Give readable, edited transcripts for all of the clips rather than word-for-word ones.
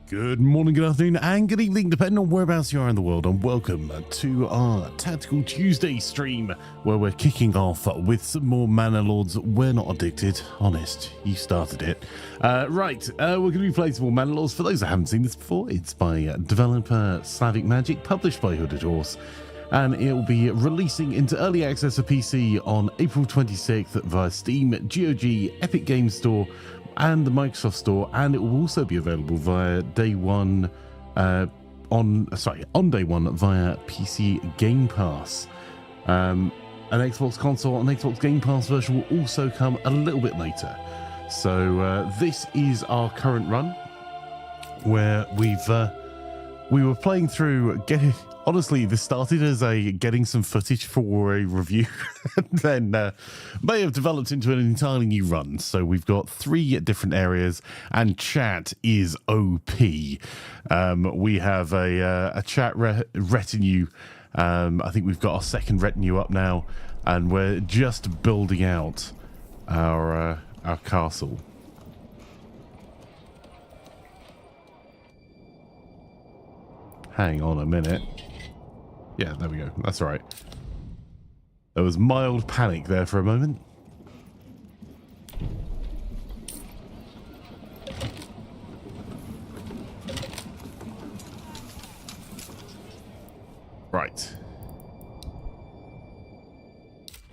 Good morning, good afternoon, and good evening, depending on whereabouts you are in the world, and welcome to our Tactical Tuesday stream, where we're kicking off with some more Manor Lords. We're not addicted, honest, you started it. We're going to be playing some more Manor Lords. For those that haven't seen this before, it's by developer Slavic Magic, published by Hooded Horse, and it will be releasing into early access for PC on April 26th via Steam, GOG, Epic Games Store, and the Microsoft Store, and it will also be available via day one on day one via PC Game Pass. An Xbox console and Xbox Game Pass version will also come a little bit later. So this is our current run, where we were playing through honestly, this started as getting some footage for a review, and then may have developed into an entirely new run. So we've got 3 different areas, and chat is OP. We have a chat retinue. I think we've got our second retinue up now, and we're just building out our castle. Hang on a minute. Yeah, there we go. That's right. There was mild panic there for a moment. Right.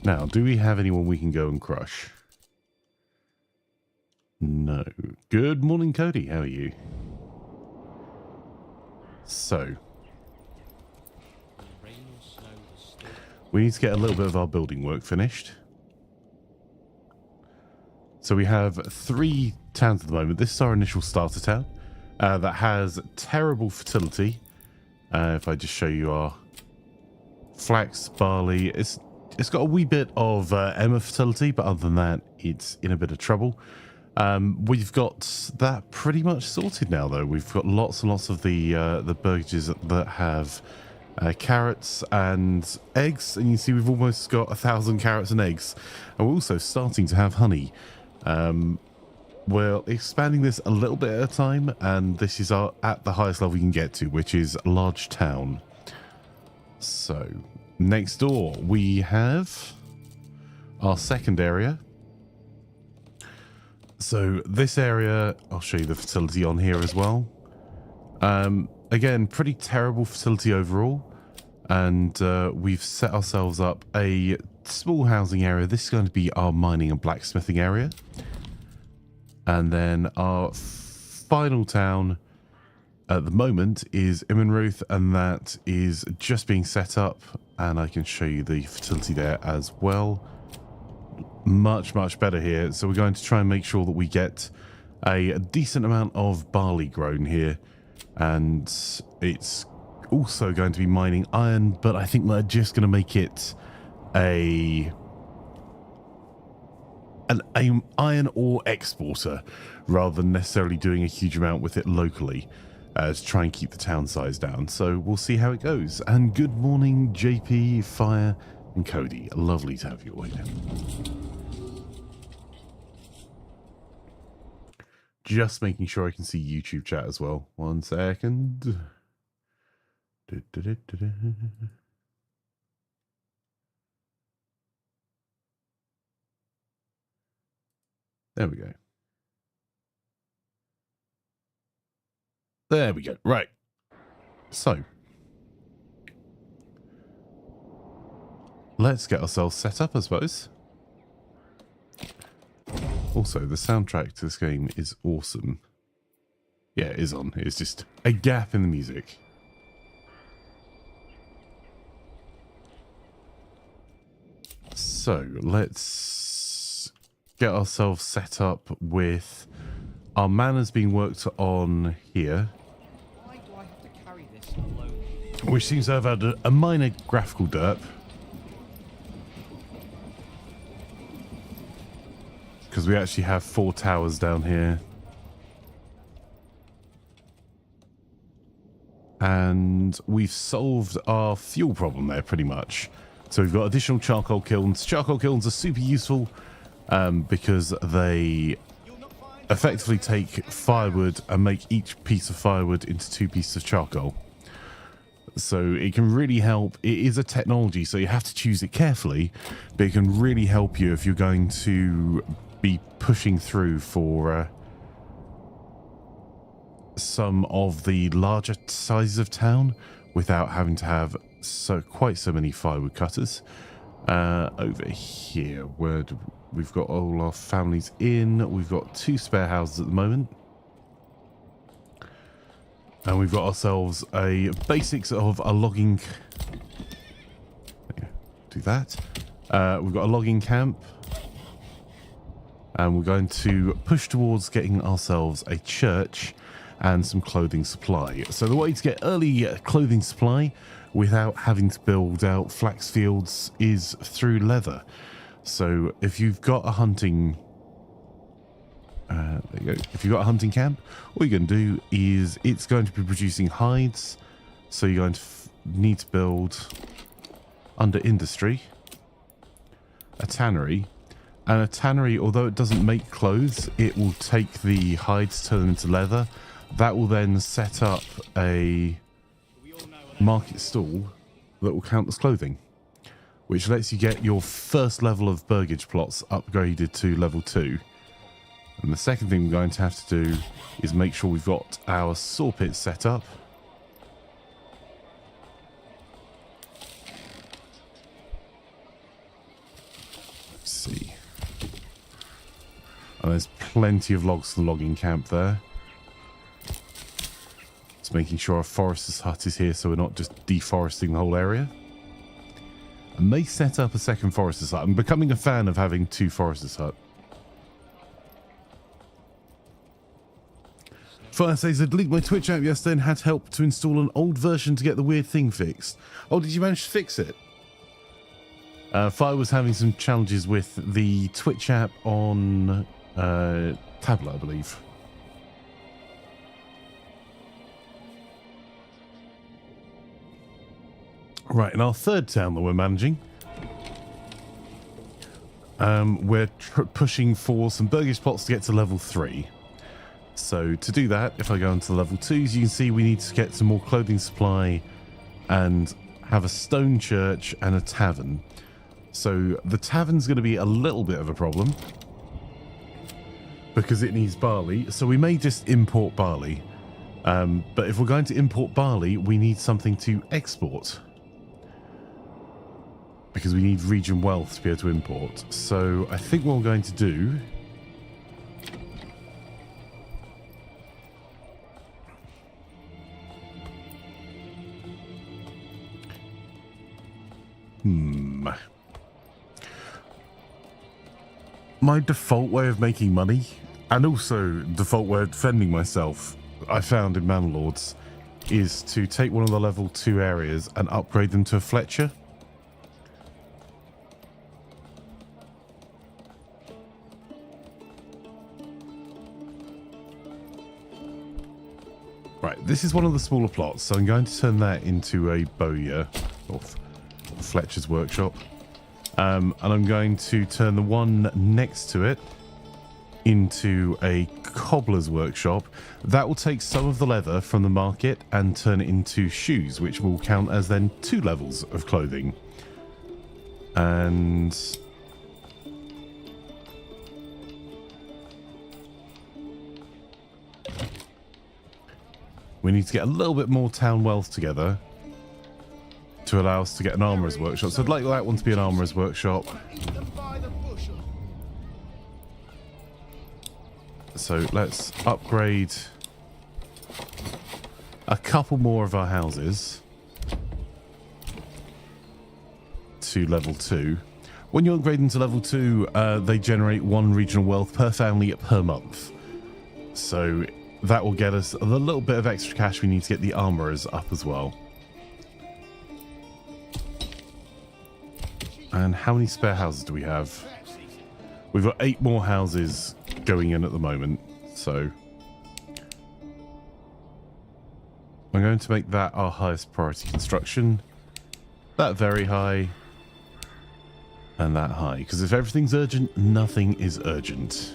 Now, do we have anyone we can go and crush? No. Good morning, Cody. How are you? So, we need to get a little bit of our building work finished. So we have 3 towns at the moment. This is our initial starter town that has terrible fertility. If I just show you our flax, barley, it's got a wee bit of emmer fertility, but other than that, it's in a bit of trouble. We've got that pretty much sorted now, though. We've got lots and lots of the burgages that have carrots and eggs, and you see we've almost got 1,000 carrots and eggs, and we're also starting to have honey. We're expanding this a little bit at a time, and this is at the highest level we can get to, which is large town. So next door we have our second area. So this area, I'll show you the fertility on here as well. Again, pretty terrible fertility overall, and we've set ourselves up a small housing area. This is going to be our mining and blacksmithing area, and then our final town at the moment is Immanruth, and that is just being set up, and I can show you the fertility there as well. Much better here. So we're going to try and make sure that we get a decent amount of barley grown here. And it's also going to be mining iron, but I think we're just going to make it an iron ore exporter rather than necessarily doing a huge amount with it locally, to try and keep the town size down. So we'll see how it goes. And good morning, JP, Fire, and Cody. Lovely to have you all here. Just making sure I can see YouTube chat as well. 1 second. There we go. There we go. Right. So, let's get ourselves set up, I suppose. Also, the soundtrack to this game is awesome. Yeah, it is on. It's just a gap in the music. So, let's get ourselves set up with our manors being worked on here. Why do I have to carry this alone? Which seems to have had a minor graphical derp. Because we actually have 4 towers down here. And we've solved our fuel problem there pretty much. So we've got additional charcoal kilns. Charcoal kilns are super useful because they effectively take firewood and make each piece of firewood into 2 pieces of charcoal. So it can really help. It is a technology, so you have to choose it carefully, but it can really help you if you're going to be pushing through for some of the larger sizes of town without having to have quite so many firewood cutters. Over here, where we've got all our families in, we've got 2 spare houses at the moment. And we've got ourselves a basics of a logging. Do that. We've got a logging camp. And we're going to push towards getting ourselves a church and some clothing supply. So the way to get early clothing supply without having to build out flax fields is through leather. So if you've got a hunting... there you go. If you've got a hunting camp, all you're going to do is it's going to be producing hides. So you're going to need to build under industry a tannery. And a tannery, although it doesn't make clothes, it will take the hides, turn them into leather. That will then set up a market stall that will count as clothing, which lets you get your first level of burgage plots upgraded to level 2. And the second thing we're going to have to do is make sure we've got our saw pit set up. Let's see. And there's plenty of logs for the logging camp there. Just making sure our forester's hut is here so we're not just deforesting the whole area. I may set up a second forester's hut. I'm becoming a fan of having 2 forester's hut. Fire says I deleted my Twitch app yesterday and had help to install an old version to get the weird thing fixed. Oh, did you manage to fix it? Fire was having some challenges with the Twitch app on tablet, I believe. Right, in our third town that we're managing, we're pushing for some burgage plots to get to level 3. So to do that, if I go into level 2s, you can see we need to get some more clothing supply and have a stone church and a tavern. So the tavern's going to be a little bit of a problem because it needs barley. So we may just import barley. But if we're going to import barley, we need something to export because we need region wealth to be able to import. So I think what we're going to do... My default way of making money, and also default way of defending myself, I found in Manor Lords, is to take one of the level 2 areas and upgrade them to a Fletcher. Right, this is one of the smaller plots, so I'm going to turn that into a bowyer, or Fletcher's workshop. And I'm going to turn the one next to it into a cobbler's workshop. That will take some of the leather from the market and turn it into shoes, which will count as then 2 levels of clothing. And we need to get a little bit more town wealth together to allow us to get an armourer's workshop. So I'd like that one to be an armourer's workshop. So let's upgrade a couple more of our houses to level 2. When you upgrade them to level 2, they generate 1 regional wealth per family per month. So that will get us a little bit of extra cash we need to get the armourers up as well. And how many spare houses do we have? We've got 8 more houses going in at the moment, so I'm going to make that our highest priority construction. That very high, and that high, because if everything's urgent, nothing is urgent.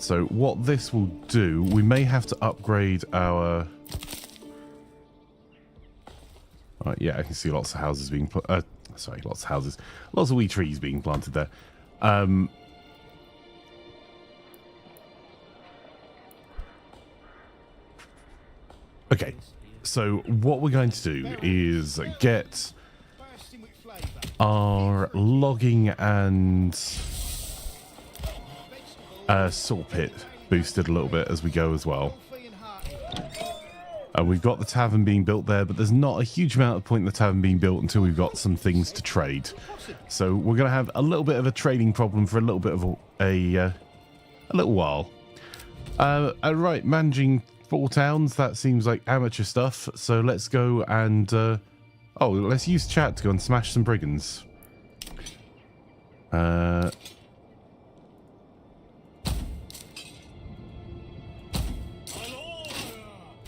So what this will do, we may have to upgrade our... yeah, I can see lots of houses being... sorry, lots of houses. Lots of wee trees being planted there. Okay, so what we're going to do is get our logging and salt pit boosted a little bit as we go as well. We've got the tavern being built there, but there's not a huge amount of point in the tavern being built until we've got some things to trade. So we're going to have a little bit of a trading problem for a little bit of a little while. Right, managing 4 towns, that seems like amateur stuff. So let's go and... oh, let's use chat to go and smash some brigands.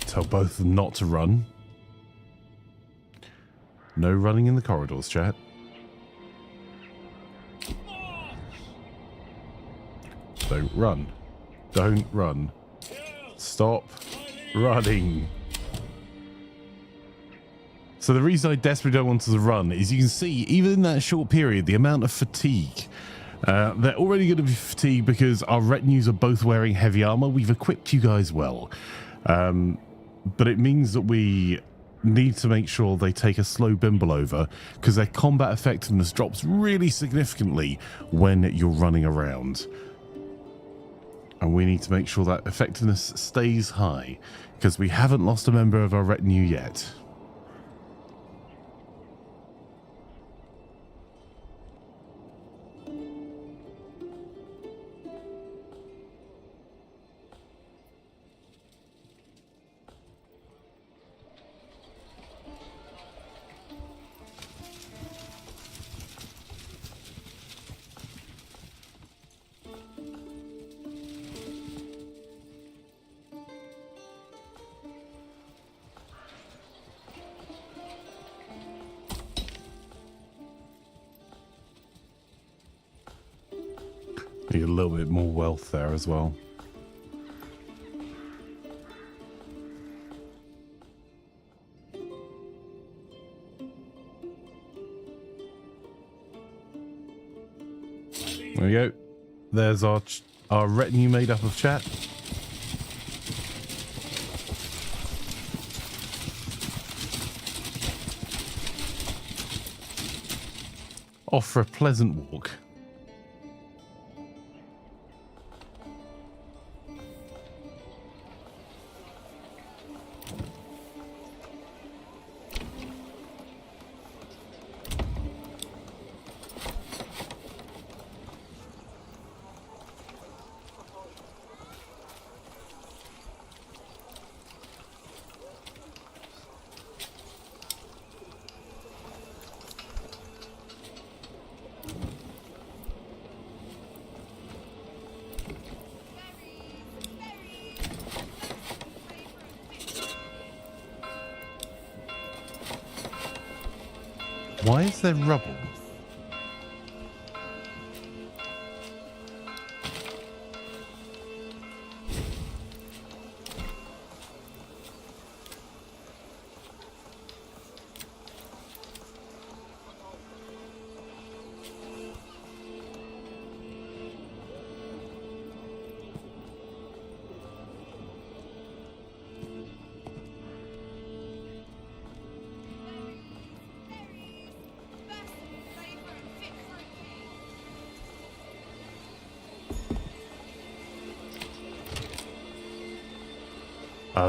Tell both of them not to run. No running in the corridors, chat. Don't run. Don't run. Stop running. So the reason I desperately don't want to run is you can see, even in that short period, the amount of fatigue. They're already going to be fatigued because our retinues are both wearing heavy armor. We've equipped you guys well. But it means that we need to make sure they take a slow bimble over because their combat effectiveness drops really significantly when you're running around. And we need to make sure that effectiveness stays high because we haven't lost a member of our retinue yet. Need a little bit more wealth there as well. There we go. There's our retinue made up of chat. Off for a pleasant walk. Why is there rubble?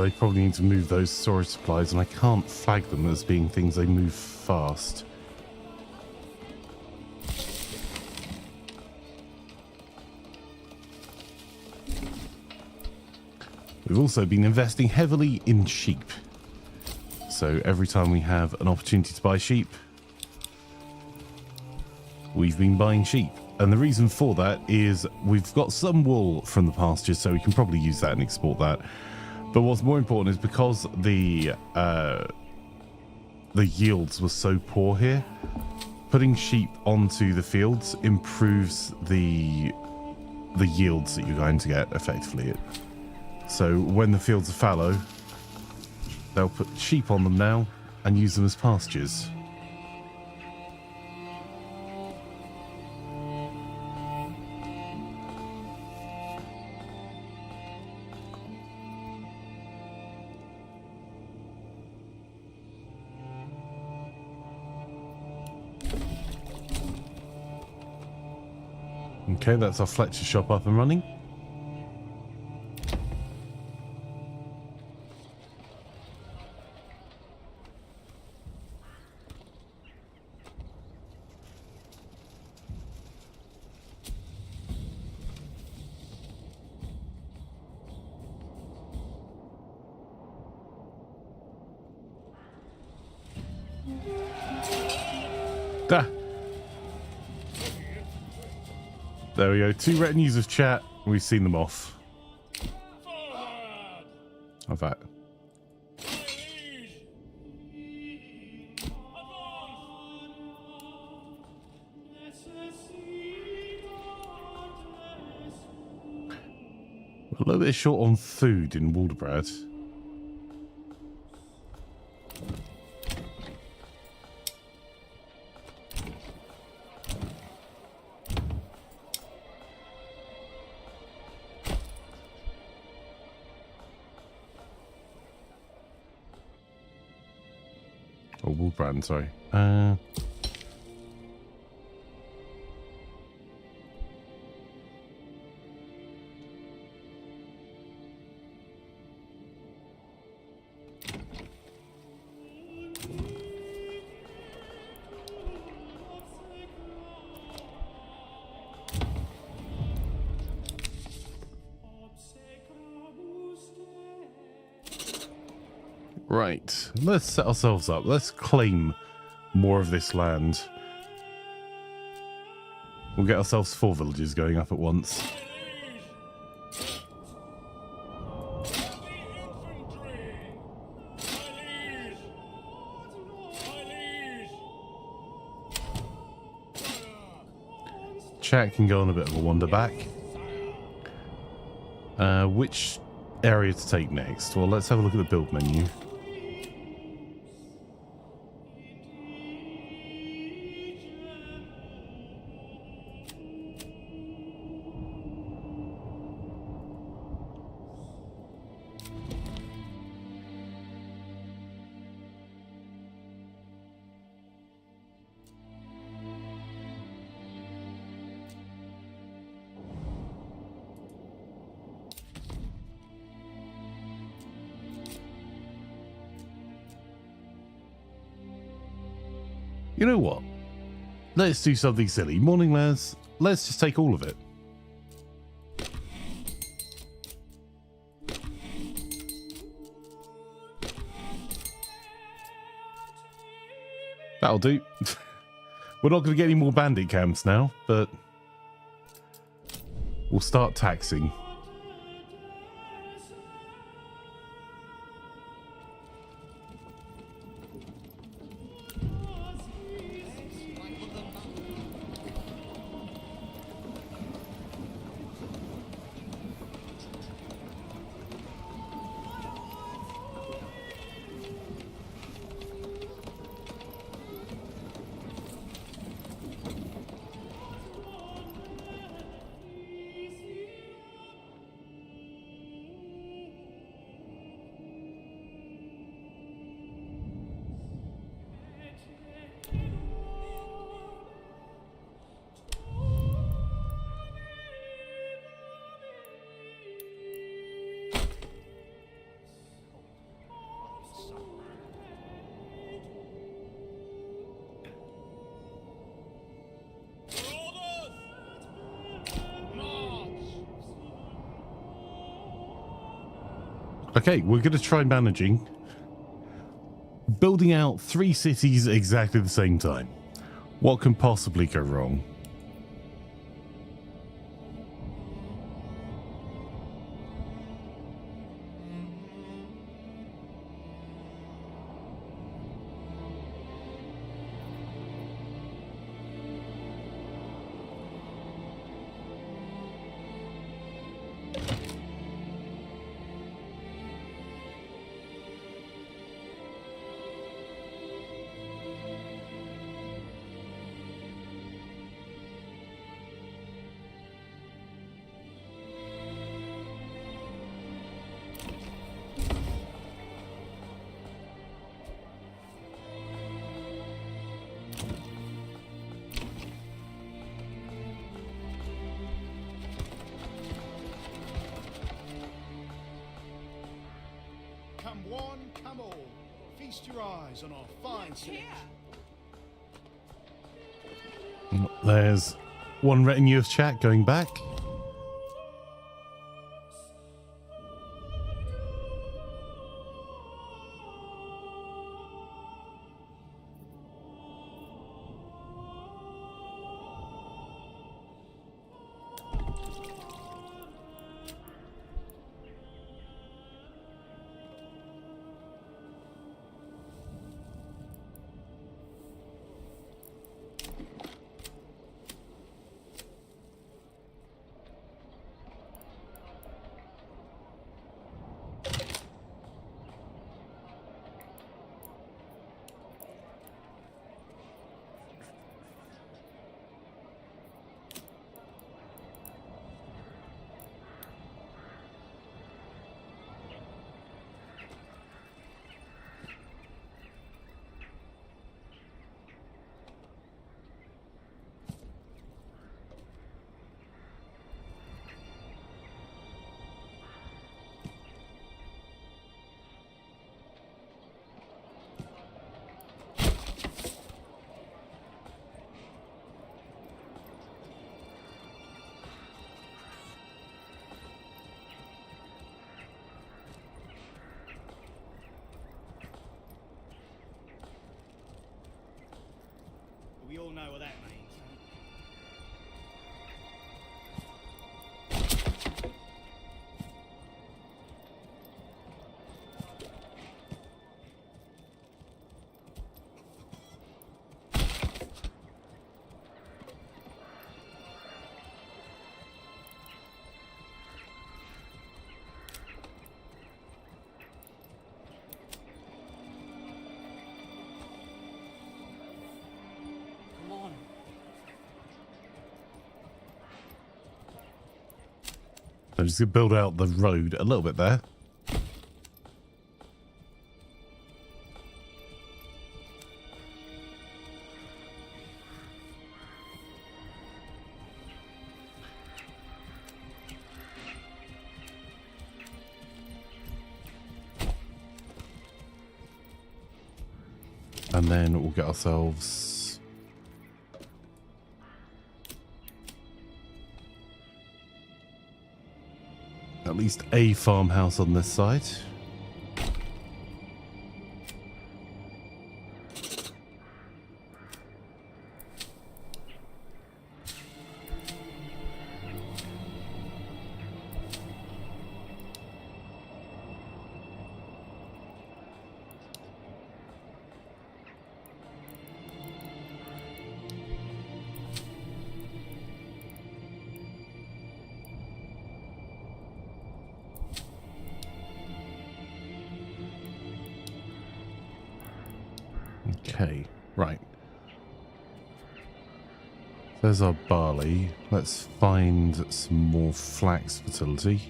They probably need to move those storage supplies, and I can't flag them as being things they move fast. We've also been investing heavily in sheep. So every time we have an opportunity to buy sheep, we've been buying sheep. And the reason for that is we've got some wool from the pastures, so we can probably use that and export that. But what's more important is because the yields were so poor here, putting sheep onto the fields improves the the yields that you're going to get effectively. So when the fields are fallow, they'll put sheep on them now and use them as pastures. Okay, that's our Fletcher shop up and running. Ah. There we go. 2 retinues of chat. We've seen them off. Of that. A little bit short on food in Waldebrad. Or Waldebrand, sorry. Right, let's set ourselves up. Let's claim more of this land. We'll get ourselves 4 villages going up at once. Chat can go on a bit of a wander back. Which area to take next? Well, let's have a look at the build menu. You know what? Let's do something silly. Morning, lads. Let's just take all of it. That'll do. We're not going to get any more bandit camps now, but we'll start taxing. Okay, we're going to try managing building out 3 cities at exactly the same time. What can possibly go wrong? eyes on our fine city. There's one retinue of chat going back. We all know what that means. Come on. I'm just going to build out the road a little bit there. And then we'll get ourselves at least a farmhouse on this side. Okay, right. There's our barley. Let's find some more flax fertility.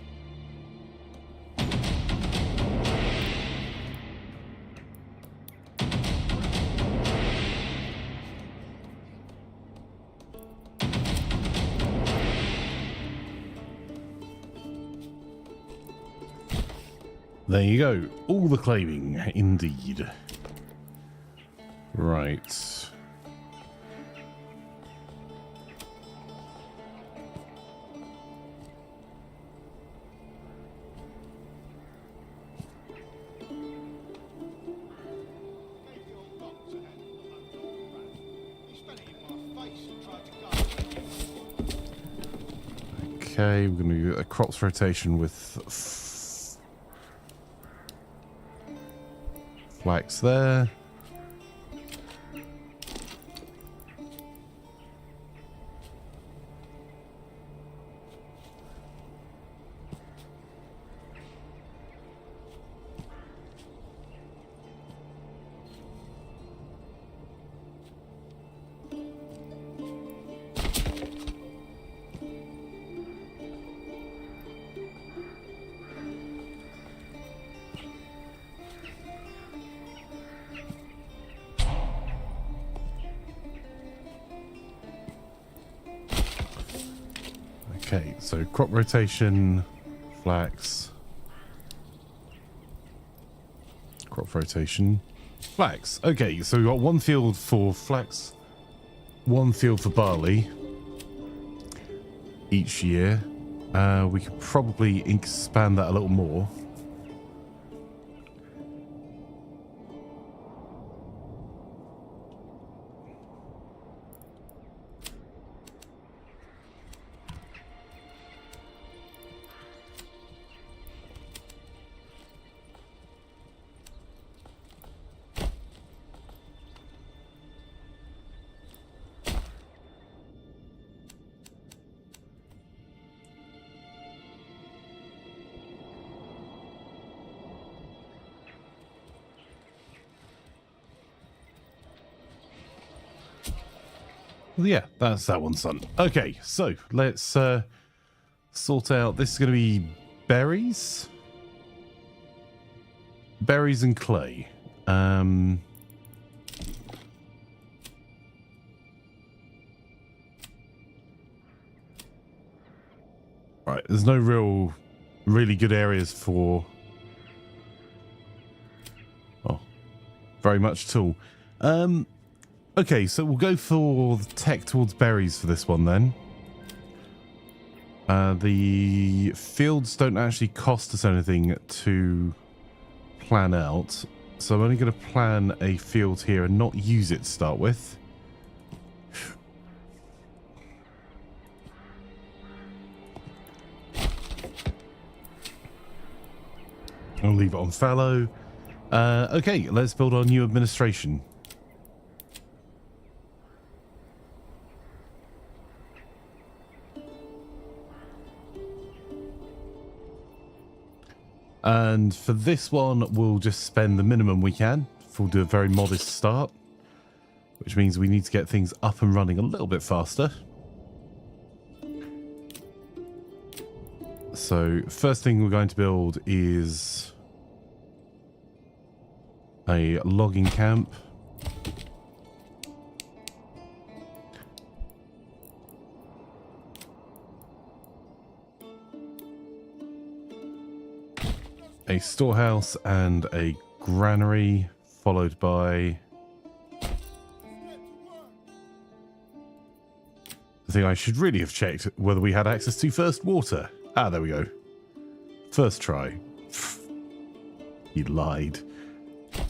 There you go. All the claiming, indeed. Right. Okay, we're going to do a crops rotation with flax there. Okay, so crop rotation, flax, crop rotation. Flax. Okay, so we've got one field for flax, one field for barley each year. We could probably expand that a little more. Yeah, that's that one, son. Okay, so let's sort out. This is going to be berries. Berries and clay. Right, there's no really good areas for... Oh, very much at all. Okay, so we'll go for the tech towards berries for this one then. The fields don't actually cost us anything to plan out. So I'm only going to plan a field here and not use it to start with. I'll leave it on fallow. Okay, let's build our new administration. And for this one, we'll just spend the minimum we can. We'll do a very modest start, which means we need to get things up and running a little bit faster. So first thing we're going to build is a logging camp. A storehouse and a granary, followed by... I think I should really have checked whether we had access to first water. Ah, there we go. First try. You lied.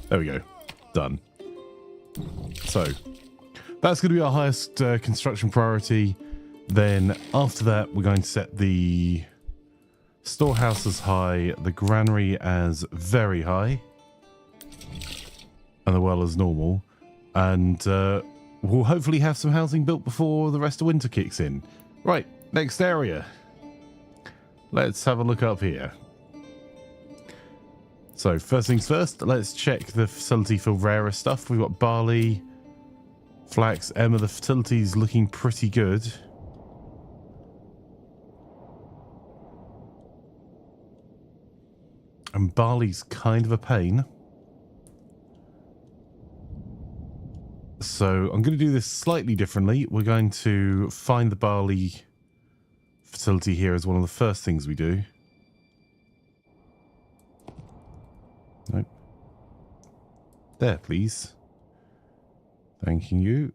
There we go. Done. So, that's going to be our highest construction priority. Then, after that, we're going to set the storehouse as high, the granary as very high, and the well as normal. And we'll hopefully have some housing built before the rest of winter kicks in. Right, next area. Let's have a look up here. So, first things first, let's check the facility for rarer stuff. We've got barley, flax, emmer. The fertility's looking pretty good. And barley's kind of a pain. So I'm going to do this slightly differently. We're going to find the barley facility here as one of the first things we do. Nope. There, please. Thanking you.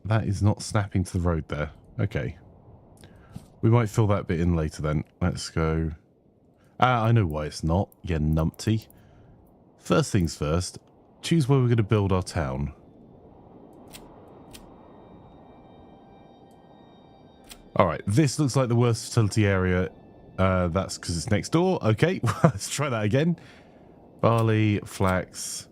That is not snapping to the road there. Okay. We might fill that bit in later then. Let's go. Ah, I know why it's not. Yeah, numpty. First things first. Choose where we're going to build our town. Alright, this looks like the worst fertility area. That's because it's next door. Okay, let's try that again. Barley, flax...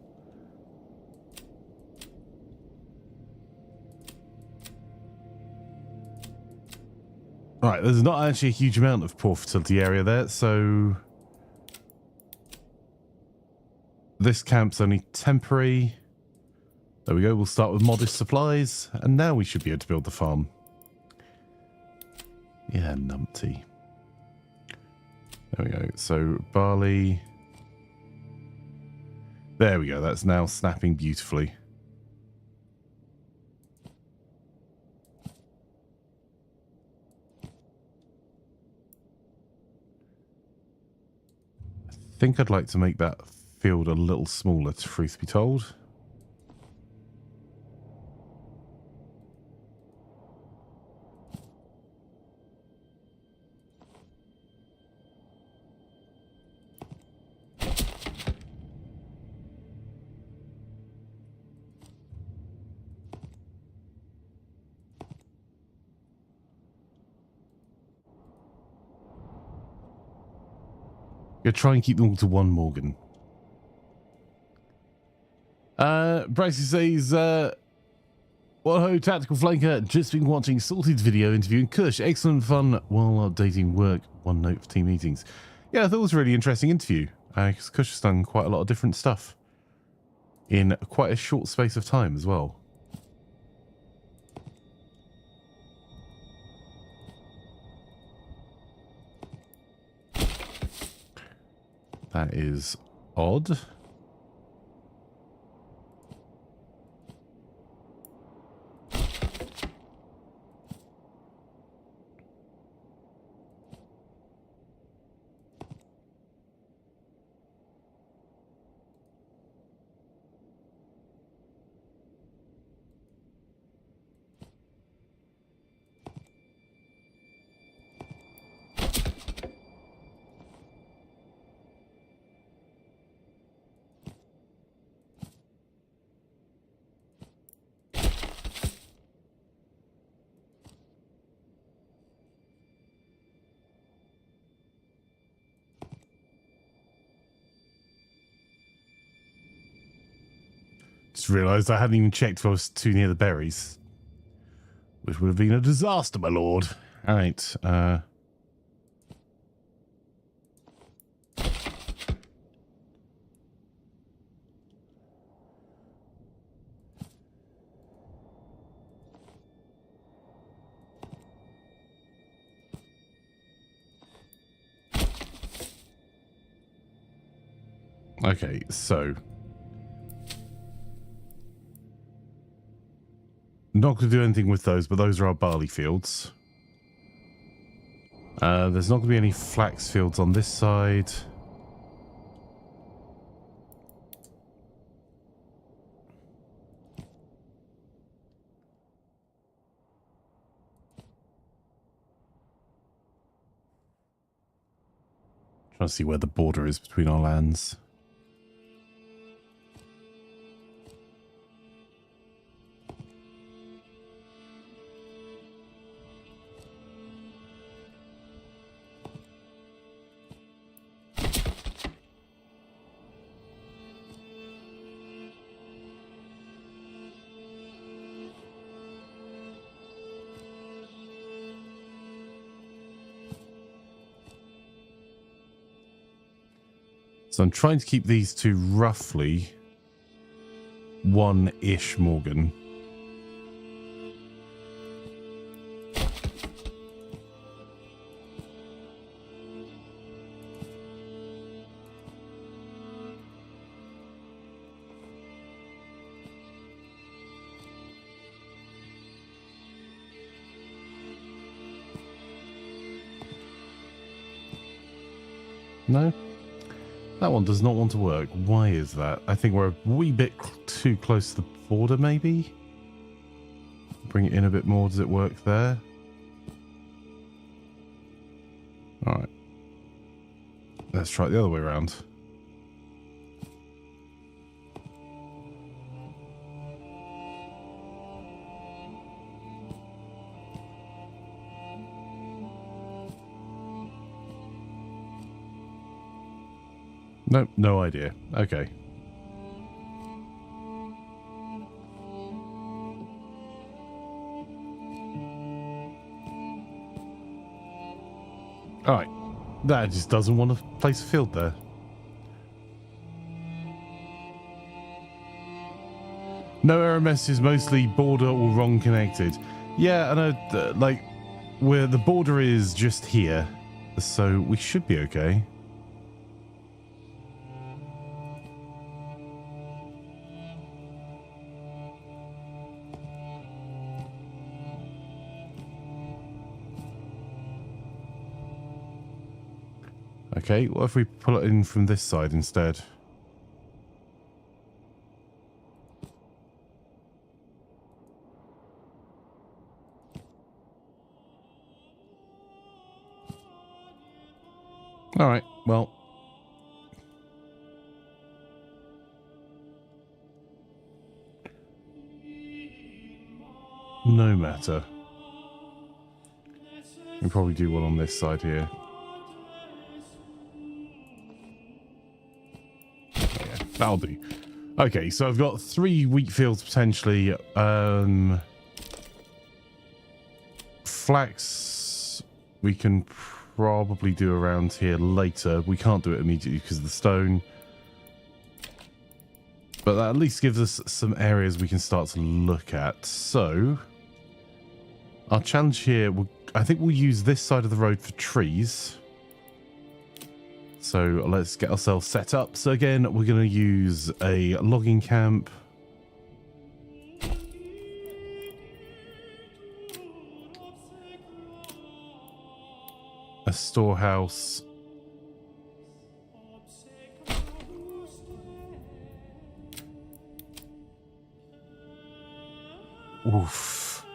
Right, there's not actually a huge amount of poor fertility area there, so this camp's only temporary. There we go, we'll start with modest supplies, and now we should be able to build the farm. Yeah, numpty. There we go, so barley, There we go. That's now snapping beautifully. I think I'd like to make that field a little smaller, truth be told. You'll try and keep them all to one Morgan. Bryce says, well, ho, Tactical Flanker, just been watching Salted's video interviewing Kush. Excellent fun while updating work. One note for team meetings. Yeah, I thought it was a really interesting interview. Because Kush has done quite a lot of different stuff in quite a short space of time as well. That is odd. Just realised I hadn't even checked if I was too near the berries. Which would have been a disaster, my lord. Alright, okay, so not going to do anything with those, but those are our barley fields. There's not going to be any flax fields on this side. Trying to see where the border is between our lands. So I'm trying to keep these two roughly one-ish Morgan. No? That one does not want to work. Why is that? I think we're a wee bit too close to the border, maybe? Bring it in a bit more. Does it work there? Alright. Let's try it the other way around. Nope, no idea. Okay. Alright. That just doesn't want to place a field there. No error messages, mostly border or wrong connected. Yeah, I know, like, where the border is just here. So we should be okay. Okay, what if we pull it in from this side instead? All right, well. No matter. We probably do one on this side here. Yeah, that'll do. Okay, so I've got 3 wheat fields potentially. Flax we can probably do around here later. We can't do it immediately because of the stone. But that at least gives us some areas we can start to look at. So, our challenge here, I think we'll use this side of the road for trees. So let's get ourselves set up. So again, we're going to use a logging camp. A storehouse. Oof.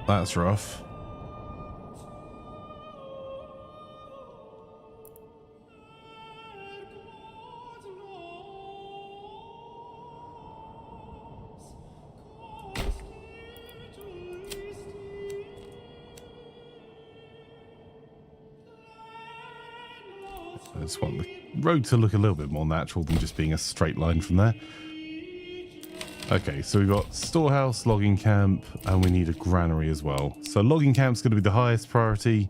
That's rough. I just want the road to look a little bit more natural than just being a straight line from there. Okay, so we've got storehouse, logging camp, and we need a granary as well. So logging camp's going to be the highest priority.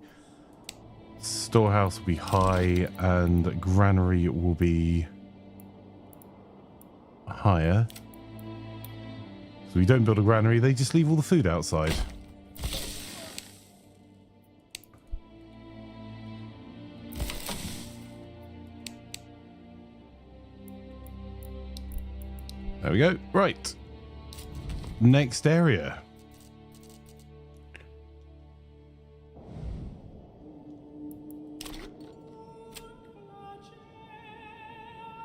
Storehouse will be high, and granary will be higher. So we don't build a granary, they just leave all the food outside. There we go. Right. Next area.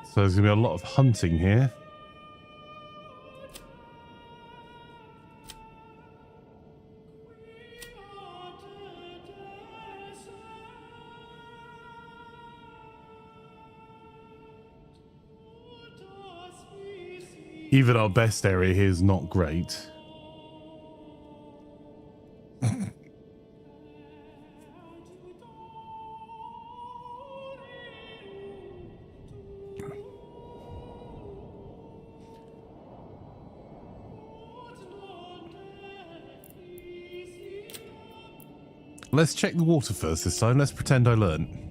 So there's going to be a lot of hunting here. Even our best area here is not great. Let's check the water first this time. Let's pretend I learned.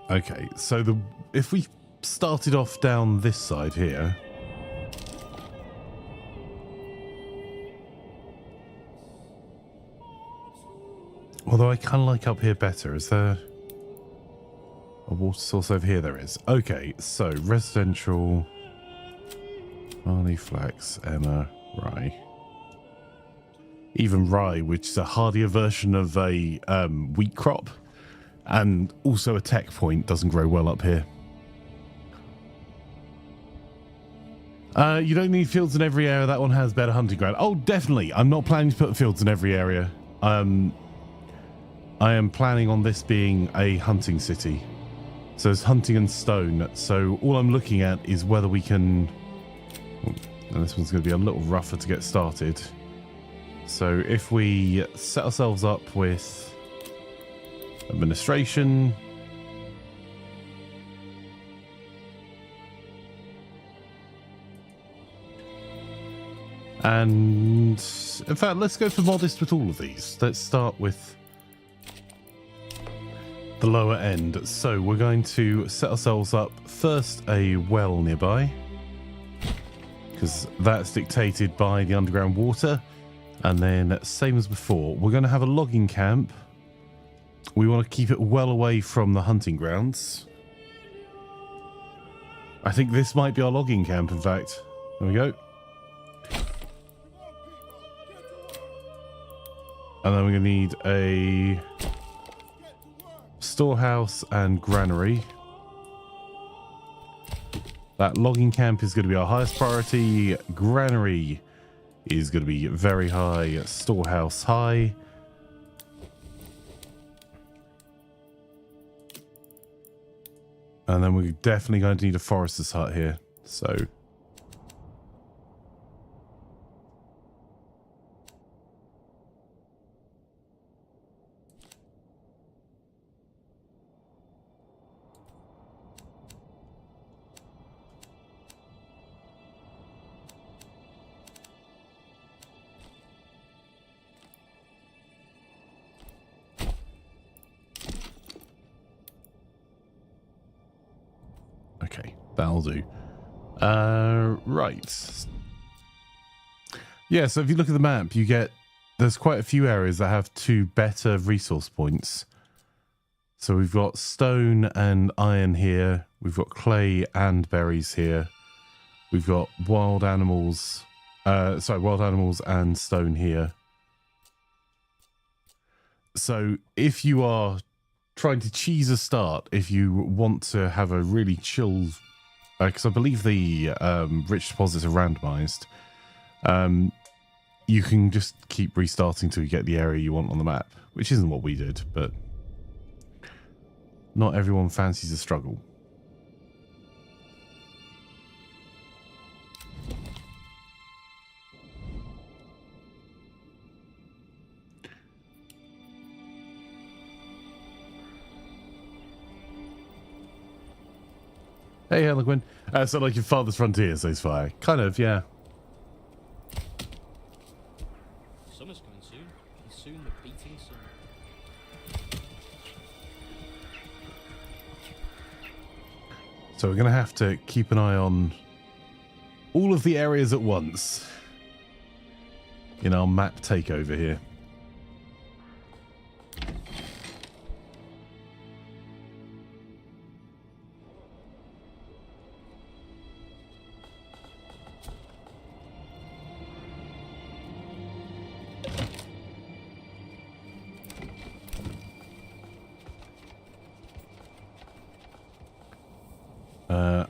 Okay, so if we started off down this side here, although I kind of like up here better. Is there a water source over here? There is. Okay, so residential, barley, flax, emmer, rye. Even rye, which is a hardier version of a wheat crop. And also a tech point doesn't grow well up here. You don't need fields in every area. That one has better hunting ground. Oh, definitely. I'm not planning to put fields in every area. I am planning on this being a hunting city. So it's hunting and stone. So all I'm looking at is whether we can... And this one's going to be a little rougher to get started. So if we set ourselves up with... administration. And in fact, let's go for modest with all of these. Let's start with the lower end. So we're going to set ourselves up first a well nearby, because that's dictated by the underground water. And then same as before, we're going to have a logging camp. We want to keep it well away from the hunting grounds. I think this might be our logging camp, in fact. There we go. And then we're going to need a storehouse and granary. That logging camp is going to be our highest priority. Granary is going to be very high. Storehouse high. And then we're definitely going to need a forester's hut here. So... Okay, that'll do. Right. Yeah, so if you look at the map, there's quite a few areas that have 2 better resource points. So we've got stone and iron here. We've got clay and berries here. We've got wild animals and stone here. So if you are trying to cheese a start, if you want to have a really chill, because I believe the rich deposits are randomized, you can just keep restarting till you get the area you want on the map, which isn't what we did, but not everyone fancies a struggle. Hey, Eloquent. So like your father's frontier, says Fire. Kind of, yeah. Summer's coming soon. And soon the beating sun. So we're going to have to keep an eye on all of the areas at once in our map takeover here.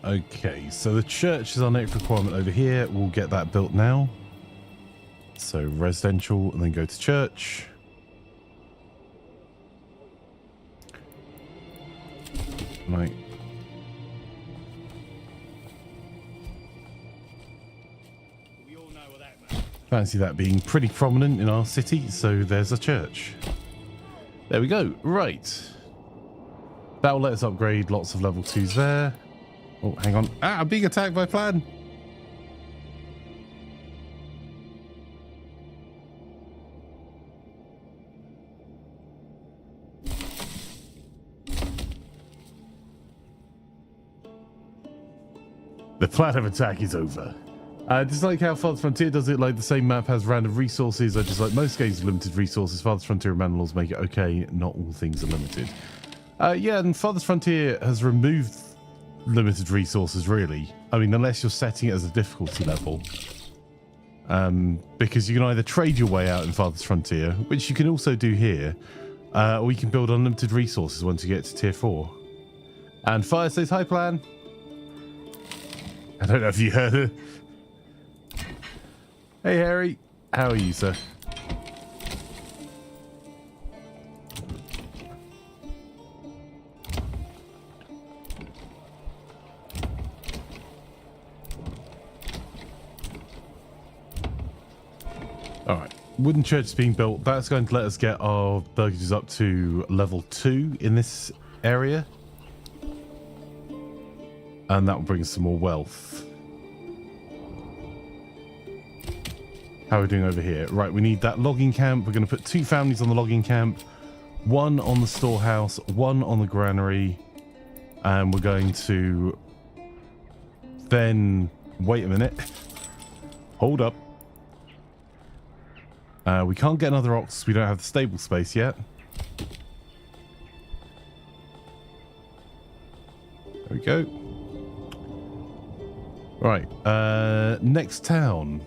Okay, so the church is our next requirement over here. We'll get that built now. So residential and then go to church. Right. We all know what that means. Fancy that being pretty prominent in our city, so there's a church. There we go. Right. That will let us upgrade lots of level 2s there. Oh, hang on. Ah, I'm being attacked by Plan. The plan of attack is over. Just like how Father's Frontier does it, like the same map has random resources. I just like most games with limited resources. Father's Frontier and Manor Lords make it okay. Not all things are limited. Yeah, and Father's Frontier has removed limited resources, really. I mean, unless you're setting it as a difficulty level. Because you can either trade your way out in Father's Frontier, which you can also do here, or you can build unlimited resources once you get to tier 4. And Fire says, hi, Plan. I don't know if you heard it. Hey, Harry. How are you, sir? All right. Wooden church is being built. That's going to let us get our burgages up to level 2 in this area. And that will bring us some more wealth. How are we doing over here? Right, we need that logging camp. We're going to put 2 families on the logging camp. 1 on the storehouse. 1 on the granary. And we're going to then... Wait a minute. Hold up. We can't get another ox. We don't have the stable space yet. There we go. Right, next town.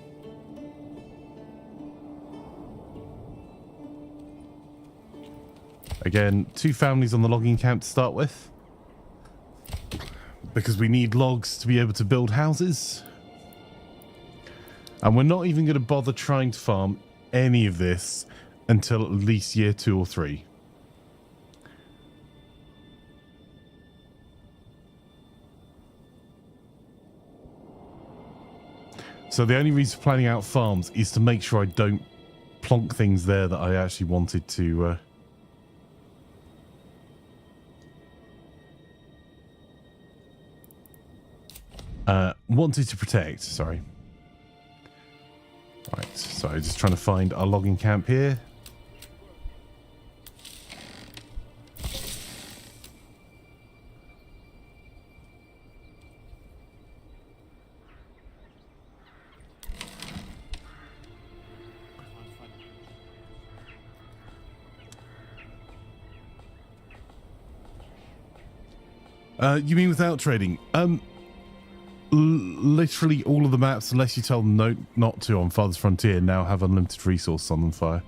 Again, 2 families on the logging camp to start with, because we need logs to be able to build houses. And we're not even going to bother trying to farm any of this until at least year 2 or 3. So the only reason for planning out farms is to make sure I don't plonk things there that I actually wanted to... wanted to protect, sorry. Right, so just trying to find our logging camp here. You mean without trading? Literally all of the maps, unless you tell them no, not to on Father's Frontier, now have unlimited resource on them fire.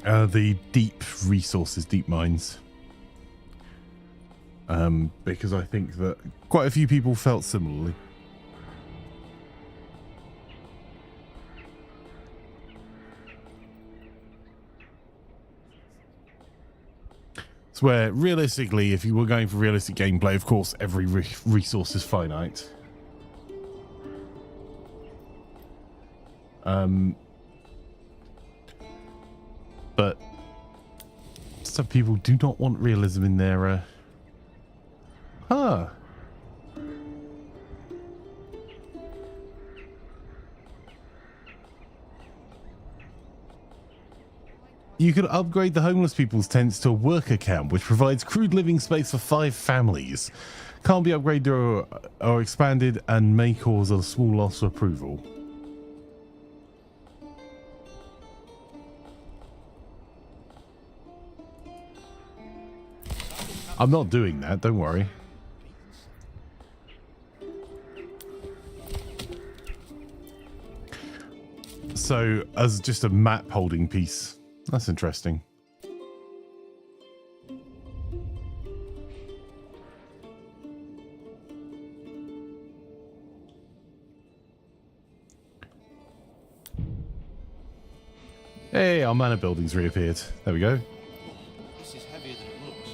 The deep resources, deep mines. Because I think that quite a few people felt similarly. Where realistically, if you were going for realistic gameplay, of course every resource is finite. But some people do not want realism in their You could upgrade the homeless people's tents to a worker camp, which provides crude living space for 5 families. Can't be upgraded or expanded and may cause a small loss of approval. I'm not doing that, don't worry. So, as just a map holding piece. That's interesting. Hey, our manor building's reappeared. There we go. This is heavier than it looks.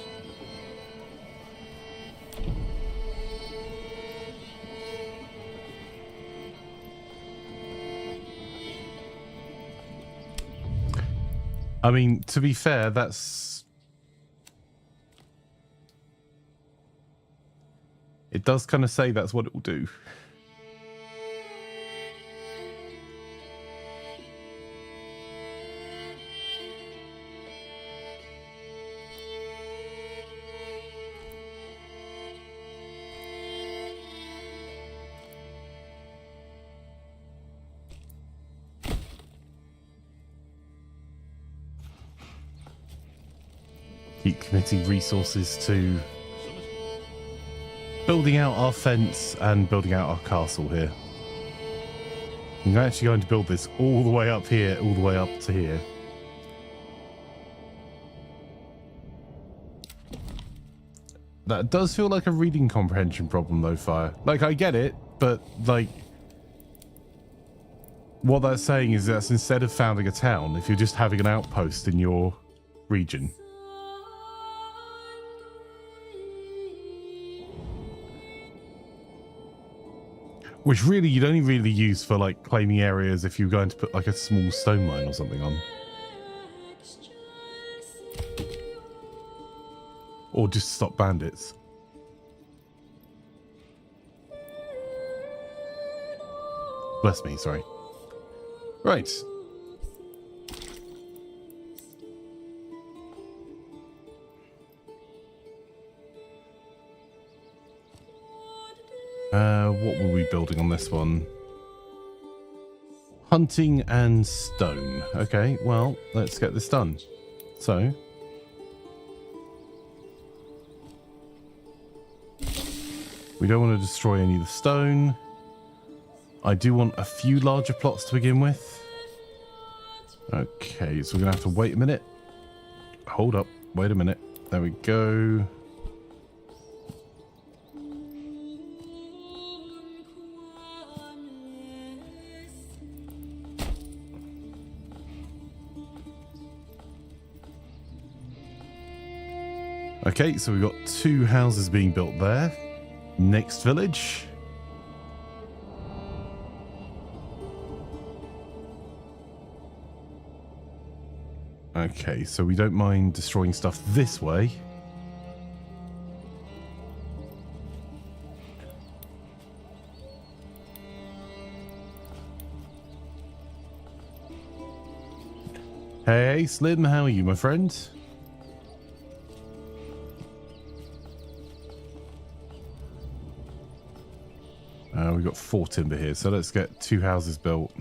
I mean, to be fair, that's... It does kind of say that's what it will do. Keep committing resources to building out our fence and building out our castle here. I'm actually going to build this all the way up here, all the way up to here. That does feel like a reading comprehension problem though, Fire. Like, I get it, but like... What that's saying is that instead of founding a town, if you're just having an outpost in your region... Which really, you'd only really use for like claiming areas if you're going to put like a small stone mine or something on. Or just stop bandits. Bless me, sorry. Right. What were we building on this one? Hunting and stone. Okay, well, let's get this done. So. We don't want to destroy any of the stone. I do want a few larger plots to begin with. Okay, so we're going to have to wait a minute. Hold up. Wait a minute. There we go. Okay, so we've got 2 houses being built there. Next village. Okay, so we don't mind destroying stuff this way. Hey, Slim, how are you, my friend? We've got 4 timber here, so let's get 2 houses built.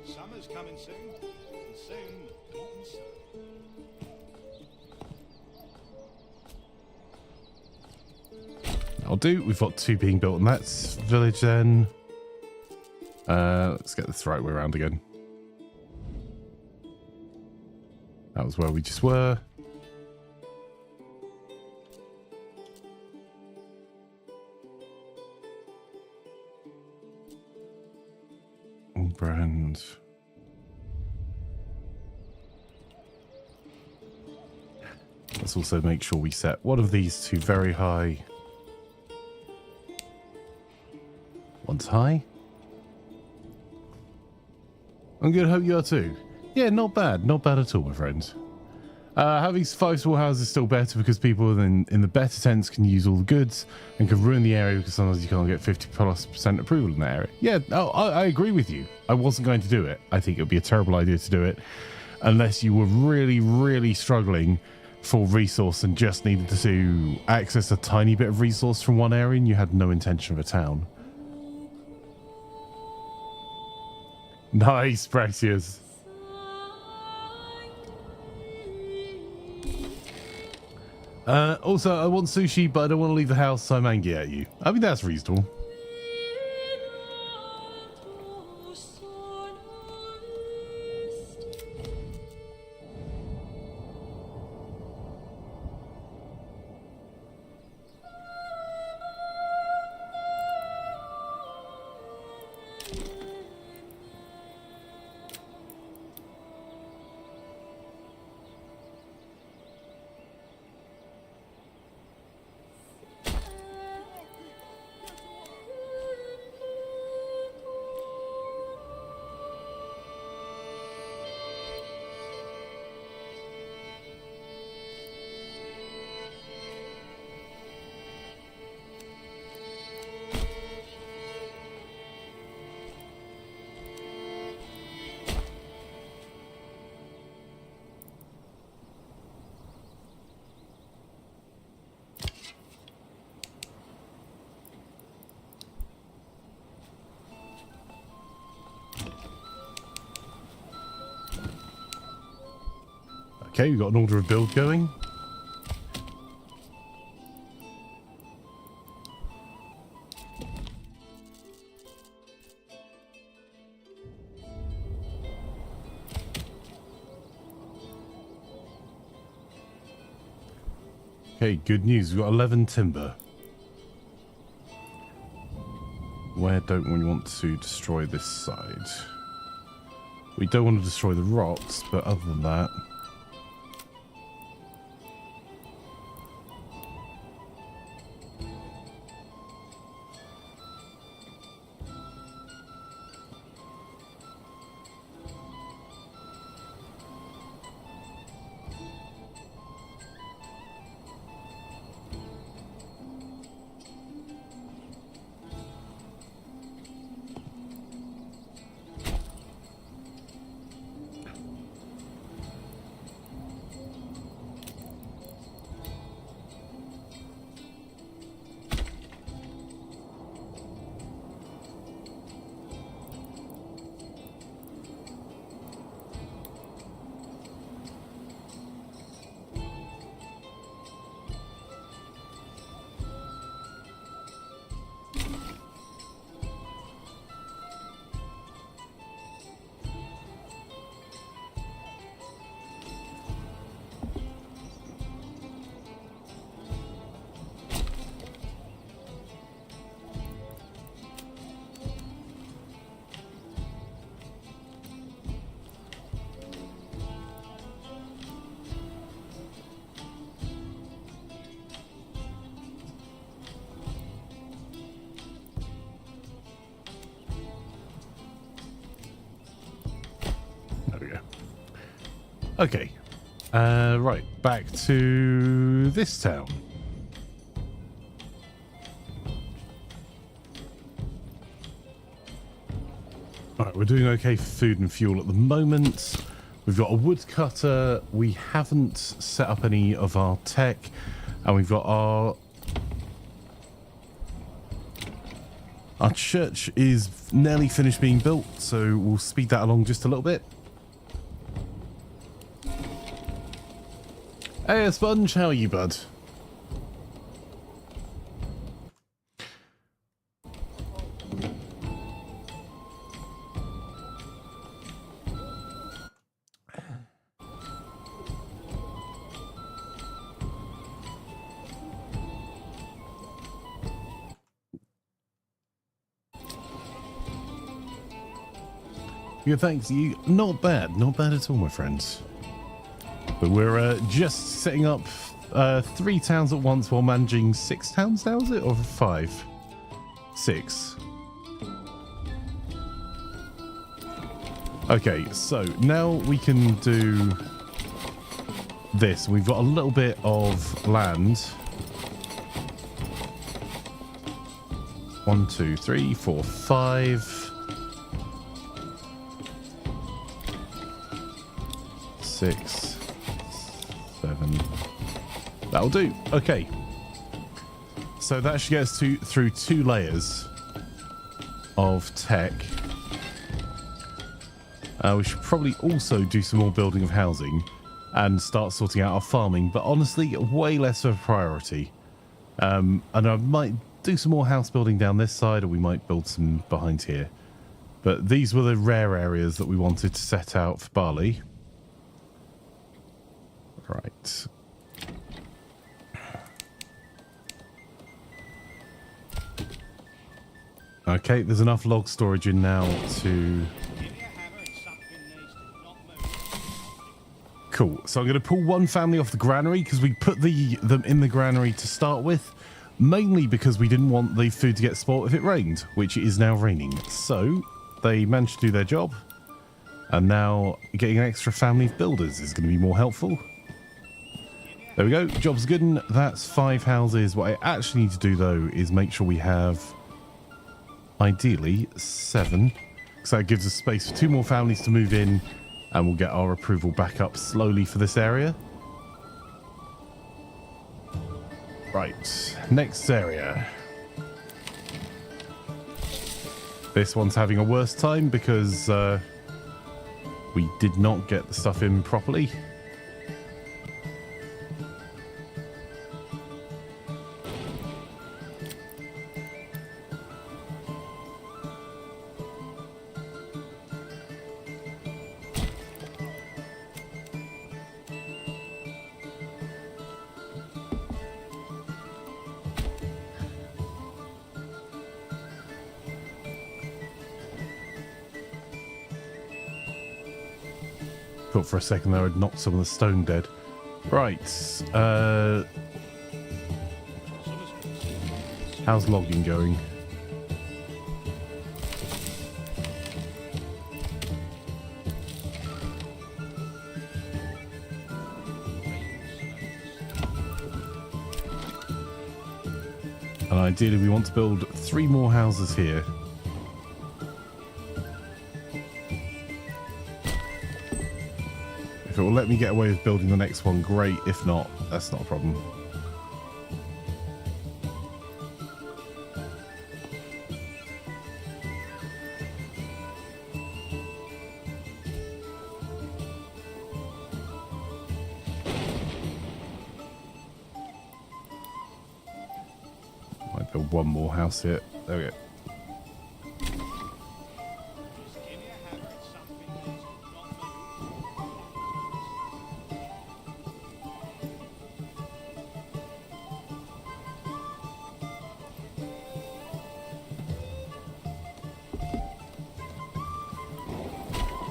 Summer's coming soon, and soon the beaten sun. I'll do. We've got 2 being built in that village then. Let's get this the right way around again. That was where we just were. Brand. Let's also make sure we set one of these to very high. One's high. I'm good. Hope you are too. Yeah, not bad. Not bad at all, my friend. Having 5 small houses is still better because people in the better tents can use all the goods and can ruin the area because sometimes you can't get 50+% approval in that area. Yeah, I agree with you. I wasn't going to do it. I think it would be a terrible idea to do it unless you were really, really struggling for resource and just needed to access a tiny bit of resource from one area and you had no intention of a town. Nice, Precious. Also, I want sushi, but I don't want to leave the house, so I'm angry at you. I mean, that's reasonable. Okay, we've got an order of build going. Okay, good news. We've got 11 timber. Where don't we want to destroy this side? We don't want to destroy the rocks, but other than that... Okay. Right, back to this town. Alright, we're doing okay for food and fuel at the moment. We've got a woodcutter. We haven't set up any of our tech. And we've got our church is nearly finished being built, so we'll speed that along just a little bit. Hey, Sponge, how are you, bud? Yeah, thanks. You not bad at all, my friends. But we're just setting up 3 towns at once while managing 6 towns now, is it? Or 5? 6. Okay, so now we can do this. We've got a little bit of land. 1, 2, 3, 4, 5. 6, 7. That'll do. Okay. So that should get us through 2 layers of tech. We should probably also do some more building of housing and start sorting out our farming, but honestly, way less of a priority. And I might do some more house building down this side, or we might build some behind here. But these were the rare areas that we wanted to set out for barley. Right. Okay, there's enough log storage in now to... Cool. So I'm going to pull one family off the granary because we put them in the granary to start with, mainly because we didn't want the food to get spoiled if it rained, which it is now raining. So they managed to do their job, and now getting an extra family of builders is going to be more helpful. There we go. Job's good. And that's 5 houses. What I actually need to do, though, is make sure we have, ideally, 7. Because that gives us space for 2 more families to move in. And we'll get our approval back up slowly for this area. Right. Next area. This one's having a worse time because we did not get the stuff in properly. Thought for a second there I'd knocked some of the stone dead. Right. How's logging going? And ideally we want to build 3 more houses here. If it will let me get away with building the next one, great. If not, that's not a problem. Might build 1 more house here. There we go.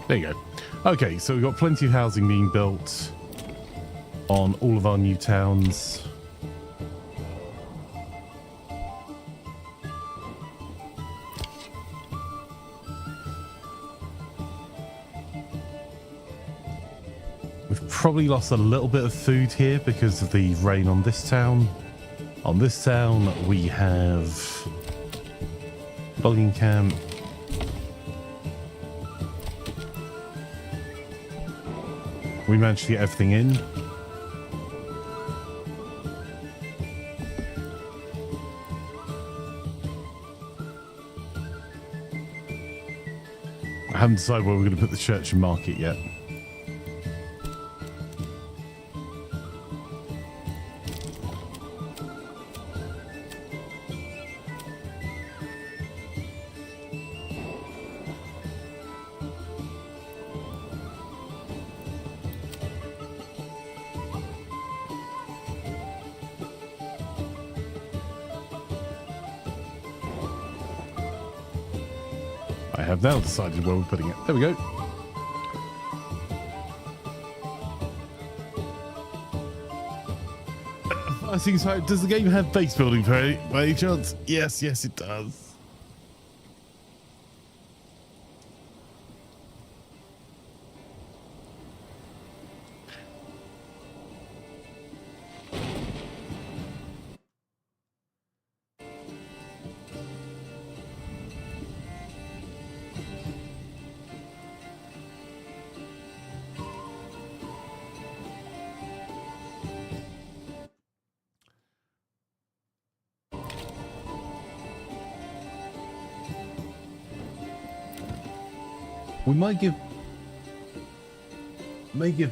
There you go. Okay, so we've got plenty of housing being built on all of our new towns. We've probably lost a little bit of food here because of the rain on this town. On this town, we have logging camp. We managed to get everything in. I haven't decided where we're going to put the church and market yet. I have now decided where we're putting it. There we go. I think so. Does the game have base building by any chance? Yes, yes, it does. We may give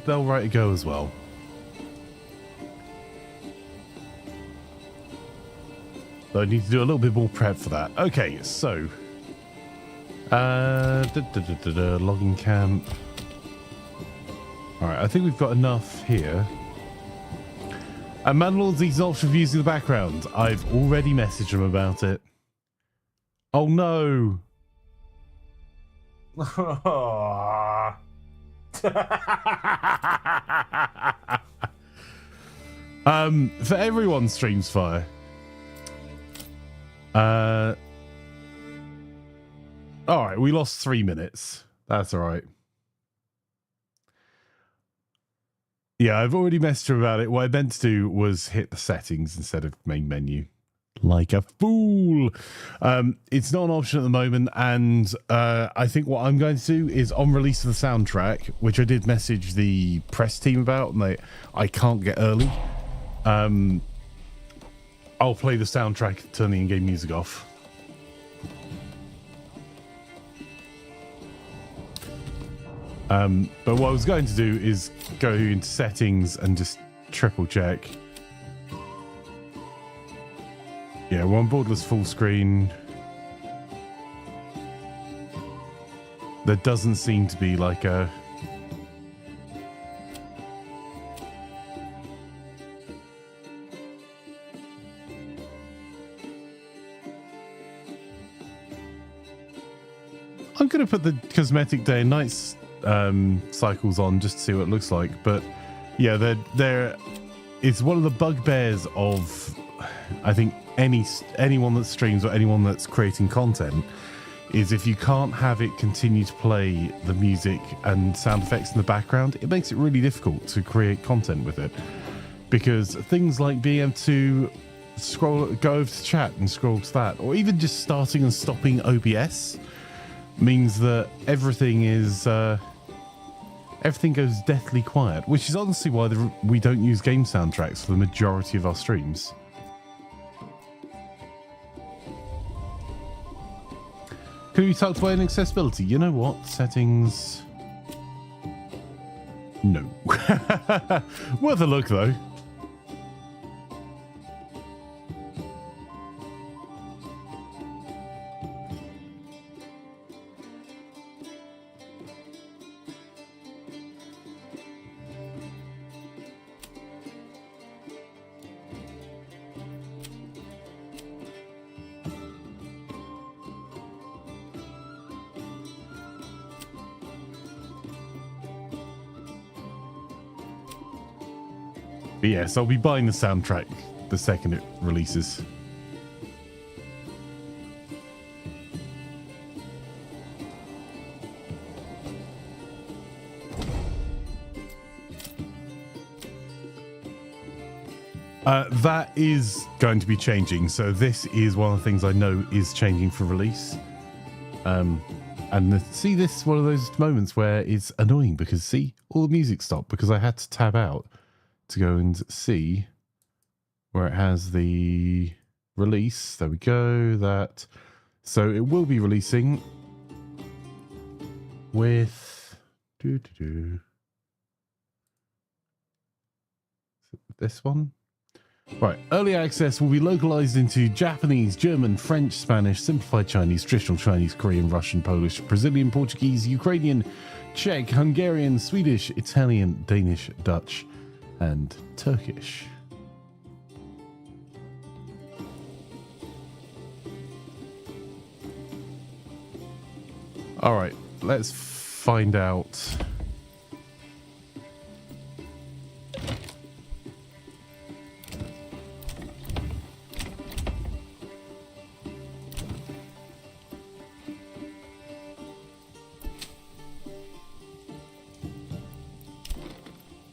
Bellwright a go as well. But I need to do a little bit more prep for that. Okay, so logging camp. All right, I think we've got enough here. And Manor Lords needs an option for using the background. I've already messaged him about it. Oh no. For everyone's streams fire. All right, we lost 3 minutes. That's all right. Yeah, I've already messaged her about it. What I meant to do was hit the settings instead of main menu. Like a fool. It's not an option at the moment, and I think what I'm going to do is on release of the soundtrack, which I did message the press team about, and I can't get early. I'll play the soundtrack, turn the in-game music off. But what I was going to do is go into settings and just triple check. Yeah, we're on borderless full screen. There doesn't seem to be like a... I'm going to put the cosmetic day and night cycles on just to see what it looks like. But yeah, they're it's one of the bugbears of, I think, anyone that streams or anyone that's creating content, is if you can't have it continue to play the music and sound effects in the background, it makes it really difficult to create content with it. Because things like being able to go over to chat and scroll to that, or even just starting and stopping OBS, means that everything goes deathly quiet, which is honestly why we don't use game soundtracks for the majority of our streams. Could we tucked away in accessibility? You know what? Settings. No. Worth a look, though. But yes, I'll be buying the soundtrack the second it releases. That is going to be changing. So this is one of the things I know is changing for release. See, this is one of those moments where it's annoying because, see, all the music stopped because I had to tab out to go and see where it has the release. There we go. That. So it will be releasing with this one. Right, early access will be localized into Japanese, German, French, Spanish, simplified Chinese, traditional Chinese, Korean, Russian, Polish, Brazilian, Portuguese, Ukrainian, Czech, Hungarian, Swedish, Italian, Danish, Dutch, and Turkish. All right, let's find out.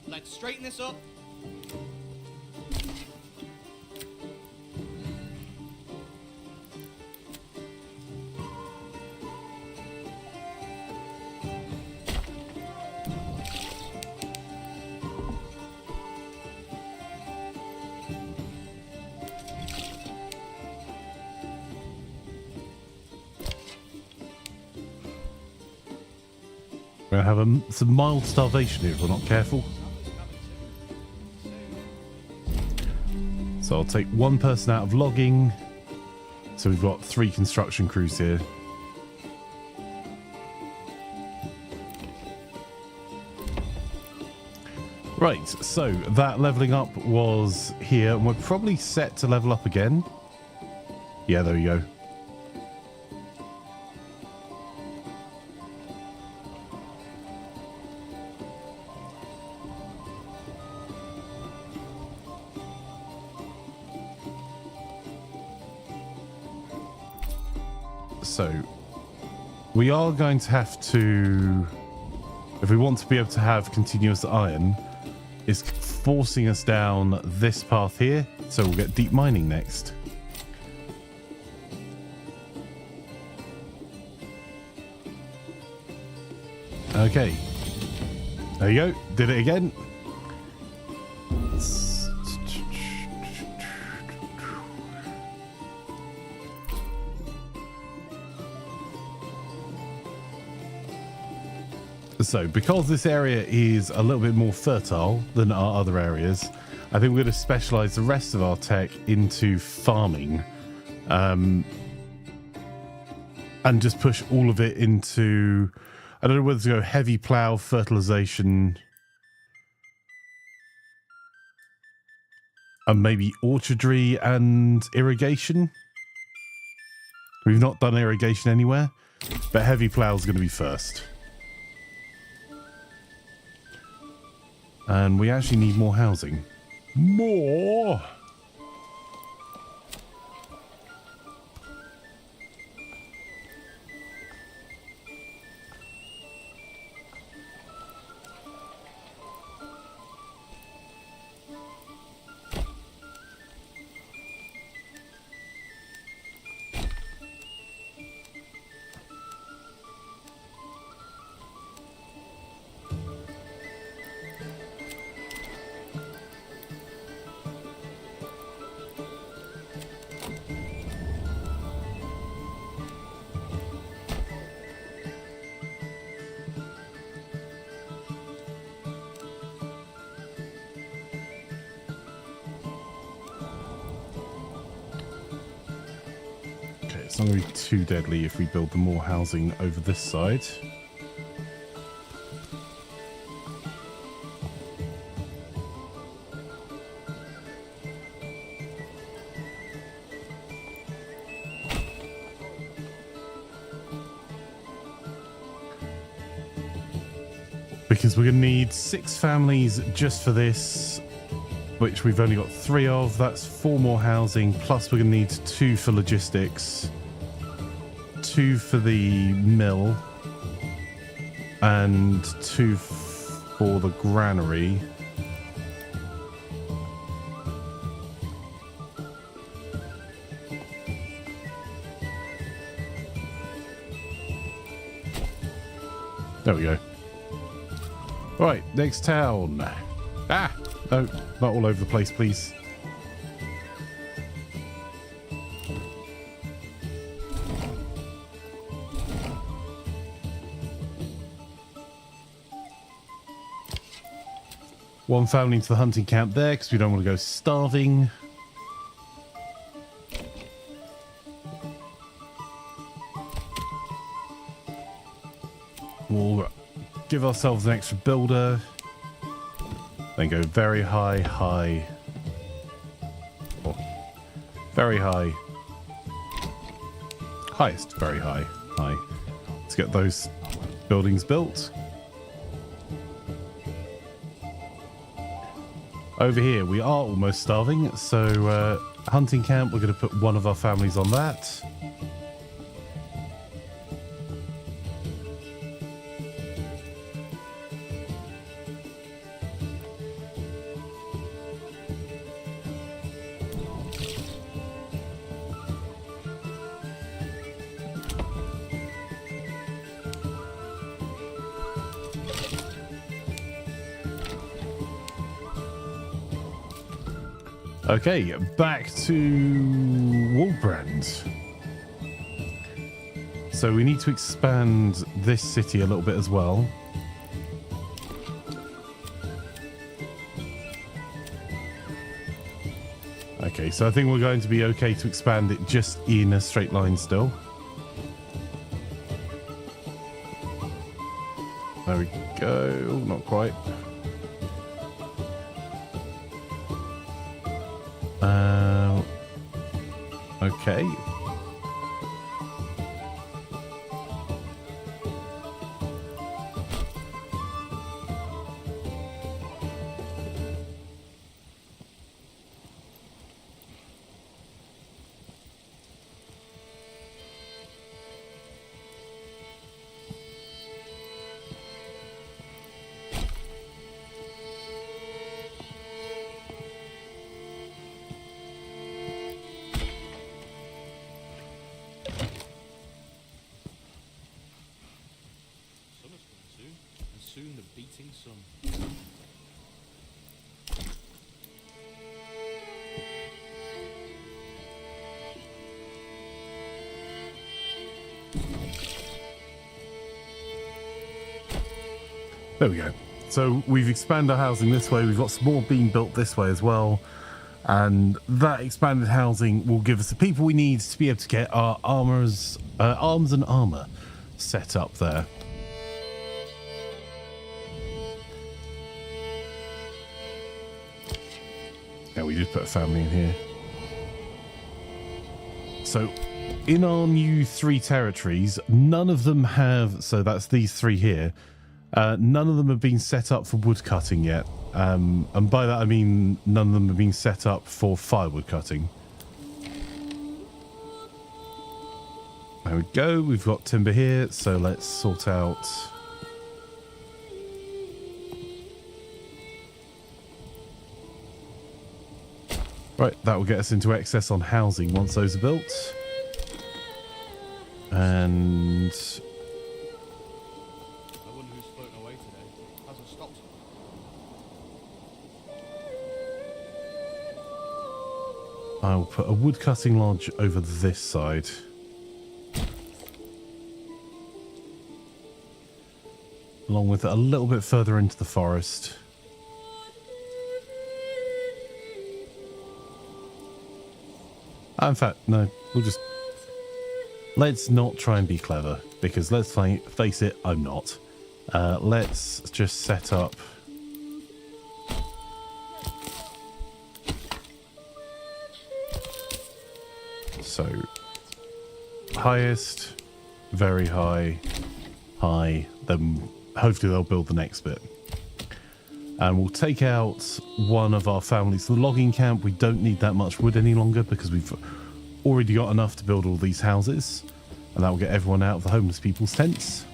Let's straighten this up. We're going to have some mild starvation here if we're not careful. So I'll take one person out of logging. So we've got 3 construction crews here. Right, so that leveling up was here, and we're probably set to level up again. Yeah, there we go. So we are going to have to, if we want to be able to have continuous iron, it's forcing us down this path here. So we'll get deep mining next. Okay. There you go. Did it again. So, because this area is a little bit more fertile than our other areas, I think we're going to specialize the rest of our tech into farming. And just push all of it into, I don't know whether to go heavy plow, fertilization, and maybe orchardry and irrigation. We've not done irrigation anywhere, but heavy plow is going to be first. And we actually need more housing. More! It's not going to be too deadly if we build the more housing over this side. Because we're going to need 6 families just for this, which we've only got 3 of. That's 4 more housing, plus we're going to need 2 for logistics, 2 for the mill, and 2 for the granary. There we go. Right, next town. Ah! No, not all over the place, please. One family to the hunting camp there because we don't want to go starving. We'll give ourselves an extra builder. Then go very high, high. Oh, very high. Highest, very high, high. Let's get those buildings built. Over here, we are almost starving, so hunting camp, we're going to put one of our families on that. Okay, back to Waldbrand. So we need to expand this city a little bit as well. Okay, so I think we're going to be okay to expand it just in a straight line still. There we go. Not quite. Okay. Soon the beating sun. There we go. So we've expanded our housing this way. We've got some more being built this way as well. And that expanded housing will give us the people we need to be able to get our arms and armor set up there. Yeah, we did put a family in here. So in our new 3 territories, none of them have, so that's these 3 here, none of them have been set up for wood cutting yet. And by that I mean none of them have been set up for firewood cutting. There we go, we've got timber here, so let's sort out... Right, that will get us into excess on housing once those are built. And... I wonder who's floating away today. Hasn't stopped. I'll put a wood cutting lodge over this side. Along with it a little bit further into the forest. In fact, no, we'll just... Let's not try and be clever, because let's face it, I'm not. Let's just set up... So, highest, very high, high, then hopefully they'll build the next bit. And we'll take out one of our families. The logging camp, we don't need that much wood any longer because we've already got enough to build all these houses. And that will get everyone out of the homeless people's tents.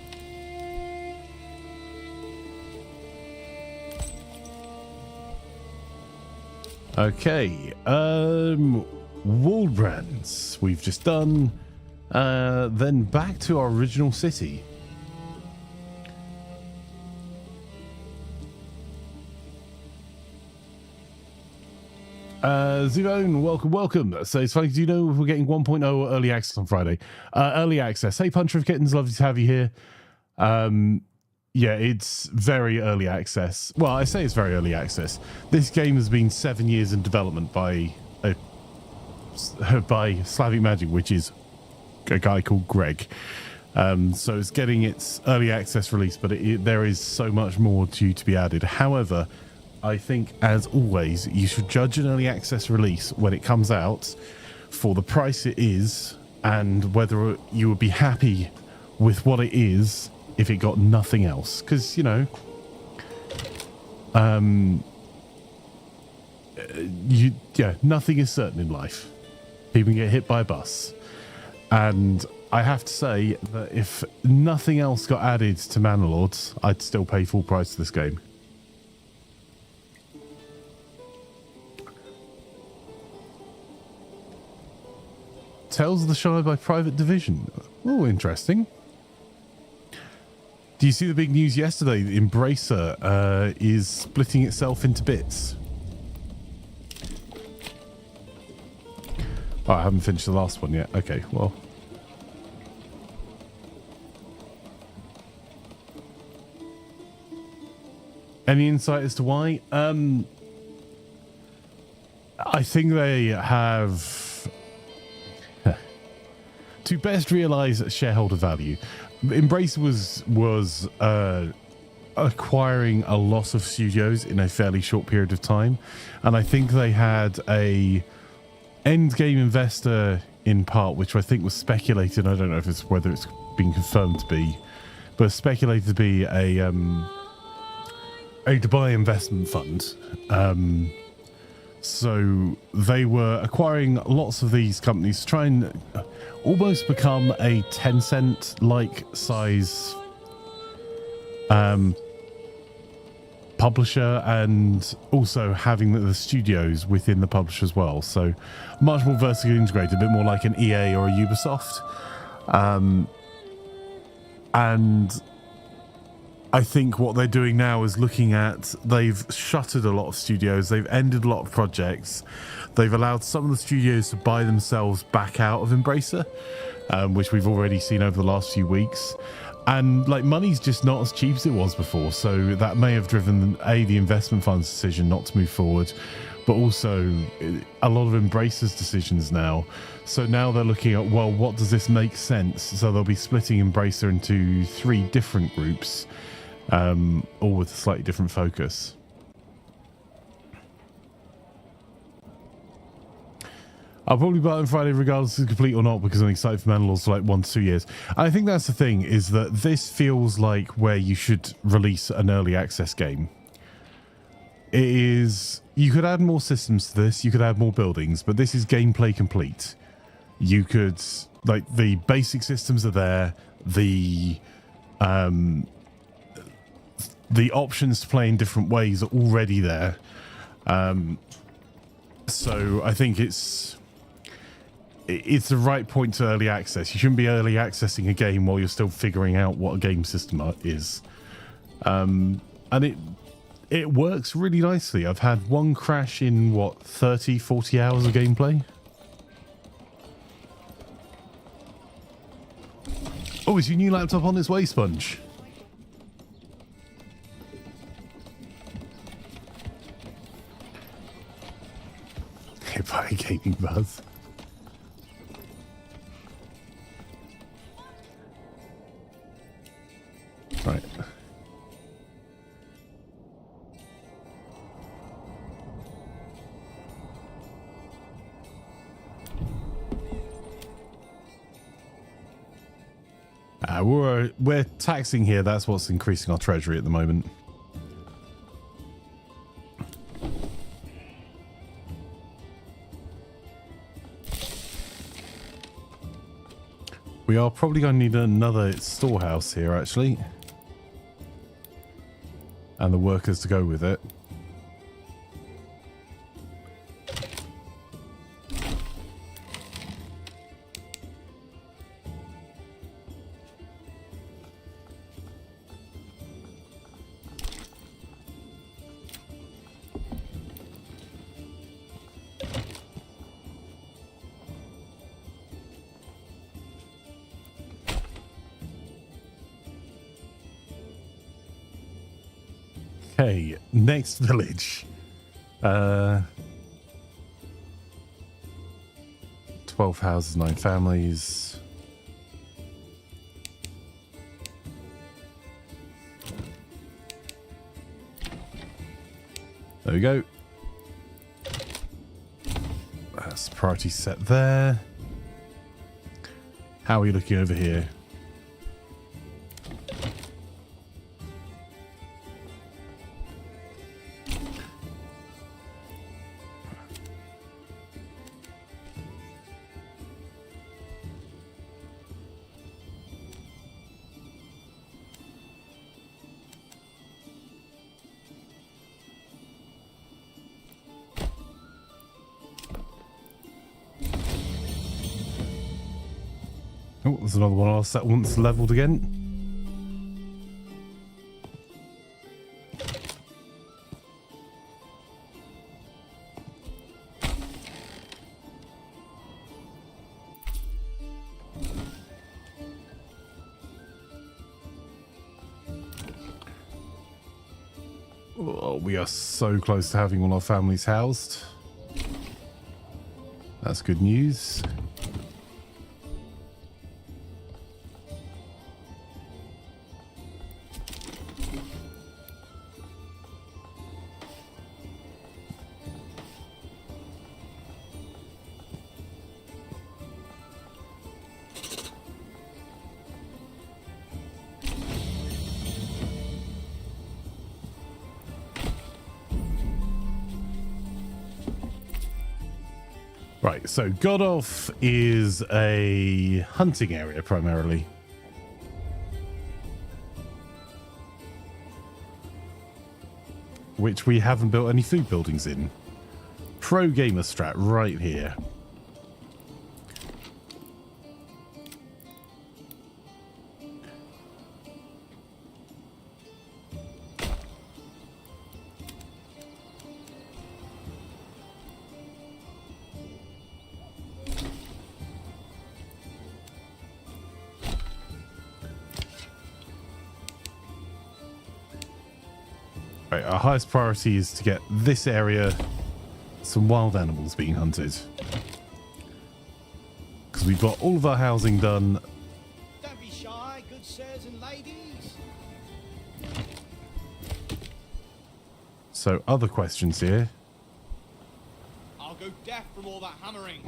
Okay, Waldbrands we've just done. Then back to our original city. Zivone, welcome. So it's funny, do you know if we're getting 1.0 early access on Friday? Early access. Hey, Puncher of Kittens, lovely to have you here. Yeah, it's very early access. Well, I say it's very early access. This game has been 7 years in development by Slavic Magic, which is a guy called Greg. So it's getting its early access release, but there is so much more to be added. However, I think, as always, you should judge an early access release when it comes out for the price it is and whether you would be happy with what it is if it got nothing else. Because, you know, nothing is certain in life. People get hit by a bus. And I have to say that if nothing else got added to Manor Lords, I'd still pay full price for this game. Tales of the Shire by Private Division. Oh, interesting. Do you see the big news yesterday? Embracer is splitting itself into bits. Oh, I haven't finished the last one yet. Okay, well. Any insight as to why? I think they have... to best realize shareholder value, Embracer was acquiring a lot of studios in a fairly short period of time, and I think they had a end game investor in part, which I think was speculated. I don't know if whether it's been confirmed to be, but speculated to be a Dubai investment fund. So they were acquiring lots of these companies to try and almost become a Tencent-like size publisher, and also having the studios within the publisher as well. So much more vertically integrated, a bit more like an EA or a Ubisoft. And I think what they're doing now is looking at, they've shuttered a lot of studios, they've ended a lot of projects, they've allowed some of the studios to buy themselves back out of Embracer, which we've already seen over the last few weeks. And like, money's just not as cheap as it was before, so that may have driven the investment fund's decision not to move forward, but also a lot of Embracer's decisions now. So now they're looking at, well, what does this make sense? So they'll be splitting Embracer into 3 different groups, all with a slightly different focus. I'll probably buy it on Friday regardless if it's complete or not, because I'm excited for Manor Lords for like 1 to 2 years. I think that's the thing, is that this feels like where you should release an early access game. It is, you could add more systems to this, you could add more buildings, but this is gameplay complete. You could, like, the basic systems are there, the options to play in different ways are already there. So I think it's the right point to early access. You shouldn't be early accessing a game while you're still figuring out what a game system is. And it works really nicely. I've had one crash in, what, 30, 40 hours of gameplay? Oh, is your new laptop on its way, Sponge? Hit by a gaming buzz. Right. We're taxing here. That's what's increasing our treasury at the moment. We are probably going to need another storehouse here, actually. And the workers to go with it. Okay, next village. 12 houses, 9 families. There we go. That's priority set there. How are we looking over here? Oh, there's another one else that once leveled again. Oh, we are so close to having all our families housed. That's good news. Right, so Godolph is a hunting area primarily. Which we haven't built any food buildings in. Pro gamer strat right here. Right, our highest priority is to get this area some wild animals being hunted. Because we've got all of our housing done. Don't be shy, good sirs and ladies. So other questions here. I'll go deaf from all that hammering.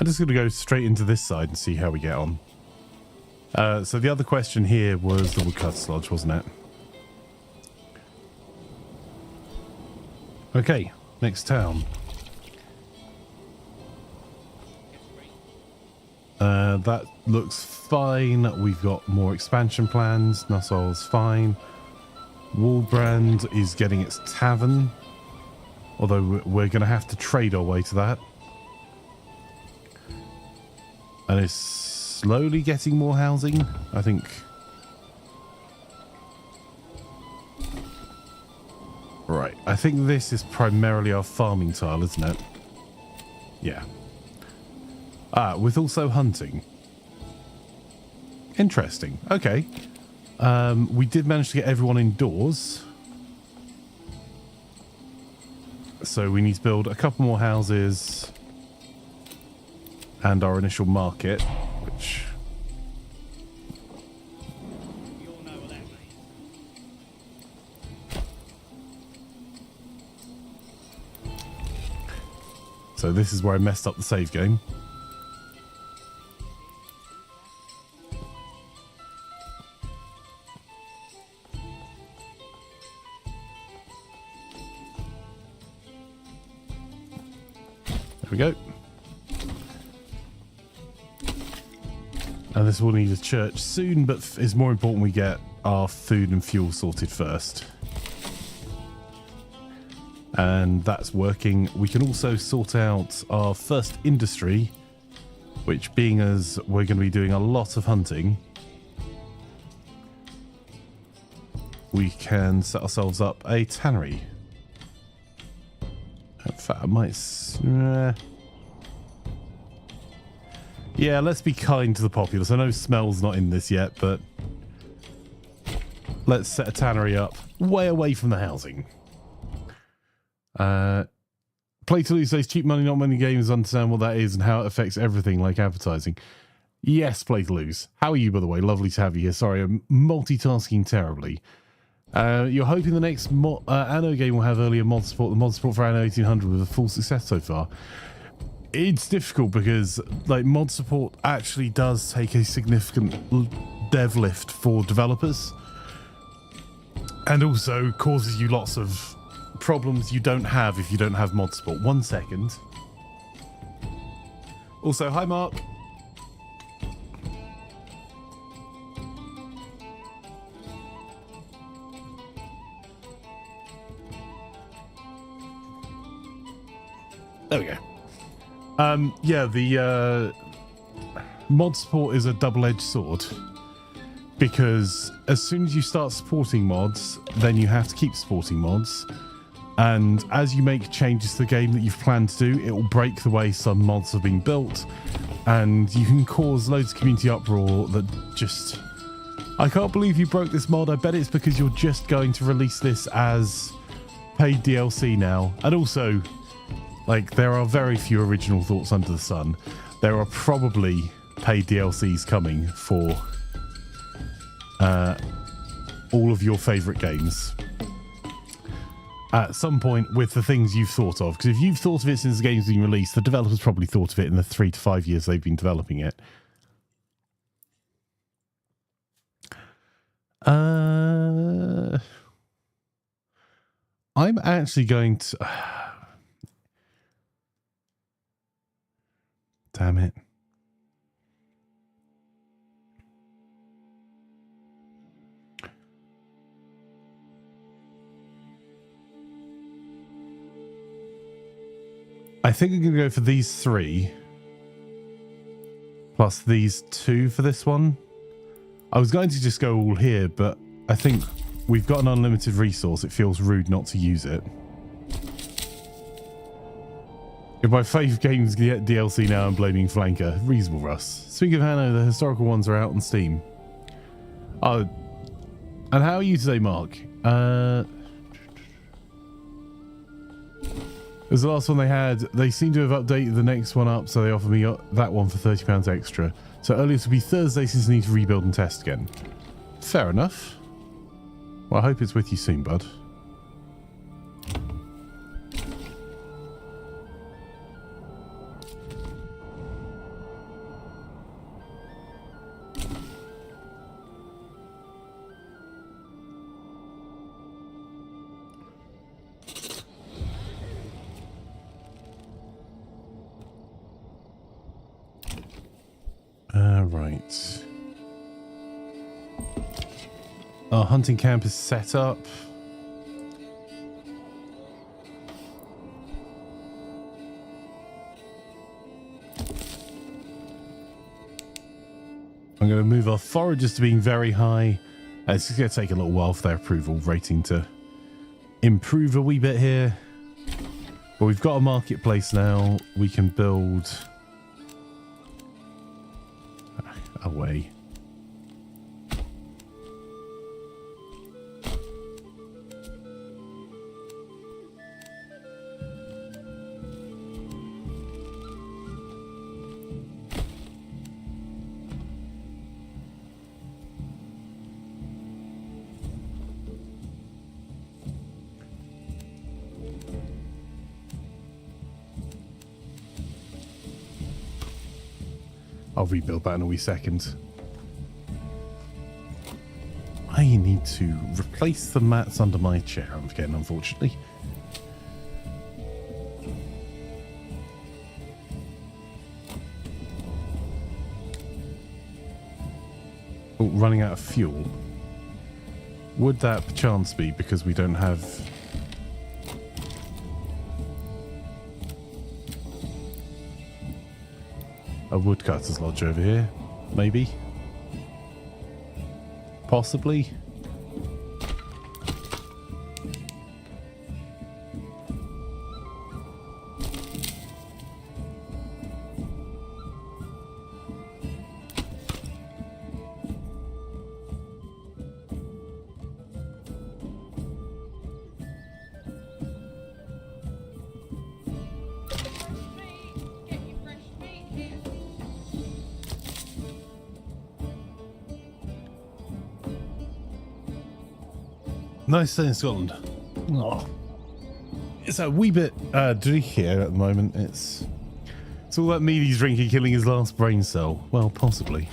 I'm just going to go straight into this side and see how we get on. So the other question here was the woodcutter's lodge, wasn't it? Okay, next town. That looks fine. We've got more expansion plans. Nussol's fine. Wallbrand is getting its tavern. Although we're going to have to trade our way to that. And it's slowly getting more housing, I think. Right, I think this is primarily our farming tile, isn't it? Yeah. Ah, with also hunting. Interesting. Okay. We did manage to get everyone indoors. So we need to build a couple more houses. And our initial market, which... You all know what that means. So this is where I messed up the save game. There we go. And this will need a church soon, but it's more important we get our food and fuel sorted first. And that's working. We can also sort out our first industry, which being as we're going to be doing a lot of hunting, we can set ourselves up a tannery. In fact, I might... yeah, let's be kind to the populace. I know smell's not in this yet, but let's set a tannery up way away from the housing. Play to lose says cheap money, not many gamers understand what that is and how it affects everything like advertising. Yes, play to lose. How are you, by the way? Lovely to have you here. Sorry, I'm multitasking terribly. You're hoping the next Anno game will have earlier mod support. The mod support for Anno 1800 was a full success so far. It's difficult because like mod support actually does take a significant dev lift for developers, and also causes you lots of problems you don't have if you don't have mod support. 1 second. Also, hi Mark. There we go. Yeah, the mod support is a double-edged sword, because as soon as you start supporting mods, then you have to keep supporting mods, and as you make changes to the game that you've planned to do, it will break the way some mods have been built, and you can cause loads of community uproar that just... I can't believe you broke this mod. I bet it's because you're just going to release this as paid DLC now. And also, like, there are very few original thoughts under the sun. There are probably paid DLCs coming for all of your favorite games at some point with the things you've thought of. Because if you've thought of it since the game's been released, the developers probably thought of it in the 3 to 5 years they've been developing it. I'm actually going to... Damn it. I think I'm going to go for these 3 plus these 2 for this one. I was going to just go all here, but I think we've got an unlimited resource. It feels rude not to use it. If my favourite games get DLC now, I'm blaming Flanker. Reasonable, Russ. Speaking of Hanno, the historical ones are out on Steam. Oh, and how are you today, Mark? It was the last one they had. They seem to have updated the next one up, so they offered me that one for £30 extra. So earliest will be Thursday since I need to rebuild and test again. Fair enough. Well, I hope it's with you soon, bud. Right. Our hunting camp is set up. I'm going to move our foragers to being very high. It's going to take a little while for their approval rating to improve a wee bit here. But we've got a marketplace now. We can build away. I'll rebuild that in a wee second. I need to replace the mats under my chair, I'm forgetting, unfortunately. Oh, running out of fuel. Would that perchance be because we don't have... a woodcutter's lodge over here? Maybe? Possibly? Nice stay in Scotland. Oh. It's a wee bit dirty here at the moment. It's all that mead he's drinking killing his last brain cell. Well, possibly.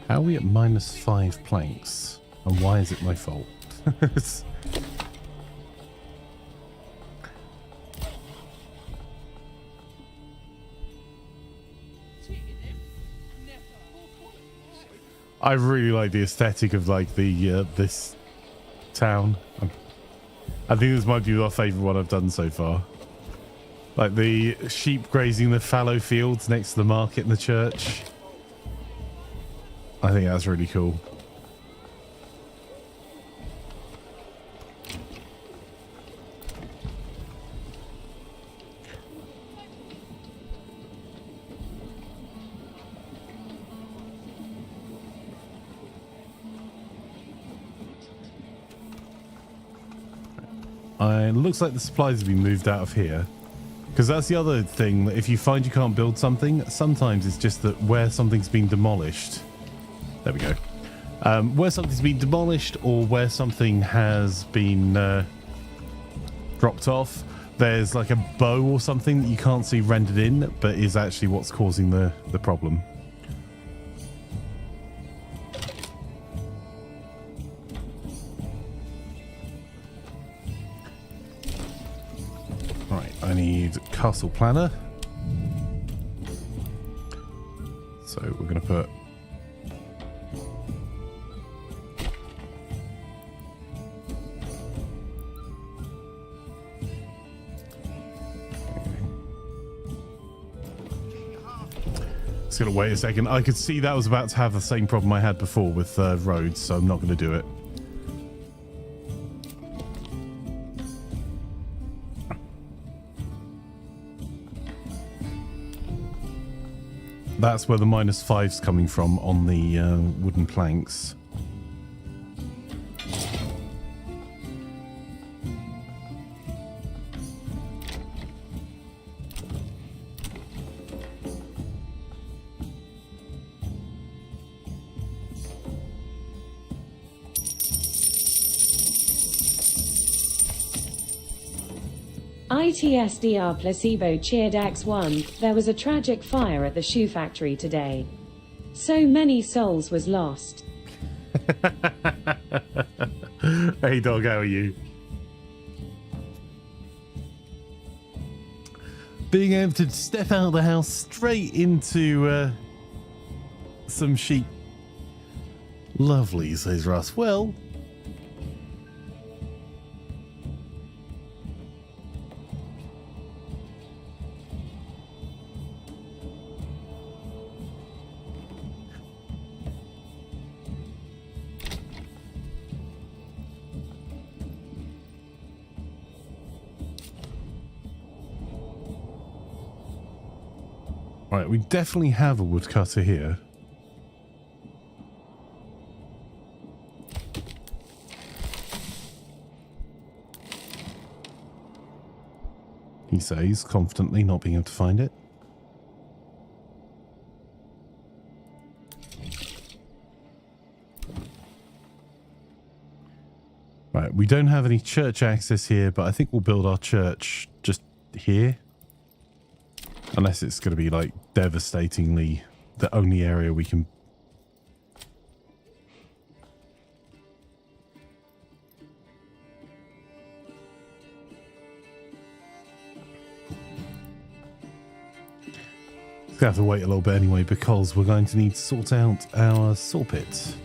How are we at -5 planks? And why is it my fault? I really like the aesthetic of like the this town. I think this might be our favourite one I've done so far. Like the sheep grazing the fallow fields next to the market and the church. I think that's really cool. It looks like the supplies have been moved out of here. Because that's the other thing, that if you find you can't build something, sometimes it's just that where something's been demolished. There we go. Where something's been demolished or where something has been dropped off, there's like a bow or something that you can't see rendered in, but is actually what's causing the problem. Right, I need castle planner. So we're going to put Just gonna wait a second. I could see that was about to have the same problem I had before with roads, so I'm not going to do it. That's where the -5's coming from on the wooden planks. ITSDR placebo cheered X1. There was a tragic fire at the shoe factory today. So many souls was lost. Hey dog, how are you? Being able to step out of the house straight into some sheep. Lovely, says Russ. Well, right, we definitely have a woodcutter here. He says, confidently, not being able to find it. Right, we don't have any church access here, but I think we'll build our church just here. Unless it's going to be, like, devastatingly the only area we can... It's going to have to wait a little bit anyway, because we're going to need to sort out our saw pit.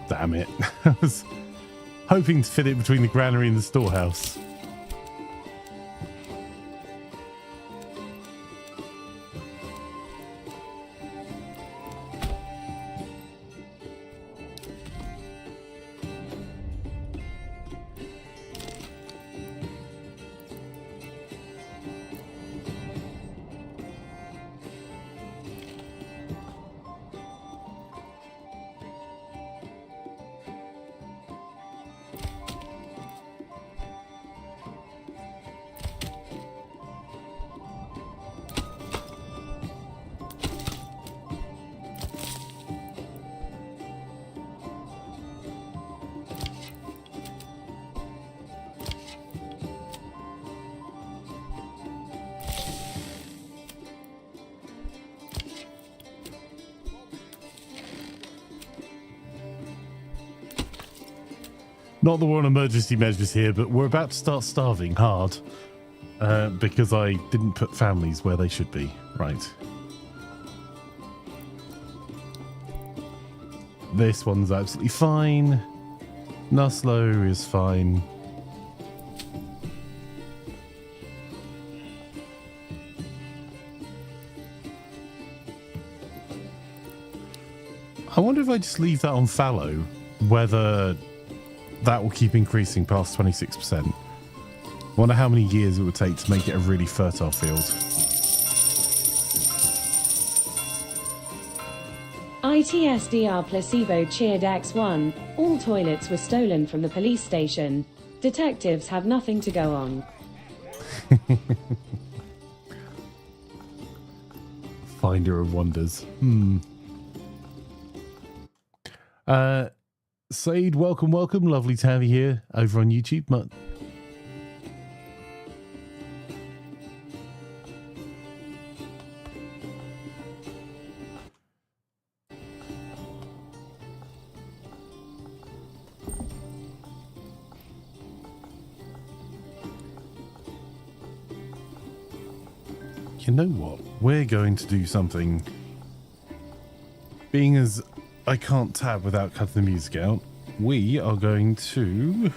Damn it. I was hoping to fit it between the granary and the storehouse. Not that we're on emergency measures here, but we're about to start starving hard because I didn't put families where they should be. Right. This one's absolutely fine. Nuslo is fine. I wonder if I just leave that on fallow, whether that will keep increasing past 26%. Wonder how many years it would take to make it a really fertile field. ITSDR placebo cheered X1. All toilets were stolen from the police station. Detectives have nothing to go on. Finder of wonders. Said, welcome. Lovely to have you here over on YouTube. You know what? We're going to do something. Being as I can't tab without cutting the music out, we are going to...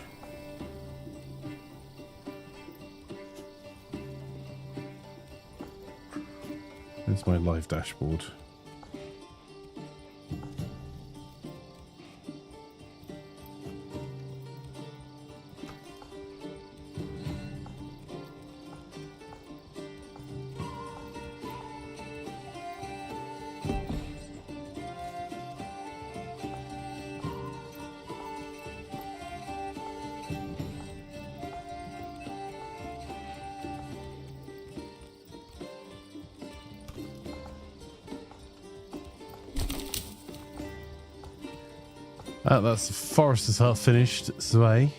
There's my live dashboard. That's the forester's half finished, Sway.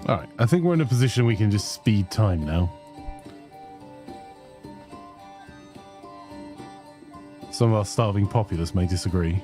Alright, I think we're in a position we can just speed time now. Some of our starving populace may disagree.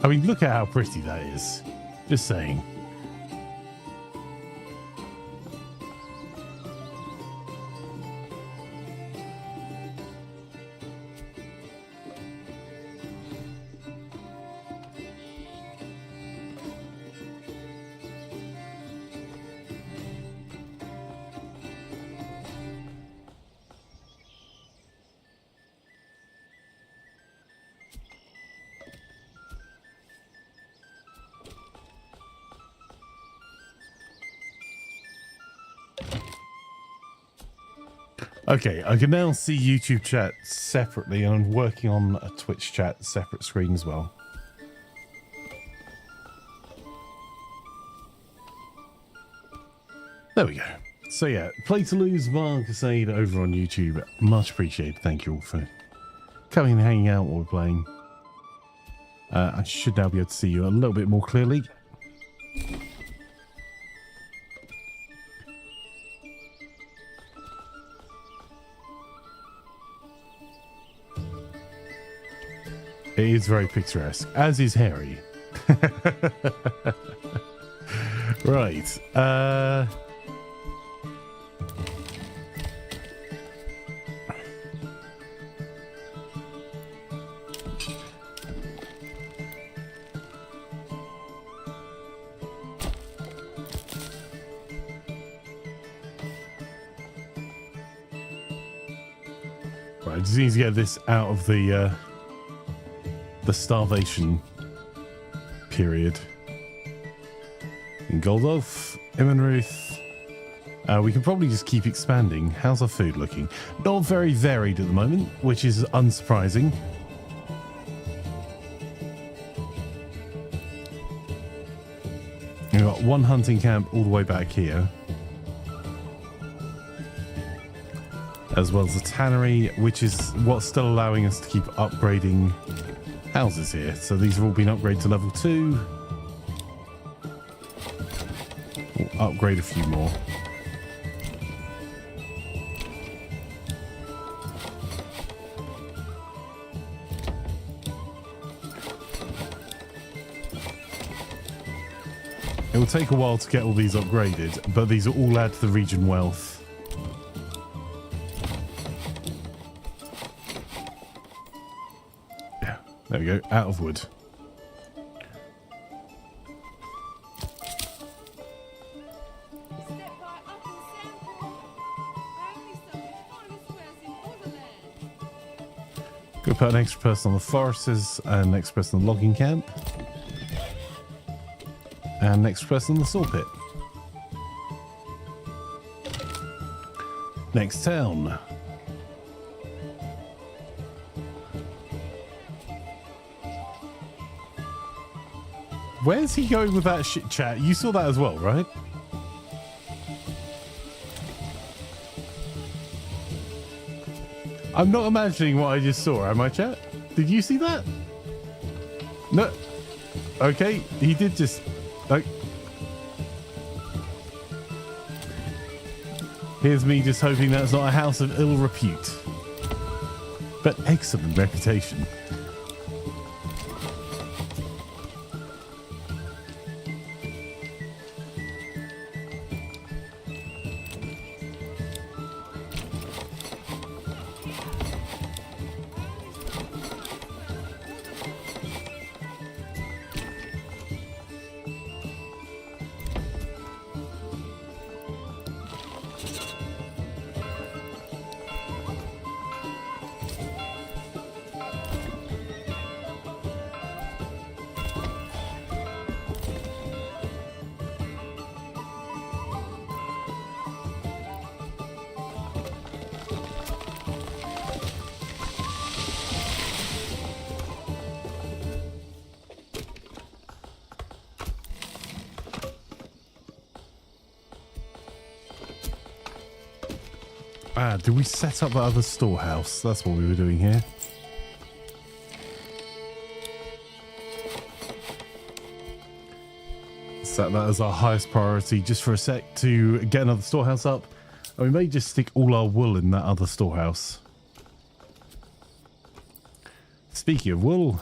I mean, look at how pretty that is. Just saying. Okay, I can now see YouTube chat separately, and I'm working on a Twitch chat separate screen as well. There we go. So yeah, play to lose, Marcusade over on YouTube. Much appreciated. Thank you all for coming and hanging out while we're playing. I should now be able to see you a little bit more clearly. It is very picturesque, as is Harry. Right. Right, just need to get this out of the starvation period. In Goldolf, Immenruth, we can probably just keep expanding. How's our food looking? Not very varied at the moment, which is unsurprising. We've got one hunting camp all the way back here, as well as a tannery, which is what's still allowing us to keep upgrading houses here. So these have all been upgraded to level 2. We'll upgrade a few more. It will take a while to get all these upgraded, but these will all add to the region wealth. Yeah, there we go, out of wood. Go put an extra person on the foresters and next person on the logging camp. And next person in the saw pit. Next town. Where's he going with that shit chat? You saw that as well, right? I'm not imagining what I just saw, am I, chat? Did you see that? No. Okay, he did just... Like, here's me just hoping that's not a house of ill repute, but excellent reputation. Did we set up the other storehouse? That's what we were doing here. Set that as our highest priority just for a sec to get another storehouse up. And we may just stick all our wool in that other storehouse. Speaking of wool...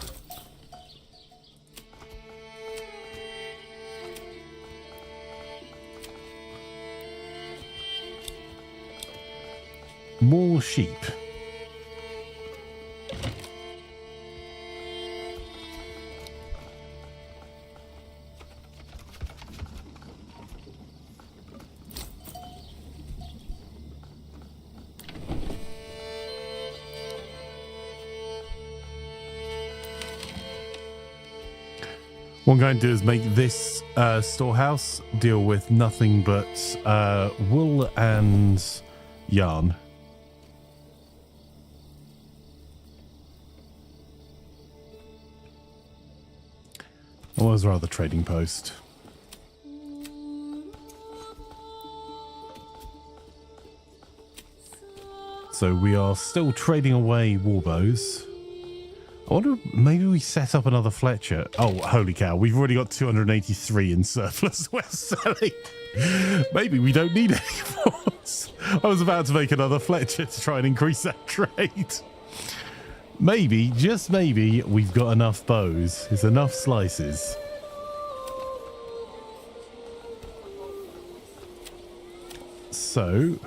more sheep. What I'm going to do is make this storehouse deal with nothing but wool and yarn. Or was rather trading post. So we are still trading away warbows. I wonder if maybe we set up another Fletcher. Oh, holy cow. We've already got 283 in surplus we're selling. Maybe we don't need any more. I was about to make another Fletcher to try and increase that trade. Maybe, just maybe, we've got enough bows. There's enough slices. So...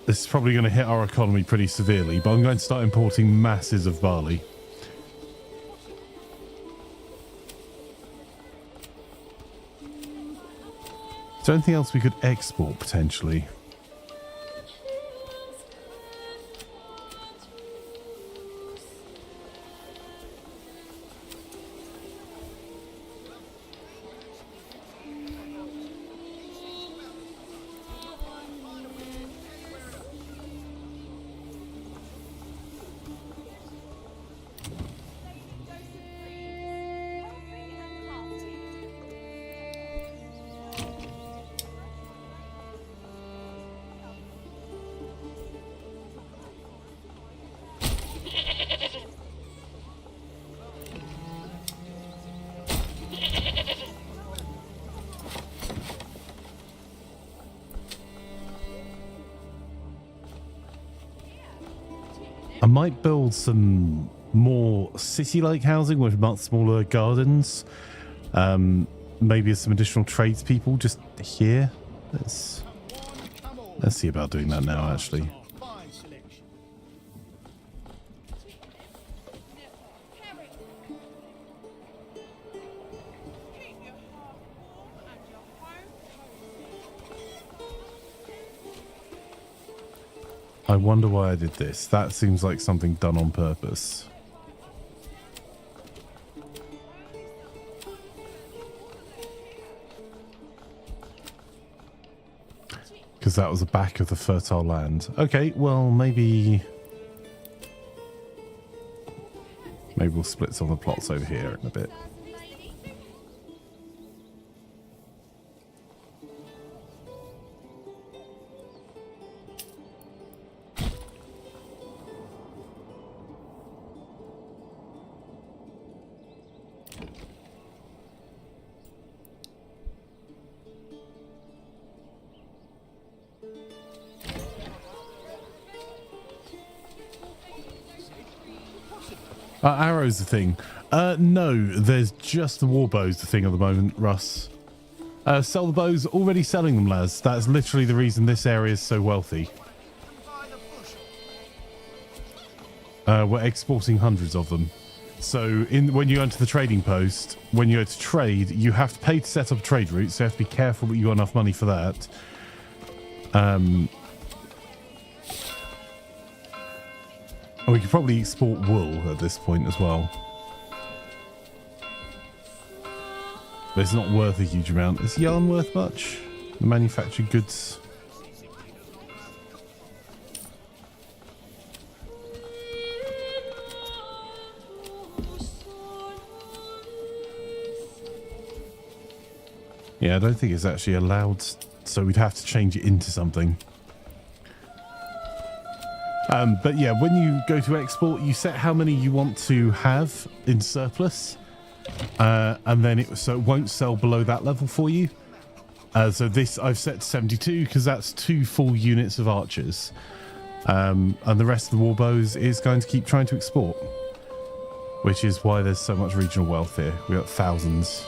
this is probably going to hit our economy pretty severely, but I'm going to start importing masses of barley. Is there anything else we could export potentially? I might build some more city-like housing with much smaller gardens. Maybe some additional tradespeople just here. Let's see about doing that now, actually. I wonder why I did this. That seems like something done on purpose. Because that was the back of the fertile land. Okay, well, maybe we'll split some of the plots over here in a bit. Arrows the thing. No, there's just the war bows the thing at the moment, Russ. Sell the bows, already selling them, lads. That's literally the reason this area is so wealthy. We're exporting hundreds of them. So when you go into the trading post, when you go to trade, you have to pay to set up a trade route, so you have to be careful that you got enough money for that. We could probably export wool at this point as well. But it's not worth a huge amount. Is yarn worth much? The manufactured goods. Yeah, I don't think it's actually allowed, so we'd have to change it into something. But yeah, when you go to export, you set how many you want to have in surplus, and then so it won't sell below that level for you. So this I've set to 72 because that's 2 full units of archers, and the rest of the warbows is going to keep trying to export, which is why there's so much regional wealth here. We got thousands.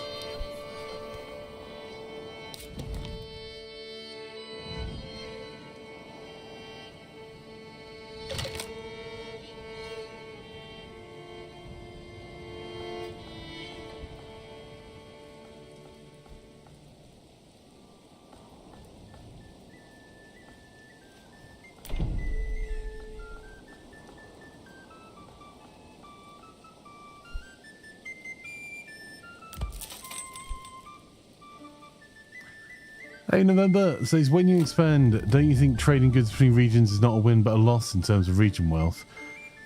Hey, November says, when you expand, don't you think trading goods between regions is not a win but a loss in terms of region wealth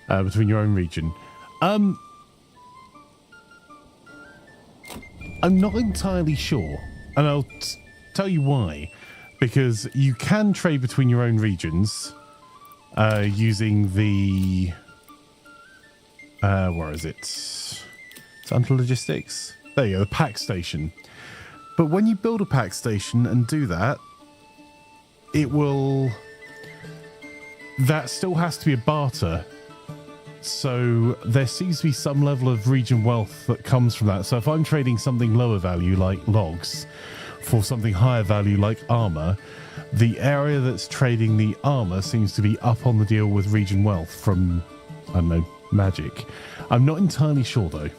between your own region? I'm not entirely sure, and I'll tell you why. Because you can trade between your own regions using the... where is it? It's under logistics. There you go, the pack station. But when you build a pack station and do that, it will... That still has to be a barter. So there seems to be some level of region wealth that comes from that. So if I'm trading something lower value like logs for something higher value like armor, the area that's trading the armor seems to be up on the deal with region wealth from, I don't know, magic. I'm not entirely sure though.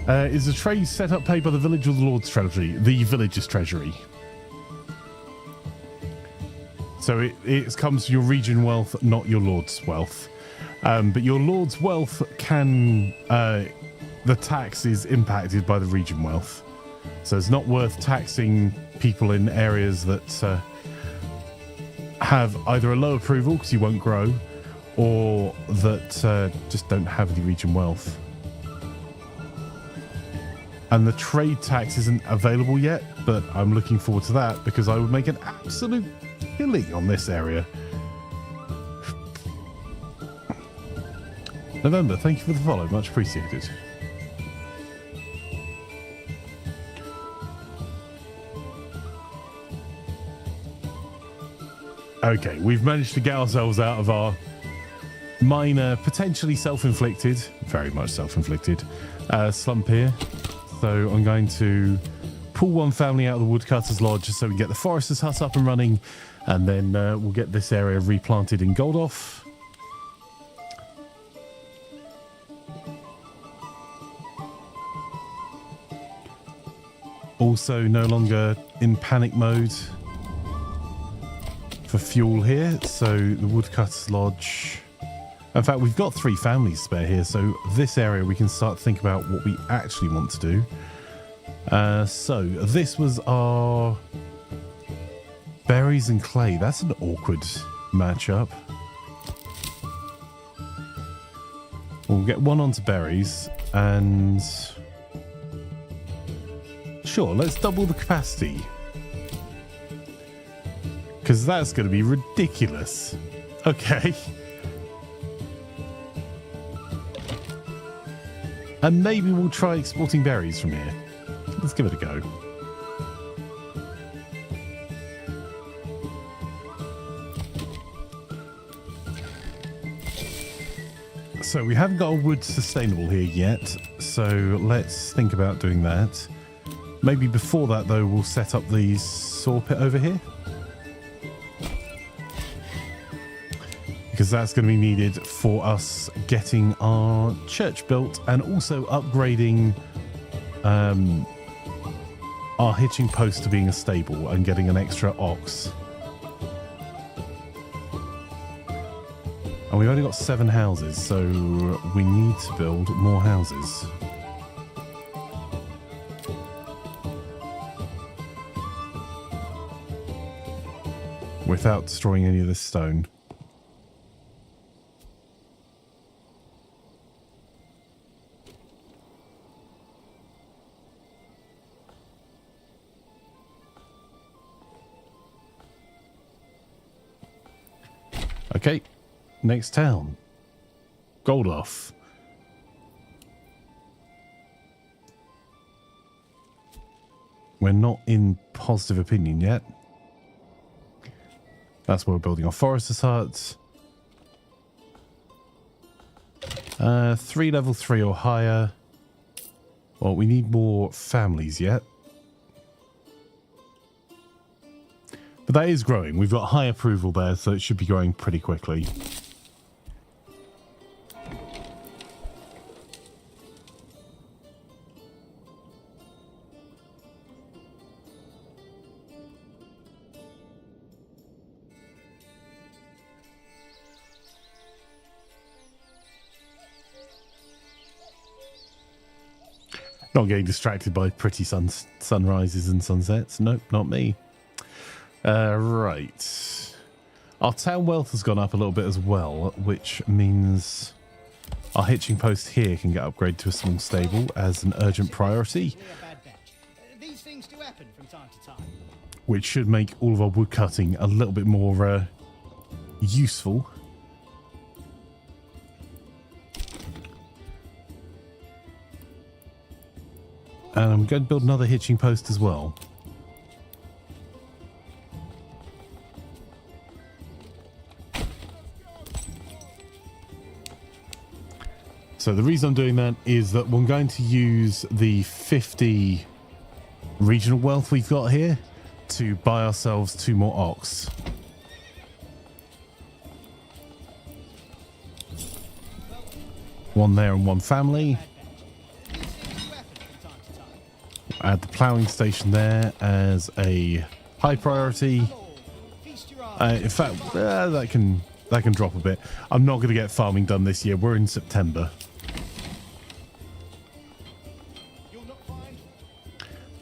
Is the trade setup paid by the village or the Lord's treasury? The village's treasury. So it comes from your region wealth, not your Lord's wealth. But your Lord's wealth can... the tax is impacted by the region wealth. So it's not worth taxing people in areas that have either a low approval because you won't grow, or that just don't have any region wealth. And the trade tax isn't available yet, but I'm looking forward to that because I would make an absolute killing on this area. November, thank you for the follow, much appreciated. Okay, we've managed to get ourselves out of our minor, potentially self-inflicted, very much self-inflicted, slump here. So I'm going to pull one family out of the woodcutter's lodge so we can get the forester's hut up and running, and then we'll get this area replanted in Goldoff. Also no longer in panic mode for fuel here, so the woodcutter's lodge... In fact, we've got 3 families spare here, so this area we can start to think about what we actually want to do. So this was our berries and clay. That's an awkward matchup. We'll get one onto berries, and sure, let's double the capacity, because that's going to be ridiculous. Okay. And maybe we'll try exporting berries from here. Let's give it a go. So we haven't got a wood sustainable here yet, so let's think about doing that. Maybe before that, though, we'll set up the saw pit over here, because that's going to be needed for us getting our church built and also upgrading our hitching post to being a stable and getting an extra ox. And we've only got 7 houses, so we need to build more houses. Without destroying any of this stone. Okay, next town. Goldoff. We're not in positive opinion yet. That's where we're building our forester's hut. 3 level 3 or higher. Well, we need more families yet. But that is growing. We've got high approval there, so it should be growing pretty quickly. Not getting distracted by pretty sunrises and sunsets. Nope, not me. Right. Our town wealth has gone up a little bit as well, which means our hitching post here can get upgraded to a small stable as an urgent priority, These things do happen from time to time. which should make all of our wood cutting a little bit more useful. And I'm going to build another hitching post as well. So the reason I'm doing that is that we're going to use the 50 regional wealth we've got here to buy ourselves 2 more ox. One there and one family. Add the ploughing station there as a high priority. In fact, that can drop a bit. I'm not going to get farming done this year. We're in September.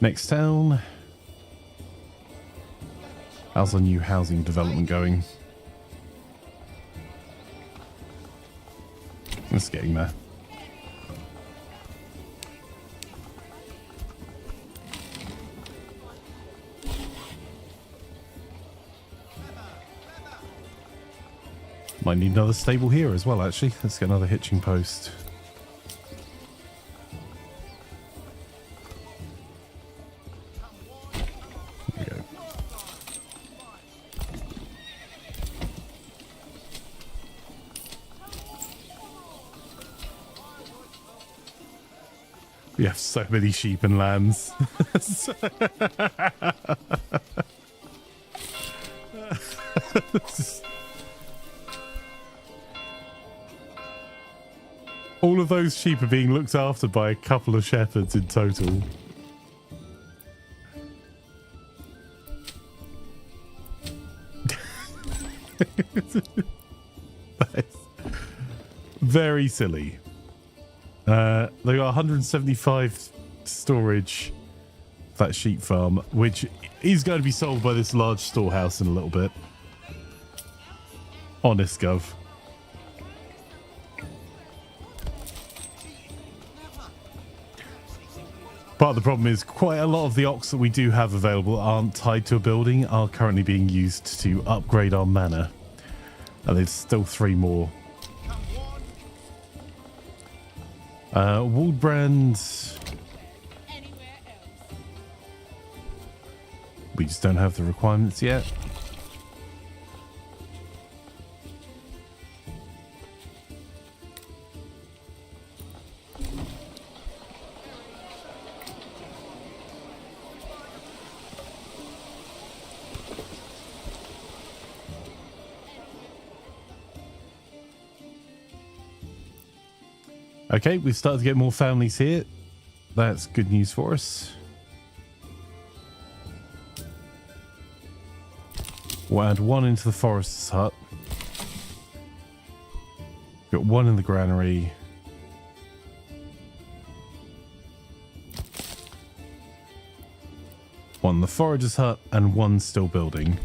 Next town. How's our new housing development going? It's getting there. Might need another stable here as well, actually. Let's get another hitching post. There we go. We have so many sheep and lambs. All of those sheep are being looked after by a couple of shepherds in total. That's very silly. They got 175 storage, that sheep farm, which is going to be sold by this large storehouse in a little bit. Honest gov. Part of the problem is quite a lot of the ox that we do have available aren't tied to a building, are currently being used to upgrade our manor. And there's still 3 more. Waldbrand. We just don't have the requirements yet. Okay, we've started to get more families here. That's good news for us. We'll add 1 into the forester's hut. Got 1 in the granary. One in the forager's hut and 1 still building.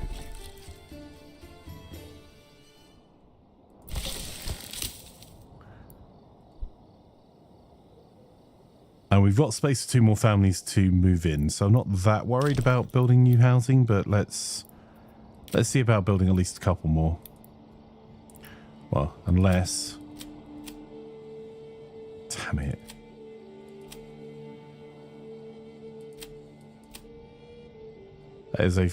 And we've got space for 2 more families to move in, so I'm not that worried about building new housing, but let's see about building at least a couple more. Well, unless... Damn it. That is a...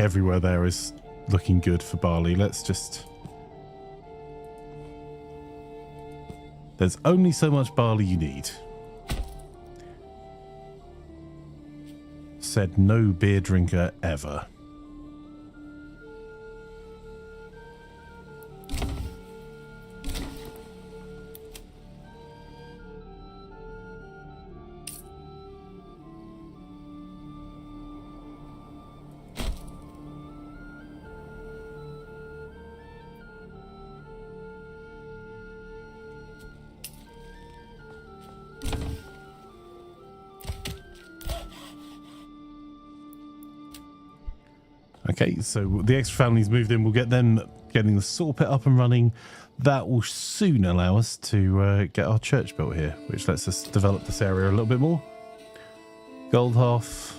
everywhere there is looking good for barley. Let's just... There's only so much barley you need. Said no beer drinker ever. Okay, so the extra families moved in. We'll get them getting the saw pit up and running. That will soon allow us to get our church built here, which lets us develop this area a little bit more. Goldhoff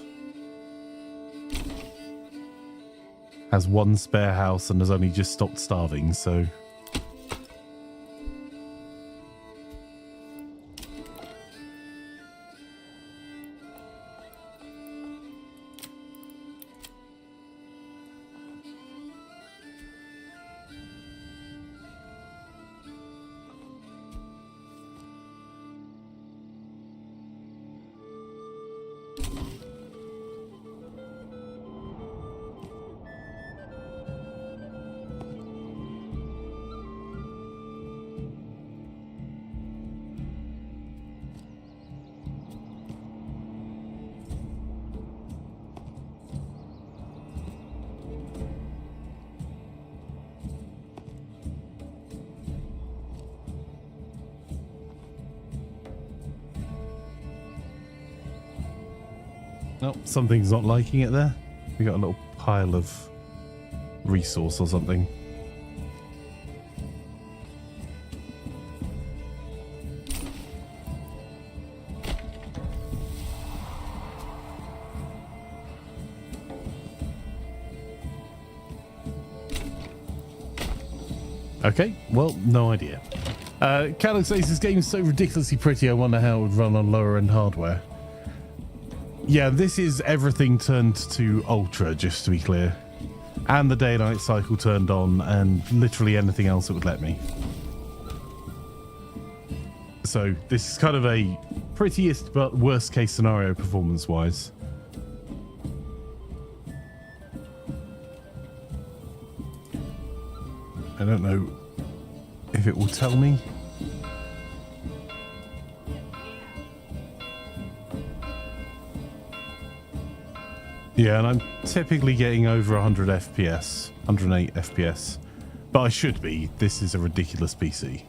has one spare house and has only just stopped starving, so... Oh, something's not liking it there. We got a little pile of resource or something. Okay, well, no idea. Calix says this game is so ridiculously pretty, I wonder how it would run on lower end hardware. Yeah, this is everything turned to ultra, just to be clear. And the day and night cycle turned on, and literally anything else that would let me. So this is kind of a prettiest but worst case scenario performance wise. I don't know if it will tell me. Yeah, and I'm typically getting over 100 FPS, 108 FPS. But I should be. This is a ridiculous PC.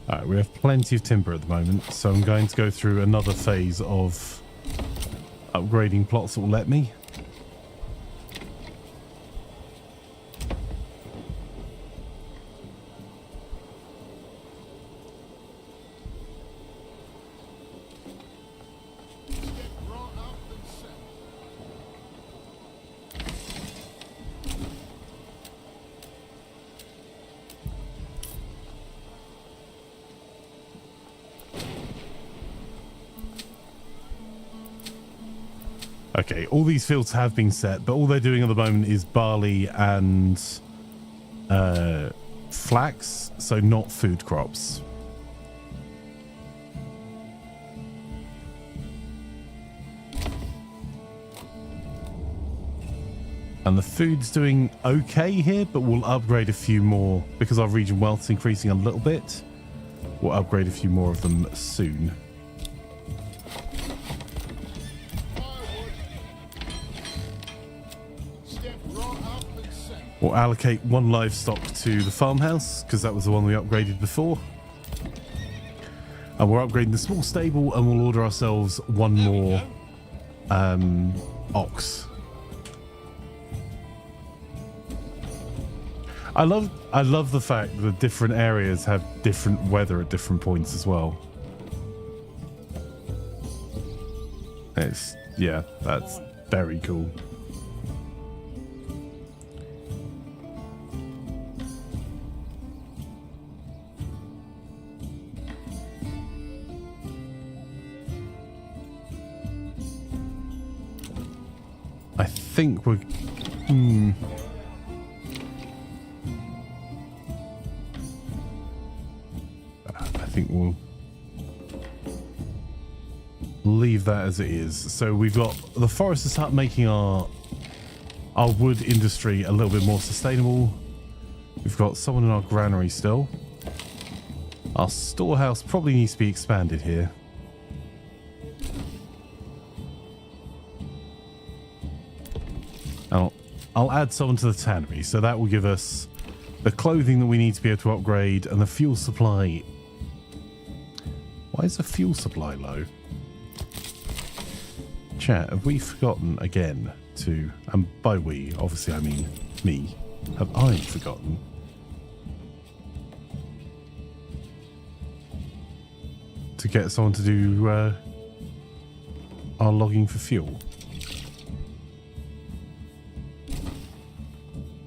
Alright, we have plenty of timber at the moment, so I'm going to go through another phase of upgrading plots that will let me. Okay, all these fields have been set, but all they're doing at the moment is barley and flax, so not food crops. And the food's doing okay here, but we'll upgrade a few more because our region wealth's increasing a little bit. We'll upgrade a few more of them soon. We'll allocate one livestock to the farmhouse because that was the one we upgraded before. And we're upgrading the small stable, and we'll order ourselves one more ox. I love the fact that different areas have different weather at different points as well. Yeah, that's very cool. I think we're... think we'll leave that as it is. So we've got the forester's hut making our wood industry a little bit more sustainable. We've got someone in our granary still. Our storehouse probably needs to be expanded here. I'll add someone to the tannery, so that will give us the clothing that we need to be able to upgrade and the fuel supply. Why is the fuel supply low? Chat, have we forgotten again to, and by we, obviously I mean me, have I forgotten to get someone to do our logging for fuel?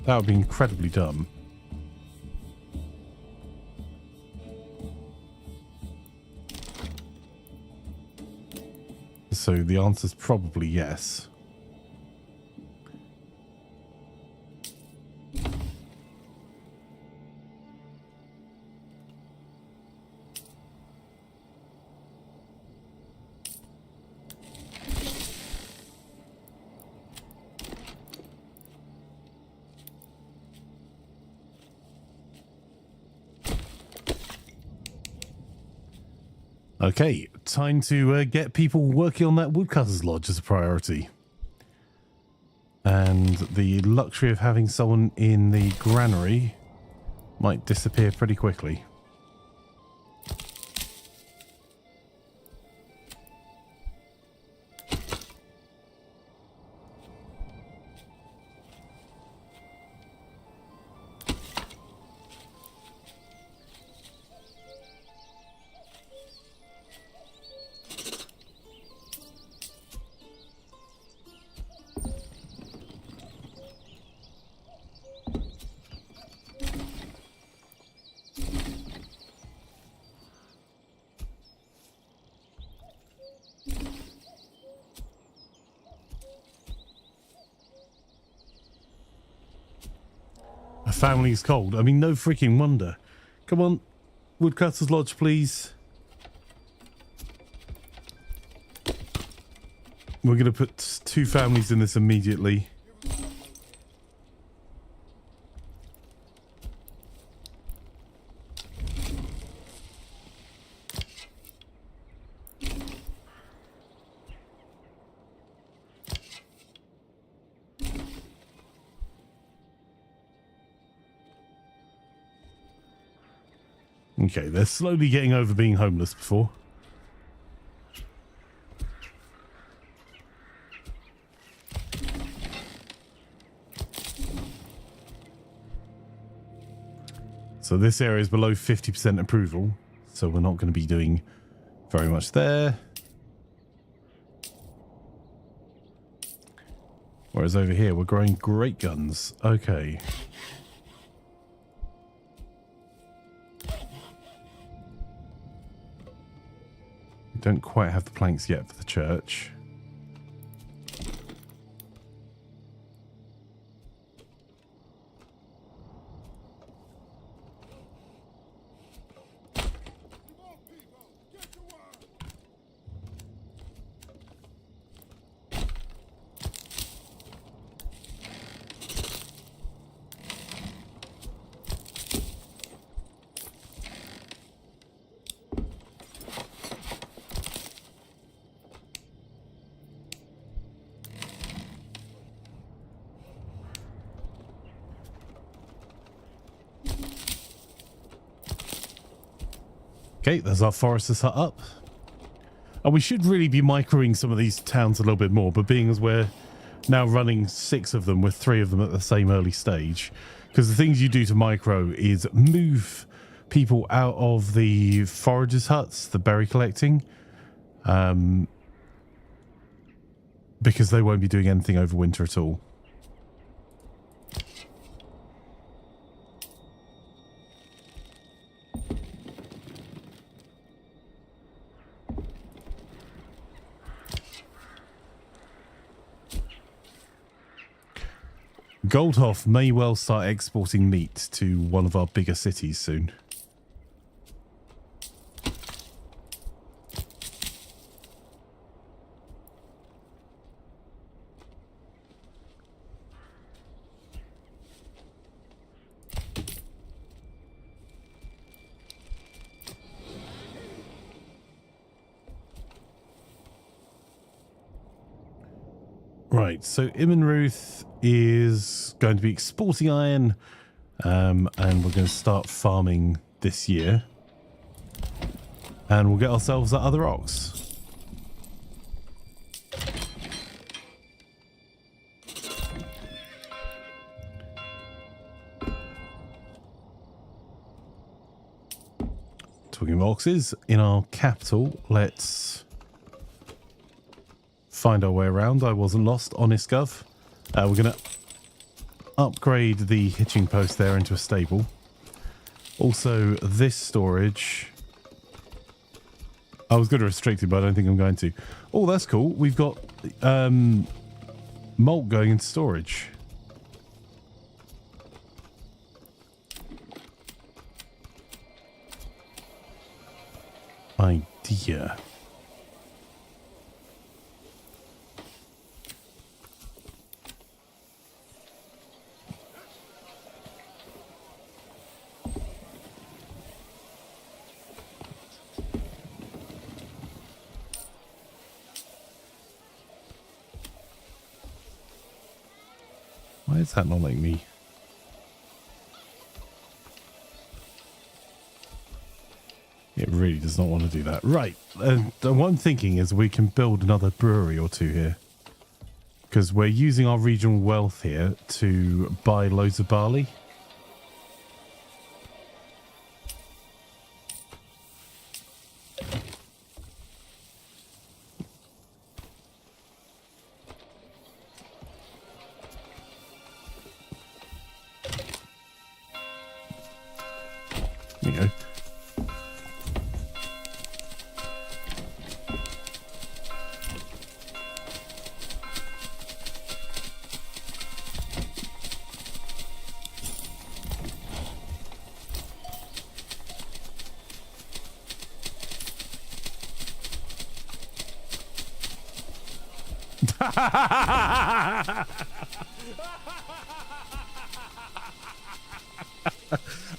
That would be incredibly dumb. So the answer is probably yes. Okay, time to get people working on that woodcutter's lodge as a priority. And the luxury of having someone in the granary might disappear pretty quickly. Family's cold. I mean, no freaking wonder. Come on, woodcutter's lodge, please. We're going to put 2 families in this immediately. Okay, they're slowly getting over being homeless before. So this area is below 50% approval, so we're not going to be doing very much there. Whereas over here, we're growing great guns. Okay. Don't quite have the planks yet for the church. Okay, there's our forester's hut up. And we should really be microing some of these towns a little bit more, but being as we're now running 6 of them with 3 of them at the same early stage, because the things you do to micro is move people out of the foragers' huts, the berry collecting, because they won't be doing anything over winter at all. Goldhoff may well start exporting meat to one of our bigger cities soon. Right, so Imanruth is going to be exporting iron, and we're going to start farming this year. And we'll get ourselves that other ox. Talking of oxes, in our capital, let's find our way around. I wasn't lost, honest gov. We're going to upgrade the hitching post there into a stable. Also, this storage, I was going to restrict it, but I don't think I'm going to. Oh, that's cool. We've got malt going into storage. Idea. Why is that not letting me? It really does not want to do that. Right. What I'm thinking is we can build another brewery or two here. Because we're using our regional wealth here to buy loads of barley. There you go.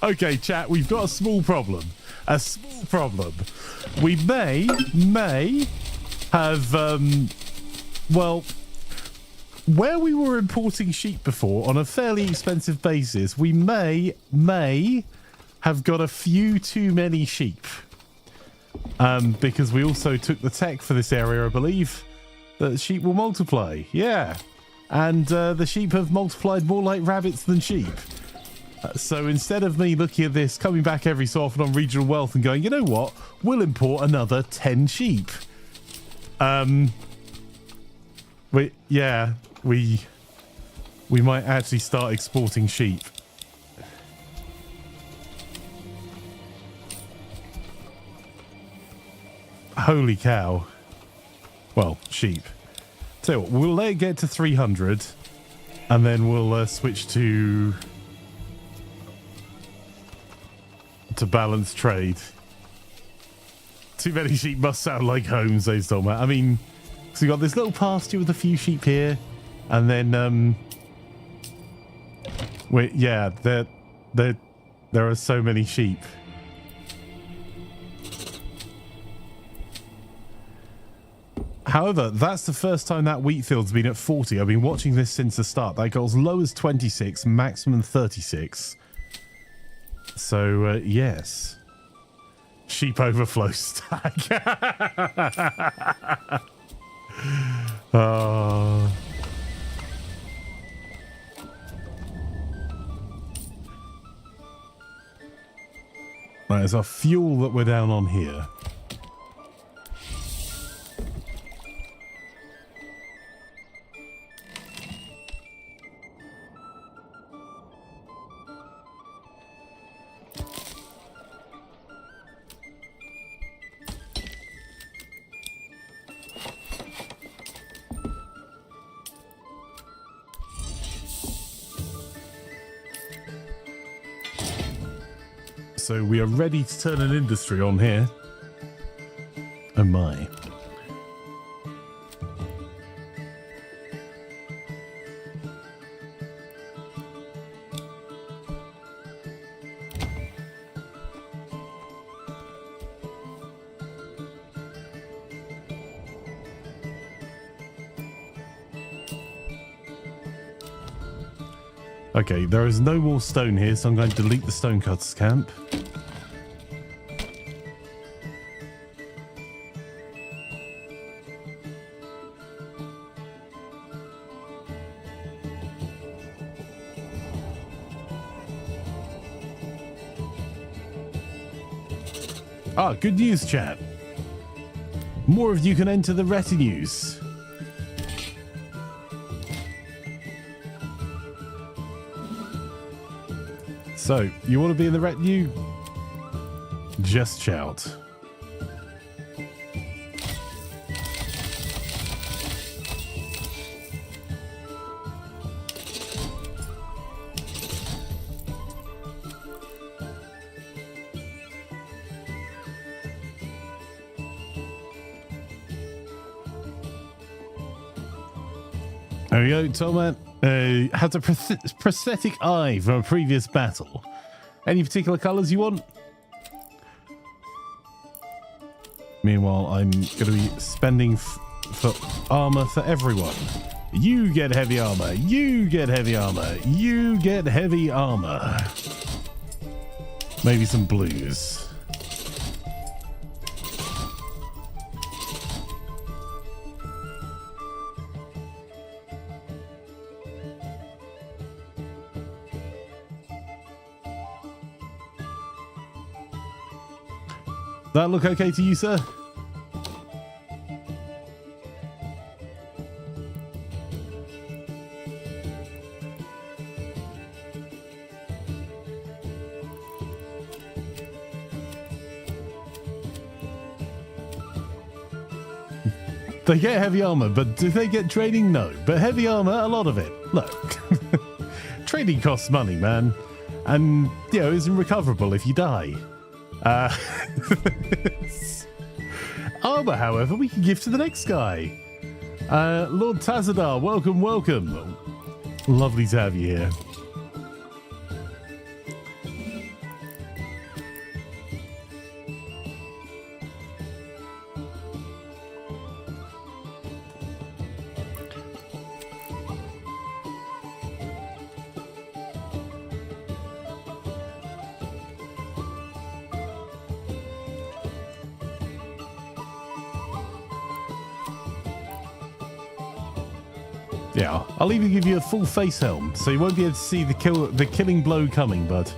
Okay, chat, we've got a small problem. A small problem. We may have, well, where we were importing sheep before on a fairly expensive basis, we may have got a few too many sheep. Because we also took the tech for this area, I believe, that sheep will multiply. Yeah. And the sheep have multiplied more like rabbits than sheep. So instead of me looking at this, coming back every so often on regional wealth and going, you know what, we'll import another 10 sheep. We might actually start exporting sheep. Holy cow. Well, sheep. So we'll let it get to 300 and then we'll switch to balance trade. Too many sheep must sound like homes, those told me. I mean, so we got this little pasture with a few sheep here, and then there are so many sheep. However, that's the first time that wheat field's been at 40. I've been watching this since the start. That got as low as 26, maximum 36. So, yes. Sheep overflow stack. Right, there's our fuel that we're down on here. So we are ready to turn an industry on here. Oh my. Okay, there is no more stone here, so I'm going to delete the stonecutters camp. Ah, good news, chat. More of you can enter the retinues. So, you want to be in the retinue? Just shout. There we go, Tomat. Has a prosthetic eye from a previous battle. Any particular colours you want? Meanwhile, I'm going to be spending for armour for everyone. You get heavy armour. You get heavy armour. You get heavy armour. Maybe some blues. That look okay to you, sir? They get heavy armor, but do they get training? No. But heavy armor, a lot of it. Look. Training costs money, man. And, you know, isn't recoverable if you die. Armor, however, we can give to the next guy. Lord Tazadar, welcome, welcome. Lovely to have you here. Yeah, I'll even give you a full face helm, so you won't be able to see the killing blow coming, bud.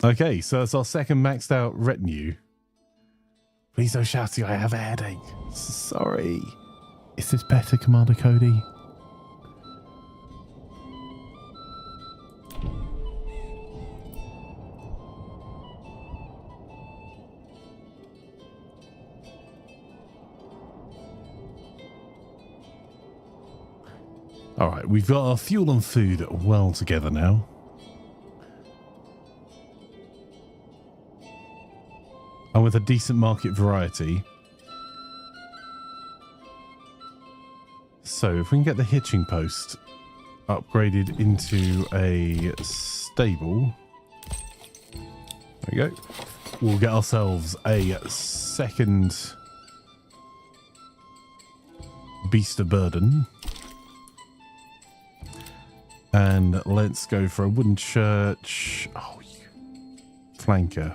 Okay, so that's our second maxed out retinue. Please don't shout to you, I have a headache. Sorry. Is this better, Commander Cody? All right, we've got our fuel and food well together now. And with a decent market variety. So if we can get the hitching post upgraded into a stable. There we go. We'll get ourselves a second beast of burden. And let's go for a wooden church. Oh, you flanker.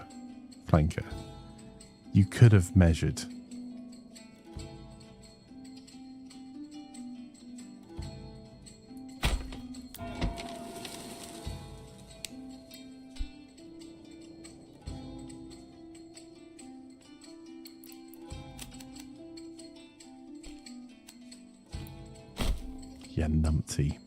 You could have measured. Yeah, numpty.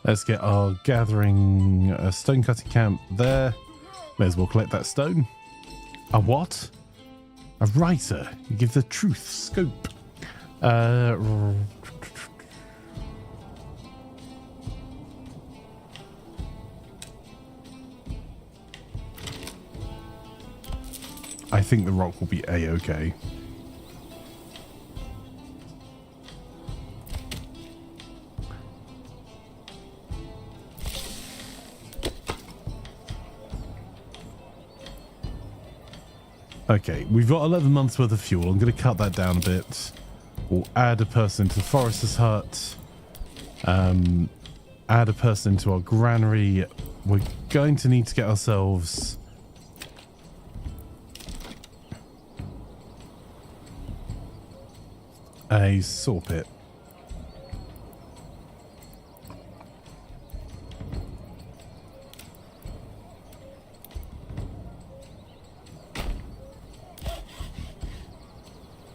Let's get our gathering stone cutting camp there. May as well collect that stone. A what? A writer. You give the truth scope. I think the rock will be A-okay. Okay, we've got 11 months worth of fuel. I'm going to cut that down a bit. We'll add a person into the forester's hut. Add a person into our granary. We're going to need to get ourselves a saw pit.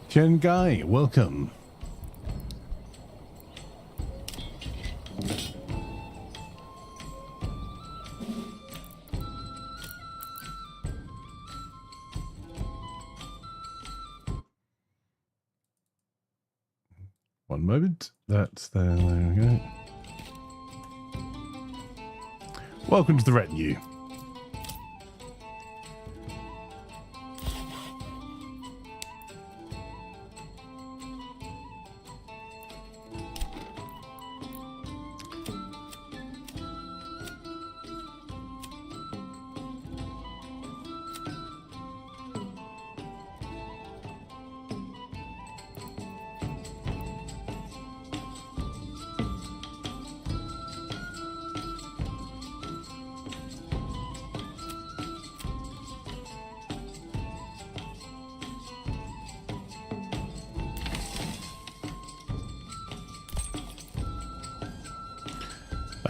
Jen Guy, welcome. One moment. That's there. There we go. Welcome to the retinue.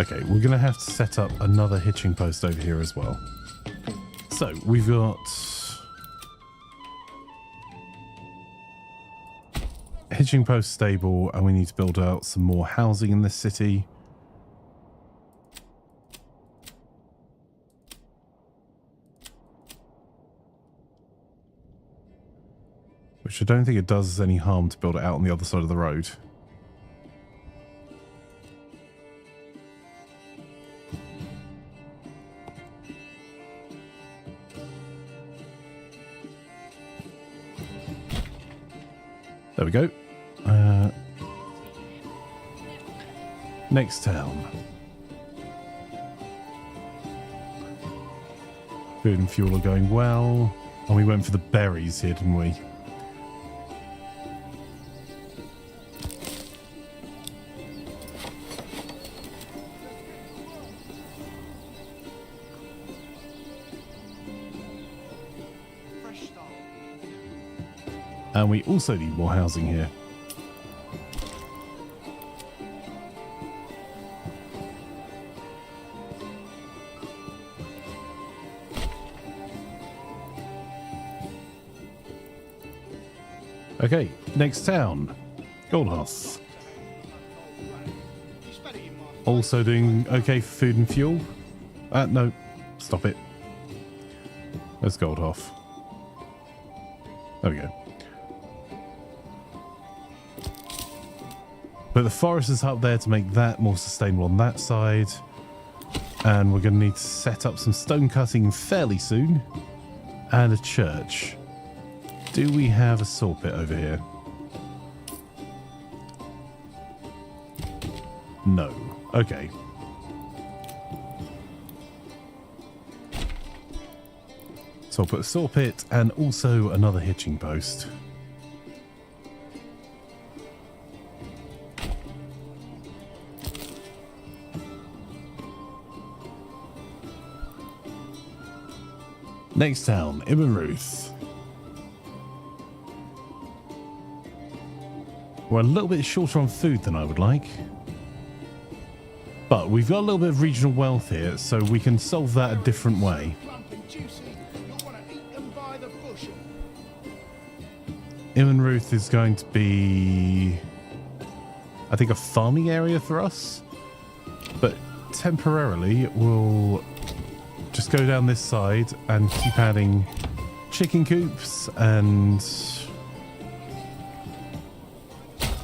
Okay, we're going to have to set up another hitching post over here as well. So, we've got hitching post stable, and we need to build out some more housing in this city. Which I don't think it does us any harm to build it out on the other side of the road. There we go. Next town. Food and fuel are going well. And we went for the berries here, didn't we? And we also need more housing here. Okay, next town, Goldhouse. Also doing okay for food and fuel. No, stop it. Let's Goldhoff. There we go. But the forest is up there to make that more sustainable on that side. And we're going to need to set up some stone cutting fairly soon. And a church. Do we have a saw pit over here? No. Okay. So I'll put a saw pit and also another hitching post. Next town, Ruth. We're a little bit shorter on food than I would like. But we've got a little bit of regional wealth here, so we can solve that a different way. Ruth is going to be, I think, a farming area for us. But temporarily, we'll just go down this side and keep adding chicken coops and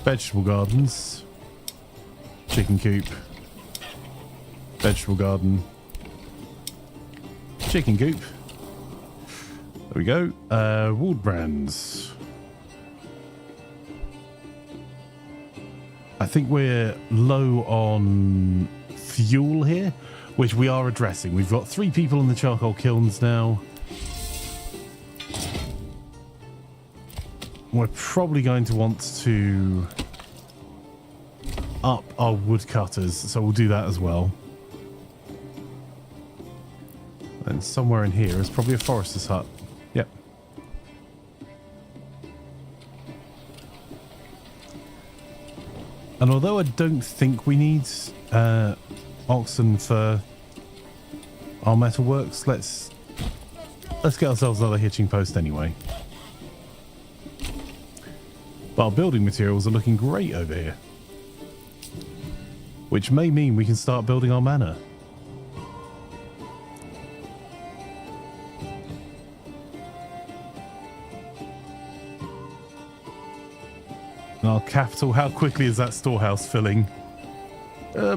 vegetable gardens. Chicken coop. Vegetable garden. Chicken coop. There we go. Wood brands. I think we're low on fuel here, which we are addressing. We've got 3 people in the charcoal kilns now. we're probably going to want to up our woodcutters, so we'll do that as well. And somewhere in here is probably a forester's hut. Yep. And although I don't think we need oxen for our metalworks, let's get ourselves another hitching post anyway. But our building materials are looking great over here, which may mean we can start building our manor. And our capital, how quickly is that storehouse filling?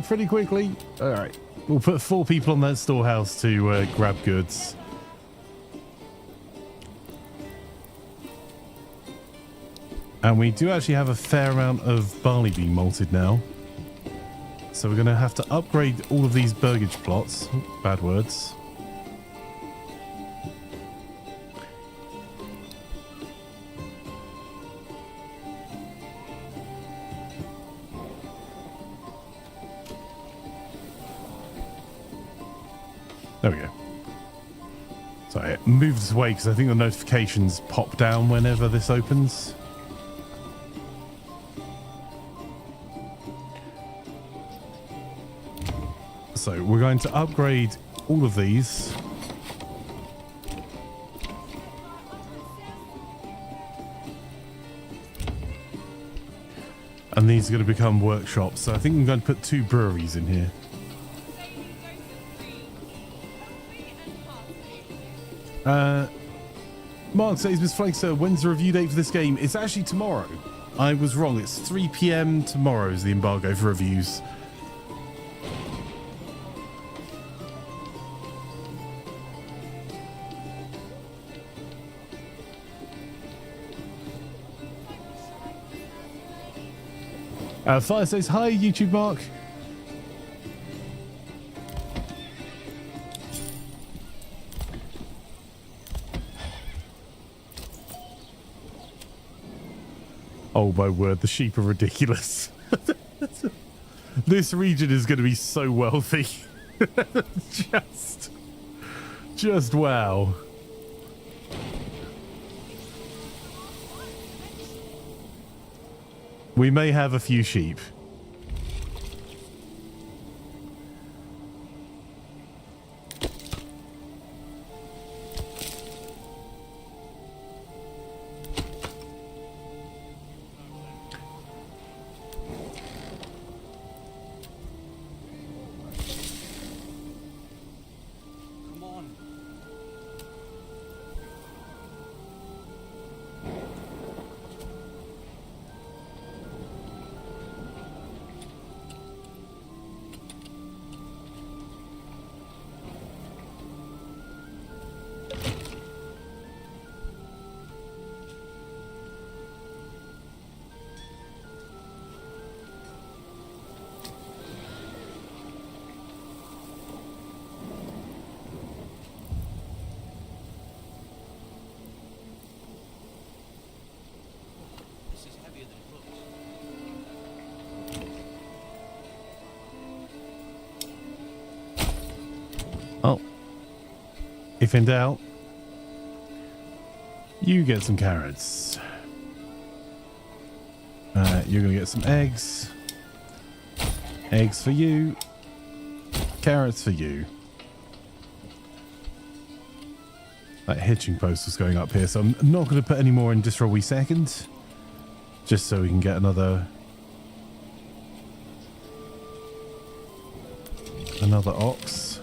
Pretty quickly. All right. We'll put 4 people on that storehouse to grab goods. And we do actually have a fair amount of barley being malted now. So we're going to have to upgrade all of these burgage plots. Oh, bad words. There we go. Sorry, it moved this way because I think the notifications pop down whenever this opens. So we're going to upgrade all of these. And these are going to become workshops. So I think I'm going to put 2 breweries in here. Mark says, Miss Flankster, when's the review date for this game? It's actually tomorrow. I was wrong. It's 3 PM tomorrow is the embargo for reviews. Fire says, hi, YouTube Mark. Oh my word, the sheep are ridiculous. This region is going to be so wealthy. just wow. We may have a few sheep. Come on. This is heavier than it looks. Oh. If in doubt, you get some carrots. You're going to get some eggs. Eggs for you. Carrots for you. That hitching post was going up here, so I'm not going to put any more in just for a wee second. Just so we can get another ox.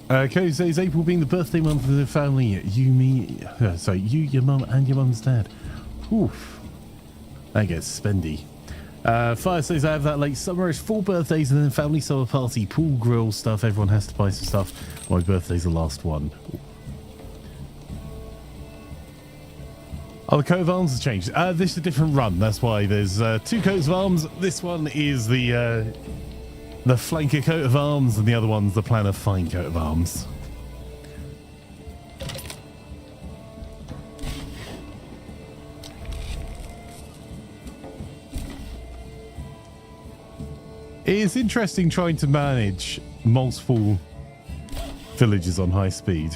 Cody says April being the birthday month of the family. You, your mum and your mum's dad. Oof. That gets spendy. Fire says I have that late summer. It's 4 birthdays and then family summer party, pool, grill stuff. Everyone has to buy some stuff. My birthday's the last one. Oh, the coat of arms has changed. This is a different run. That's why there's 2 coats of arms. This one is the the flanker coat of arms, and the other one's the planner fine coat of arms. It is interesting trying to manage multiple villages on high speed.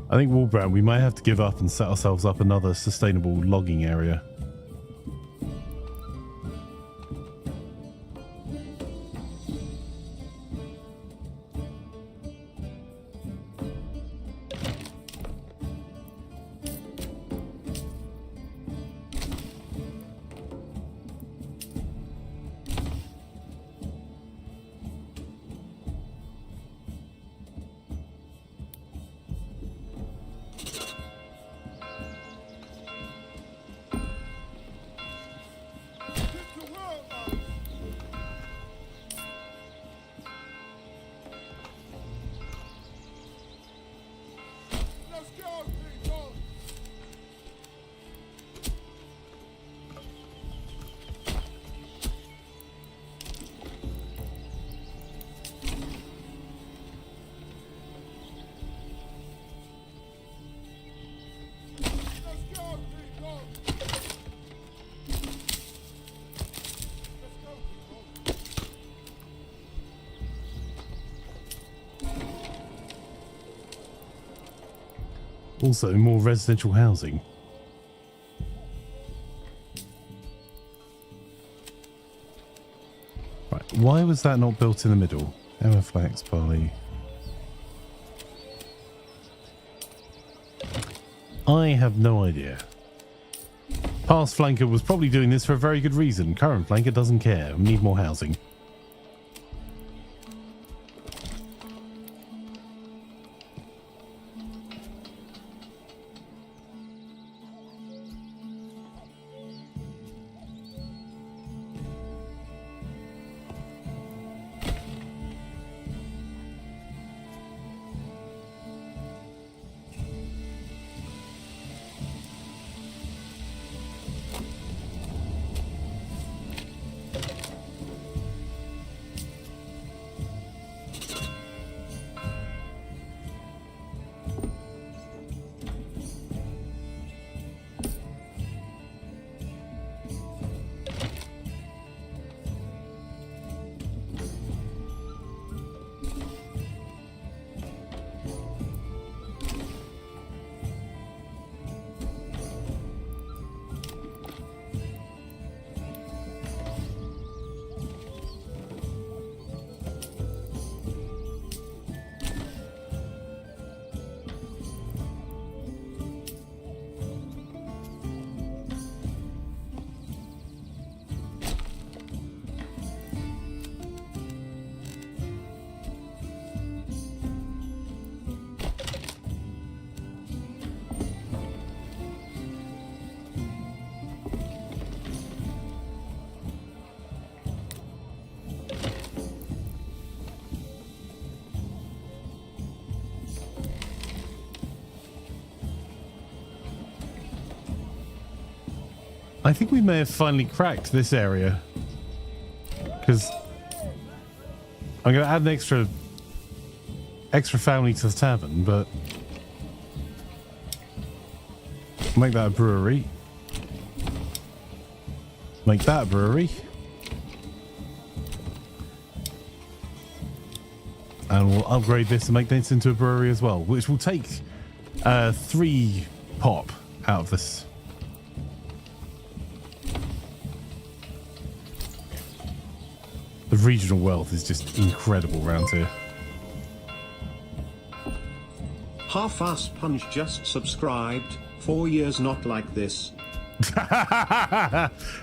I think Wolbrand, we might have to give up and set ourselves up another sustainable logging area. Also, more residential housing. Right, why was that not built in the middle? Emma flax, barley. I have no idea. Past flanker was probably doing this for a very good reason. Current flanker doesn't care. We need more housing. I think we may have finally cracked this area, because I'm going to add an extra family to the tavern, but make that a brewery. Make that a brewery. And we'll upgrade this and make this into a brewery as well, which will take 3 pop out of this. The regional wealth is just incredible around here. Half-ass Punch just subscribed. 4 years not like this.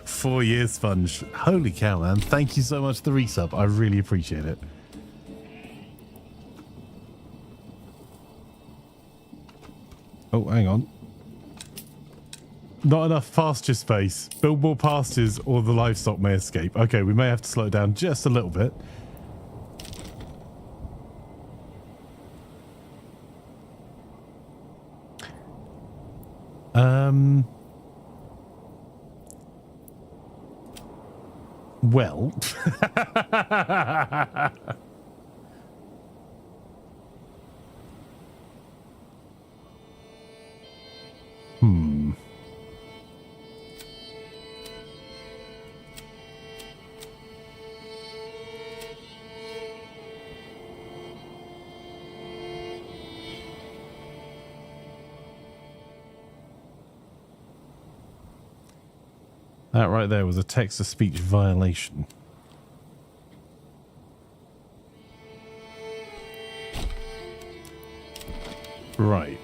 4 years, Sponge. Holy cow, man. Thank you so much for the resub. I really appreciate it. Oh, hang on. Not enough pasture space. Build more pastures or the livestock may escape. Okay, we may have to slow it down just a little bit. Well. That right there was a text-to-speech violation. Right.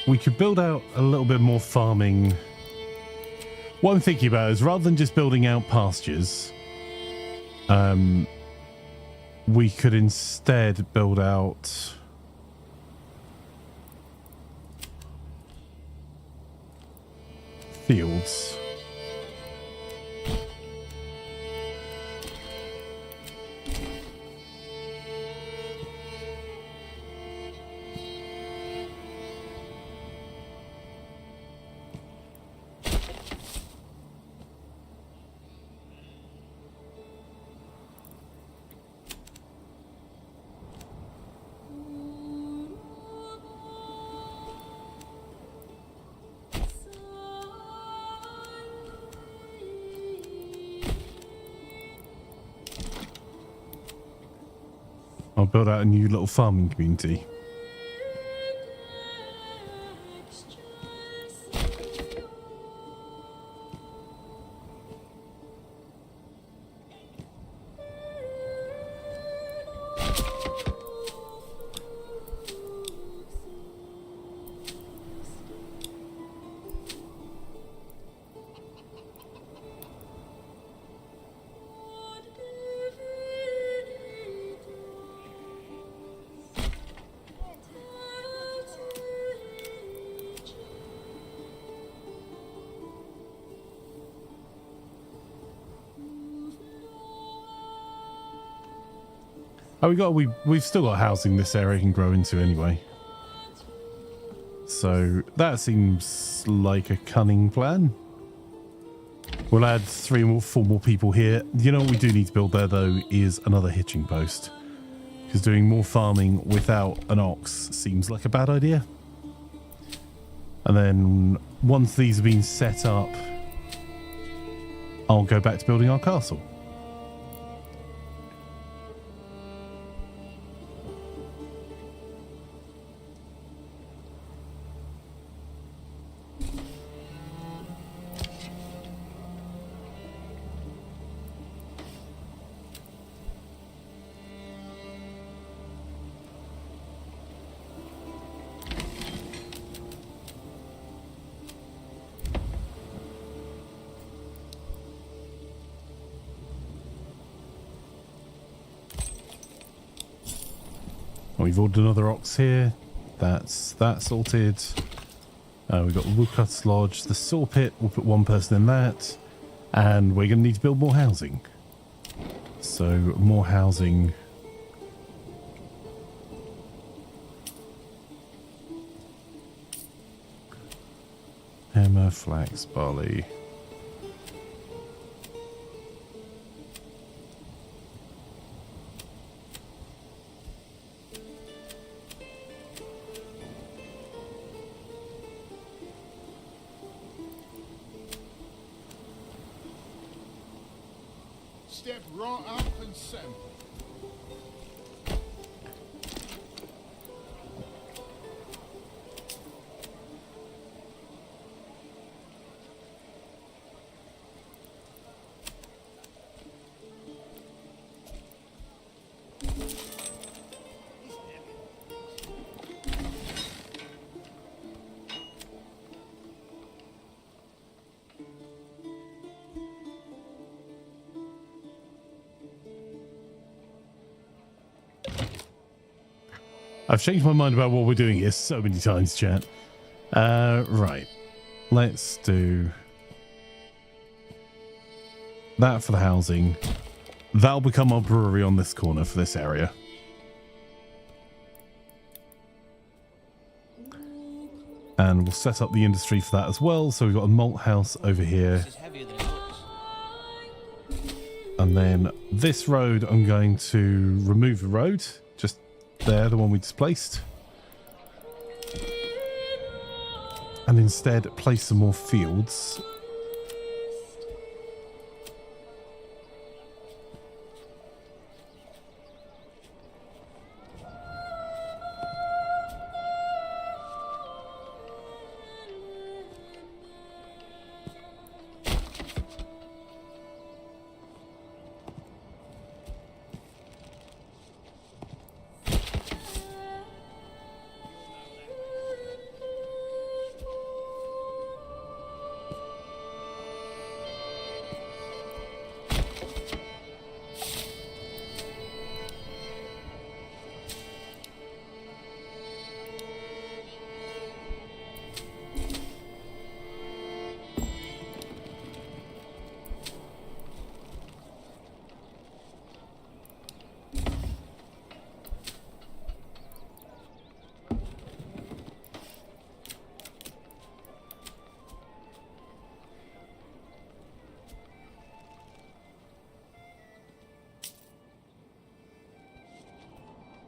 We could build out a little bit more farming. What I'm thinking about is rather than just building out pastures, we could instead build out fields. I'll build out a new little farming community. Oh, we've still got housing this area can grow into anyway. So that seems like a cunning plan. We'll add 4 more people here. You know what we do need to build there though is another hitching post. Because doing more farming without an ox seems like a bad idea. And then once these have been set up, I'll go back to building our castle. We've ordered another ox here. That's that sorted. We've got the Woodcutter's Lodge, the saw pit. We'll put 1 person in that. And we're going to need to build more housing. So, more housing. Hammer, flax, barley. Step right up and sample. I've changed my mind about what we're doing here so many times, chat. Right. let's do that for the housing. That'll become our brewery on this corner for this area. And we'll set up the industry for that as well. So we've got a malt house over here. This is heavier than it looks. And then this road, I'm going to remove the road. Just there, the one we displaced. And instead place some more fields.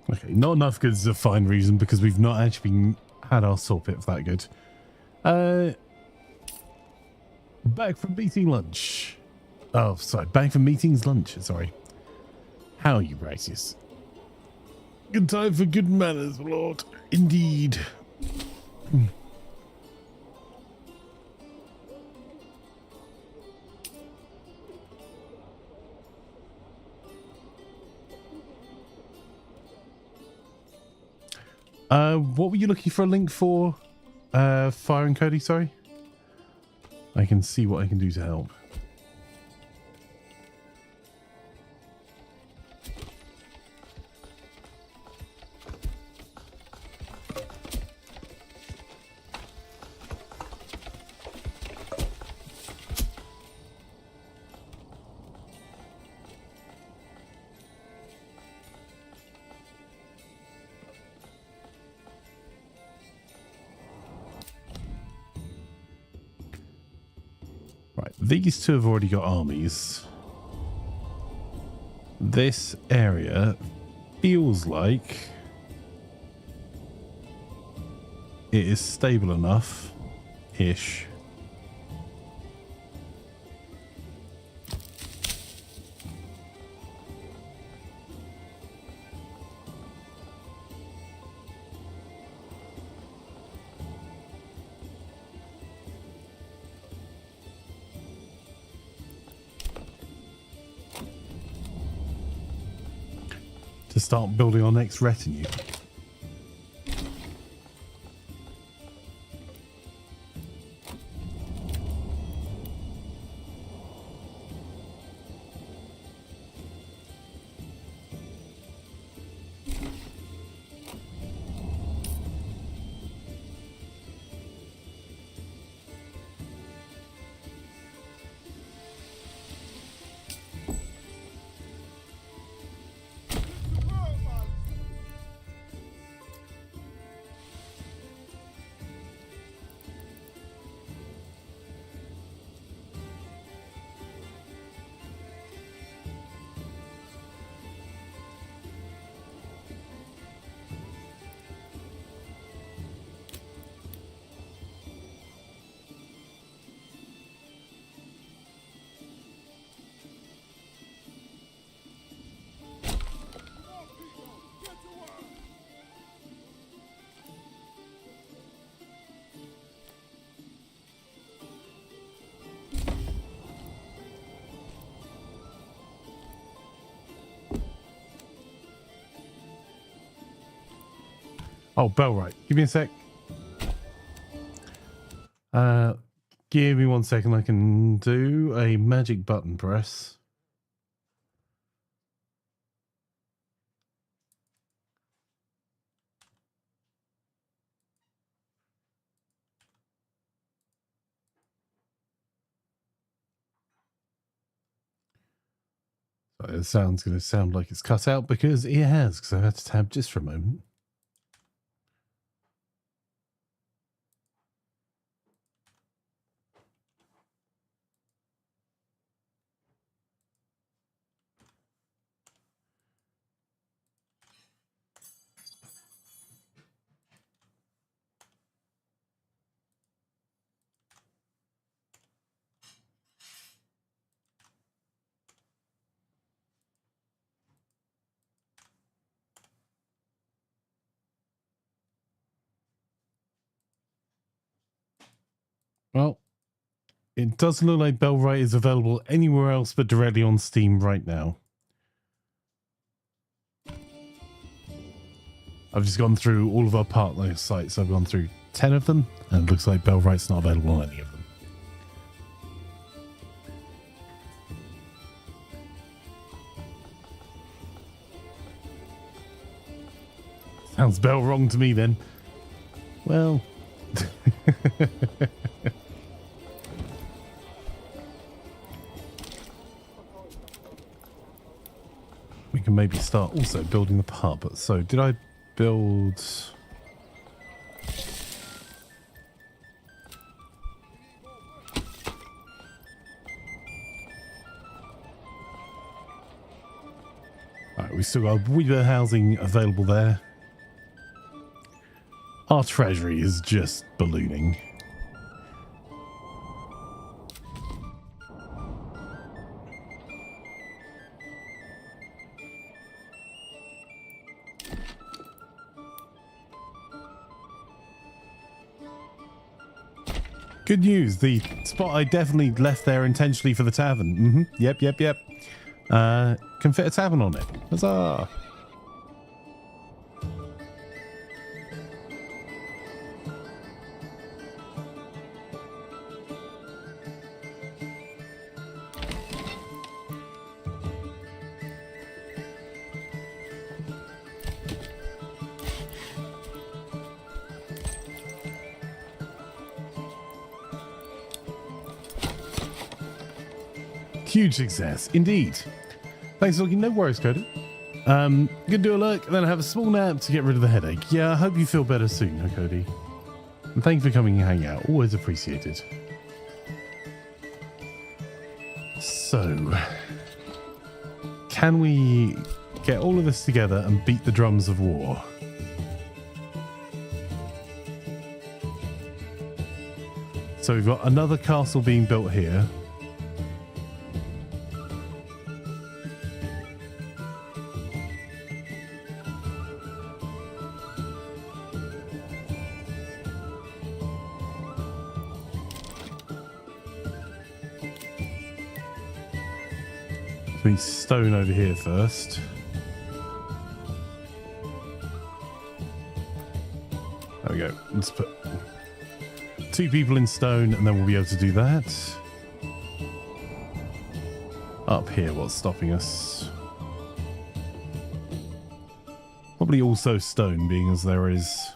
Okay, not enough good is a fine reason because we've not actually had our saw pit that good. Back from meeting lunch. Oh, sorry, back from meetings lunch. Sorry. How are you, Bracius? Good time for good manners, Lord. Indeed. What were you looking for a link for? Fire and Cody, sorry. I can see what I can do to help. These two have already got armies. This area feels like it is stable enough-ish. To start building our next retinue. Oh, bell right. Give me a sec. Give me 1 second. I can do a magic button press. The sound's going to sound like it's cut out because it has, because I had to tab just for a moment. Well, it doesn't look like Bellwright is available anywhere else but directly on Steam right now. I've just gone through all of our partner sites. I've gone through 10 of them, and it looks like Bellwright's not available on any of them. Sounds Bell wrong to me then. Well... we can maybe start also building the pub. So did I build... Alright, we still got a wee bit of housing available there. Our treasury is just ballooning. Good news, the spot I definitely left there intentionally for the tavern. Yep. Can fit a tavern on it. Huzzah! Huge success, indeed. Thanks for looking. No worries, Cody. Gonna do a look and then have a small nap to get rid of the headache. Yeah, I hope you feel better soon, huh, Cody. And thank you for coming and hanging out. Always appreciated. So, can we get all of this together and beat the drums of war? So we've got another castle being built here. Stone over here first. There we go. Let's put 2 people in stone and then we'll be able to do that. Up here, what's stopping us? Probably also stone, being as there is...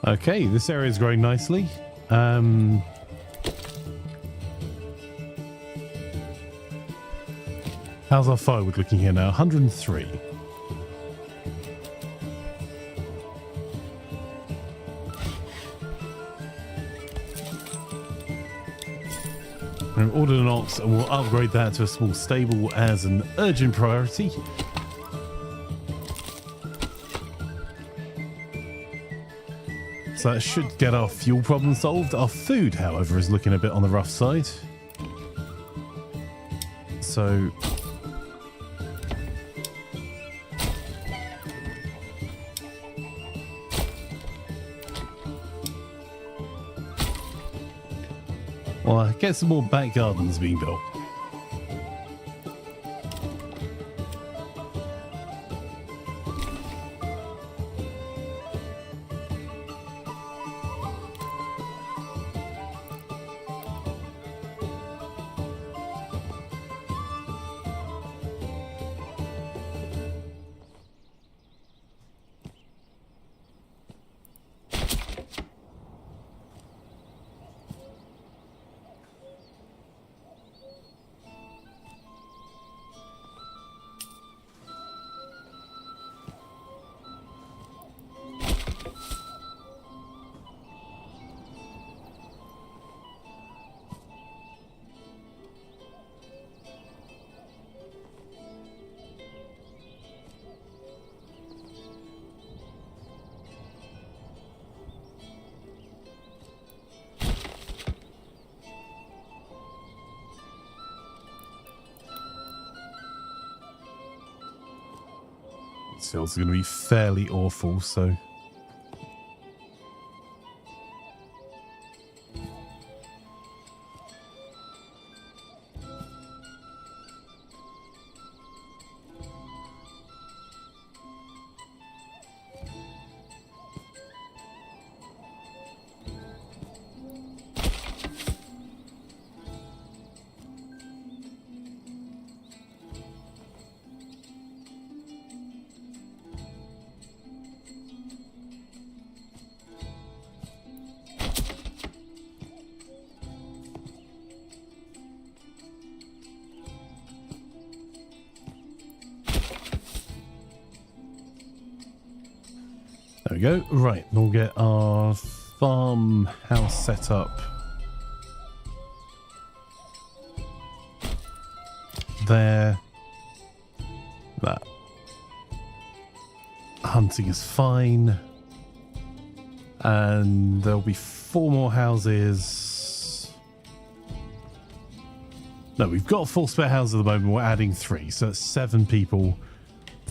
Okay, this area is growing nicely. How's our firewood looking here now? 103. We've ordered an ox and we'll upgrade that to a small stable as an urgent priority. So that should get our fuel problem solved. Our food, however, is looking a bit on the rough side. So... Well, get some more back gardens being built. Sales are going to be fairly awful, so... There we go. Right, we'll get our farmhouse set up there. That hunting is fine, and there'll be 4 more houses. No, we've got 4 spare houses at the moment. We're adding 3, so that's 7 people.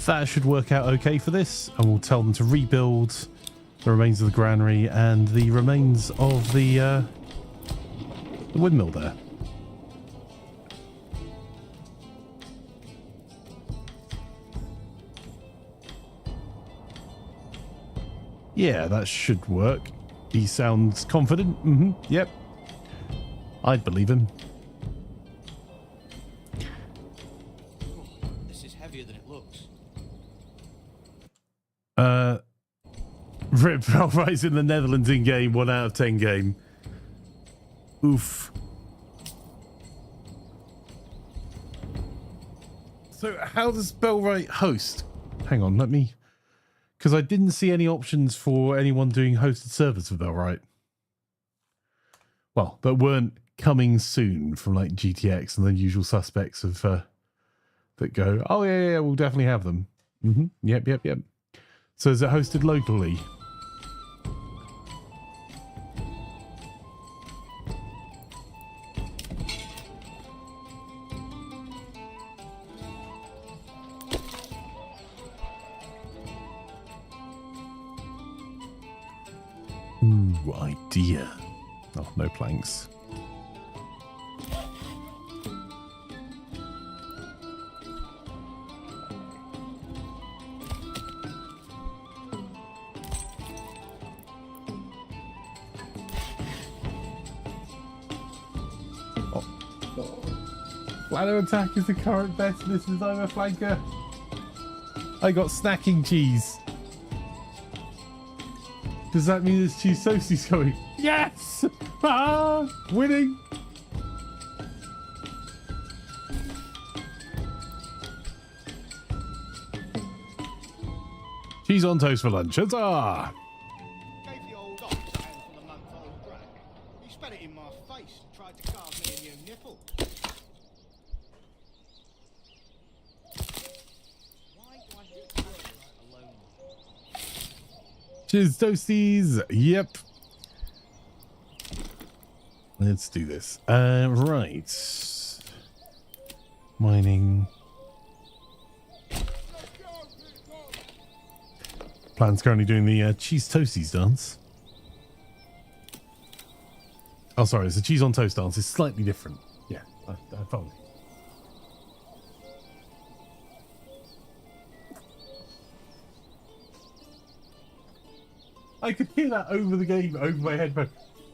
That should work out okay for this, and we'll tell them to rebuild the remains of the granary and the remains of the windmill there. Yeah, that should work. He sounds confident. Yep. I'd believe him. This is heavier than it looks. Rip Belrise in the Netherlands in game, 1 out of 10 game. Oof. So how does Belrite host? Hang on, let me... Because I didn't see any options for anyone doing hosted servers for Belrite. Well, that weren't coming soon from like GTX and the usual suspects of that go, oh yeah, we'll definitely have them. Yep. So is it hosted locally? Ooh, idea. Oh, no planks. Ladder attack is the current best. This is Imaflanker. I got snacking cheese. Does that mean there's cheese toasties coming? Yes! Ah, winning! Cheese on toast for lunch. Huzzah! Gave the old ox a handful of month-old drag. He spat it in my face and tried to carve me a new nipple. Why do I have to carry it alone? Cheers toasties. Yep. Let's do this. Right. Mining. Plan's currently doing the cheese toasties dance. Oh, sorry, it's a cheese on toast dance. It's slightly different. Yeah, I found it. I could hear that over the game, over my headphone.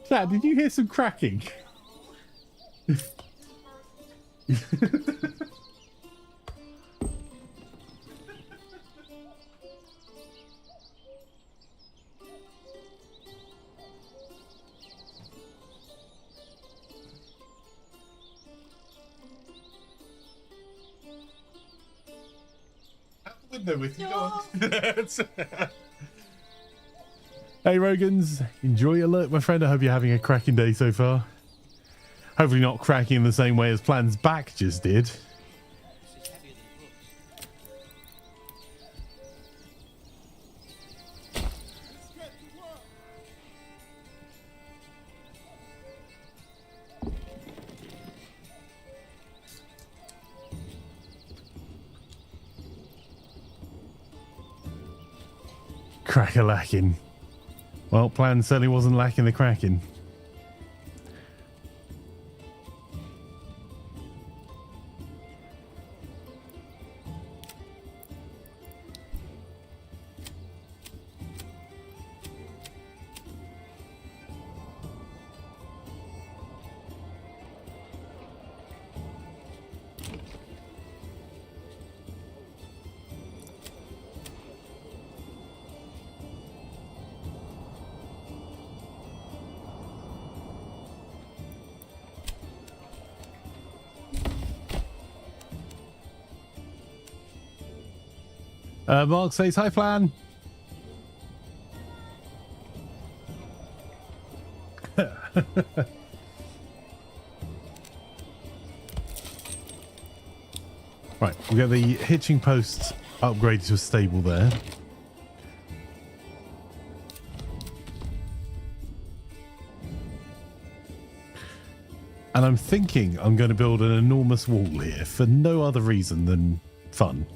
Dad, did you hear some cracking? Out the window with you, go on. Hey Rogans, enjoy your look, my friend. I hope you're having a cracking day so far. Hopefully not cracking in the same way as Plan's back just did. This is heavier than it looks. Get to work. Crack-a-lacking. Well, Plan certainly wasn't lacking the cracking. Mark says, hi, Plan. Right, we got the hitching posts upgraded to a stable there. And I'm thinking I'm going to build an enormous wall here for no other reason than fun.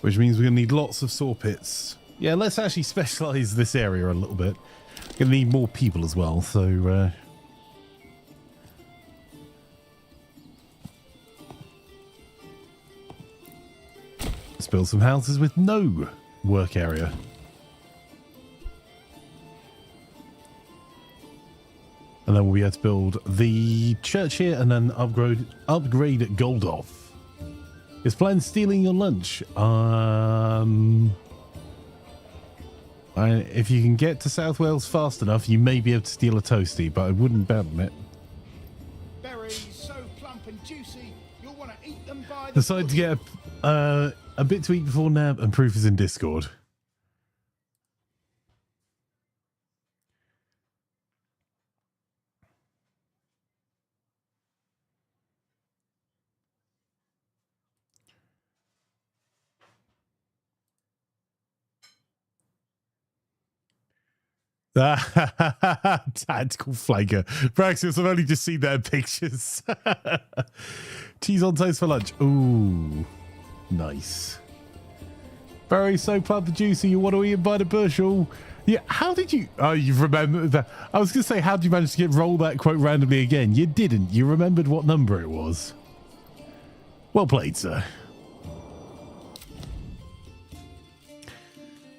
Which means we're going to need lots of saw pits. Yeah, let's actually specialize this area a little bit. We're going to need more people as well, so... let's build some houses with no work area. And then we'll be able to build the church here and then upgrade Goldhoff. Is Plan stealing your lunch? If you can get to South Wales fast enough, you may be able to steal a toasty, but I wouldn't bet on it. Berries so plump and juicy, you'll want to eat them by the Decided to get a bit to eat before nap, and proof is in Discord. Tactical flanker. Braxius, I've only just seen their pictures. Cheese on toast for lunch. Ooh, nice. Very so plump and juicy. You want to eat it by the bushel. Yeah, how did you... Oh, you've remembered that. I was going to say, how did you manage to roll that quote randomly again? You didn't. You remembered what number it was. Well played, sir.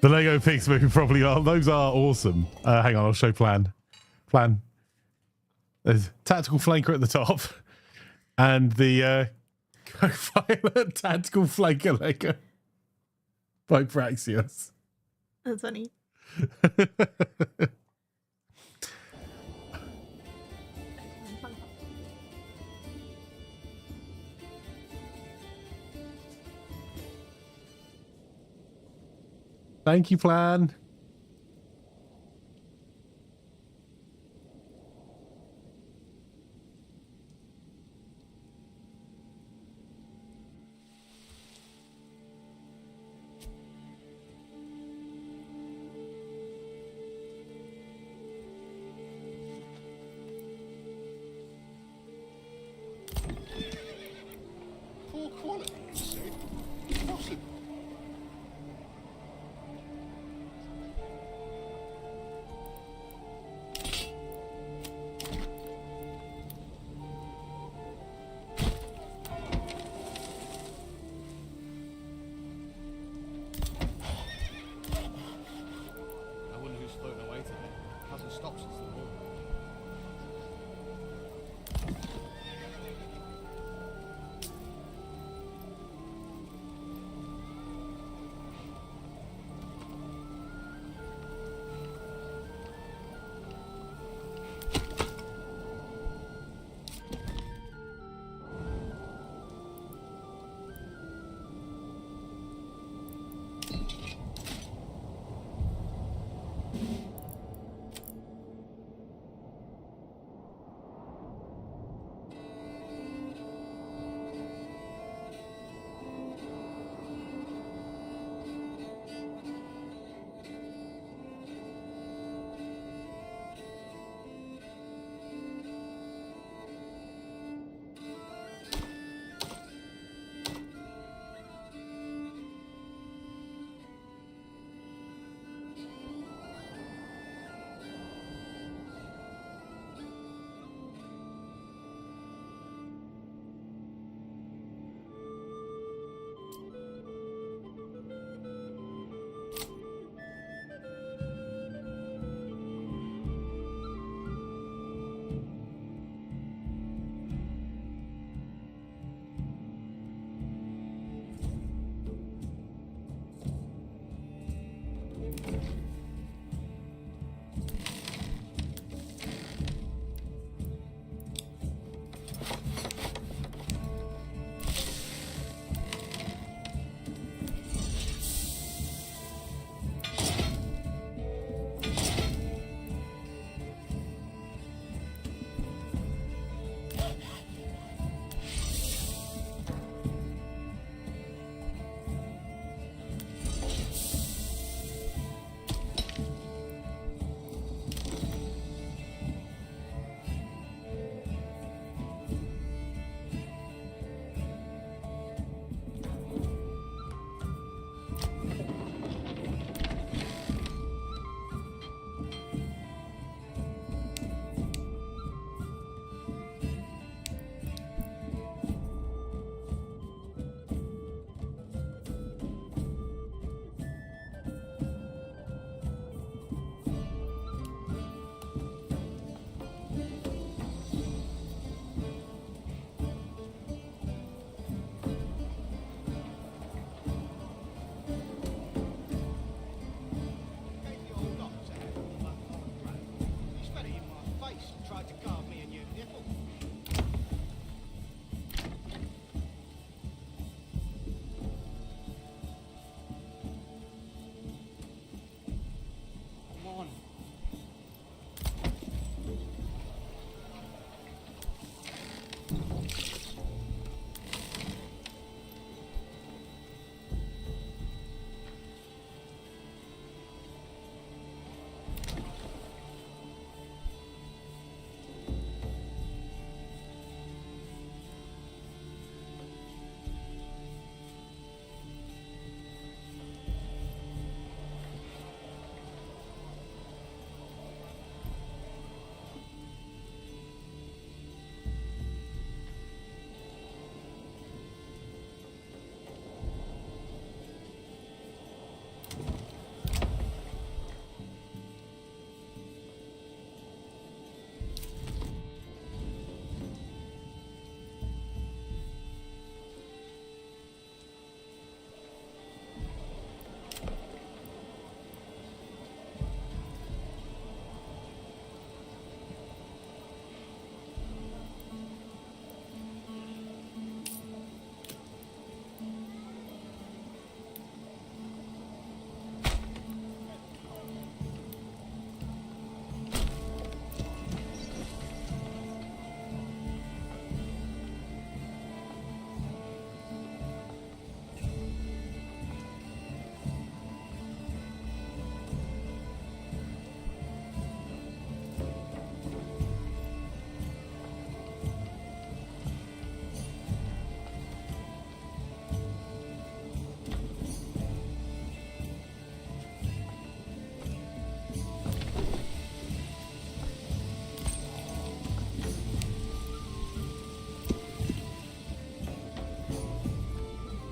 The Lego pigs probably are. Those are awesome. Hang on, I'll show Plan. There's tactical flanker at the top, and the co-pilot tactical flanker Lego by Praxius. That's funny. Thank you, Plan. quality, you said? Impossible. I wonder who's floating away today. Hasn't stopped since the war.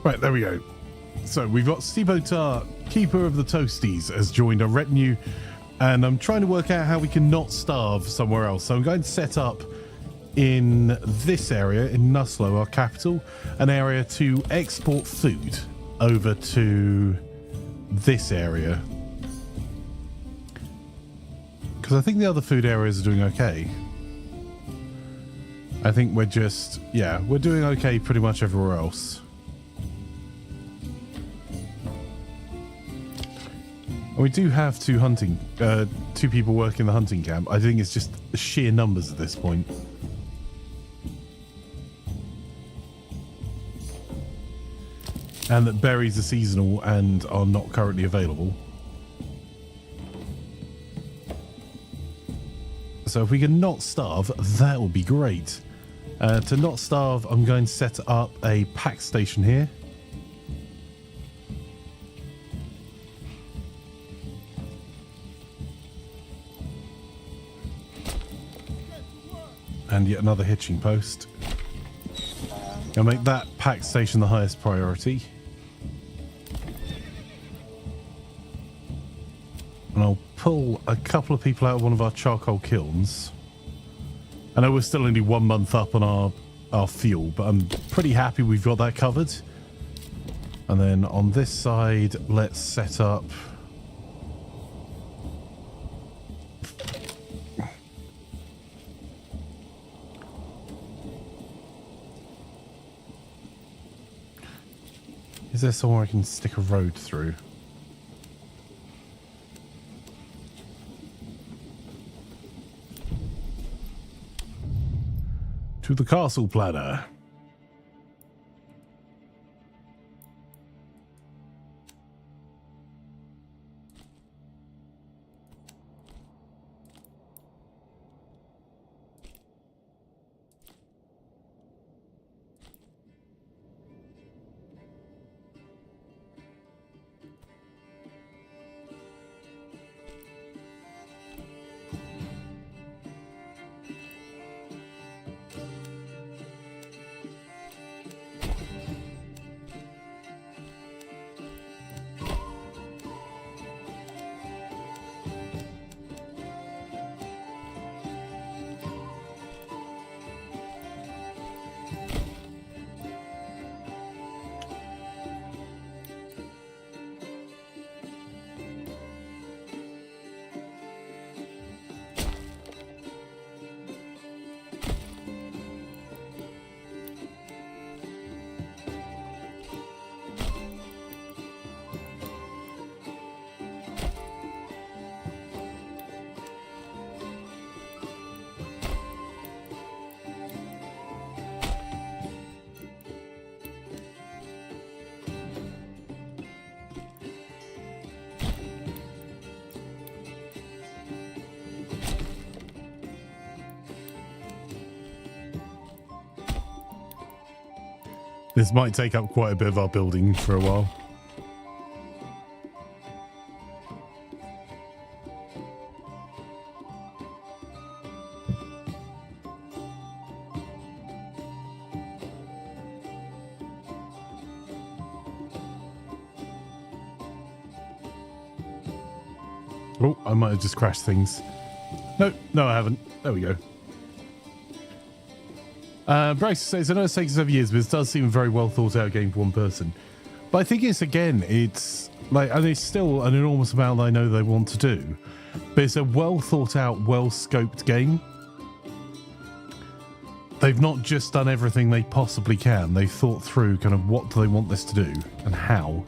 Right, there we go. So we've got Sibotar, Keeper of the Toasties, has joined our retinue, and I'm trying to work out how we can not starve somewhere else. So I'm going to set up in this area, in Nuslo, our capital, an area to export food over to this area. Because I think the other food areas are doing okay. I think we're just, yeah, we're doing okay pretty much everywhere else. And we do have two people working the hunting camp. I think it's just sheer numbers at this point. And that berries are seasonal and are not currently available. So if we can not starve, that would be great. To not starve, I'm going to set up a pack station here. And yet another hitching post. I'll make that pack station the highest priority. And I'll pull a couple of people out of one of our charcoal kilns. I know we're still only 1 month up on our fuel, but I'm pretty happy we've got that covered. And then on this side, let's set up... Is there somewhere I can stick a road through? To the castle planner. This might take up quite a bit of our building for a while. Oh, I might have just crashed things. No, I haven't. There we go. Bryce says, I know it's taken 7 years, but it does seem a very well thought out game for one person. But I think it's like, and it's still an enormous amount I know they want to do, but it's a well thought out, well scoped game. They've not just done everything they possibly can. They've thought through kind of what do they want this to do and how.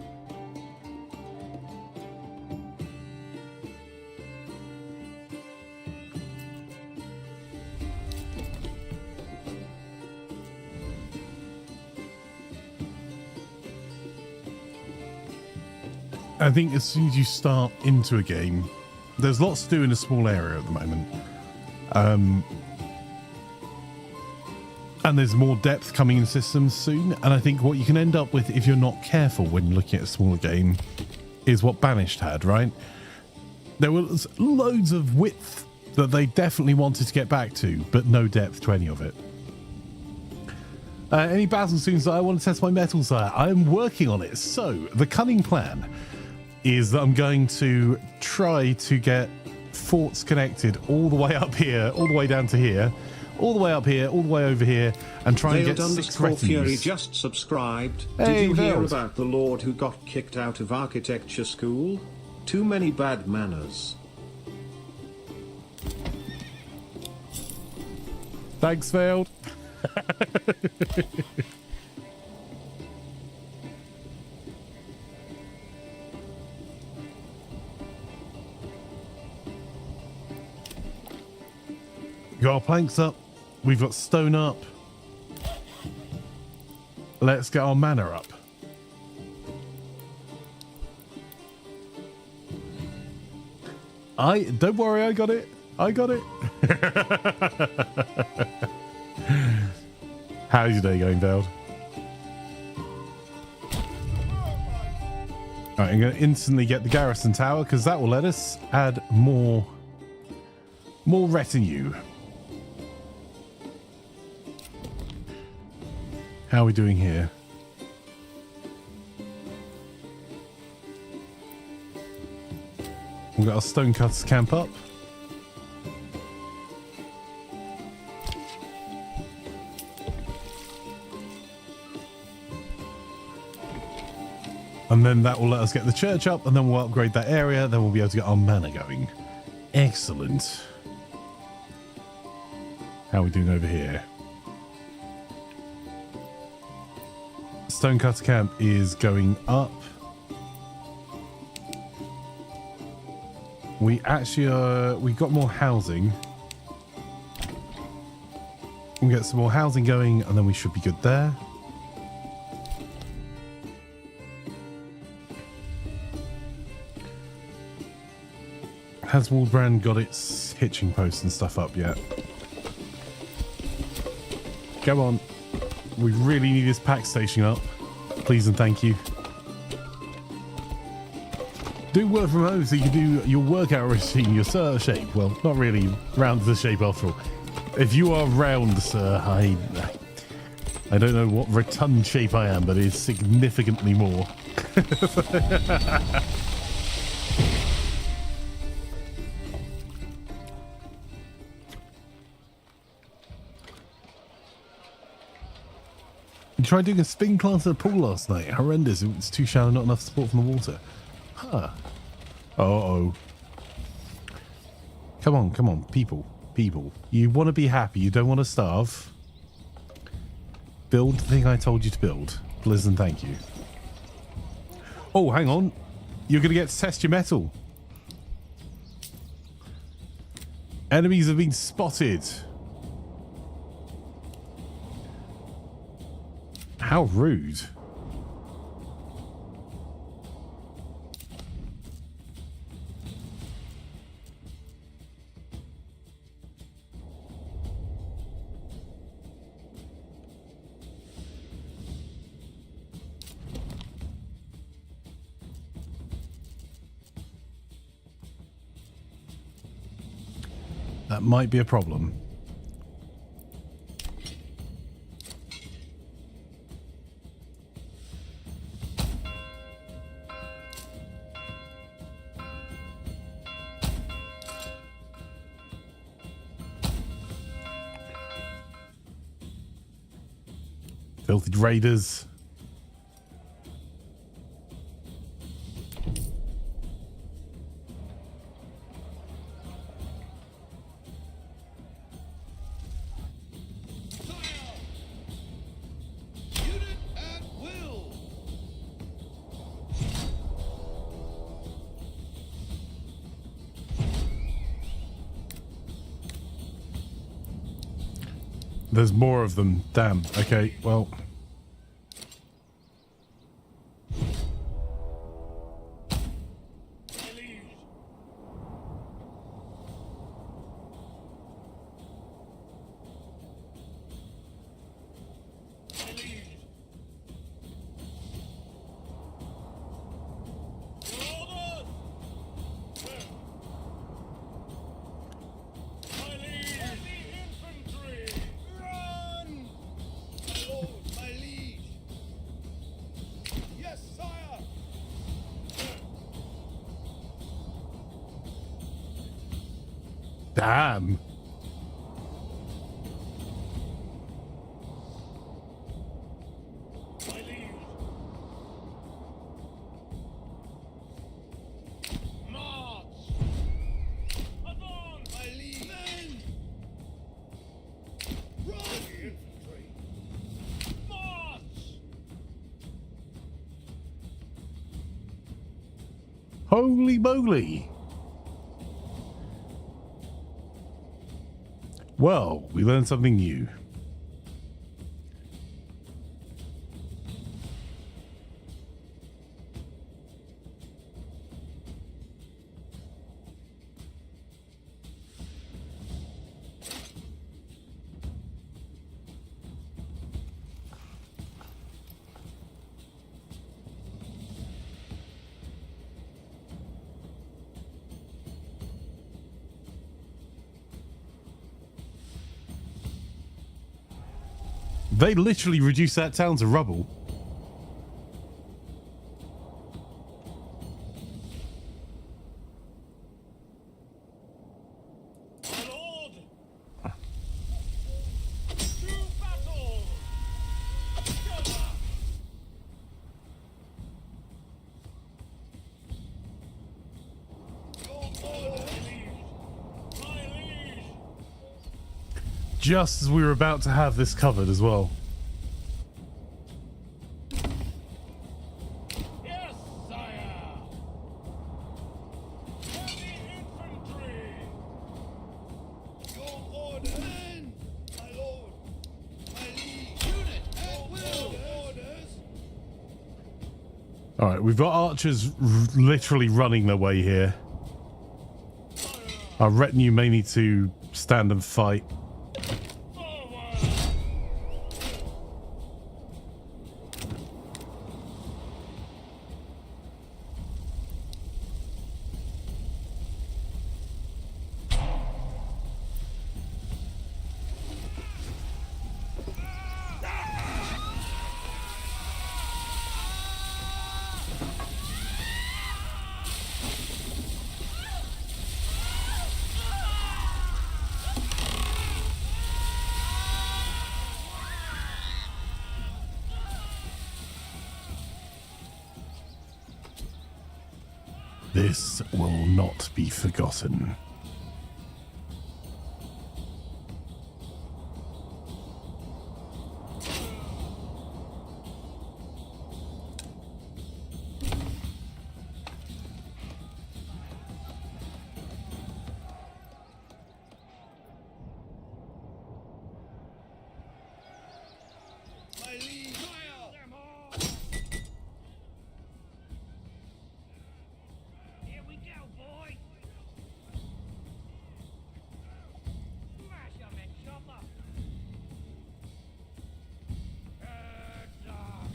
I think as soon as you start into a game, there's lots to do in a small area at the moment. And there's more depth coming in systems soon. And I think what you can end up with, if you're not careful when you're looking at a smaller game, is what Banished had, right? There was loads of width that they definitely wanted to get back to, but no depth to any of it. Any battle soon, sire? I want to test my metal, sire. I am working on it. So, the cunning plan is that I'm going to try to get forts connected all the way up here, all the way down to here, all the way up here, all the way over here, and try and get 6 Fury retinues. just subscribed. Hey, Did you hear Veld. about the lord who got kicked out of architecture school? Too many bad manners. Thanks, Veld. Got our planks up. We've got stone up. Let's get our mana up. Don't worry, I got it. I got it. How's your day going, Veld? Alright, I'm going to instantly get the garrison tower because that will let us add more retinue. How are we doing here? We've got our stonecutters camp up. And then that will let us get the church up, and then we'll upgrade that area, then we'll be able to get our mana going. Excellent. How are we doing over here? Stonecutter camp is going up. We actually we got more housing. We'll get some more housing going, and then we should be good there. Has Waldbrand got its hitching posts and stuff up yet? Come on. We really need this pack station up. Please and thank you. Do work from home so you can do your workout routine, your shape. Well, not really round the shape after all. If you are round, sir, I don't know what rotund shape I am, but it is significantly more. You tried doing a spin class at a pool last night. Horrendous. It was too shallow, not enough support from the water. Huh. Uh-oh. Come on, people. People. You want to be happy. You don't want to starve. Build the thing I told you to build. Please and thank you. Oh, hang on. You're going to get to test your metal. Enemies have been spotted. How rude. That might be a problem. Filthy raiders. Unit at will. There's more of them. Damn. Okay, well. Damn. My liege. March. Advance. My liege. Men. Run. Infantry. March. Holy moly. Well, we learned something new. They literally reduced that town to rubble. My lord. To battle. Together. Your order, liege. My liege. Just as we were about to have this covered as well. Yes, sire. Heavy infantry. Your order. Men. My lord. My liege. Unit at will. Orders. All right, we've got archers literally running their way here. Our retinue may need to stand and fight. Forward. This will not be forgotten. My liege. Fire. Them all. Here we go, boy. Smash 'em and chop 'em. Heads up.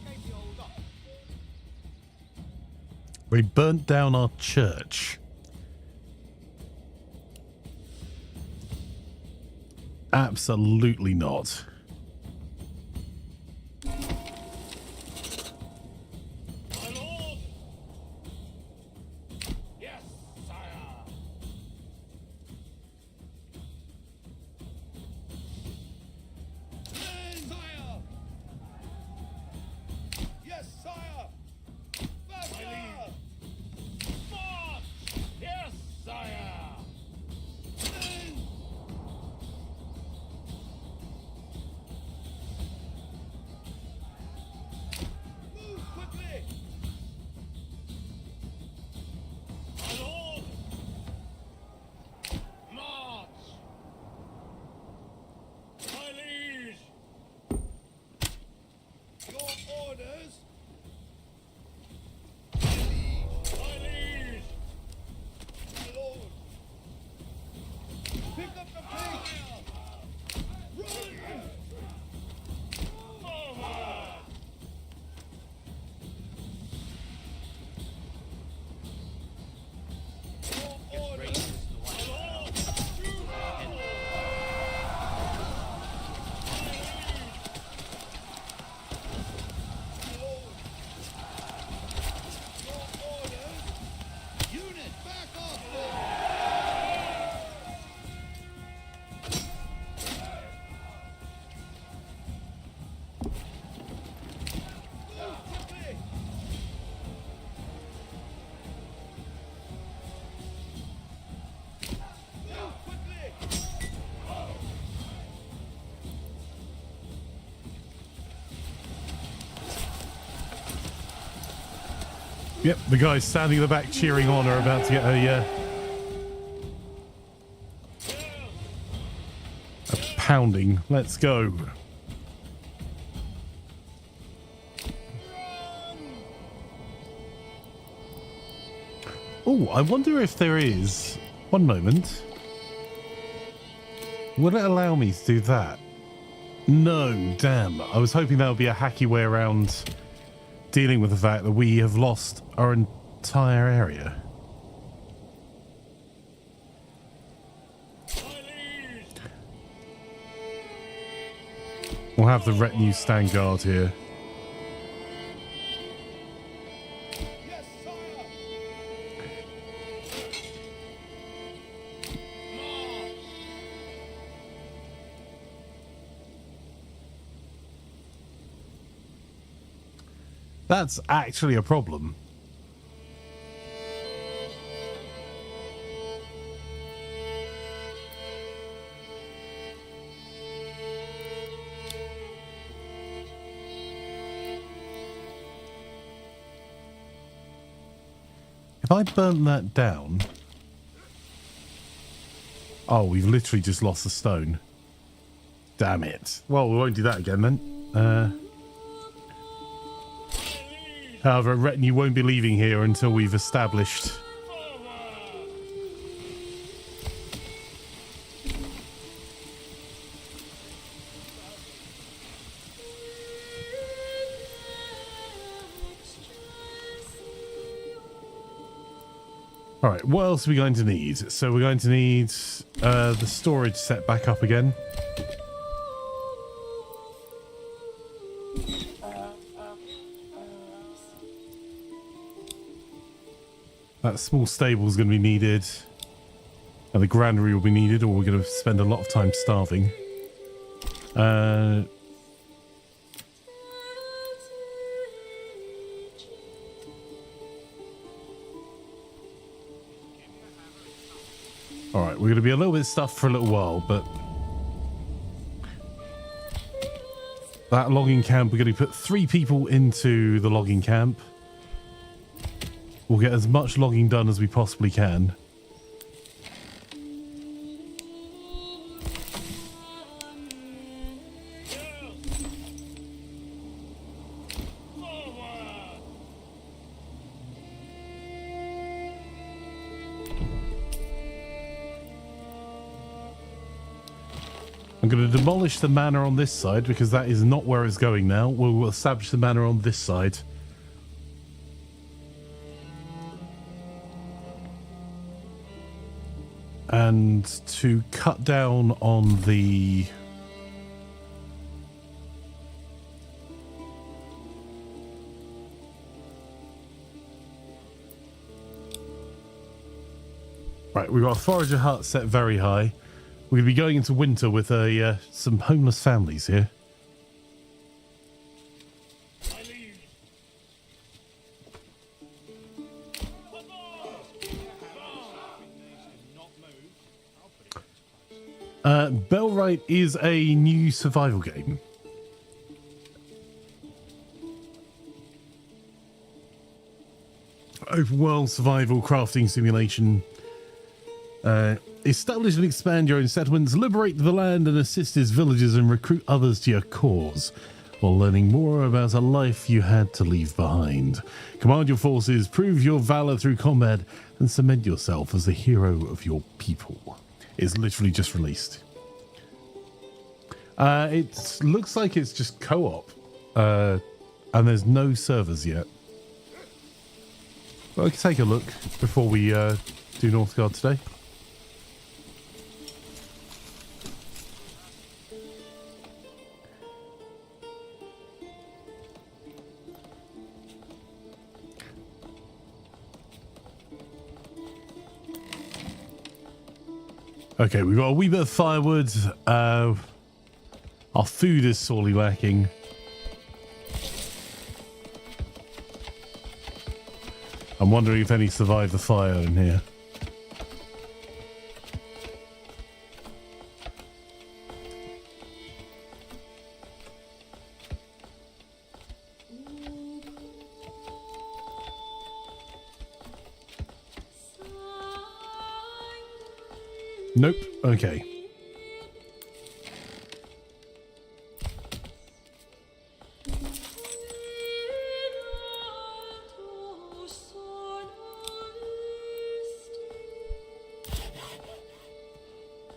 Gave the old up. We burnt down our church. Absolutely not. My lord. Yes, sire. Men, sire. Yes, sire. Faster. March. Yes, sire. Men. Yep, the guys standing in the back cheering on are about to get a pounding. Let's go. Oh, I wonder if there is... One moment. Will it allow me to do that? No, damn. I was hoping that would be a hacky way around dealing with the fact that we have lost our entire area. We'll have the retinue stand guard here. Yes, sire. That's actually a problem. If I burn that down... Oh, we've literally just lost the stone. Damn it. Well, we won't do that again then. However, a retinue won't be leaving here until we've established... Alright, what else are we going to need? So we're going to need the storage set back up again. That small stable is going to be needed. And the granary will be needed, or we're going to spend a lot of time starving. Alright, we're going to be a little bit stuffed for a little while, but... That logging camp, we're going to put 3 people into the logging camp. We'll get as much logging done as we possibly can. I'm going to demolish the manor on this side because that is not where it's going now. We'll establish the manor on this side. And to cut down on the... Right, we've got a forager hut set very high. We're going to be going into winter with some homeless families here. Bellwright is a new survival game. Open world survival crafting simulation. Establish and expand your own settlements, liberate the land and assist its villagers, and recruit others to your cause, while learning more about a life you had to leave behind. Command your forces, prove your valor through combat, and cement yourself as the hero of your people. It's literally just released. It looks like it's just co-op, and there's no servers yet. Well, I can take a look before we do Northgard today. Okay, we've got a wee bit of firewood. Our food is sorely lacking. I'm wondering if any survived the fire in here. Nope. Okay.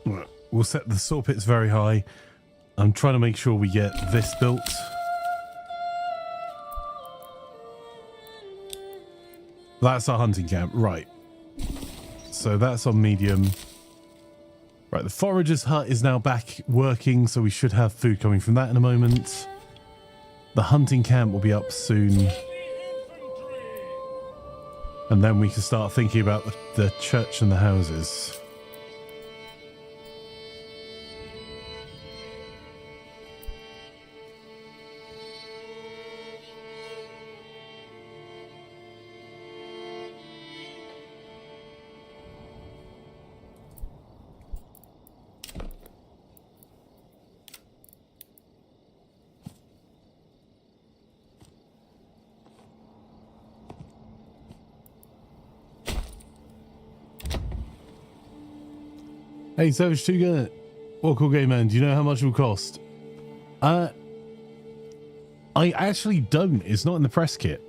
Right. We'll set the saw pits very high. I'm trying to make sure we get this built. That's our hunting camp. Right. So that's on medium. Right, the forager's hut is now back working, so we should have food coming from that in a moment. The hunting camp will be up soon. And then we can start thinking about the church and the houses. Hey, Savage 2 Gunner. What cool game, man? Do you know how much it will cost? I actually don't. It's not in the press kit.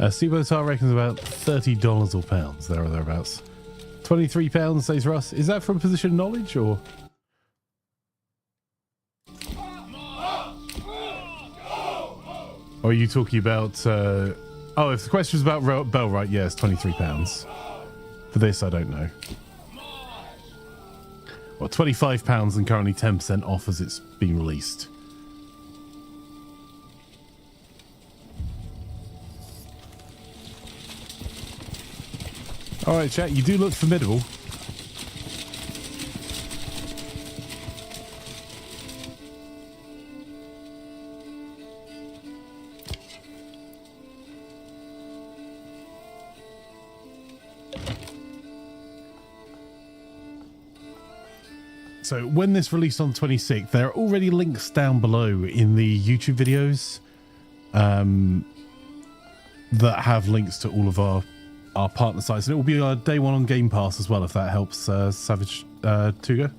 Seabotar reckons about $30 or pounds, there or thereabouts. £23 says Russ. Is that from position knowledge or? Or are you talking about? Oh, if the question is about Bellwright, yes, £23. For this, I don't know. Well, £25 and currently 10% off as it's being released. All right, chat, you do look formidable. So when this released on the 26th, there are already links down below in the YouTube videos that have links to all of our partner sites, and it will be our day one on Game Pass as well, if that helps, Savage Tuga.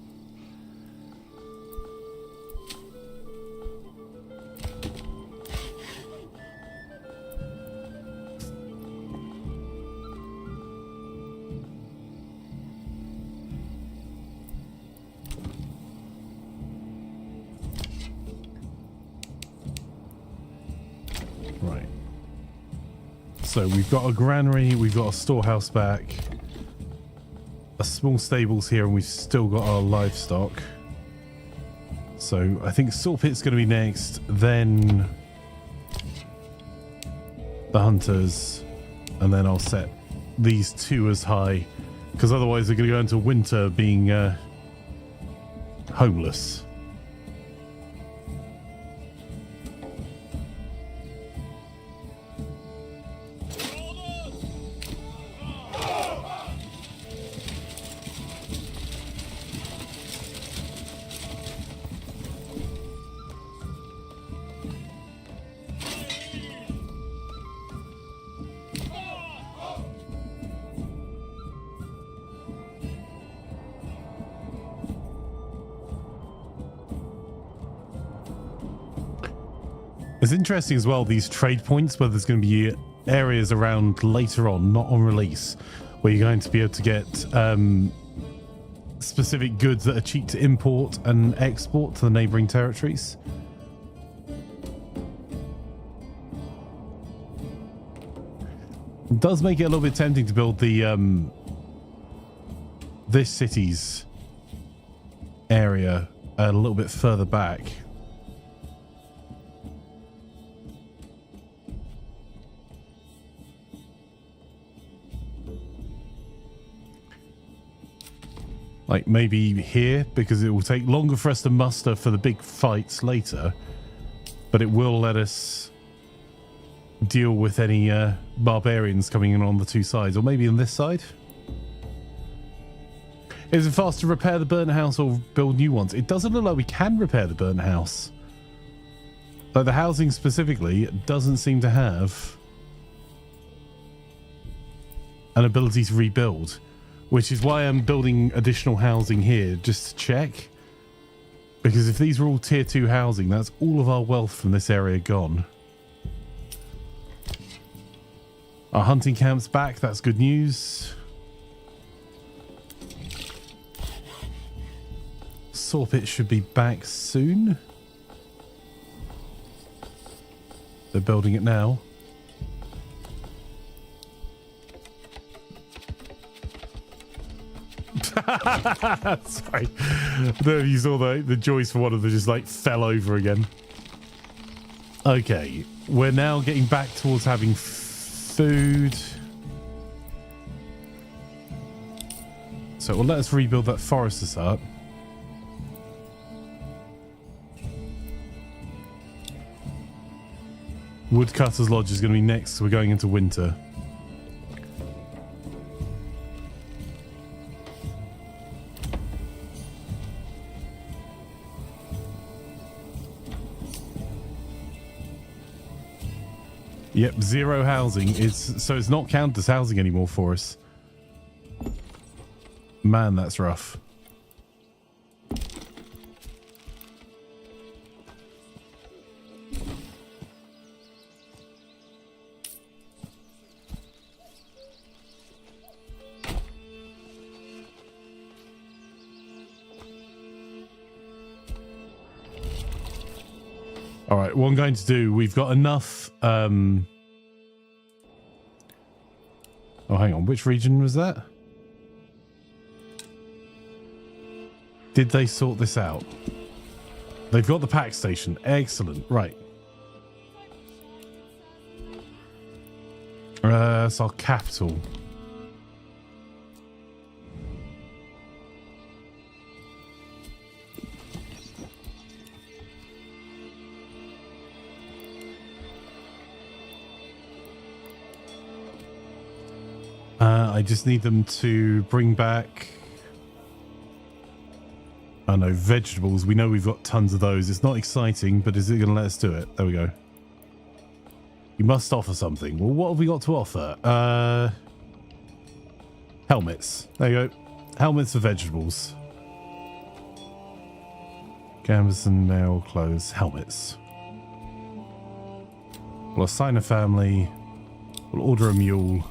Right. So we've got a granary, we've got a storehouse back, a small stables here, and we've still got our livestock. So I think saw pit's going to be next, then the hunters, and then I'll set these two as high, because otherwise they're going to go into winter being homeless. It's interesting as well, these trade points, where there's going to be areas around later on, not on release, where you're going to be able to get specific goods that are cheap to import and export to the neighboring territories. It does make it a little bit tempting to build the this city's area a little bit further back. Like maybe here, because it will take longer for us to muster for the big fights later, but it will let us deal with any barbarians coming in on the two sides, or maybe on this side. Is it faster to repair the burnt house or build new ones? It doesn't look like we can repair the burnt house. Like the housing specifically doesn't seem to have an ability to rebuild, which is why I'm building additional housing here just to check. Because if these were all tier 2 housing, that's all of our wealth from this area gone. Our hunting camp's back, that's good news. Saw pit should be back soon. They're building it now. Sorry. There you saw the joist for one of them just like fell over again. Okay, we're now getting back towards having food. So it will let us rebuild that forester's hut. Woodcutter's Lodge is going to be next, so we're going into winter. Yep, 0 housing. So it's not counted as housing anymore for us. Man, that's rough. All right, what I'm going to do, we've got enough. Oh, hang on. Which region was that? Did they sort this out? They've got the pack station. Excellent. Right. That's our capital. I just need them to bring back, I don't know, vegetables. We know we've got tons of those. It's not exciting, but is it going to let us do it? There we go. You must offer something. Well, what have we got to offer? Helmets. There you go. Helmets for vegetables. Canvas and nail clothes. Helmets. We'll assign a family. We'll order a mule.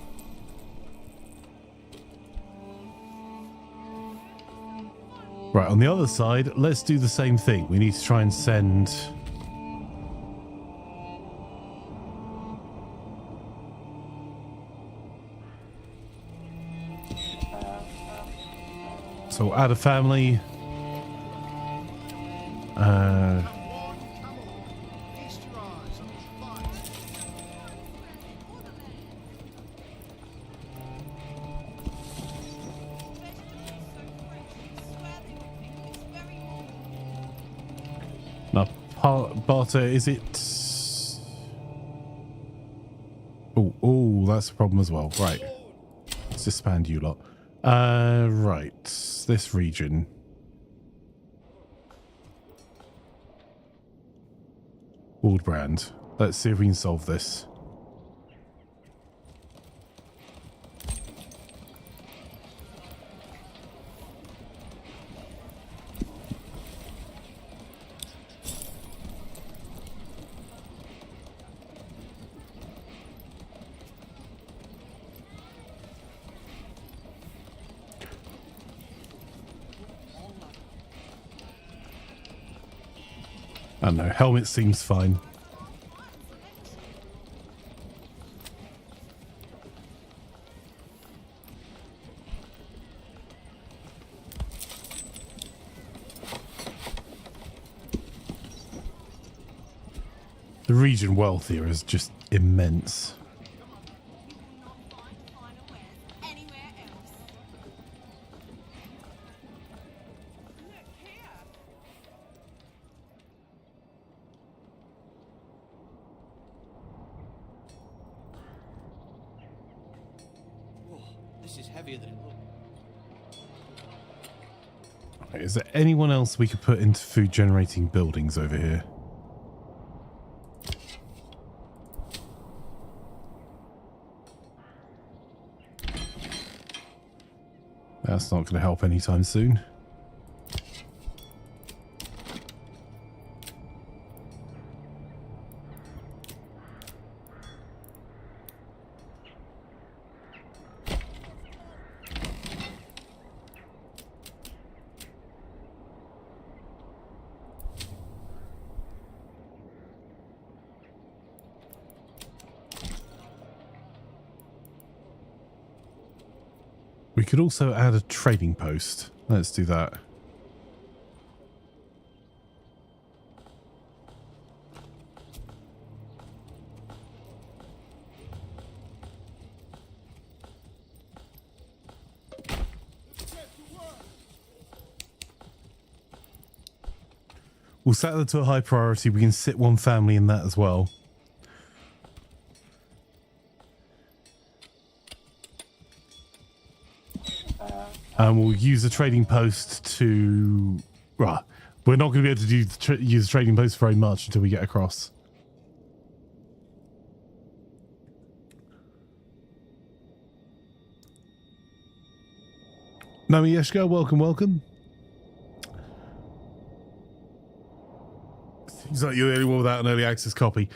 Right, on the other side, let's do the same thing. We need to try and send... So we'll add a family. Barter, is it... Oh, that's a problem as well. Right. Let's disband you lot. Right. This region. Waldbrand. Let's see if we can solve this. I don't know, helmet seems fine. The region wealth here is just immense. is heavier than it looks. Right, is there anyone else we could put into food generating buildings over here? That's not going to help anytime soon. We could also add a trading post. Let's do that. We'll set that to a high priority. We can sit one family in that as well. And we'll use a trading post to... Well, we're not going to be able to use a trading post very much until we get across. Nami Yeshko, welcome, welcome. Seems like you're the only one without an early access copy.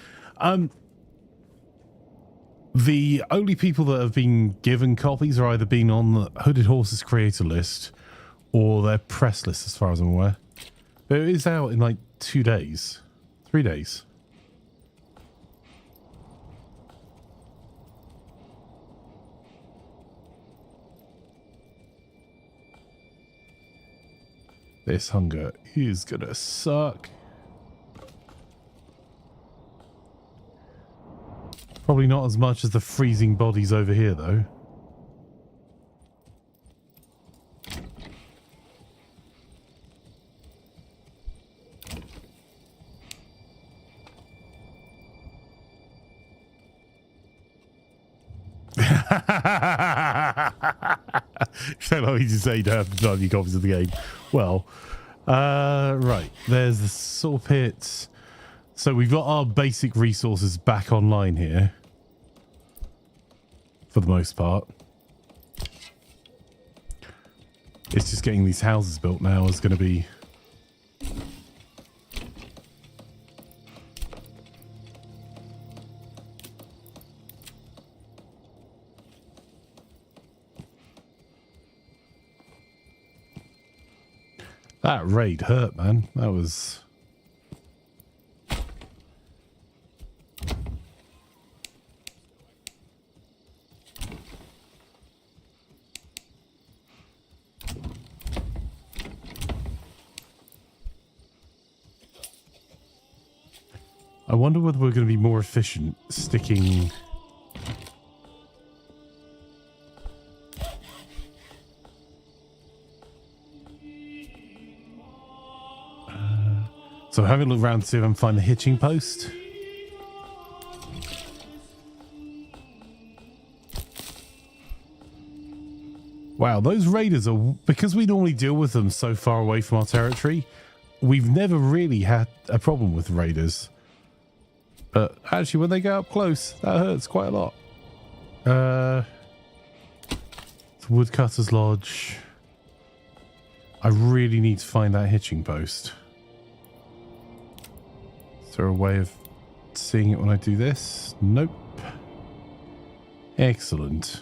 The only people that have been given copies are either been on the Hooded Horses creator list or their press list, as far as I'm aware. But it is out in like 2 days. 3 days. This hunger is gonna suck. Probably not as much as the freezing bodies over here, though. So long as you say you don't have to any copies of the game. Well, right. There's the saw pit. So we've got our basic resources back online here. For the most part. It's just getting these houses built now is going to be... That raid hurt, man. That was... I wonder whether we're going to be more efficient sticking... So I'm having a look around to see if I can find the hitching post. Wow, those raiders are... Because we normally deal with them so far away from our territory, we've never really had a problem with raiders. But actually, when they get up close, that hurts quite a lot. The Woodcutter's Lodge. I really need to find that hitching post. Is there a way of seeing it when I do this? Nope. Excellent.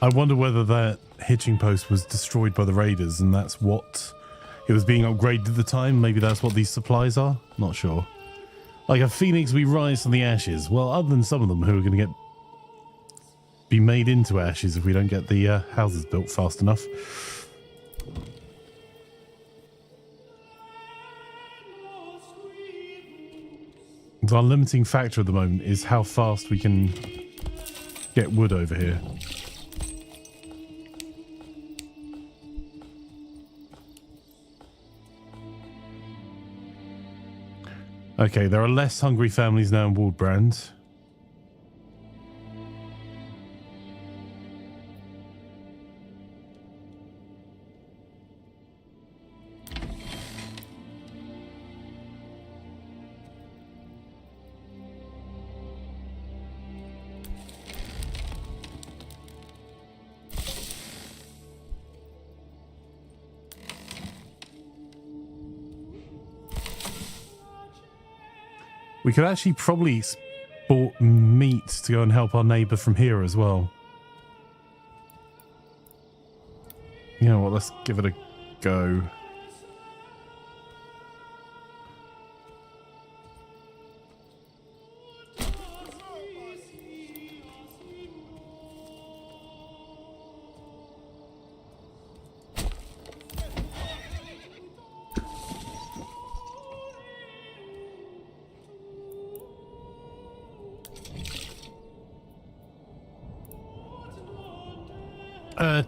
I wonder whether that hitching post was destroyed by the raiders and that's what it was being upgraded at the time. Maybe that's what these supplies are. Not sure. Like a phoenix, we rise from the ashes. Well, other than some of them who are going to be made into ashes if we don't get the houses built fast enough. So our limiting factor at the moment is how fast we can get wood over here. Okay, there are less hungry families now in Waldbrand. We could actually probably export meat to go and help our neighbour from here as well. You know what, let's give it a go.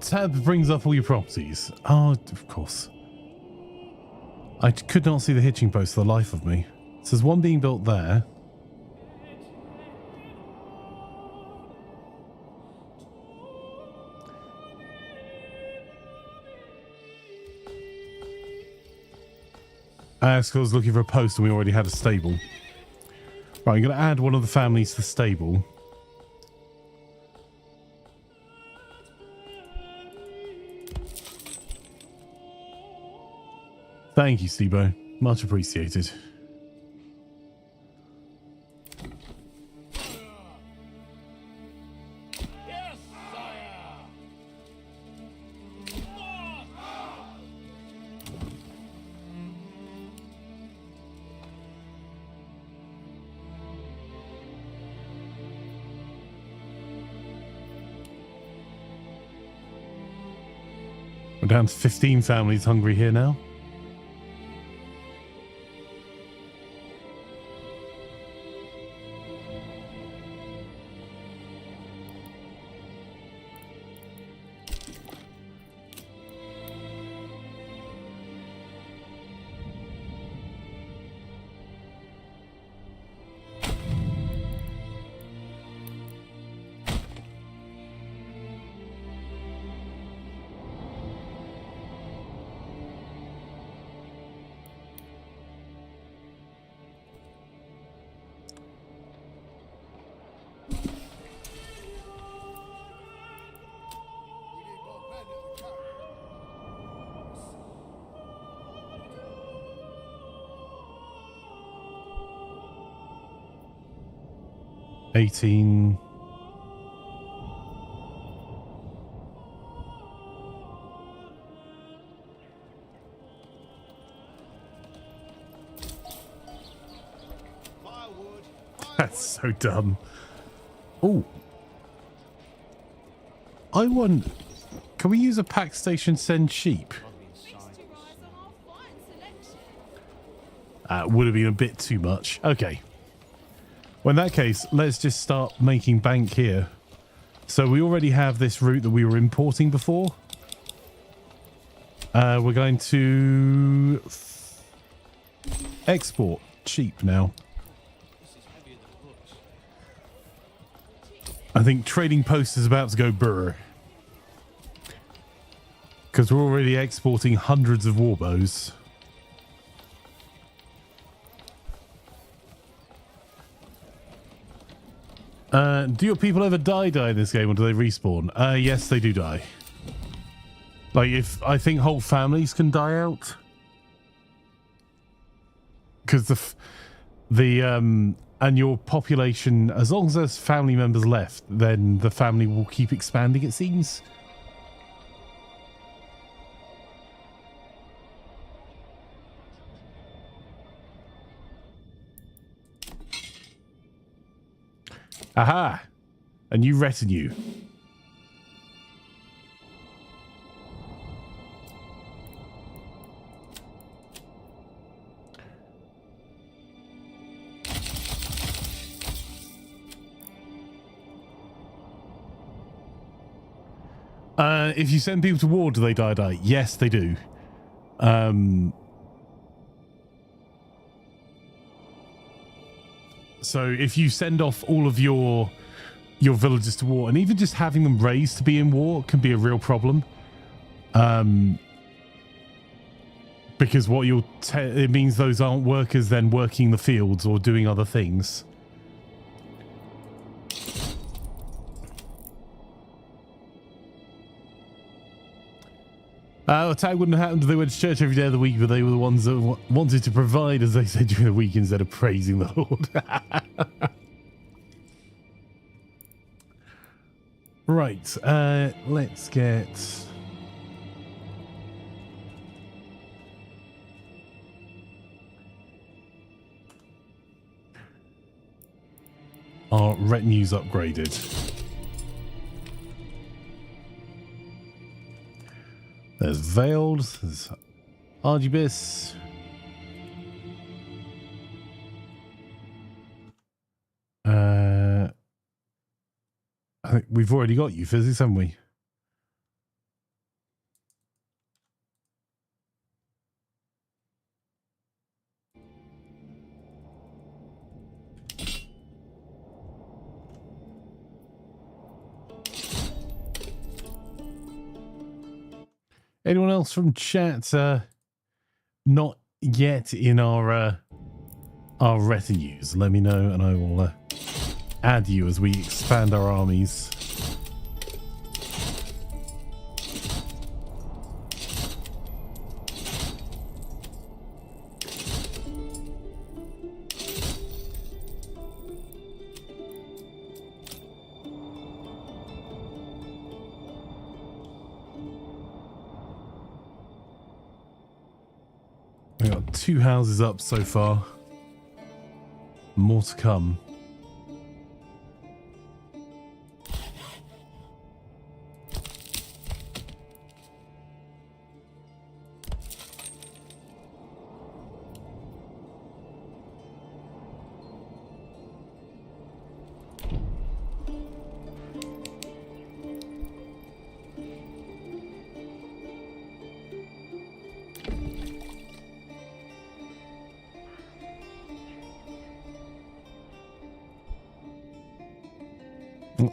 Tab brings up all your properties. Oh, of course. I could not see the hitching post for the life of me. So there's one being built there. Because I was looking for a post and we already had a stable. Right, I'm going to add one of the families to the stable. Thank you, Stebo. Much appreciated. Yes, sire. We're down to 15 families hungry here now. $18. Firewood. That's so dumb. Oh. I want... Can we use a pack station send sheep? Would have been a bit too much. Okay. Well, in that case, let's just start making bank here. So we already have this route that we were importing before. We're going to export cheap now. I think trading post is about to go burr. Because we're already exporting hundreds of warbows. Do your people ever die in this game, or do they respawn? Yes, they do die. Like, if I think whole families can die out, because and your population, as long as there's family members left, then the family will keep expanding, it seems. Aha! A new retinue. If you send people to war, do they die? Yes, they do. So if you send off all of your villagers to war, and even just having them raised to be in war can be a real problem. Because what it means those aren't workers then working the fields or doing other things. Attack wouldn't have happened if they went to church every day of the week, but they were the ones that wanted to provide, as they said, during the week instead of praising the Lord. Right, let's get... our retinues upgraded. There's Veiled, there's Argibus. I think we've already got you, Physics, haven't we? Anyone else from chat not yet in our retinues? Let me know and I will add you as we expand our armies. We got 2 houses up so far. More to come.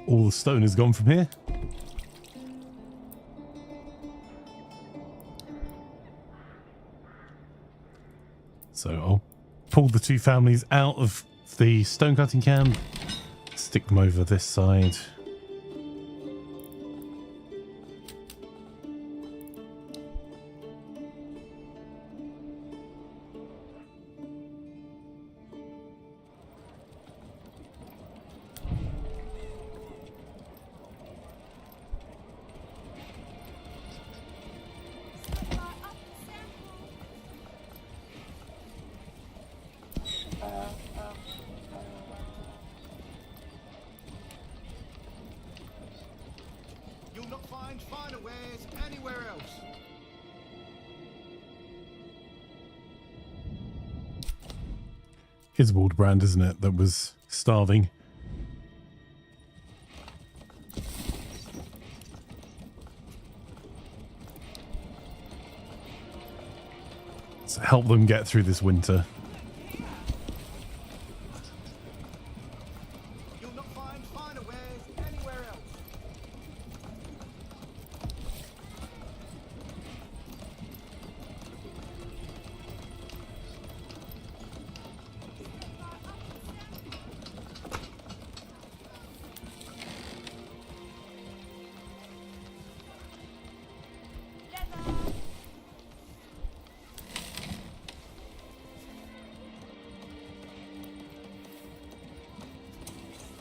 All the stone is gone from here. So I'll pull the 2 families out of the stone cutting camp, stick them over this side. You'll not find finer wares anywhere else. Isbald, isn't it, that was starving? So help them get through this winter. You'll not find finer wares anywhere else.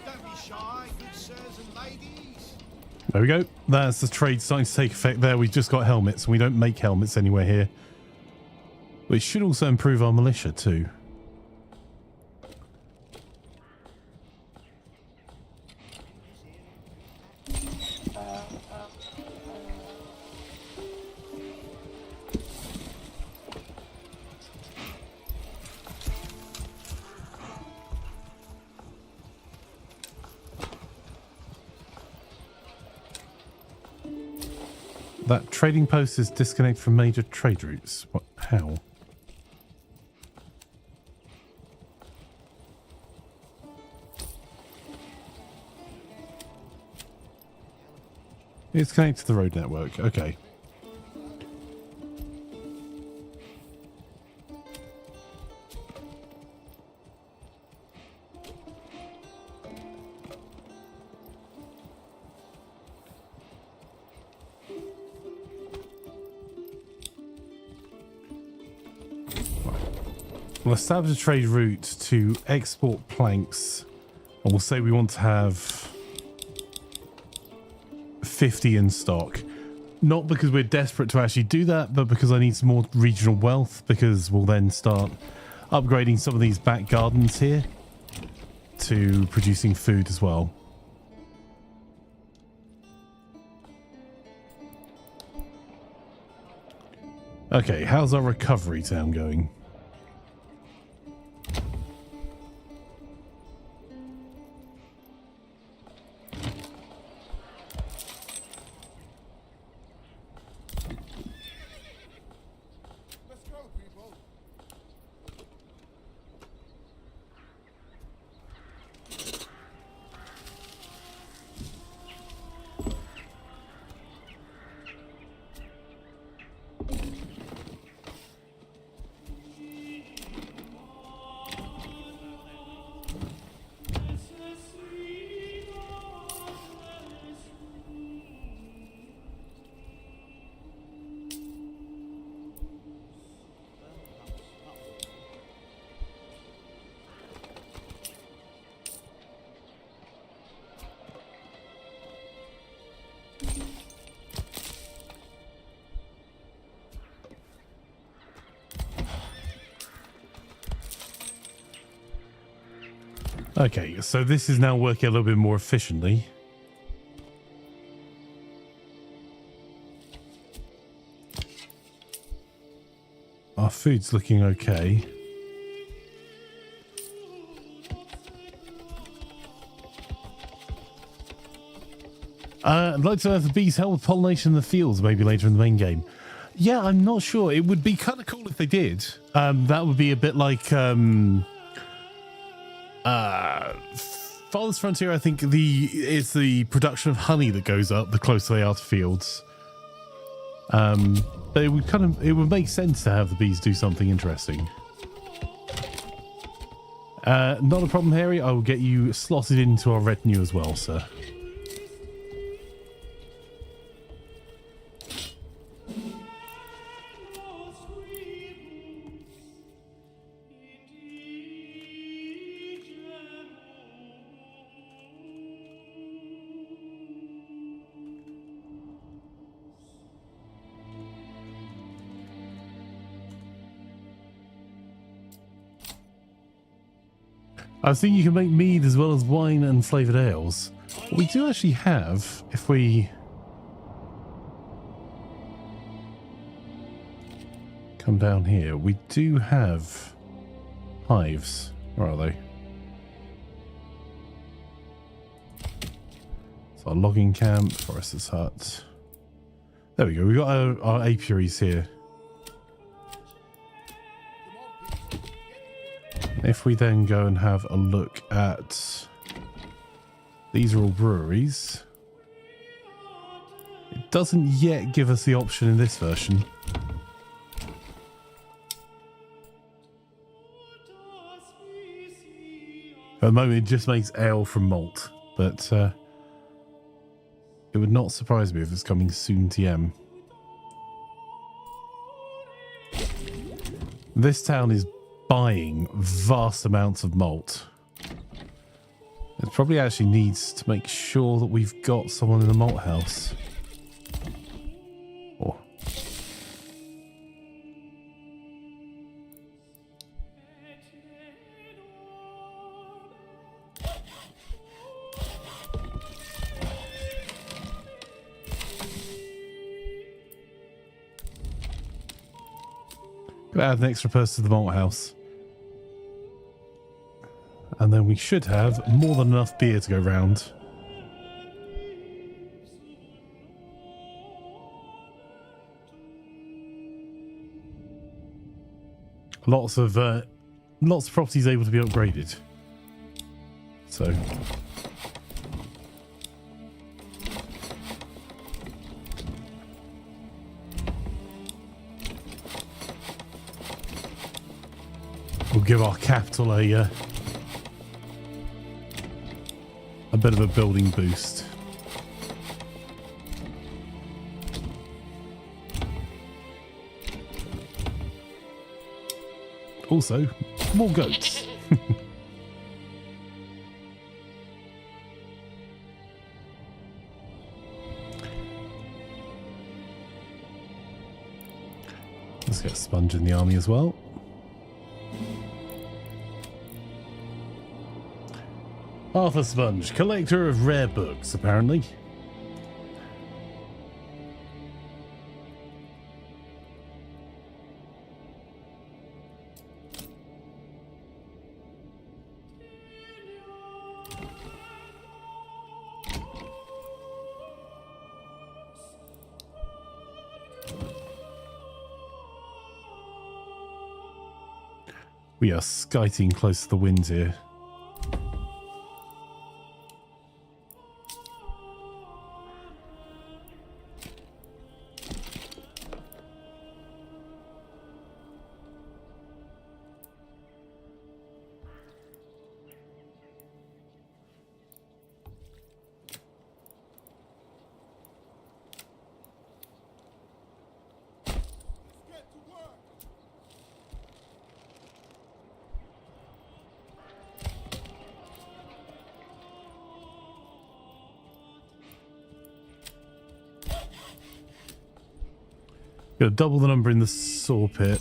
Don't be shy, good sirs and ladies. There we go. That's the trade starting to take effect there. We've just got helmets, and we don't make helmets anywhere here. But it should also improve our militia too. That trading post is disconnected from major trade routes. What? How? It's connected to the road network. Okay. We'll establish a trade route to export planks, and we'll say we want to have 50 in stock. Not because we're desperate to actually do that, but because I need some more regional wealth, because we'll then start upgrading some of these back gardens here to producing food as well. Okay, how's our recovery town going? Let's go, people. Okay, so this is now working a little bit more efficiently. Our food's looking okay. I'd like to know if the bees help with pollination in the fields maybe later in the main game. Yeah, I'm not sure. It would be kind of cool if they did. That would be a bit like Farthest Frontier. I think it's the production of honey that goes up the closer they are to fields. But it would make sense to have the bees do something interesting. Not a problem, Harry. I will get you slotted into our retinue as well, sir. I was thinking you can make mead as well as wine and flavoured ales. What we do actually have, if we come down here, we do have hives. Where are they? So our logging camp, forester's hut. There we go. We've got our apiaries here. If we then go and have a look at, these are all breweries. It doesn't yet give us the option in this version. At the moment it just makes ale from malt, but it would not surprise me if it's coming soon TM. This town is buying vast amounts of malt. It probably actually needs to make sure that we've got someone in the malt house. Oh. Gonna add an extra person to the malt house. And then we should have more than enough beer to go round. Lots of properties able to be upgraded. So we'll give our capital a bit of a building boost. Also, more goats. Let's get Sponge in the army as well. Arthur Sponge, collector of rare books, apparently. We are skiting close to the wind here. Get to work. Gonna double the number in the saw pit.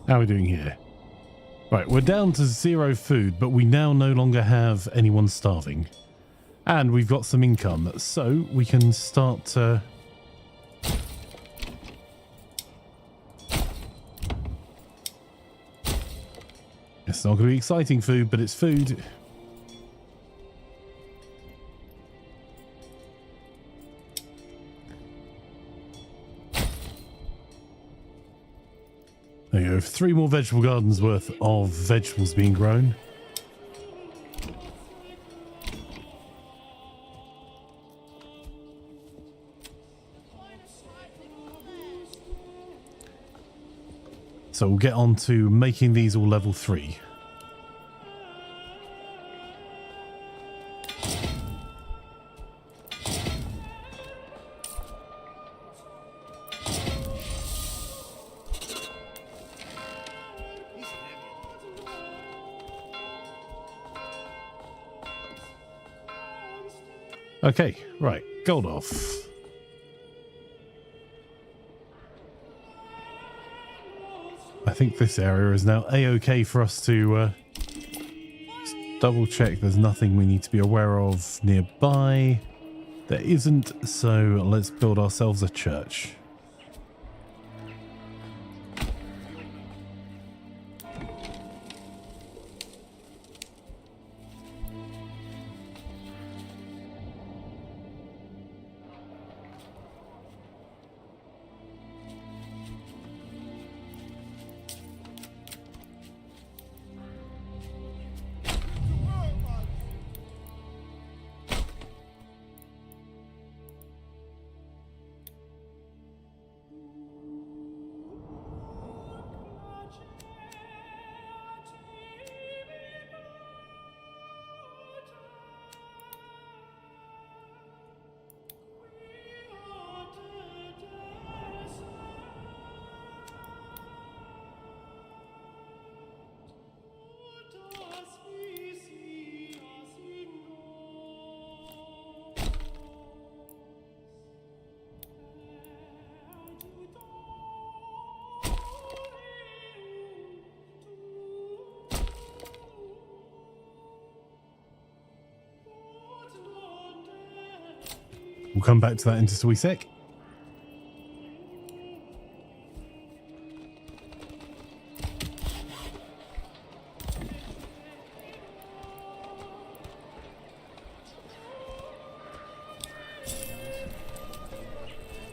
How are we doing here? Right, we're down to 0 food, but we now no longer have anyone starving. And we've got some income, so we can start it's not going to be exciting food, but it's food. There you go, 3 more vegetable gardens worth of vegetables being grown. So we'll get on to making these all level 3. Okay, right, gold off. I think this area is now a-okay for us to just double check there's nothing we need to be aware of nearby. There isn't, so let's build ourselves a church. We'll come back to that in just a wee sec.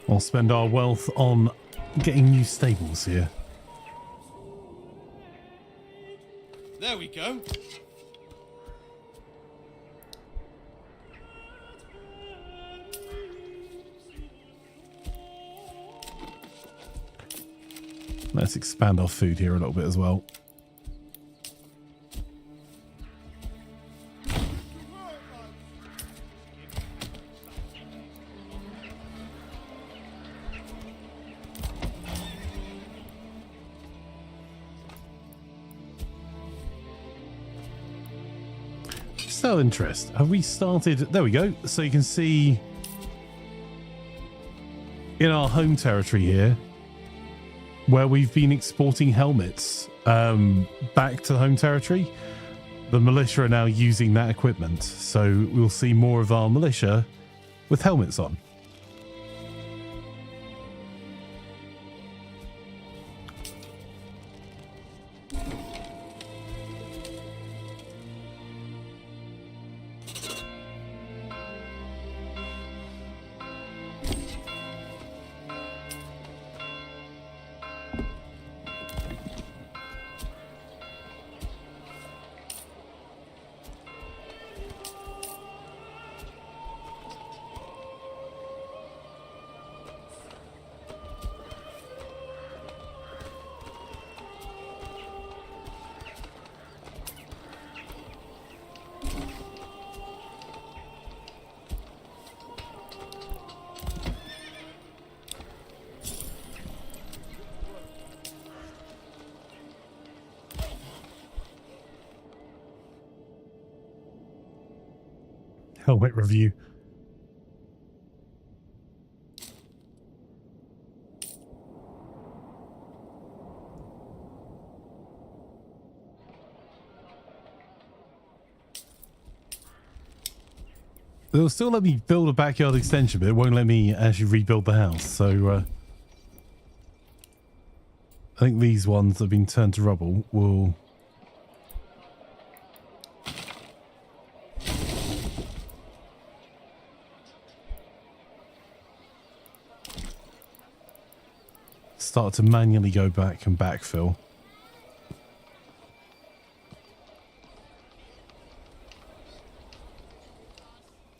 I'll spend our wealth on getting new stables here. There we go. Let's expand our food here a little bit as well. Just out of interest, have we started? There we go. So you can see in our home territory here, where we've been exporting helmets back to the home territory, the militia are now using that equipment. So we'll see more of our militia with helmets on. Helmet review. It'll still let me build a backyard extension, but it won't let me actually rebuild the house. So I think these ones that have been turned to rubble will... start to manually go back and backfill.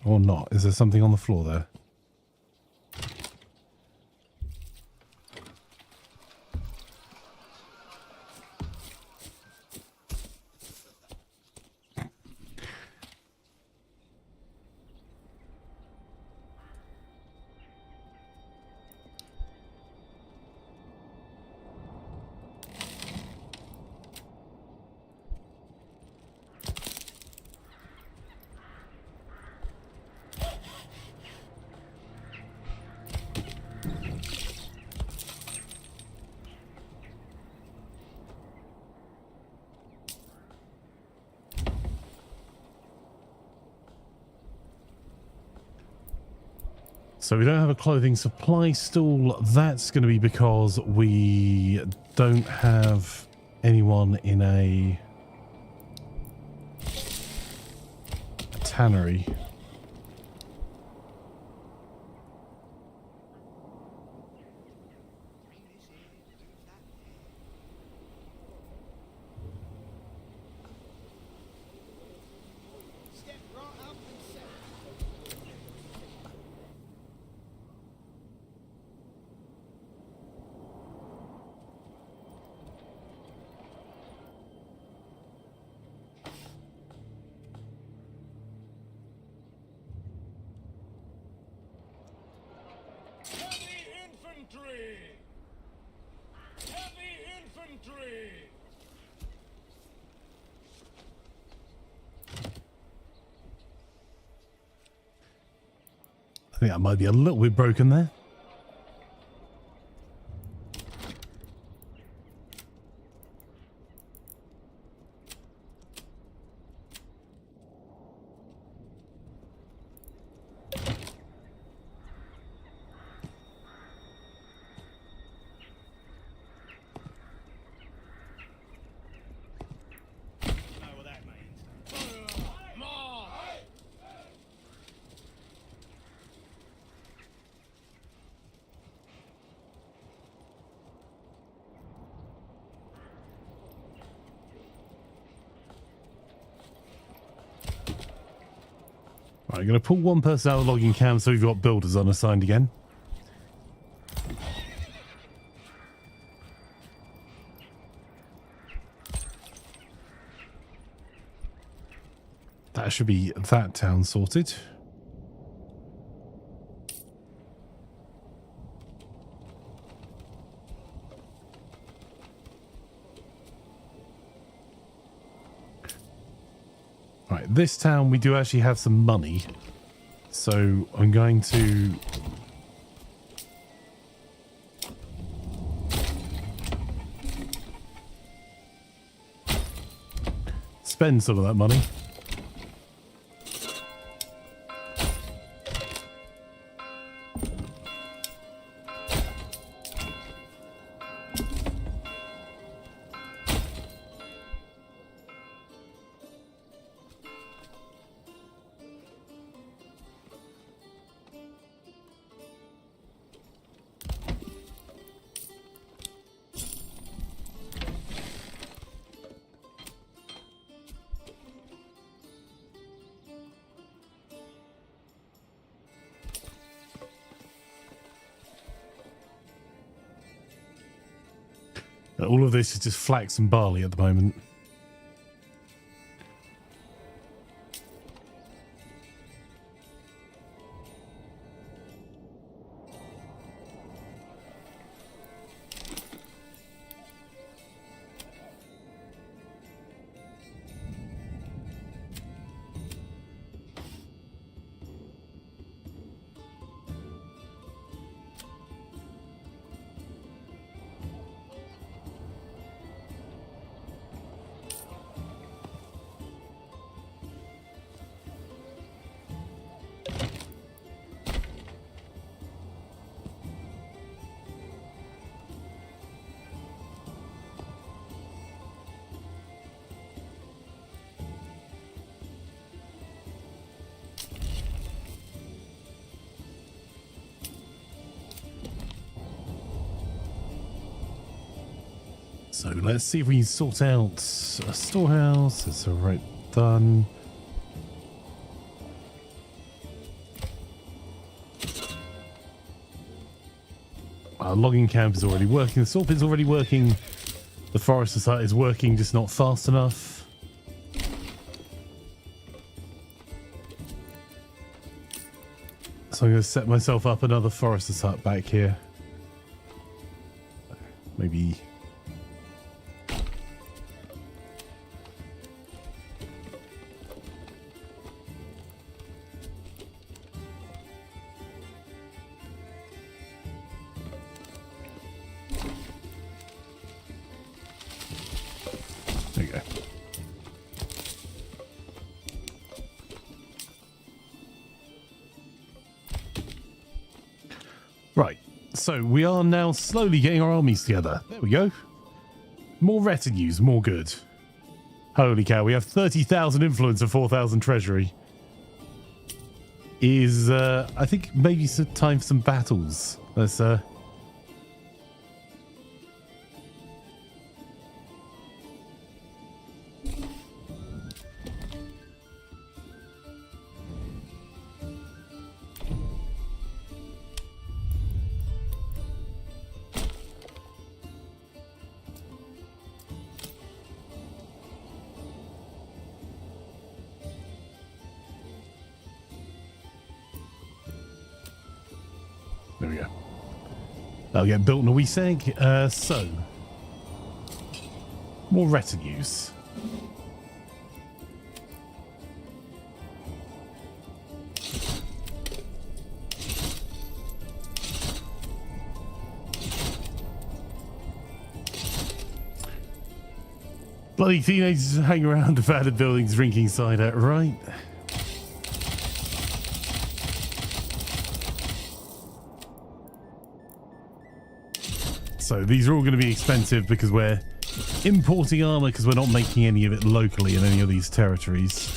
Or not. Is there something on the floor there? So we don't have a clothing supply stall. That's going to be because we don't have anyone in a tannery. Step right up and set. Heavy infantry! Heavy infantry! I think that might be a little bit broken there. You know what that means. March! Right, I'm going to pull one person out of the logging camp so we've got builders unassigned again. That should be that town sorted. Right, this town we do actually have some money, so I'm going to spend some of that money. All of this is just flax and barley at the moment. So let's see if we can sort out a storehouse. It's alright done. Our logging camp is already working. The salt pit is already working. The forest society is working, just not fast enough. So I'm going to set myself up another forester's hut back here. Maybe... There you go. Right, so we are now slowly getting our armies together. There we go. More retinues, more good. Holy cow, we have 30,000 influence and 4,000 treasury. Is, I think maybe some time for some battles. Let's, there we go. That'll get built in a wee seg. So, more retinues. Bloody teenagers hang around abandoned buildings drinking cider, right? So these are all going to be expensive because we're importing armor because we're not making any of it locally in any of these territories.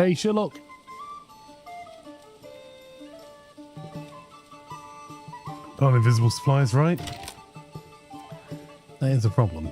Hey, Sherlock. Oh, invisible supplies, right? That is a problem.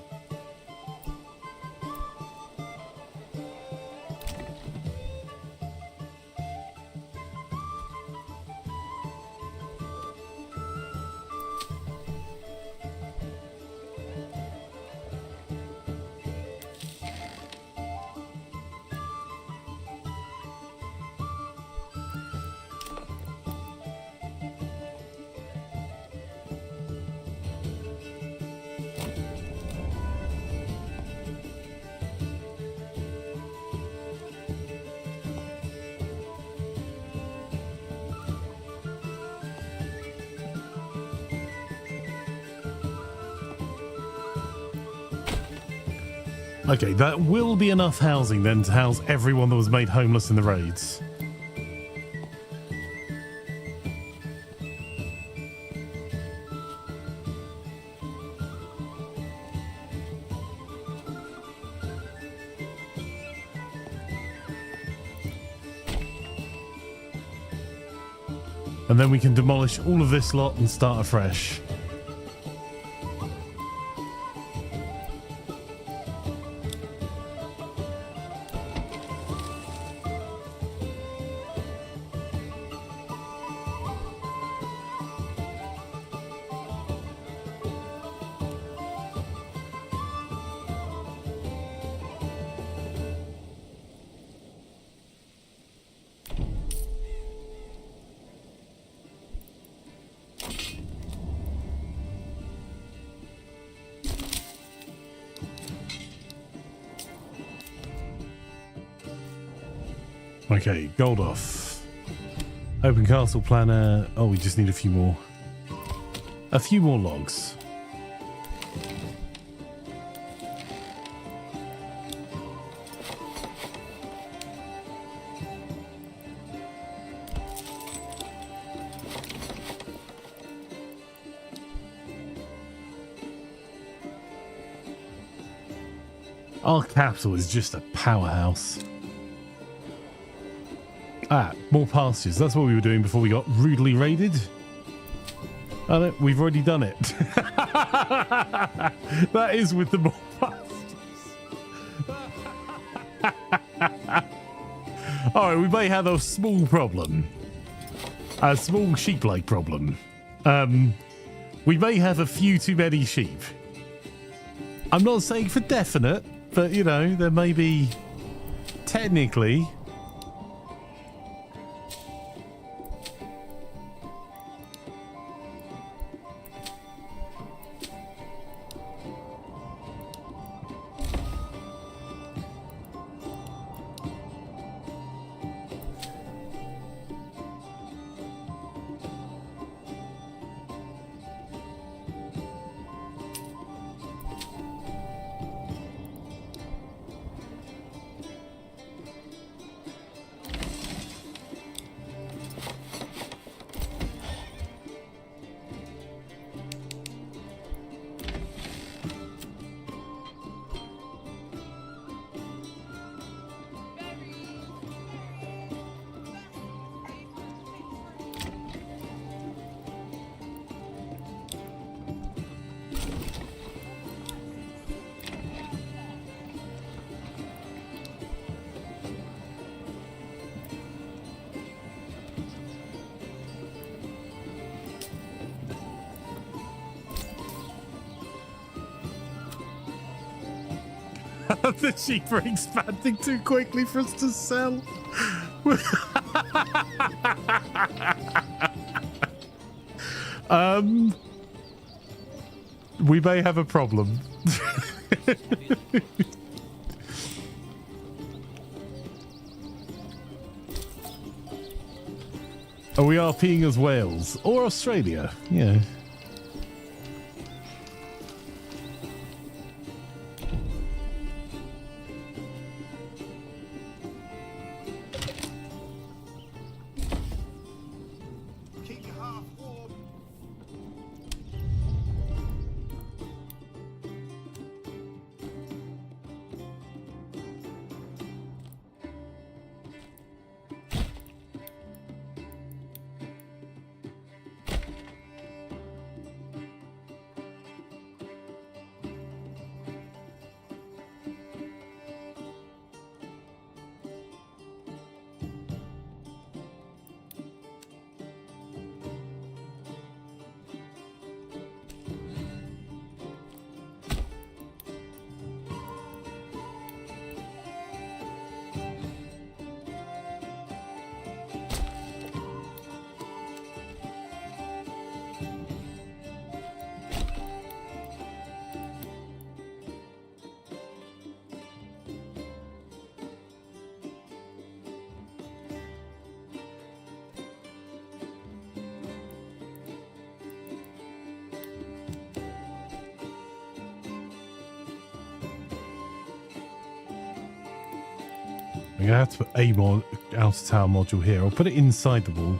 Okay, that will be enough housing then to house everyone that was made homeless in the raids. And then we can demolish all of this lot and start afresh. Okay, gold off. Open castle planner. Oh, we just need a few more. A few more logs. Our capital is just a powerhouse. Ah, more pastures. That's what we were doing before we got rudely raided. Oh, no, we've already done it. That is with the more pastures. Alright, we may have a small problem. A small sheep-like problem. We may have a few too many sheep. I'm not saying for definite, but, you know, there may be technically... The sheep are expanding too quickly for us to sell. We may have a problem. Oh, we are peeing as Wales or Australia. Yeah. Keep your heart warm. I'm going to have to put a outer tower module here. I'll put it inside the wall.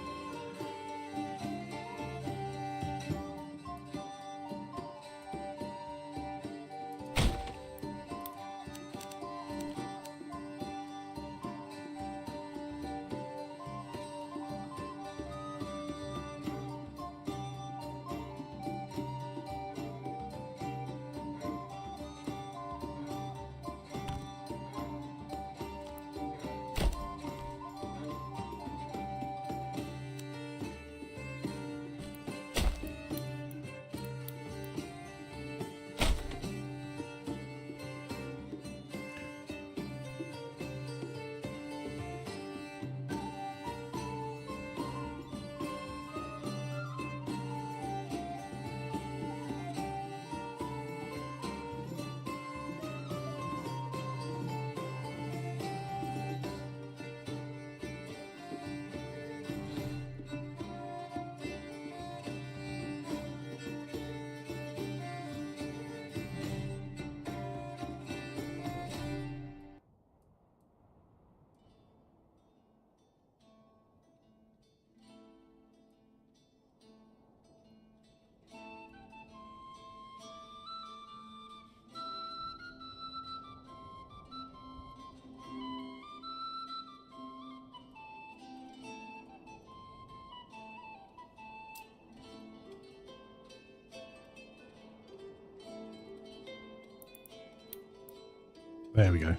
There we go.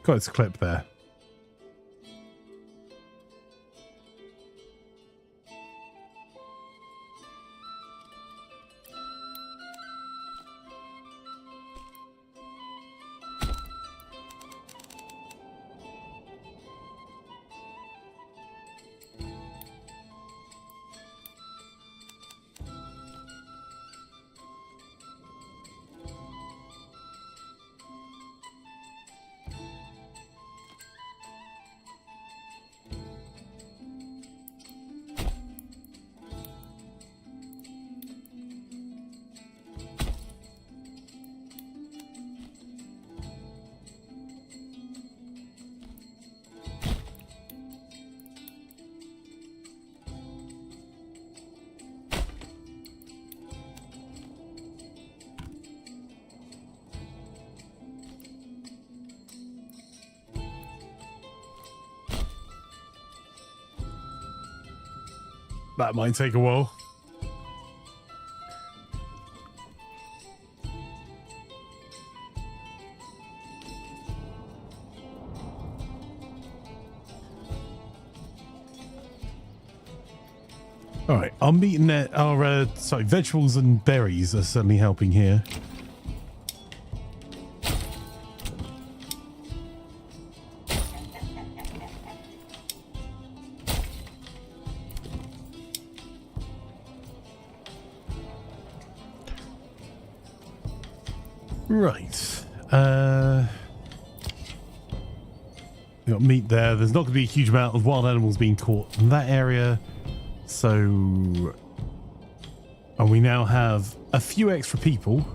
Got its clip there. That might take a while. All right, our meat and our vegetables and berries are certainly helping here. Right. We got meat there. There's not going to be a huge amount of wild animals being caught in that area. So, and we now have a few extra people.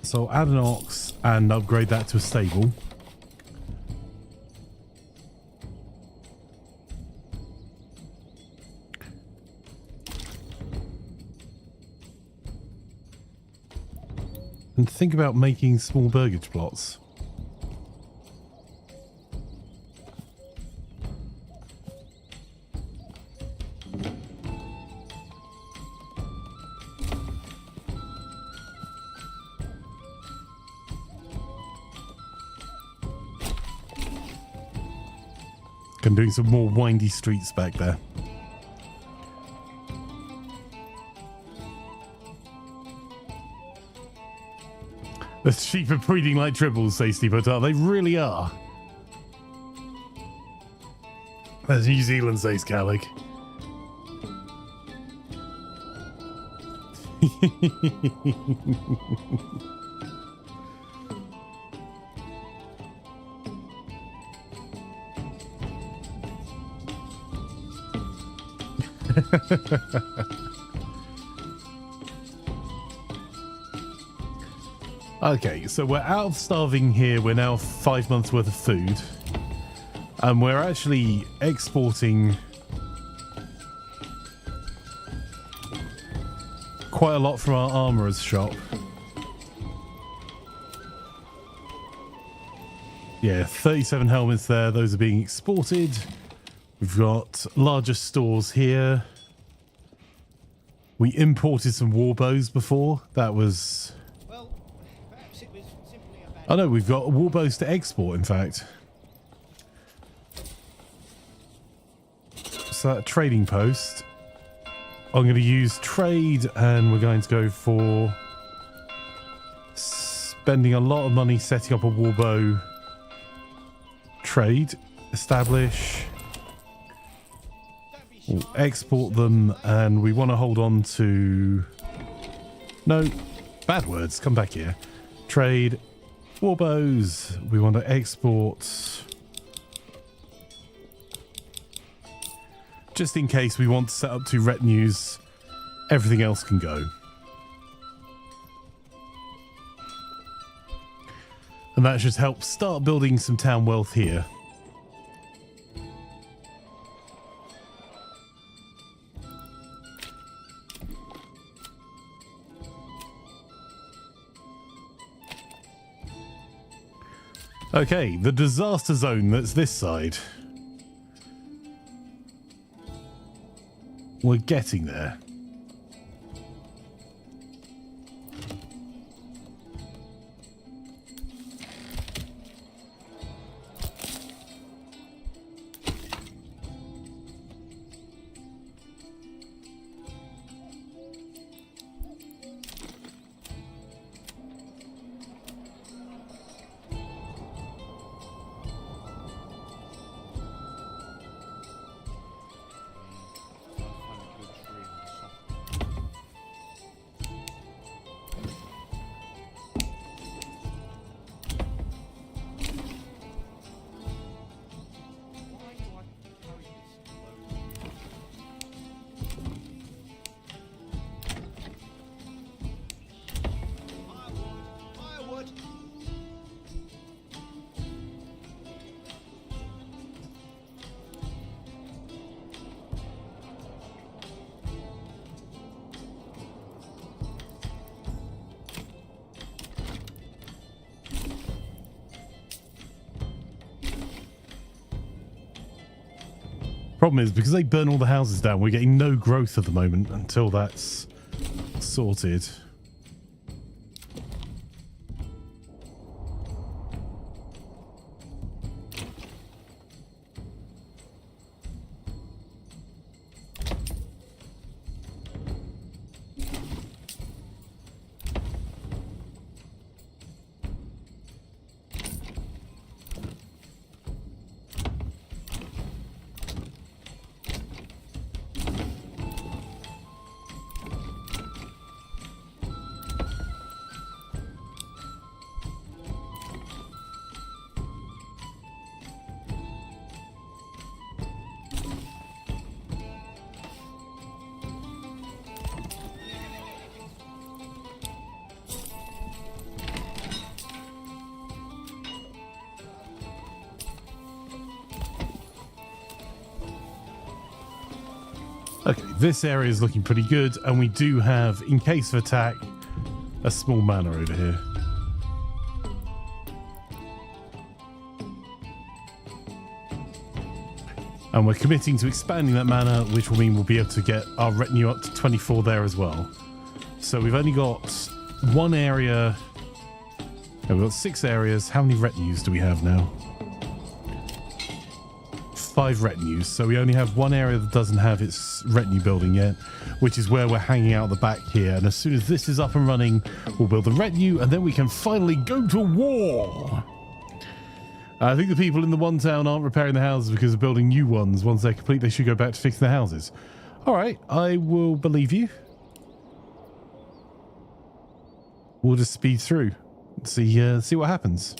So I'll add an ox and upgrade that to a stable. And think about making small burgage plots. I'm doing some more windy streets back there. The sheep are breeding like tribbles, say Steve Hotel. They really are. As New Zealand says, Callic. Okay, so we're out of starving here. We're now 5 months worth of food. And we're actually exporting quite a lot from our armorer's shop. Yeah, 37 helmets there. Those are being exported. We've got larger stores here. We imported some war bows before. That was... Well, perhaps it was simply a bad... Oh no, we've got war bows to export, in fact. So that trading post. I'm going to use trade, and we're going to go for spending a lot of money setting up a war bow trade. Establish. We'll export them, and we want to hold on to... No, bad words. Come back here. Trade. War bows. We want to export... Just in case we want to set up 2 retinues, everything else can go. And that should help start building some town wealth here. Okay, the disaster zone that's this side. We're getting there. Problem is, because they burn all the houses down, we're getting no growth at the moment until that's sorted. Okay, this area is looking pretty good, and we do have, in case of attack, a small manor over here. And we're committing to expanding that manor, which will mean we'll be able to get our retinue up to 24 there as well. So we've only got one area. No, we've got 6 areas. How many retinues do we have now? 5 retinues, so we only have one area that doesn't have its retinue building yet, which is where we're hanging out the back here. And as soon as this is up and running, we'll build the retinue, and then we can finally go to war. I think the people in the one town aren't repairing the houses because of building new ones. Once they're complete, they should go back to fixing the houses. All right, I will believe you. We'll just speed through, see what happens.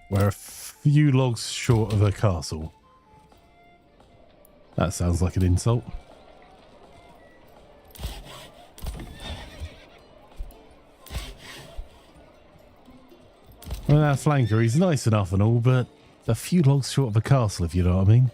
We're a few logs short of a castle. That sounds like an insult. Well, that flanker, he's nice enough and all, but a few logs short of a castle, if you know what I mean.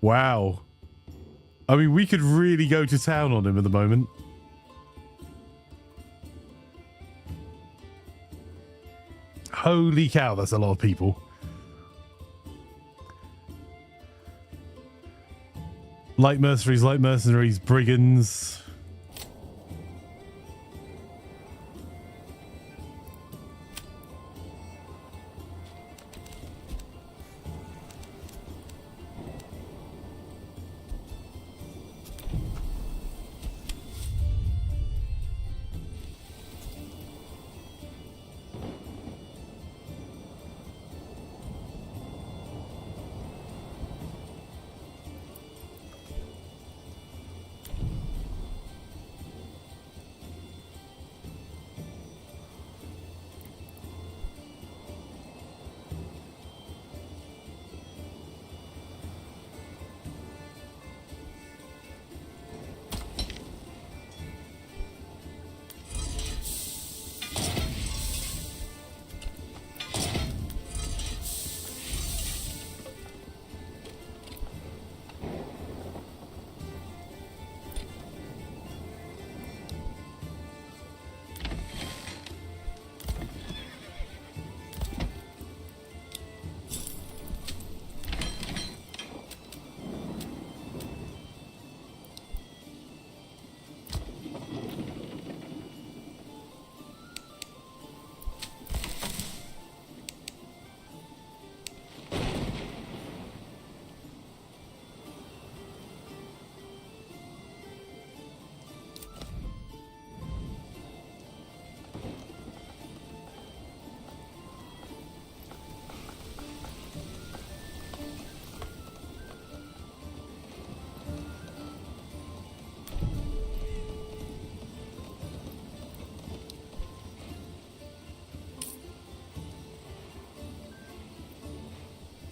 Wow. I mean, we could really go to town on him at the moment. Holy cow, that's a lot of people. Light mercenaries, brigands.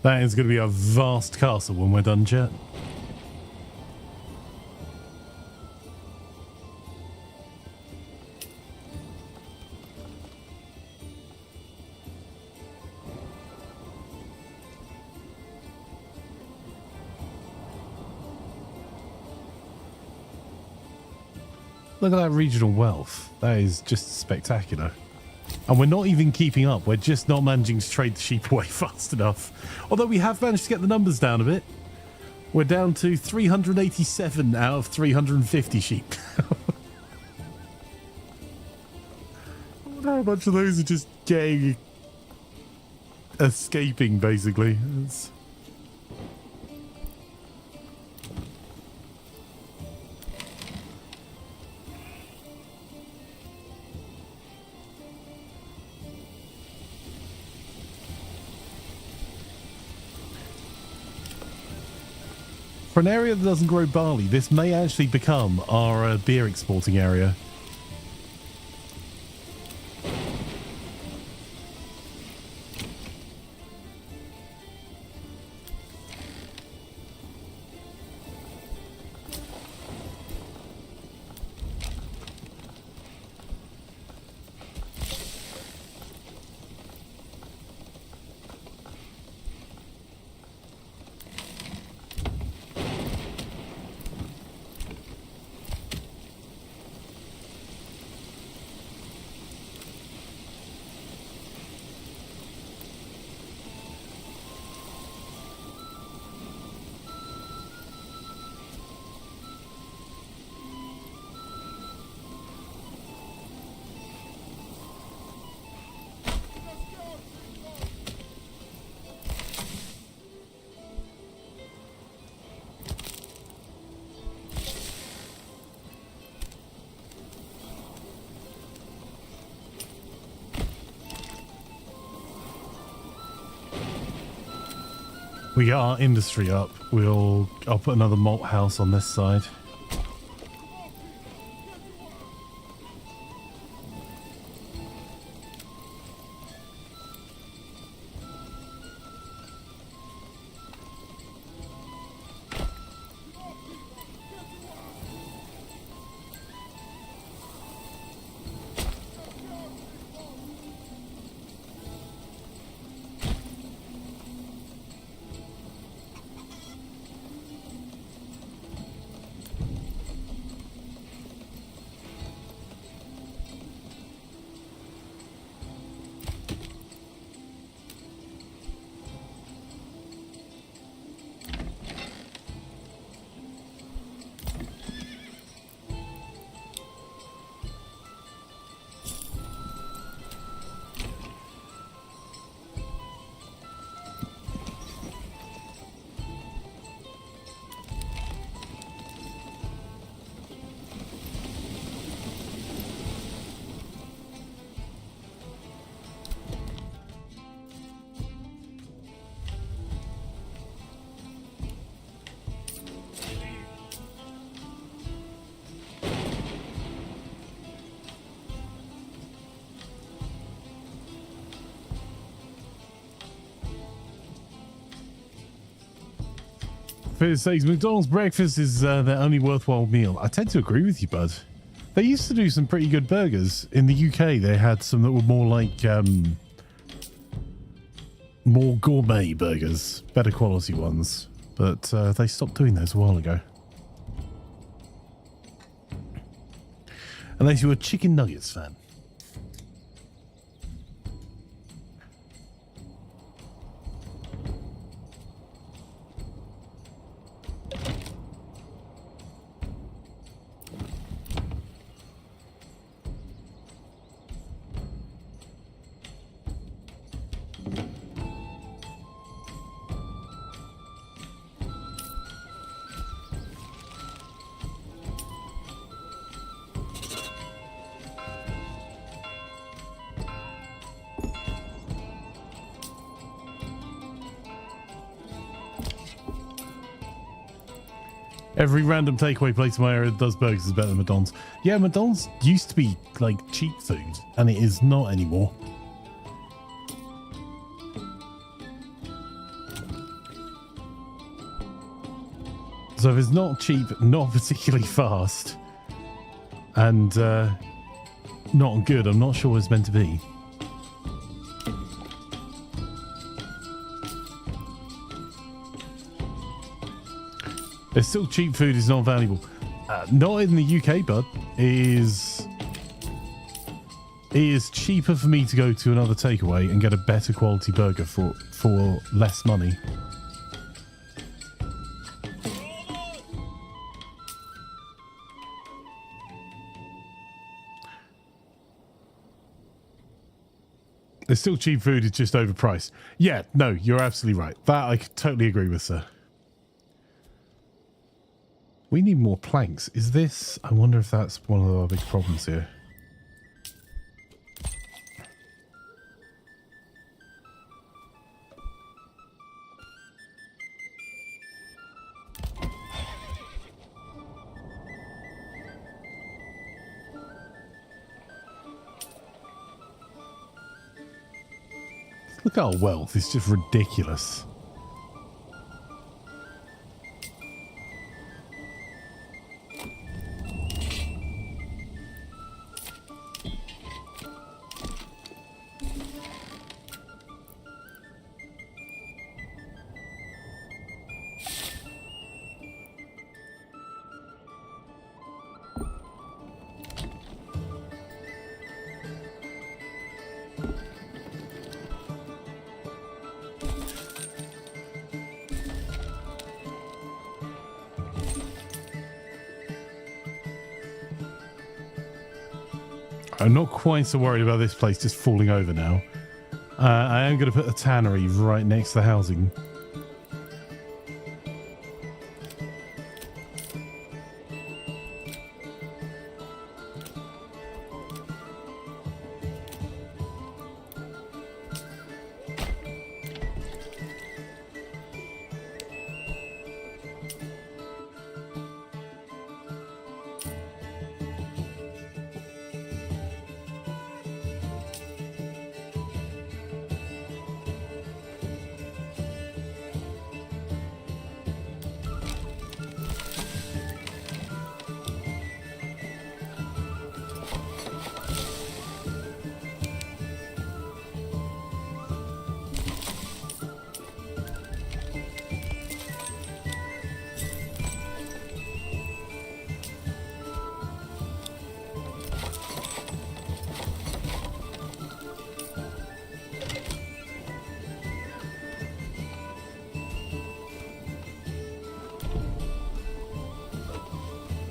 That is going to be a vast castle when we're done, chat. Look at that regional wealth. That is just spectacular. And we're not even keeping up. We're just not managing to trade the sheep away fast enough. Although we have managed to get the numbers down a bit. We're down to 387 out of 350 sheep. I wonder how much of those are just getting... escaping, basically. It's... For an area that doesn't grow barley, this may actually become our beer exporting area. We get our industry up. I'll put another malt house on this side. It says McDonald's breakfast is their only worthwhile meal. I tend to agree with you, bud. They used to do some pretty good burgers. In the UK, they had some that were more like more gourmet burgers, better quality ones. But they stopped doing those a while ago. Unless you're a chicken nuggets fan. Every random takeaway place in my area that does burgers is better than McDonald's. Yeah, McDonald's used to be like cheap food, and it is not anymore. So if it's not cheap, not particularly fast, and not good, I'm not sure what it's meant to be. There's still cheap food is not valuable. Not in the UK, bud. It is cheaper for me to go to another takeaway and get a better quality burger for less money. There's still cheap food, it's just overpriced. Yeah, no, you're absolutely right. That I totally agree with, sir. We need more planks. Is this... I wonder if that's one of our big problems here. Look at our wealth. It's just ridiculous. I'm not quite so worried about this place just falling over now. I am going to put a tannery right next to the housing.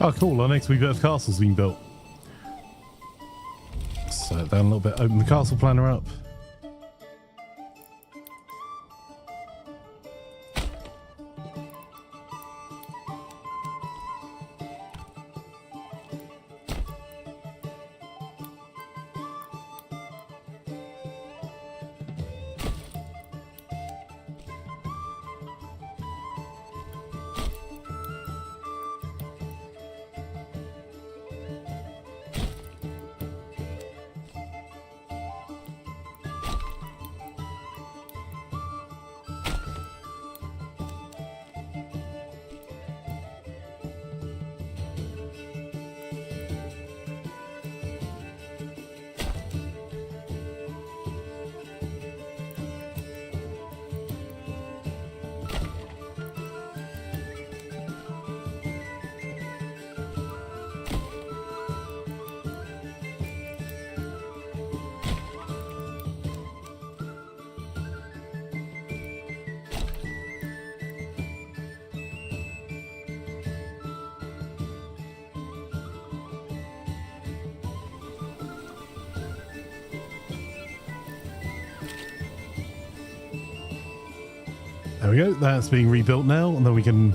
Oh, cool. Our next rebirth castle's been built. Slow it down a little bit. Open the castle planner up. There we go. That's being rebuilt now, and then we can.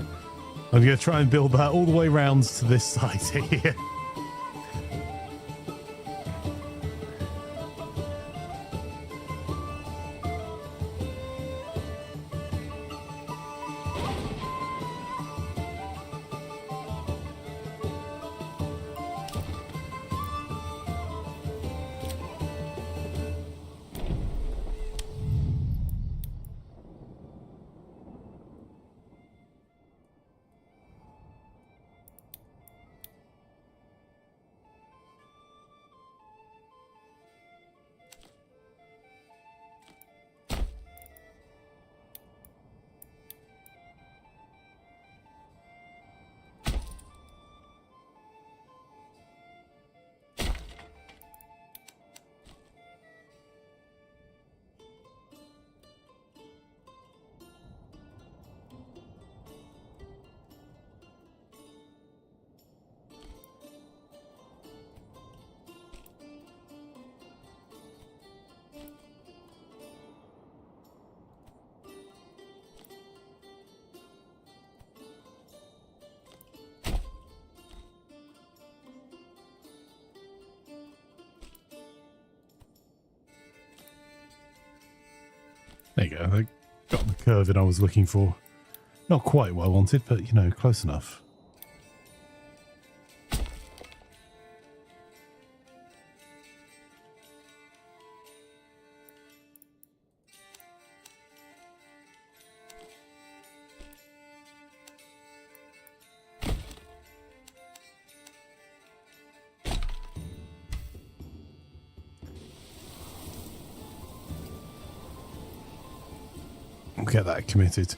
I'm going to try and build that all the way around to this side here. There you go. I got the curve that I was looking for. Not quite what I wanted, but, you know, close enough. Get that committed.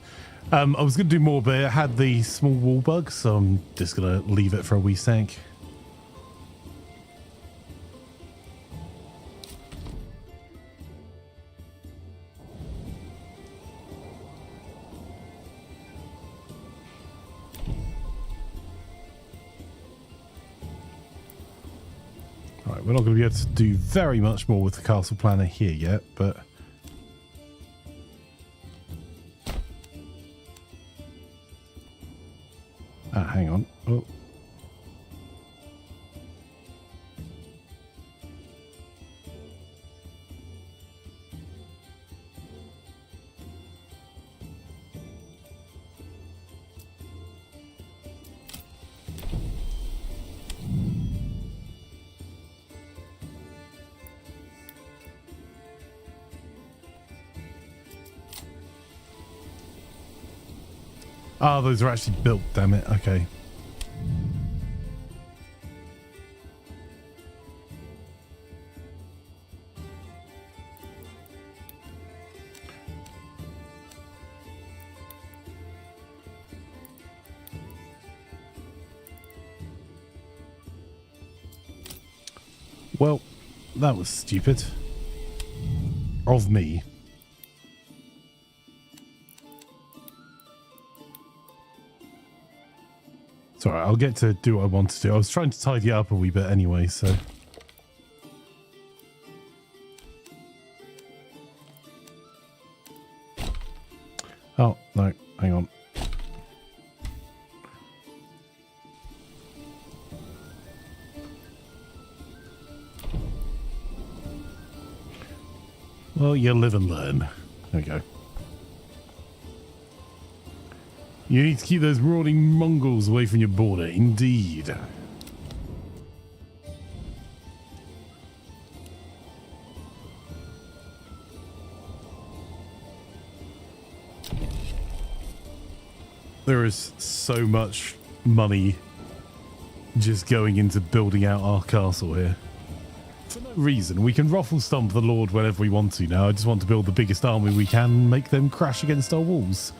I was going to do more, but it had the small wall bug, so I'm just going to leave it for a wee sec. Alright, we're not going to be able to do very much more with the castle planner here yet, but... hang on. Oh. Oh, those are actually built, damn it. Okay. Well, that was stupid. Of me. Sorry, I'll get to do what I want to do. I was trying to tidy it up a wee bit anyway, so. Oh, no, hang on. Well, you live and learn. There we go. You need to keep those marauding Mongols away from your border, indeed. There is so much money just going into building out our castle here. For no reason. We can ruffle stomp the Lord whenever we want to now. I just want to build the biggest army we can and make them crash against our walls.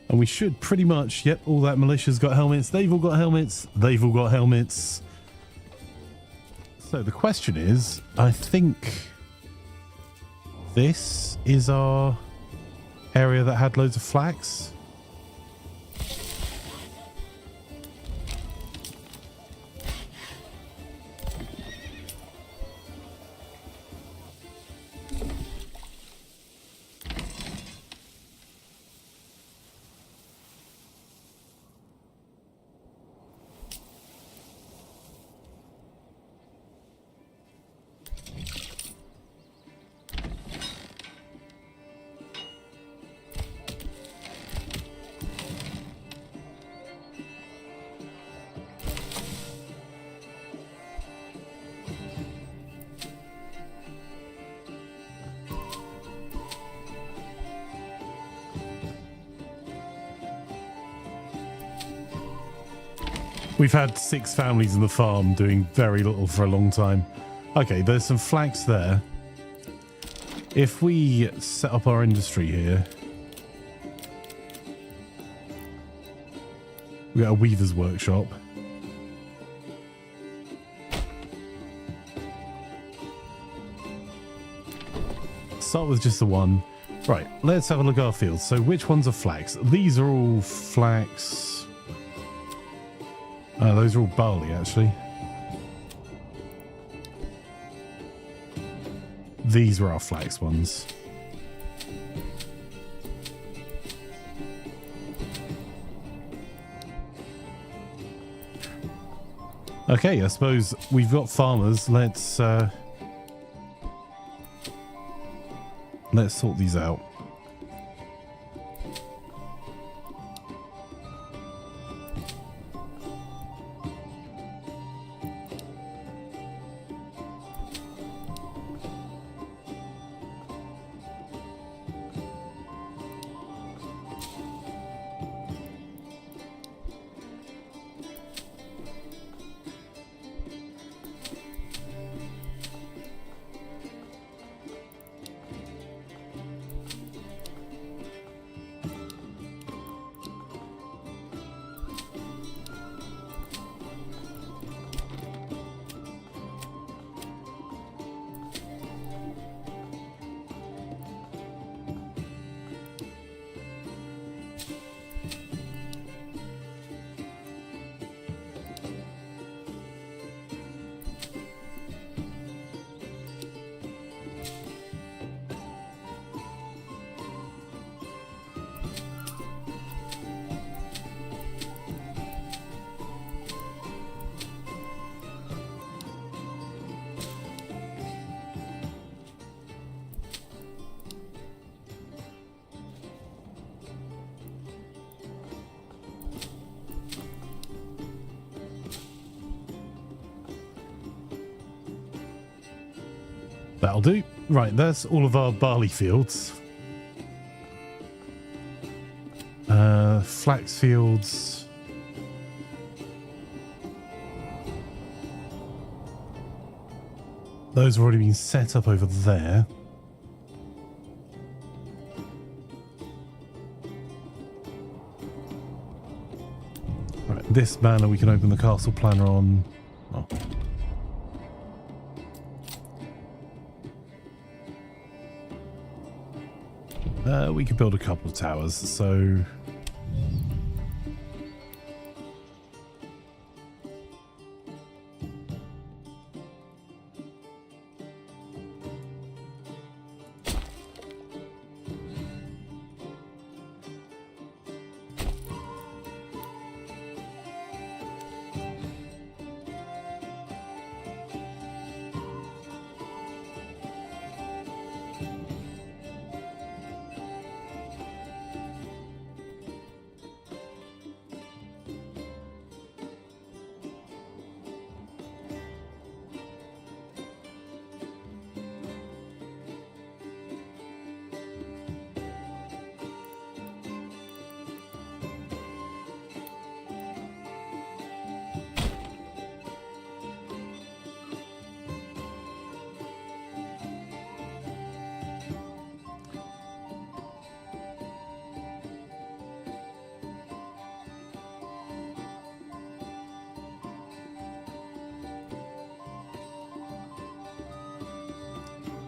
And we should pretty much, yep, all that militia's got helmets. They've all got helmets. They've all got helmets. So the question is, I think this is our area that had loads of flax. We've had 6 families in the farm doing very little for a long time. Okay, there's some flax there. If we set up our industry here, we got a weaver's workshop. Start with just the one. Right, let's have a look at our fields. So which ones are flax? These are all flax. Those are all barley, actually. These were our flax ones. Okay, I suppose we've got farmers. Let's sort these out. That'll do. Right, that's all of our barley fields. Flax fields. Those have already been set up over there. Right, this manor we can open the castle planner on. Oh. We could build a couple of towers, so...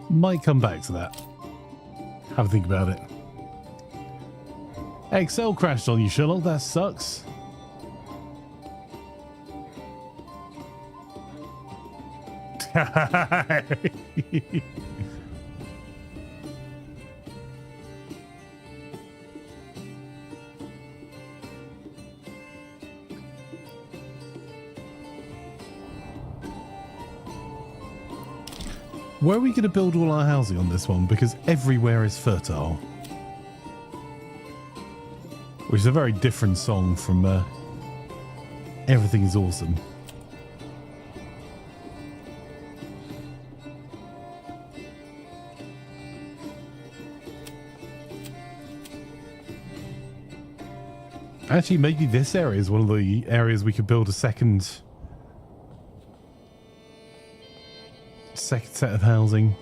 Might come back to that. Have a think about it. Excel crashed on you, Sherlock. That sucks. Where are we going to build all our housing on this one? Because everywhere is fertile. Which is a very different song from Everything is Awesome. Actually, maybe this area is one of the areas we could build a second set of housing.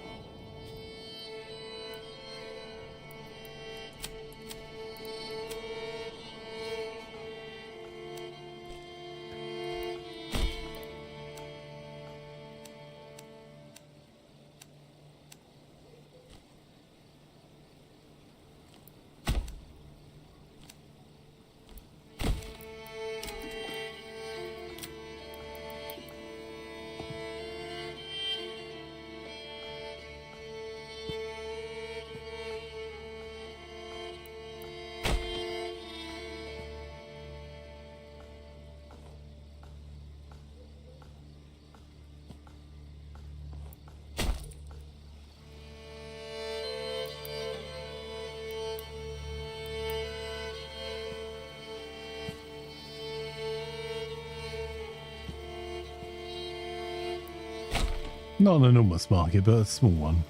Not an enormous market, but a small one.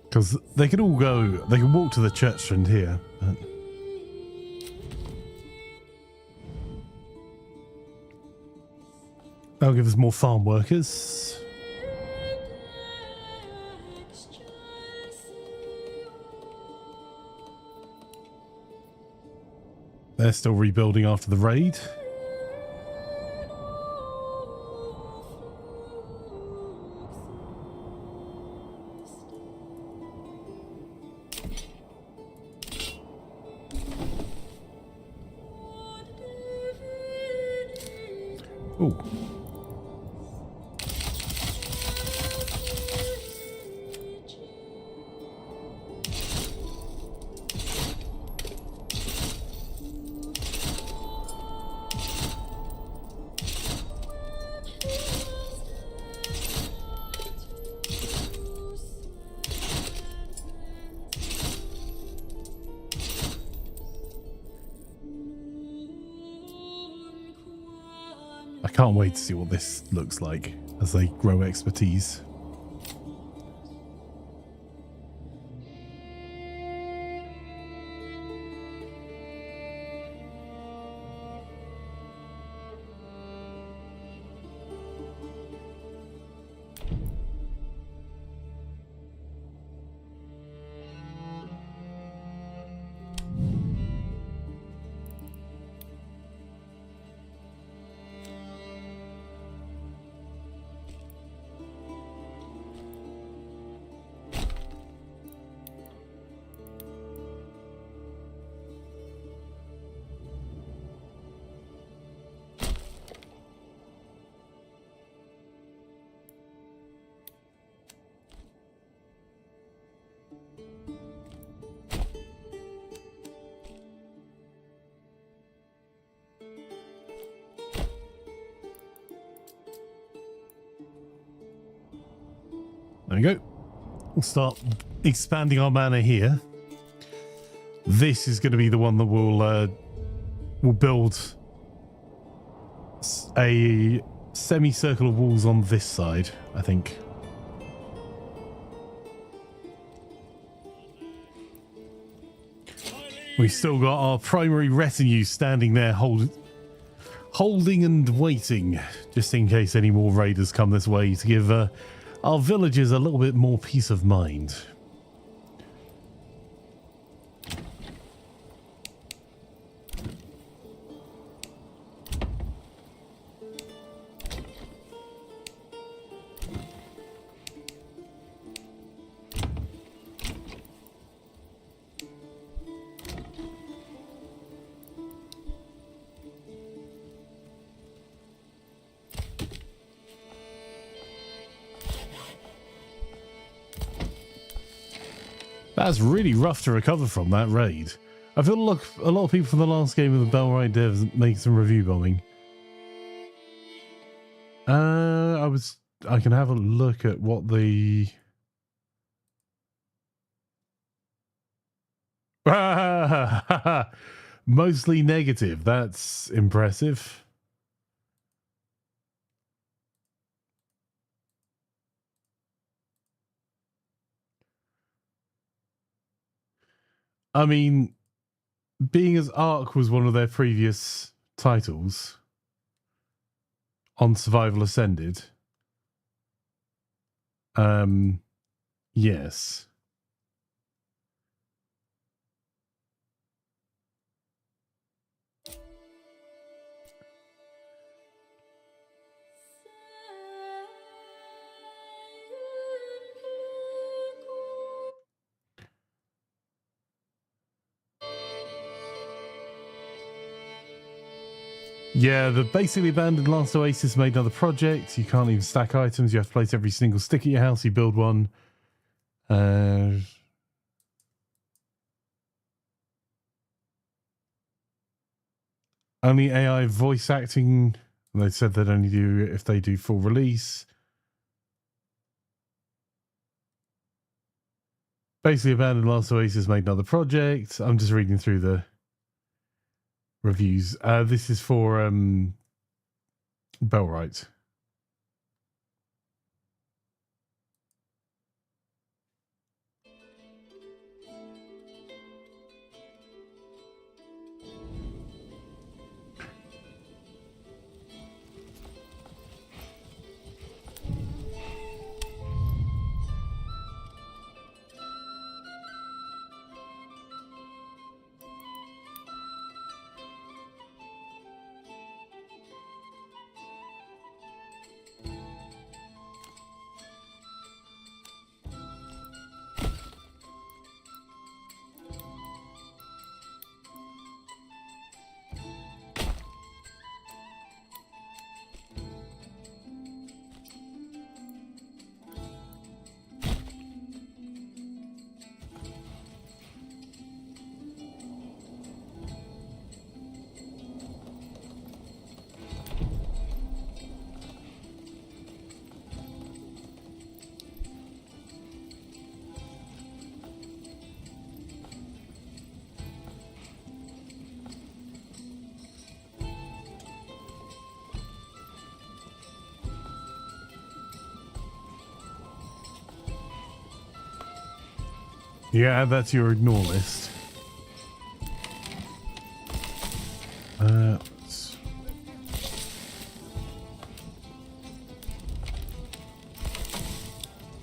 Because they can all go, they can walk to the church strand here. But that'll give us more farm workers. They're still rebuilding after the raid. Ooh. I can't wait to see what this looks like as they grow expertise. There we go. We'll start expanding our manor here. This is going to be the one that will build a semicircle of walls on this side, I think. We've still got our primary retinue standing there holding and waiting, just in case any more raiders come this way, to give our villagers a little bit more peace of mind. That's really rough to recover from, that raid. I feel like a lot of people from the last game of the Bellright devs make some review bombing. I can have a look at what the... Mostly negative. That's impressive. I mean, being as Ark was one of their previous titles on Survival Ascended, yes. Yeah, the basically abandoned Last Oasis made another project. You can't even stack items. You have to place every single stick at your house. You build one. Only AI voice acting. They said they'd only do it if they do full release. Basically abandoned Last Oasis made another project. I'm just reading through the reviews. This is for Bellright. Yeah, that's your ignore list.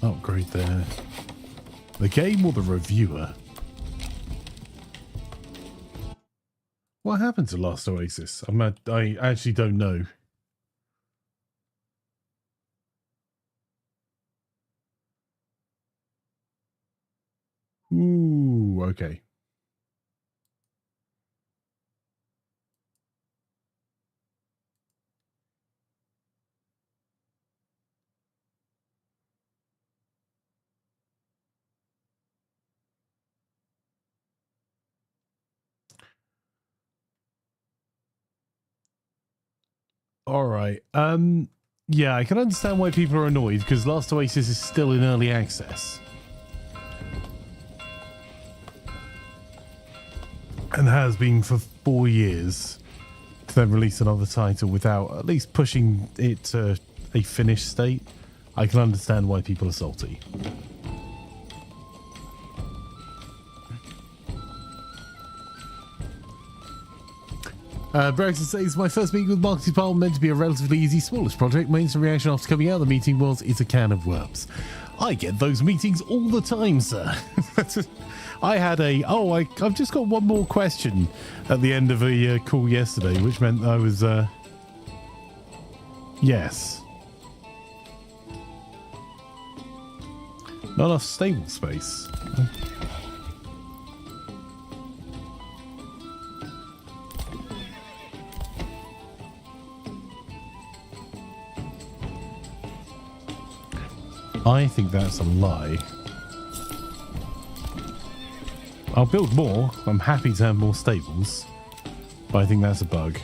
Upgrade there. The game or the reviewer? What happened to Last Oasis? I actually don't know. Ooh, okay. All right. Yeah, I can understand why people are annoyed, because Last Oasis is still in early access. And has been for 4 years, to then release another title without at least pushing it to a finished state. I can understand why people are salty. Braxton says, my first meeting with marketing department meant to be a relatively easy, smallish project. My instant reaction after coming out of the meeting was, it's a can of worms. I get those meetings all the time, sir. I had I've just got one more question at the end of a call yesterday, which meant I was, yes. Not enough stable space. I think that's a lie. I'll build more. I'm happy to have more stables. But I think that's a bug.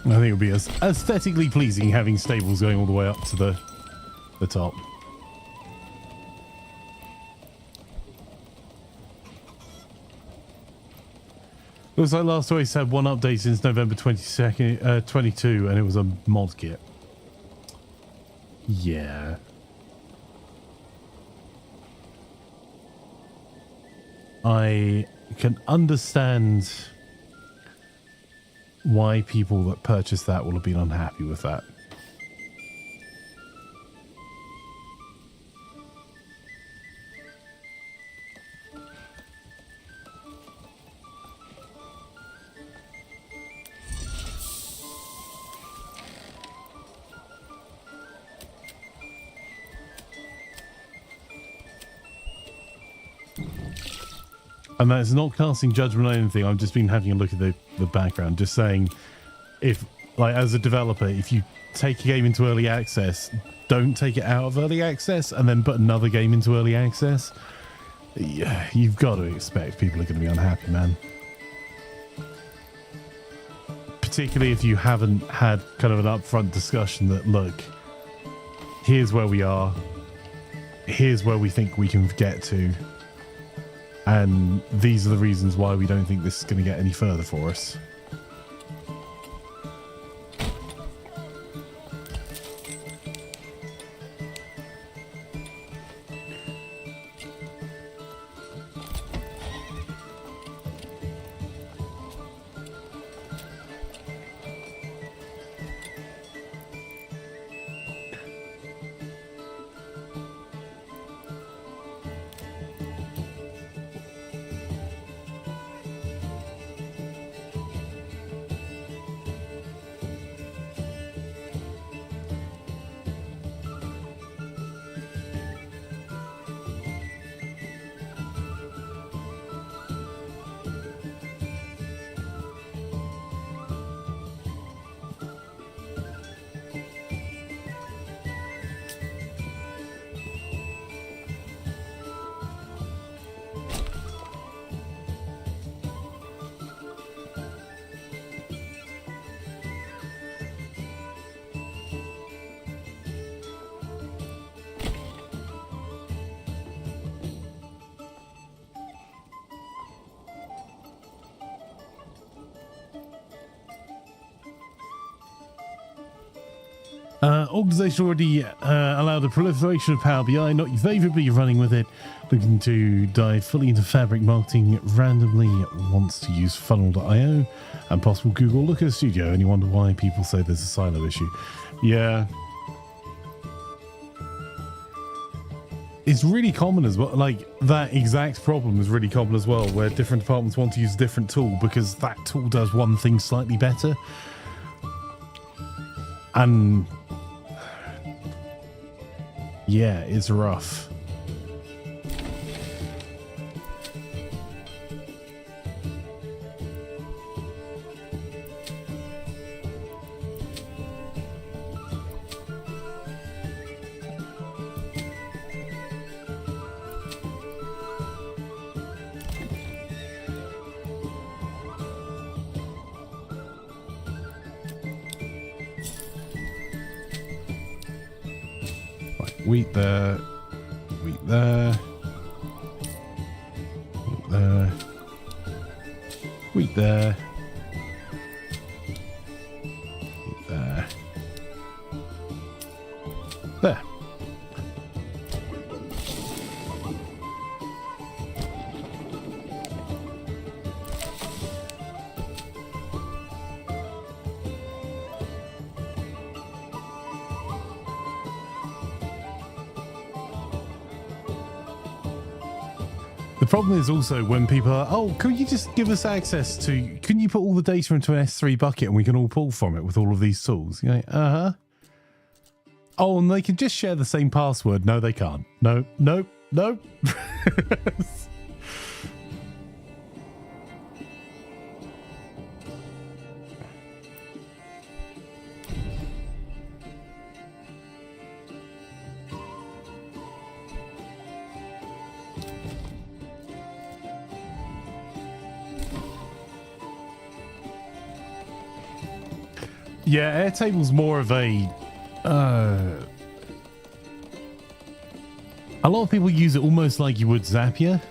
I think it would be as aesthetically pleasing having stables going all the way up to the top. Looks like Last Oasis had one update since November 22nd, 22, and it was a mod kit. Yeah. I can understand why people that purchase that will have been unhappy with that. And that's not casting judgment on anything. I've just been having a look at the background, just saying, if, like, as a developer, if you take a game into early access, don't take it out of early access and then put another game into early access. Yeah, you've got to expect people are going to be unhappy, man. Particularly if you haven't had kind of an upfront discussion that, look, here's where we are, here's where we think we can get to. And these are the reasons why we don't think this is going to get any further for us. Organization already allowed a proliferation of Power BI, not your favourite, but you're running with it. Looking to dive fully into fabric marketing, randomly wants to use funnel.io and possible Google Looker Studio, and you wonder why people say there's a silo issue. Yeah. It's really common as well, like that exact problem is really common as well, where different departments want to use a different tool because that tool does one thing slightly better. And yeah, it's rough. wheat there, wheat there, wheat there, wheat there, wheat there, there. The problem is also when people are, oh, can you just give us access to, can you put all the data into an S3 bucket and we can all pull from it with all of these tools? You're like, uh-huh. Oh, and they can just share the same password. No, they can't. No, no, no. Yeah, Airtable's more of a lot of people use it almost like you would Zapier.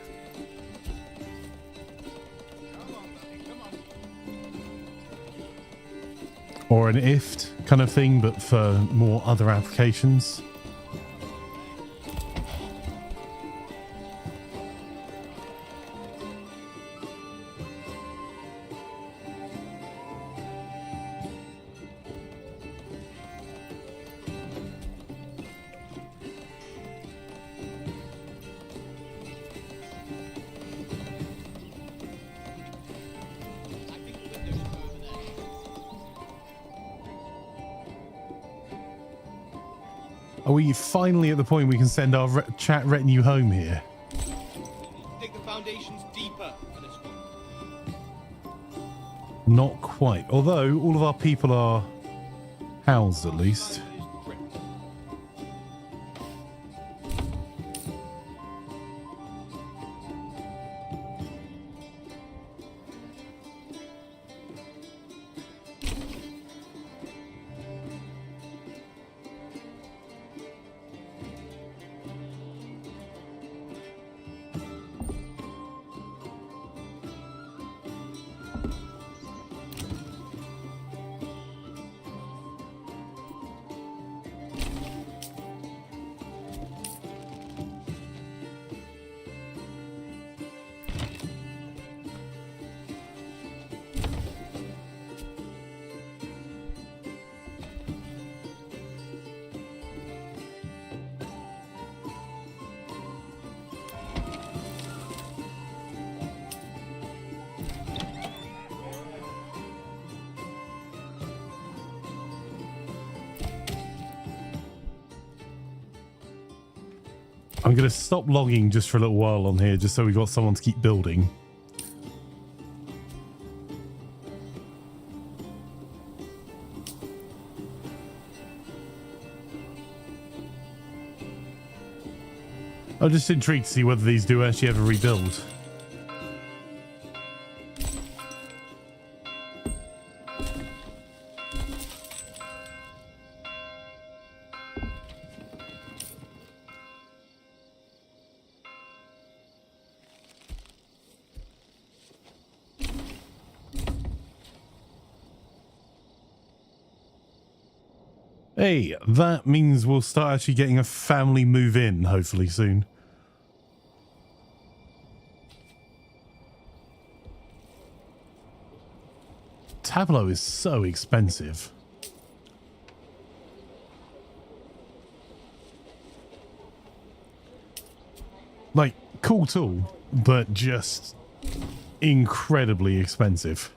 Or an IFT kind of thing, but for more other applications. Are we finally at the point we can send our chat retinue home here? Dig the foundations deeper for this one. Not quite. Although all of our people are housed at least. I'm going to stop logging just for a little while on here, just so we've got someone to keep building. I'm just intrigued to see whether these do actually ever rebuild. Hey, that means we'll start actually getting a family move in, hopefully soon. Tableau is so expensive. Like, cool tool, but just incredibly expensive.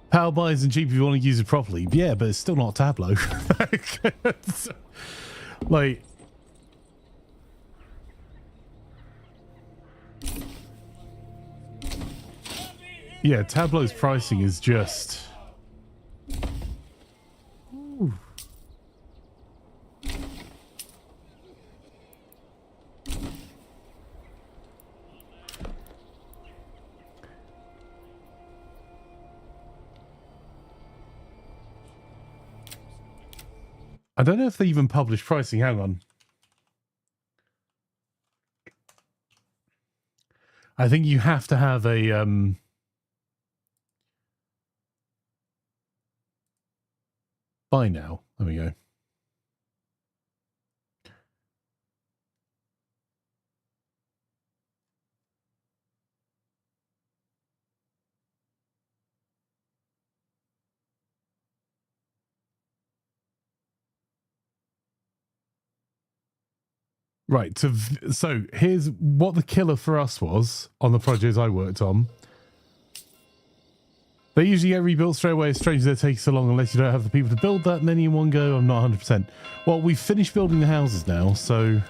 Power buys and cheap if you want to use it properly. Yeah, but it's still not Tableau. Like, yeah, Tableau's pricing is just... Ooh. I don't know if they even publish pricing. Hang on. I think you have to have a buy now. There we go. Right, so here's what the killer for us was on the projects I worked on. They usually get rebuilt straight away. It's strange that it takes so long unless you don't have the people to build that many in one go. I'm not 100%. Well, we've finished building the houses now, so...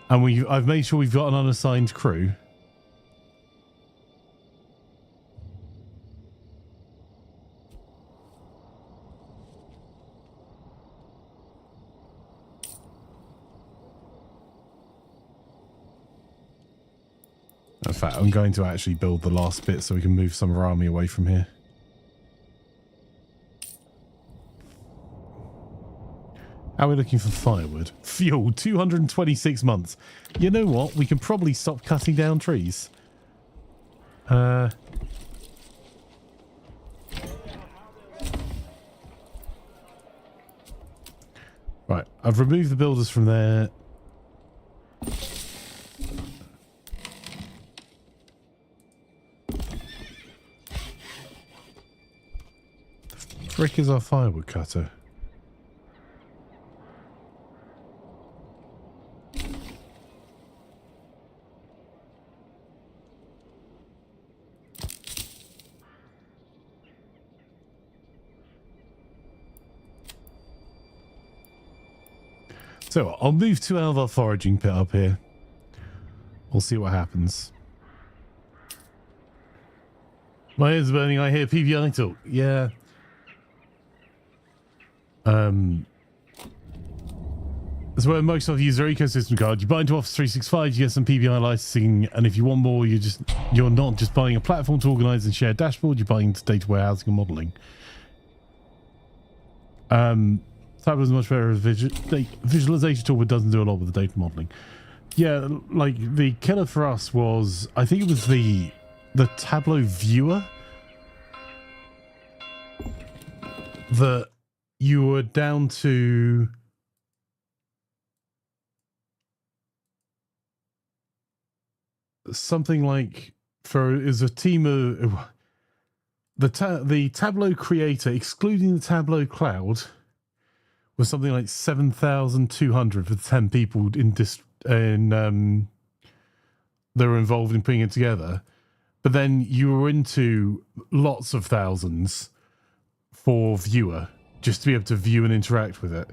And I've made sure we've got an unassigned crew. In fact, I'm going to actually build the last bit so we can move some of our army away from here. How are we looking for firewood? Fuel, 226 months. You know what? We can probably stop cutting down trees. Right, I've removed the builders from there. Frick is our firewood cutter. So I'll move 2 out of our foraging pit up here. We'll see what happens. My ears are burning. I hear PVI talk. Yeah. That's where Microsoft use their ecosystem card. You buy into Office 365, you get some PBI licensing, and if you want more, you're not just buying a platform to organize and share dashboard, you're buying into data warehousing and modeling. Tableau is much better as visualization tool, but doesn't do a lot with the data modeling. Yeah, like the killer for us was, I think it was the Tableau viewer that you were down to something like, is a team of the Tableau creator, excluding the Tableau cloud, was something like 7,200 for 10 people that were involved in putting it together. But then you were into lots of thousands for viewer, just to be able to view and interact with it.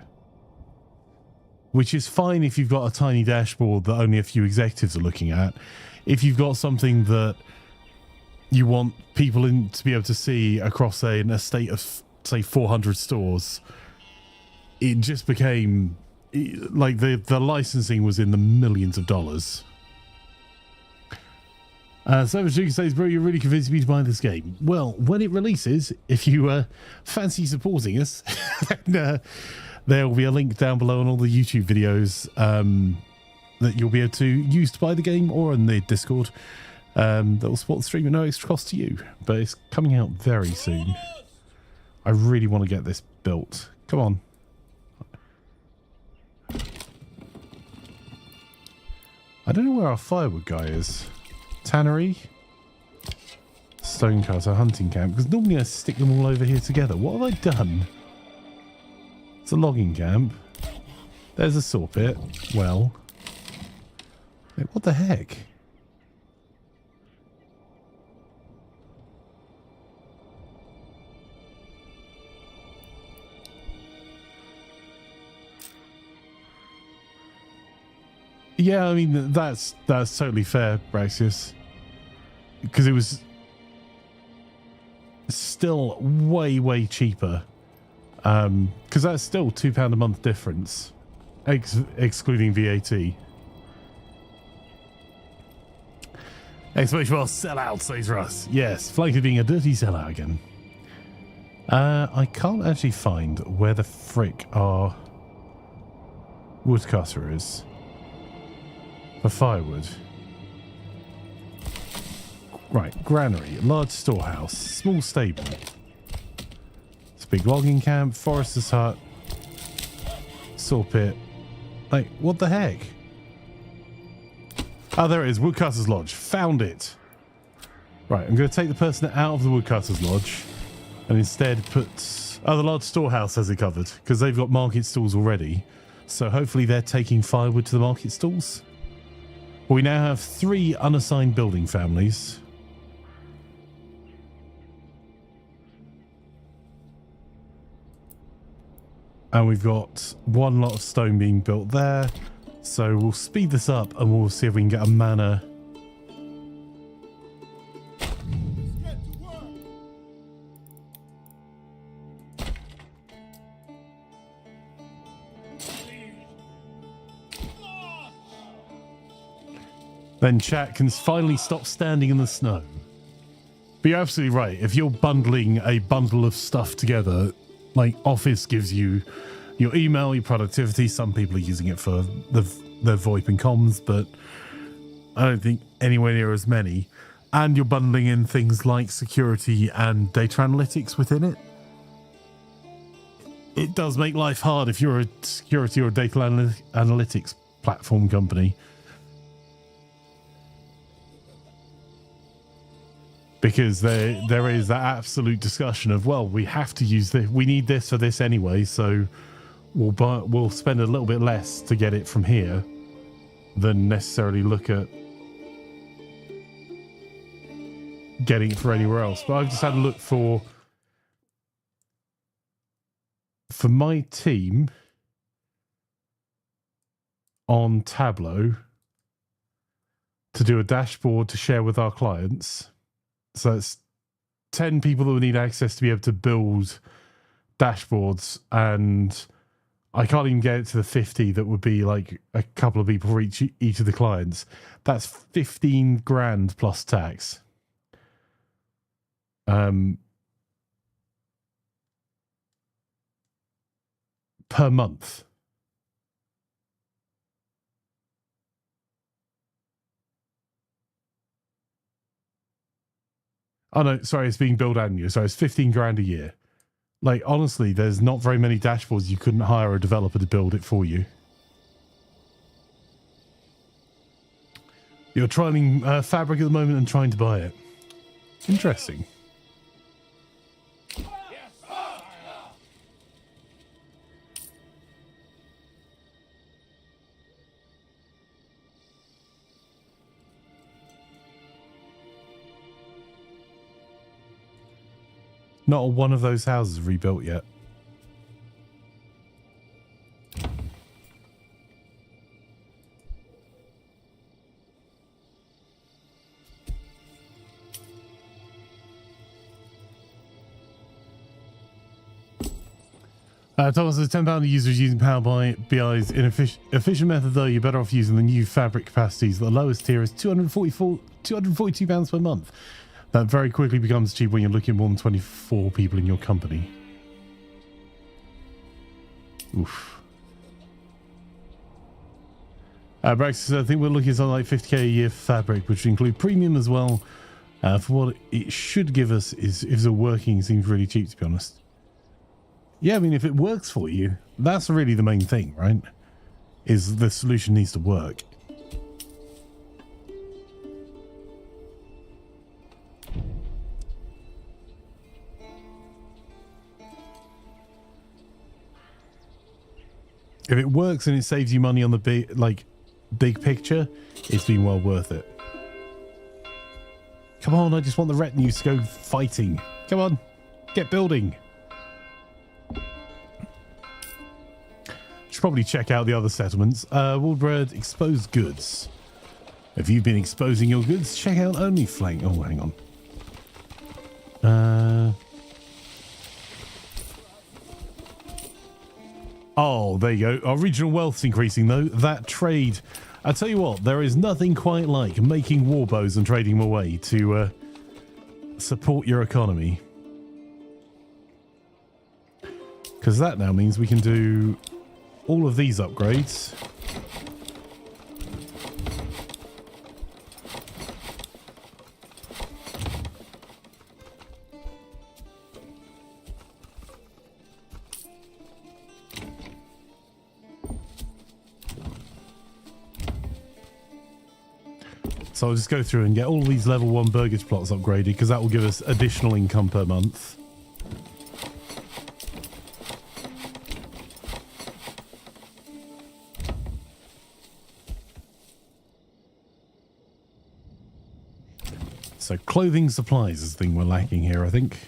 Which is fine if you've got a tiny dashboard that only a few executives are looking at. If you've got something that you want people to be able to see across an estate of, say, 400 stores, it just became like the licensing was in the millions of dollars. So Duke says, bro, you're really convinced me to buy this game. Well, when it releases, if you fancy supporting us, then, there will be a link down below on all the YouTube videos that you'll be able to use to buy the game, or in the Discord that will support the stream at no extra cost to you. But it's coming out very soon. I really want to get this built. Come on. I don't know where our firewood guy is. Tannery, stonecutter, hunting camp. Because normally I stick them all over here together. What have I done? It's a logging camp. There's a saw pit. Well, wait, what the heck? Yeah, I mean, that's totally fair, Braxius. Because it was still way cheaper. Because that's still £2 a month difference, excluding VAT. Exclamation mark, sell out, says Russ. Yes, Flanker being a dirty sellout again. I can't actually find where the frick our woodcutter is for firewood. Right, granary, large storehouse, small stable. It's a big logging camp, forester's hut, saw pit. Like, what the heck? Oh, there it is, woodcutter's lodge. Found it. Right, I'm going to take the person out of the woodcutter's lodge and instead put... Oh, the large storehouse has it covered because they've got market stalls already. So hopefully they're taking firewood to the market stalls. We now have 3 unassigned building families. And we've got 1 lot of stone being built there. So we'll speed this up and we'll see if we can get a manor. Get to work. March. Then chat can finally stop standing in the snow. But you're absolutely right. If you're bundling a bundle of stuff together, like Office gives you your email, your productivity. Some people are using it for their VoIP and comms, but I don't think anywhere near as many. And you're bundling in things like security and data analytics within it. It does make life hard if you're a security or data analytics platform company. Because there is that absolute discussion of, well, we have to use this, we need this for this anyway, so we'll spend a little bit less to get it from here than necessarily look at getting it for anywhere else. But I've just had a look for my team on Tableau to do a dashboard to share with our clients. So it's 10 people that would need access to be able to build dashboards, and I can't even get it to the 50 that would be like a couple of people for each of the clients. That's 15 grand plus tax. Per month. Oh no, sorry, it's being billed annually. So it's 15 grand a year. Like, honestly, there's not very many dashboards you couldn't hire a developer to build it for you. You're trialing Fabric at the moment and trying to buy it. Interesting. Not one of those houses rebuilt yet. Thomas says £10 users using Power BI's efficient method, though you're better off using the new Fabric capacities. The lowest tier is £242 per month. That very quickly becomes cheap when you're looking at more than 24 people in your company. Oof. Brax says, I think we're looking at something like 50k a year for Fabric, which would include premium as well. For what it should give us is, if it's working, it seems really cheap, to be honest. Yeah, I mean, if it works for you, that's really the main thing, right? Is the solution needs to work. If it works and it saves you money on the big picture, it's been well worth it. Come on, I just want the retinues to go fighting. Come on, get building. Should probably check out the other settlements. Waldbred, exposed goods. If you've been exposing your goods, check out Imaflanker. Oh, hang on. Oh, there you go. Our regional wealth's increasing, though. That trade... I tell you what, there is nothing quite like making war bows and trading them away to support your economy. Because that now means we can do all of these upgrades. So I'll just go through and get all these level 1 burgage plots upgraded because that will give us additional income per month. So clothing supplies is the thing we're lacking here, I think.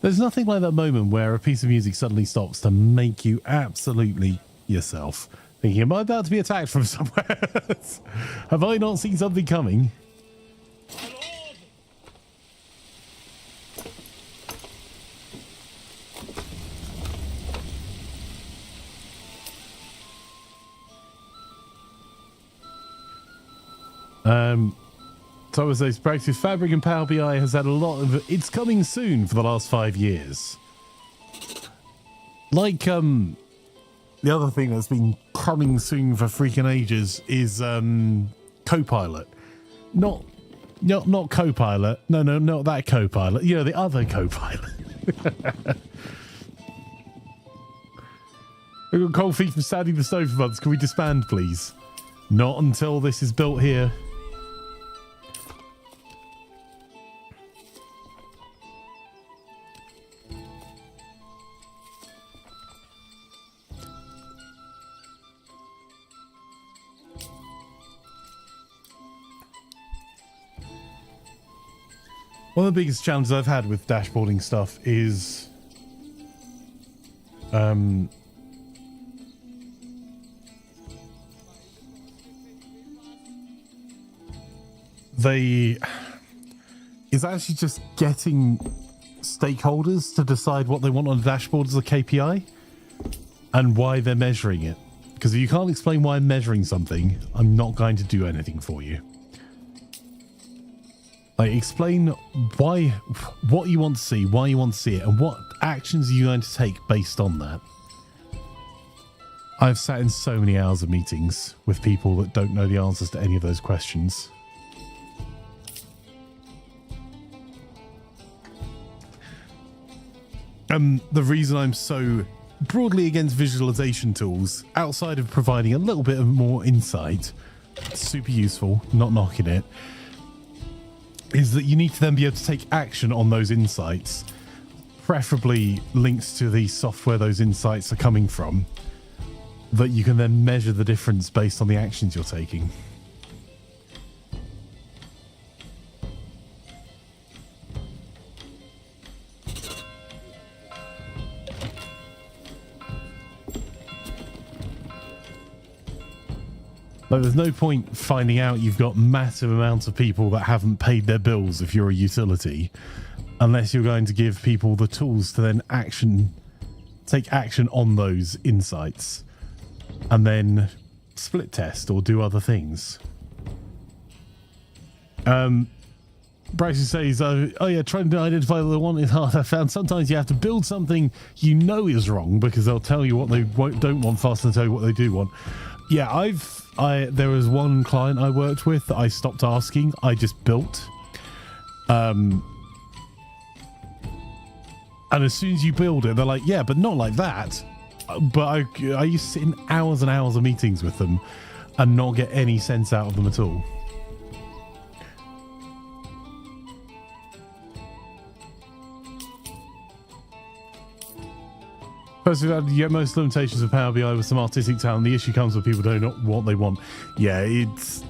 There's nothing like that moment where a piece of music suddenly stops to make you absolutely yourself. Thinking, am I about to be attacked from somewhere? Have I not seen something coming? So as those practice Fabric and Power BI has had a lot of it's coming soon for the last 5 years. Like the other thing that's been coming soon for freaking ages is Copilot. Not Copilot. No, not that Copilot. You know, the other Copilot. We've got cold feet from standing the stove for months. Can we disband, please? Not until this is built here. One of the biggest challenges I've had with dashboarding stuff is is actually just getting stakeholders to decide what they want on a dashboard as a KPI and why they're measuring it. Because if you can't explain why I'm measuring something, I'm not going to do anything for you. Like, explain what you want to see, why you want to see it, and what actions are you going to take based on that. I've sat in so many hours of meetings with people that don't know the answers to any of those questions. The reason I'm so broadly against visualization tools, outside of providing a little bit of more insight, super useful, not knocking it, is that you need to then be able to take action on those insights, preferably links to the software those insights are coming from, that you can then measure the difference based on the actions you're taking. Like, there's no point finding out you've got massive amounts of people that haven't paid their bills if you're a utility, unless you're going to give people the tools to then take action on those insights, and then split test or do other things. Bryson says, oh yeah, trying to identify what they want is hard. I found sometimes you have to build something you know is wrong because they'll tell you what they don't want faster than tell you what they do want. Yeah, there was one client I worked with that I stopped asking. I just built. And as soon as you build it, they're like, yeah, but not like that. But I used to sit in hours and hours of meetings with them and not get any sense out of them at all. First, you get most limitations of Power BI with some artistic talent. The issue comes when people don't know what they want. Yeah, it's...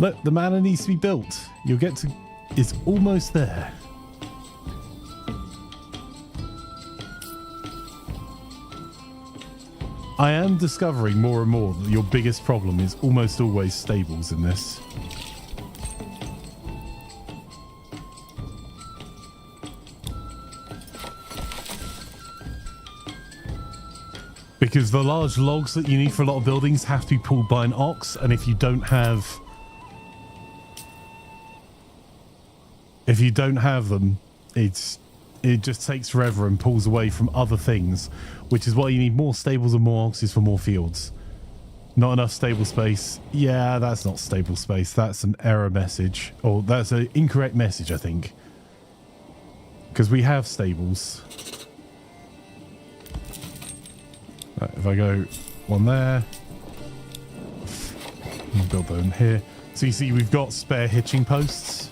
Look, the manor needs to be built. You'll get to... It's almost there. I am discovering more and more that your biggest problem is almost always stables in this. Because the large logs that you need for a lot of buildings have to be pulled by an ox, and if you don't have them, it just takes forever and pulls away from other things, which is why you need more stables and more oxes for more fields. Not enough stable space. Yeah, that's not stable space. That's an error message. Or that's an incorrect message, I think. Because we have stables. Right, if I go one there. I'll build them here. So you see we've got spare hitching posts.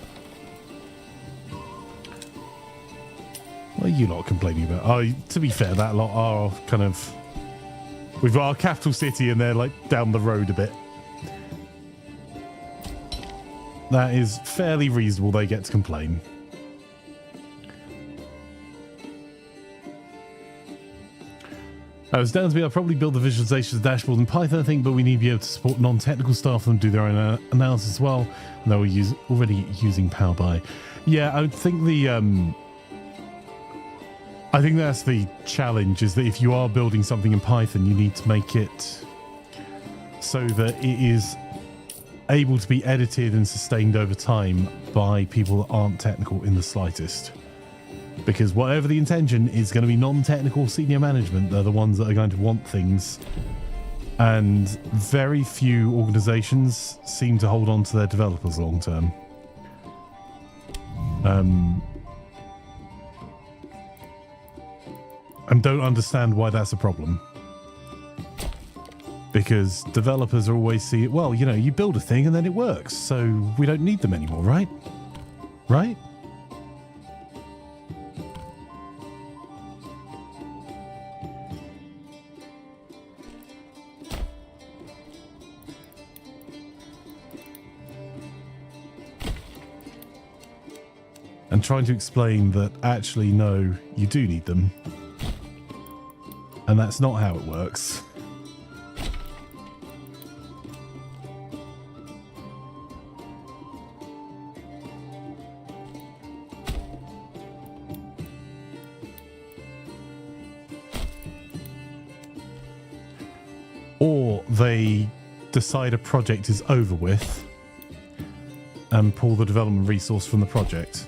What are you lot complaining about? Oh, to be fair, that lot are kind of... We've got our capital city and they're like down the road a bit. That is fairly reasonable. They get to complain. It's down to me. I'll probably build the visualizations dashboard in Python, I think, but we need to be able to support non-technical staff and do their own analysis as well. And though we're already using Power BI. Yeah, I would think I think that's the challenge, is that if you are building something in Python, you need to make it so that it is able to be edited and sustained over time by people that aren't technical in the slightest. Because whatever the intention is going to be non-technical senior management, they're the ones that are going to want things. And very few organizations seem to hold on to their developers long term. And don't understand why that's a problem. Because developers are always see it, well, you know, you build a thing and then it works, so we don't need them anymore, right? Right? And trying to explain that actually, no, you do need them. And that's not how it works. Or they decide a project is over with and pull the development resource from the project.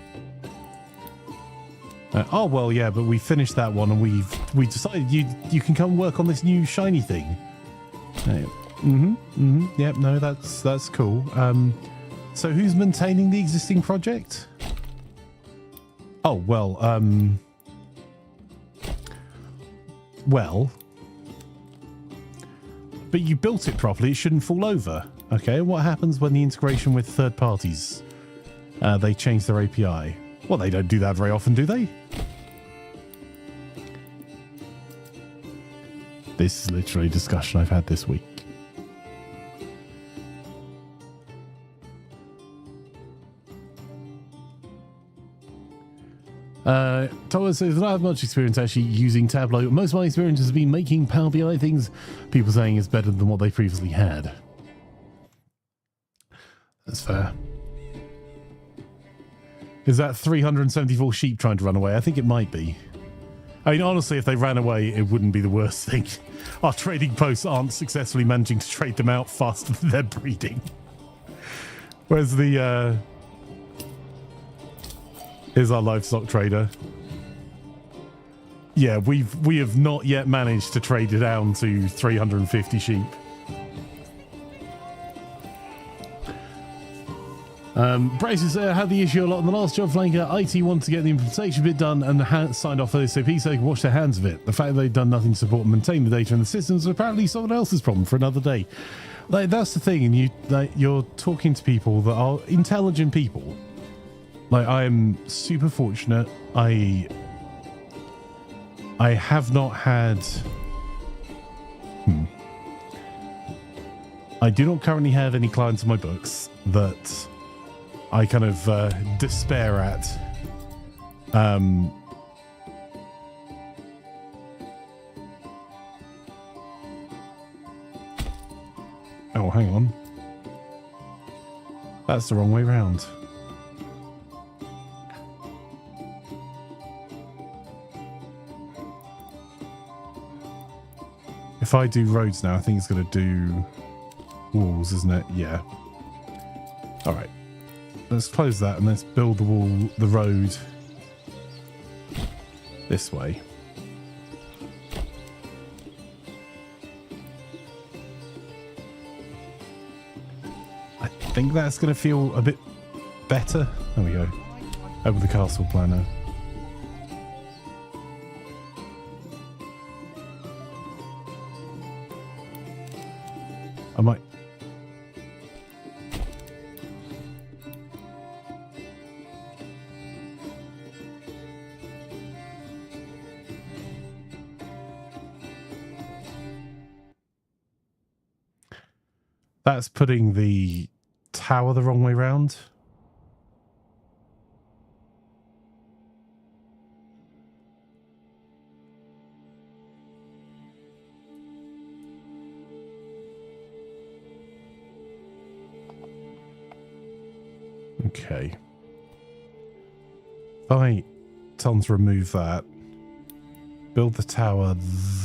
Oh, well, yeah, but we finished that one and we decided you can come work on this new shiny thing. Yep, no, that's cool. So who's maintaining the existing project? Oh, well, but you built it properly, it shouldn't fall over. Okay, what happens when the integration with third parties, they change their API? Well, they don't do that very often, do they? This is literally a discussion I've had this week. Thomas says, I don't have much experience actually using Tableau. Most of my experience has been making Power BI things. People saying it's better than what they previously had. That's fair. Is that 374 sheep trying to run away? I think it might be. I mean, honestly, if they ran away, it wouldn't be the worst thing. Our trading posts aren't successfully managing to trade them out faster than they're breeding. Where's the, here's our livestock trader. Yeah, we have not yet managed to trade it down to 350 sheep. Braces had the issue a lot in the last job. Flanker IT wanted to get the implementation bit done and signed off for SAP so they could wash their hands of it. The fact that they've done nothing to support and maintain the data in the systems is apparently someone else's problem for another day. Like, that's the thing, and you're talking to people that are intelligent people. Like, I am super fortunate. I have not had... I do not currently have any clients on my books that I kind of despair at. Oh, hang on. That's the wrong way round. If I do roads now, I think it's going to do walls, isn't it? Yeah. All right. Let's close that and let's build the road this way. I think that's going to feel a bit better. There we go. Over the castle planner. I might... That's putting the tower the wrong way round. Okay. If I tell them to remove that, build the tower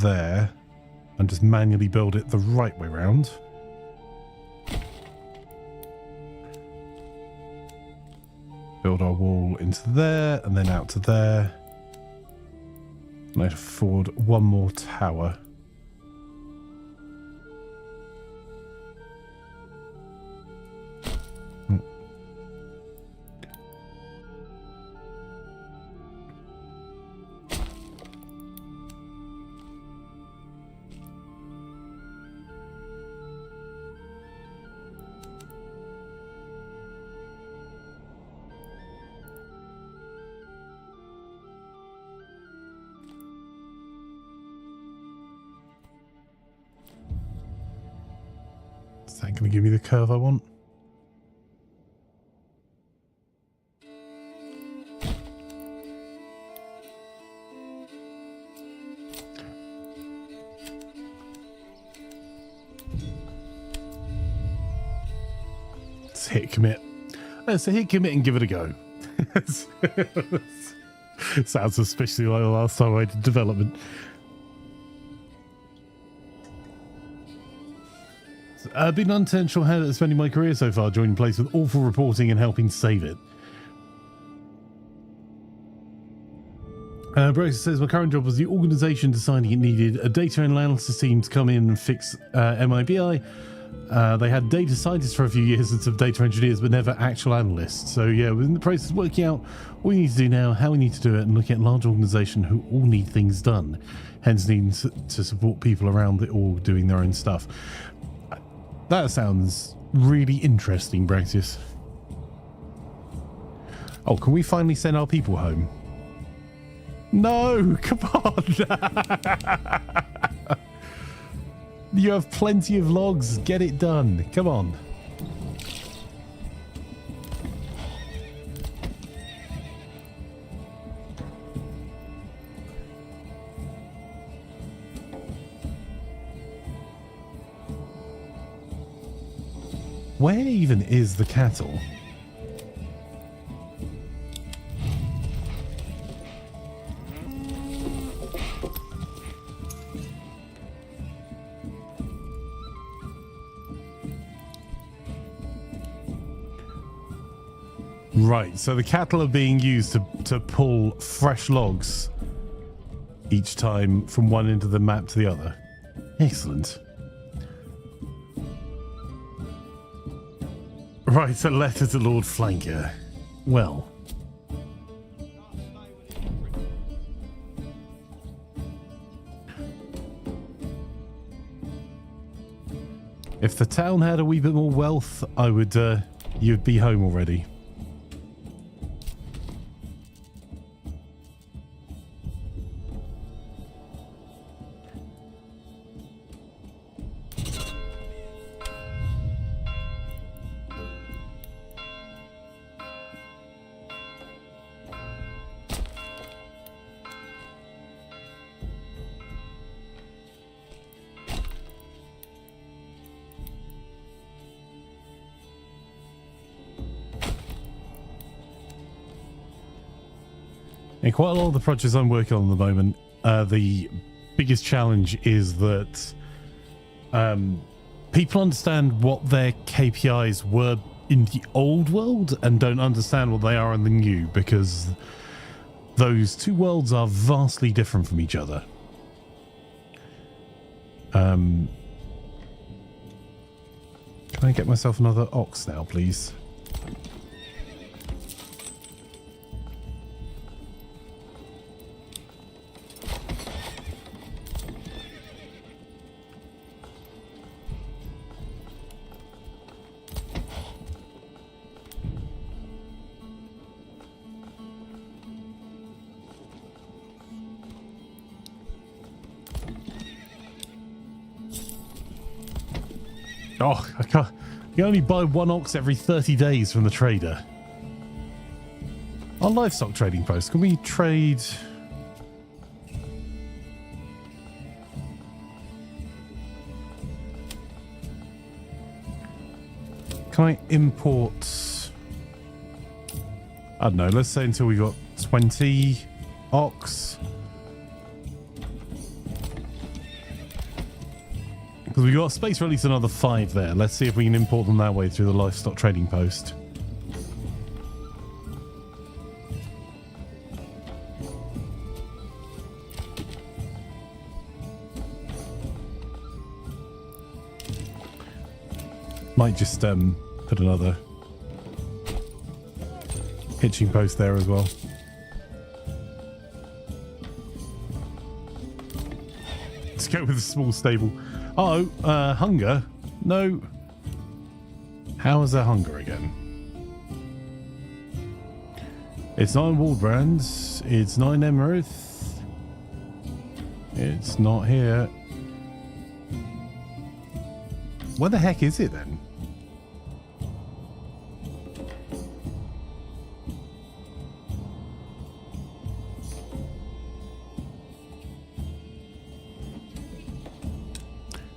there, and just manually build it the right way round. Build our wall into there, and then out to there. And I'd afford one more tower. Is that going to give me the curve I want? Let's hit commit. Let's hit commit and give it a go. Sounds suspiciously like the last time I did development. I've been unintentional how at spending my career so far, joining place with awful reporting and helping save it. Brexit says my current job was the organisation deciding it needed a data analysis team to come in and fix MIBI. They had data scientists for a few years and some data engineers, but never actual analysts. So yeah, we're in the process of working out what we need to do now, how we need to do it, and looking at large organisation who all need things done. Hence needing to support people around it all doing their own stuff. That sounds really interesting, Braxius. Oh, can we finally send our people home? No, come on. You have plenty of logs. Get it done. Come on. Where even is the cattle? Right, so the cattle are being used to pull fresh logs each time from one end of the map to the other. Excellent. Right, a letter to Lord Flanker. Well. If the town had a wee bit more wealth, I would, you'd be home already. In quite a lot of the projects I'm working on at the moment, the biggest challenge is that people understand what their KPIs were in the old world and don't understand what they are in the new, because those two worlds are vastly different from each other. Can I get myself another ox now, please? Oh, I can't. You only buy one ox every 30 days from the trader. Our livestock trading post. Can we trade? Can I import? I don't know. Let's say until we got 20 ox. Because we got space for at least another 5 there. Let's see if we can import them that way through the livestock trading post. Might just put another hitching post there as well. Let's go with a small stable. Oh, hunger? No. How is there hunger again? It's not in Waldbrand. It's not in Emerith. It's not here. Where the heck is it then?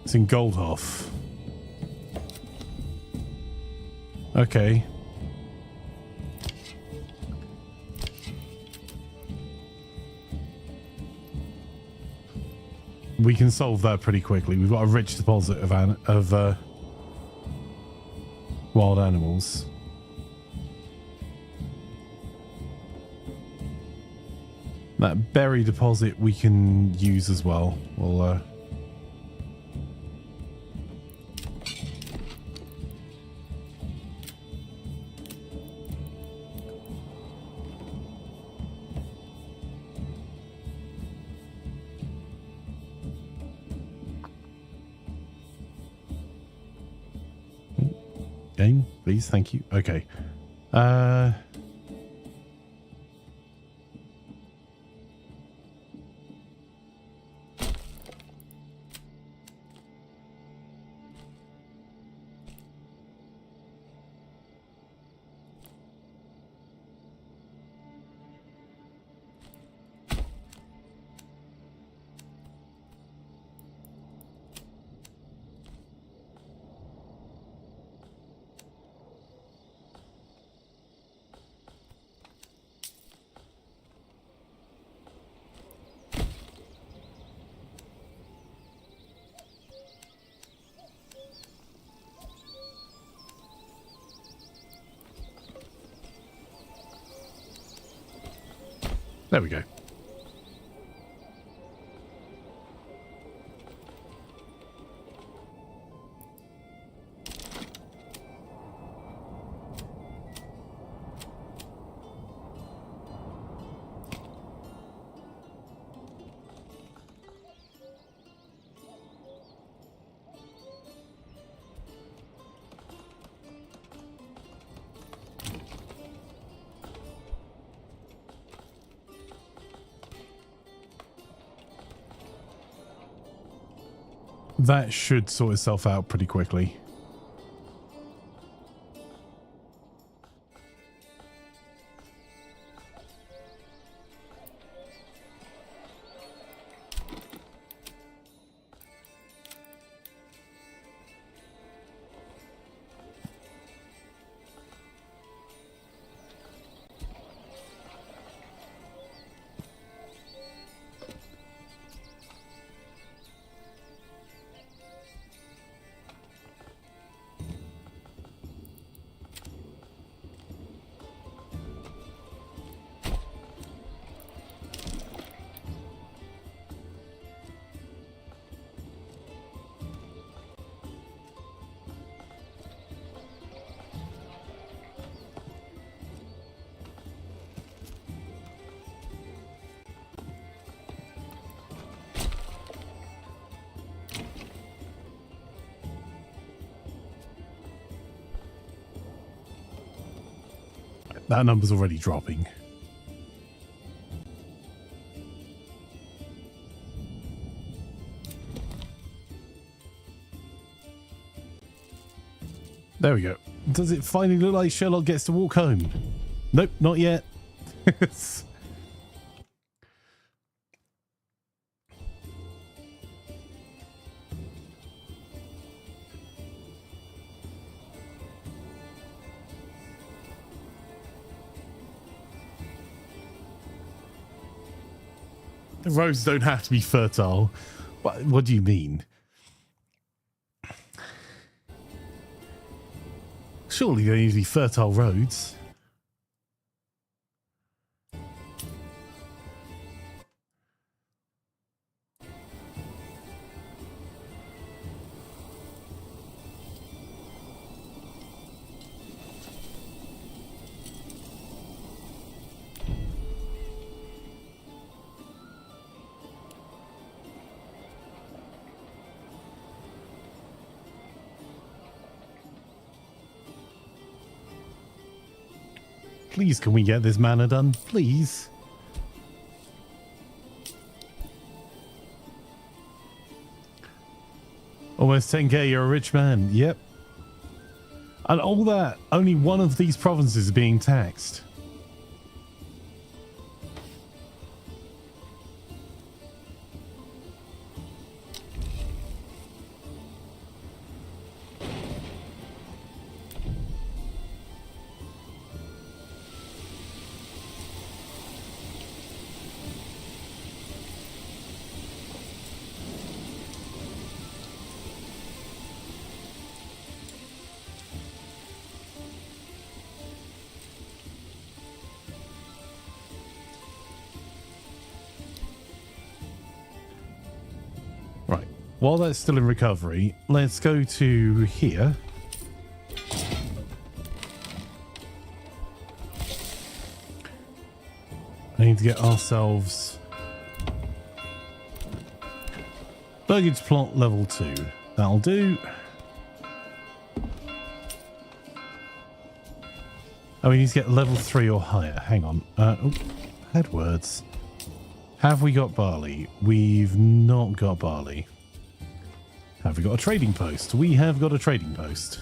It's in Goldhoff. Okay. We can solve that pretty quickly. We've got a rich deposit of wild animals. That berry deposit we can use as well. We'll game, please, thank you. Okay. There we go. That should sort itself out pretty quickly. that number's already dropping. There we go. Does it finally look like Sherlock gets to walk home? Nope, not yet. The roads don't have to be fertile. What do you mean? Surely there need to be fertile roads. Please, can we get this manor done? Please. Almost 10k, you're a rich man. Yep. And all that, only one of these provinces is being taxed. While that's still in recovery, let's go to here. I need to get ourselves luggage plot level 2. That'll do. Oh, we need to get level 3 or higher. Hang on. Oh, had words. Have we got barley? We've not got barley. Have we got a trading post? We have got a trading post.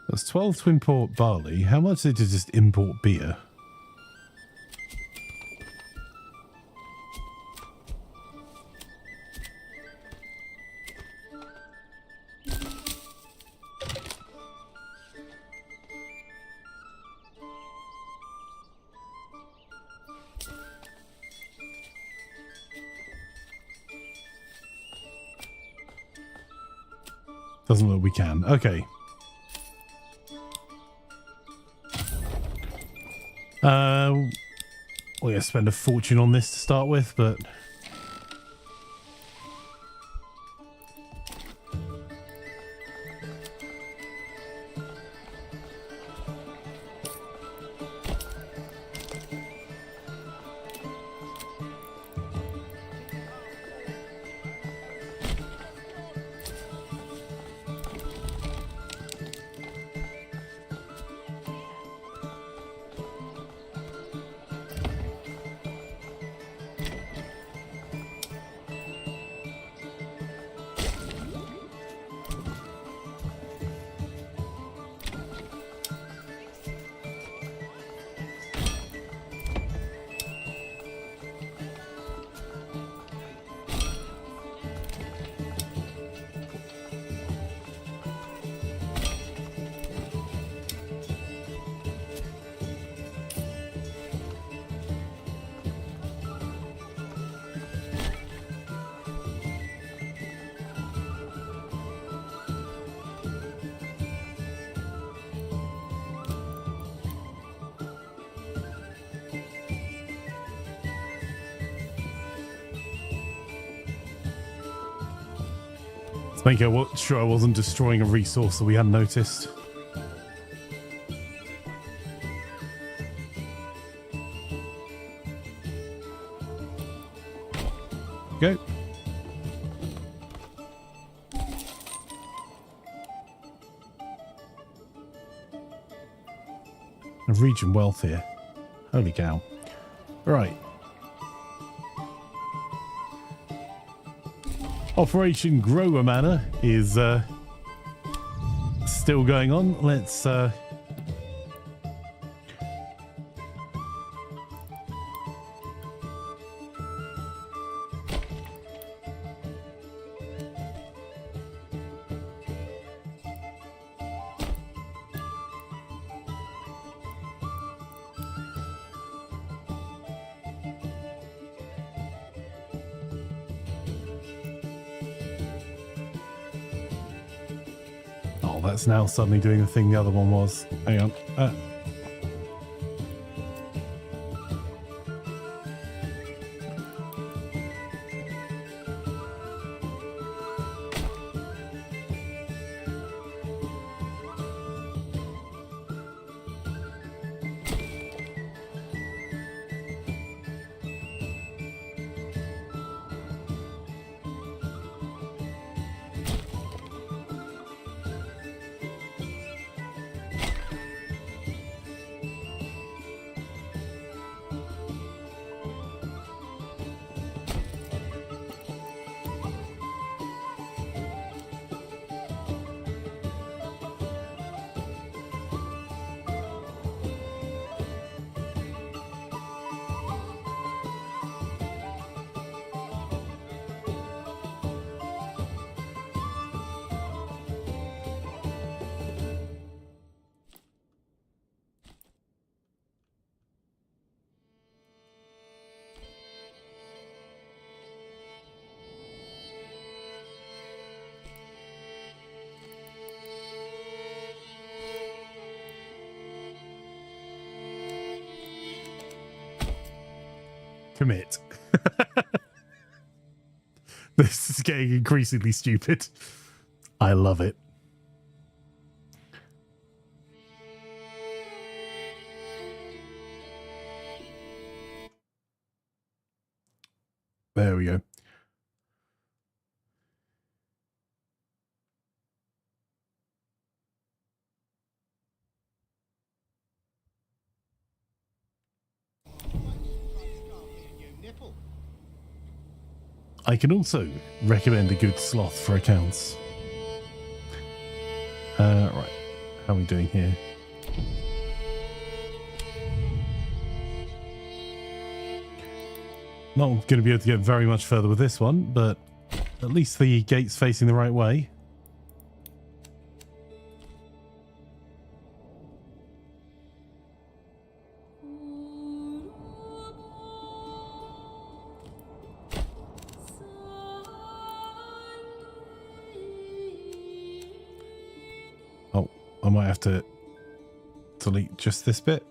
That's 12 to import barley. How much is it to just import beer? Doesn't look we can. Okay. We're going to spend a fortune on this to start with, but... Let's make sure I wasn't destroying a resource that we hadn't noticed. Go. A region wealth here. Holy cow. Right. Operation Grower Manor is still going on. Let's that's now suddenly doing the thing the other one was. Hang on. Commit. This is getting increasingly stupid. I love it. There we go. I can also recommend a good sloth for accounts. Right, how are we doing here? Not going to be able to get very much further with this one, but at least the gate's facing the right way. I might have to delete just this bit.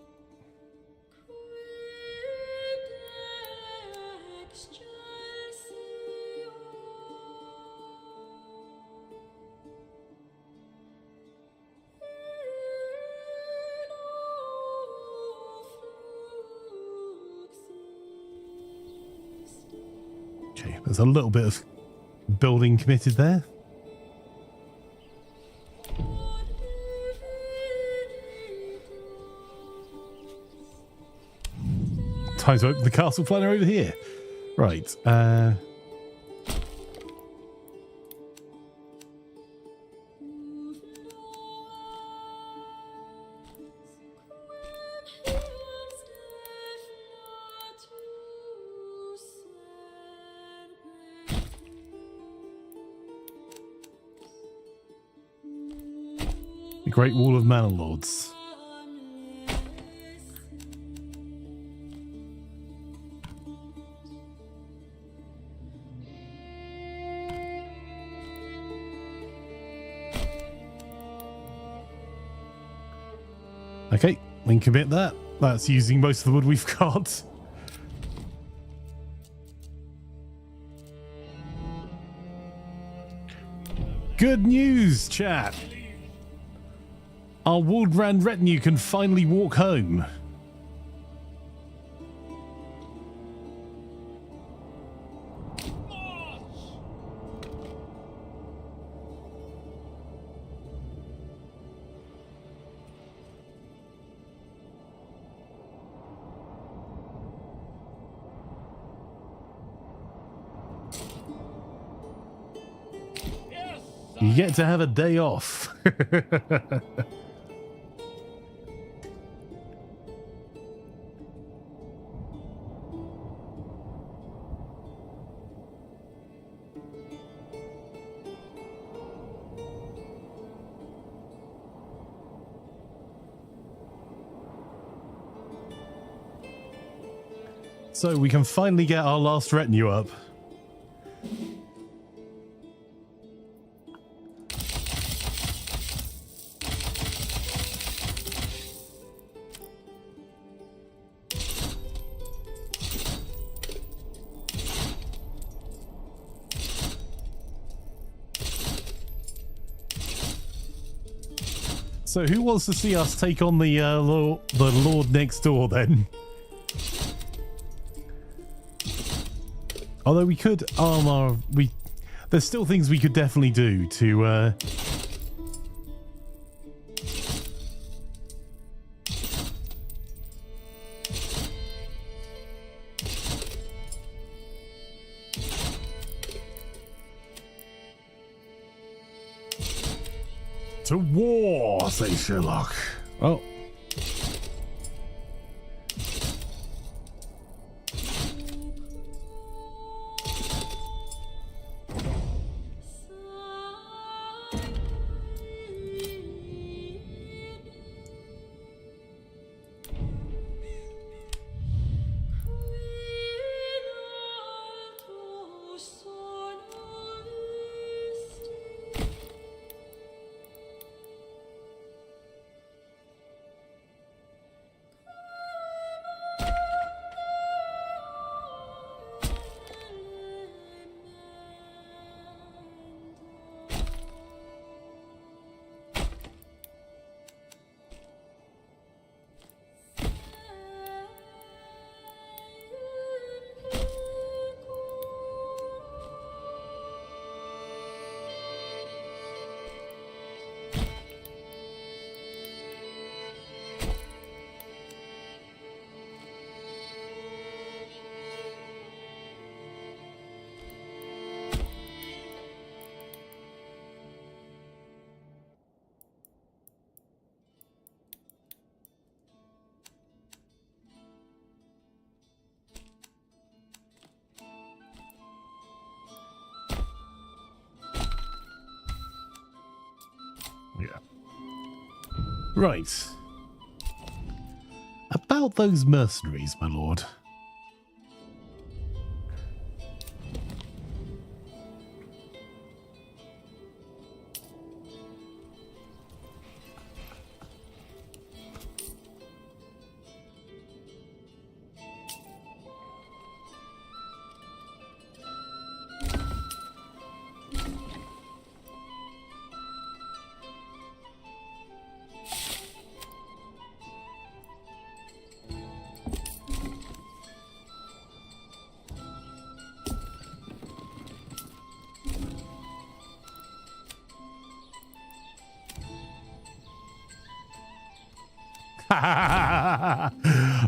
Okay, there's a little bit of building committed there. Time to open the castle planner over here. Right. The Great Wall of Manor Lords. Okay, we can commit that. That's using most of the wood we've got. Good news, chat. Our Waldbrand retinue can finally walk home. You get to have a day off. So we can finally get our last retinue up. So who wants to see us take on the Lord next door then? Although we could armor, there's still things we could definitely do to to war, say Sherlock. Oh. Right. About those mercenaries, my lord.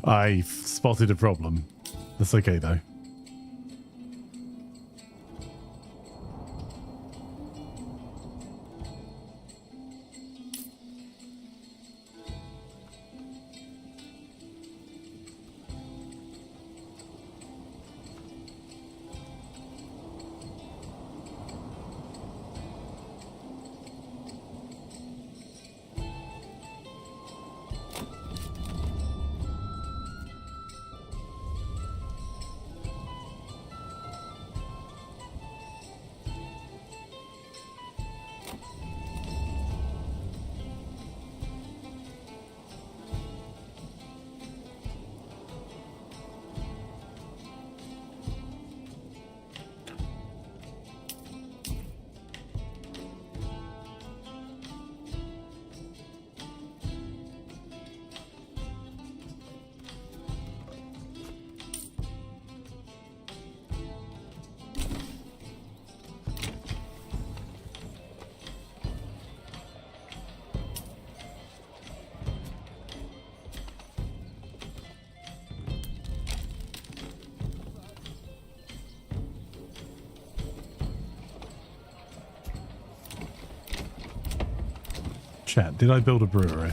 I spotted a problem. That's okay though. Chat, did I build a brewery?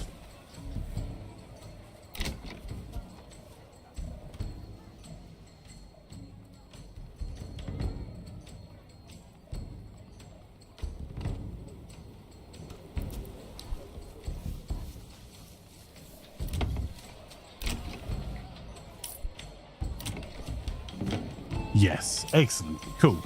Yes, excellent, cool.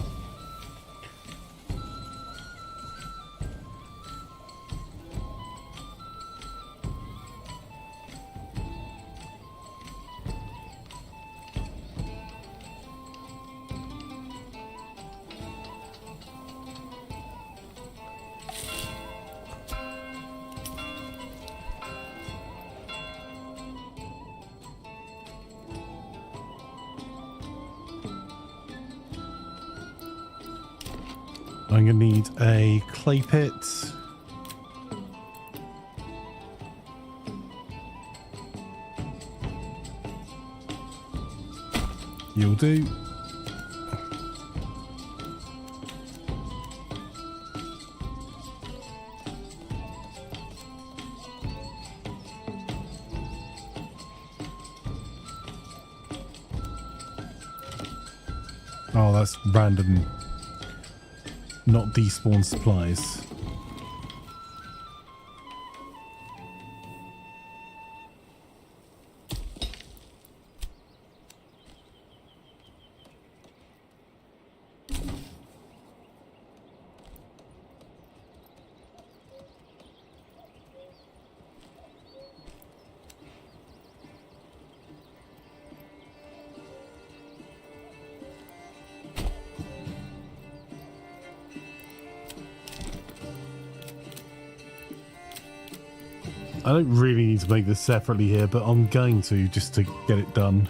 I'm going to need a clay pit. You'll do. Oh, that's random. Not despawn supplies. I don't really need to make this separately here, but I'm going to just to get it done.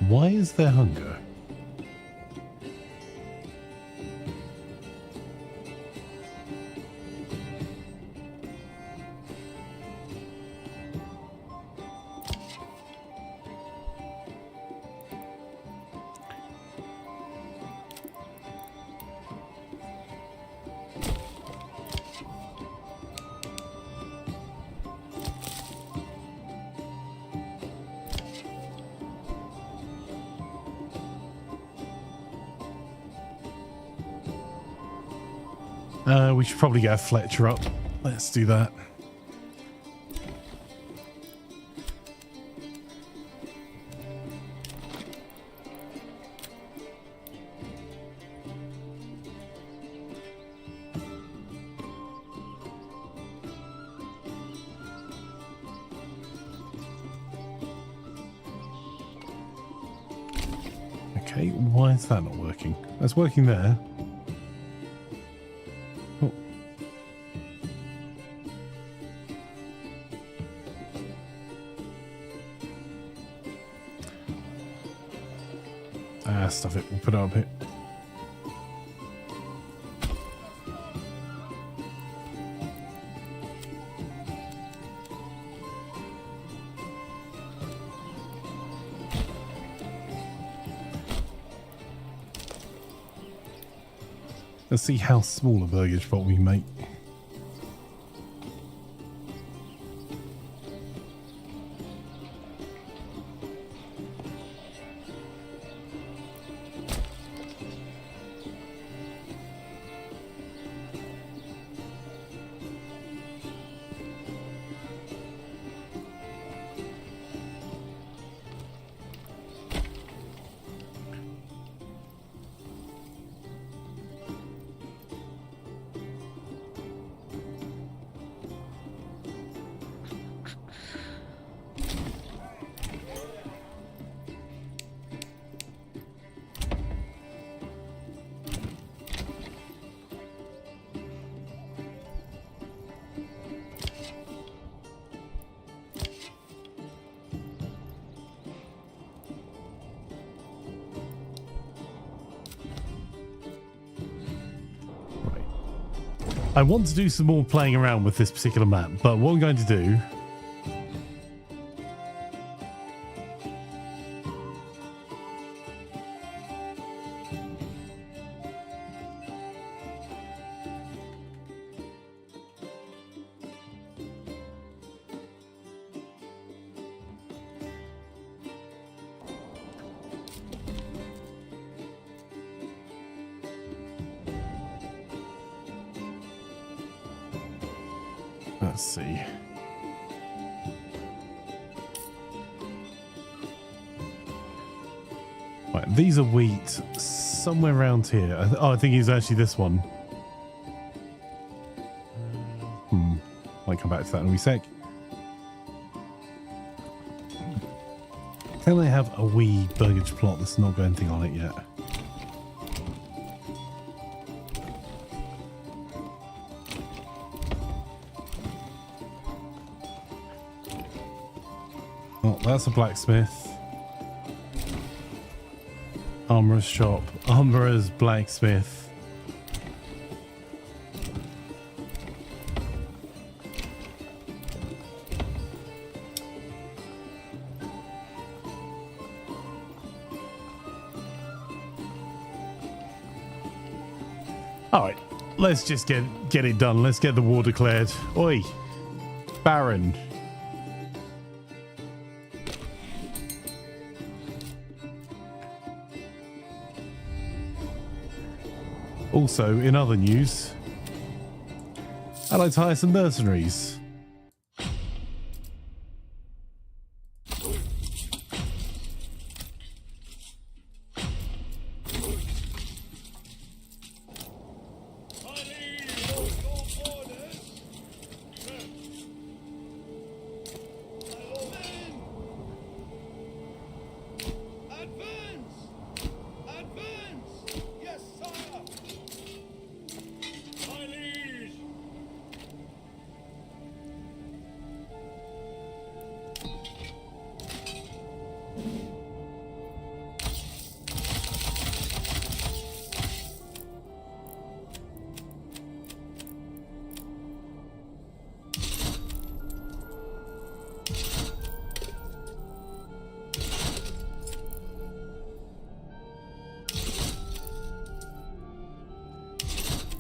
Why is there hunger? We should probably get a Fletcher up. Let's do that. Okay, why is that not working? That's working there. Oh. Ah, stuff it. We'll put it up here. Let's see how small a burgage pot we can make. I want to do some more playing around with this particular map, but what I'm going to do... Let's see. Right, these are wheat somewhere around here. Oh, I think it's actually this one. Might come back to that in a wee sec. Can they have a wee burgage plot that's not got anything on it yet? Oh, that's a blacksmith. Armorer's shop. Armorer's blacksmith. Alright, let's just get it done. Let's get the war declared. Oi, Baron. Also, in other news, I'd like to hire some mercenaries.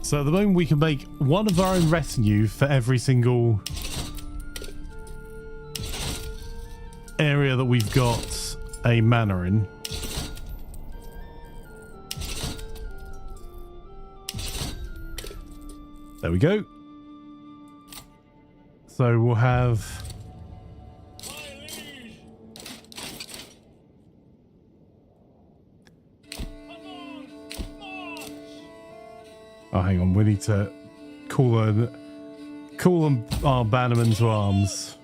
So at the moment we can make one of our own retinue for every single area that we've got a manor in. There we go. So we'll have... Oh, hang on. We need to call them our bannermen to arms.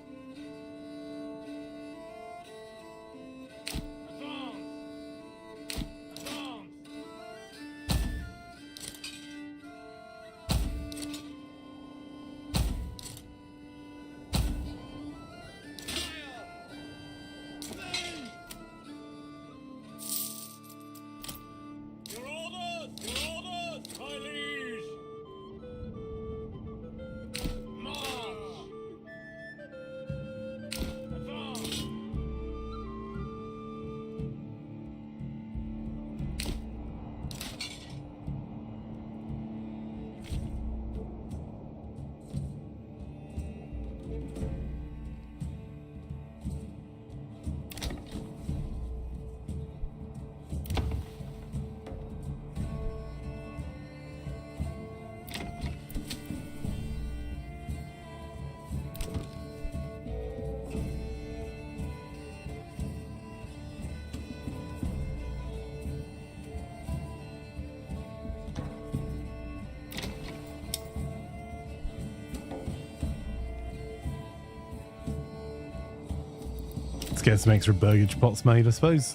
Let's get some extra burgage pots made, I suppose.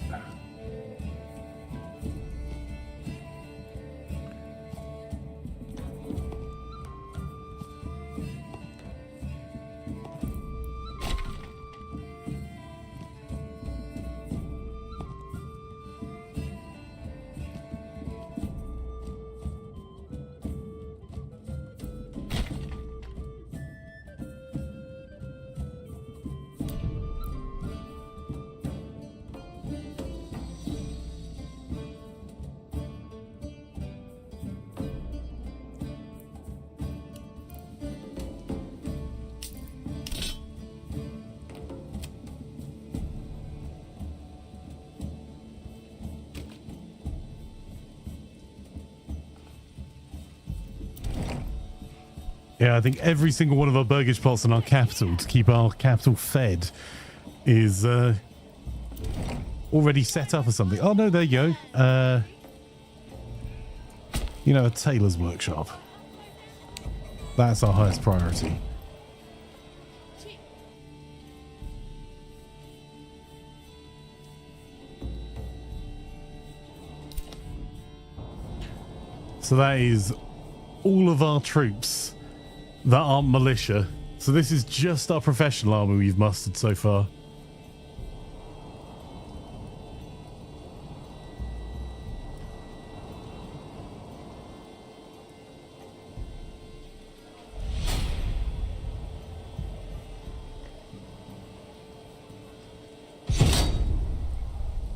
Yeah, I think every single one of our burgage plots in our capital to keep our capital fed is already set up or something. Oh no, there you go. You know, a tailor's workshop. That's our highest priority. So that is all of our troops that aren't militia. So this is just our professional army we've mustered so far.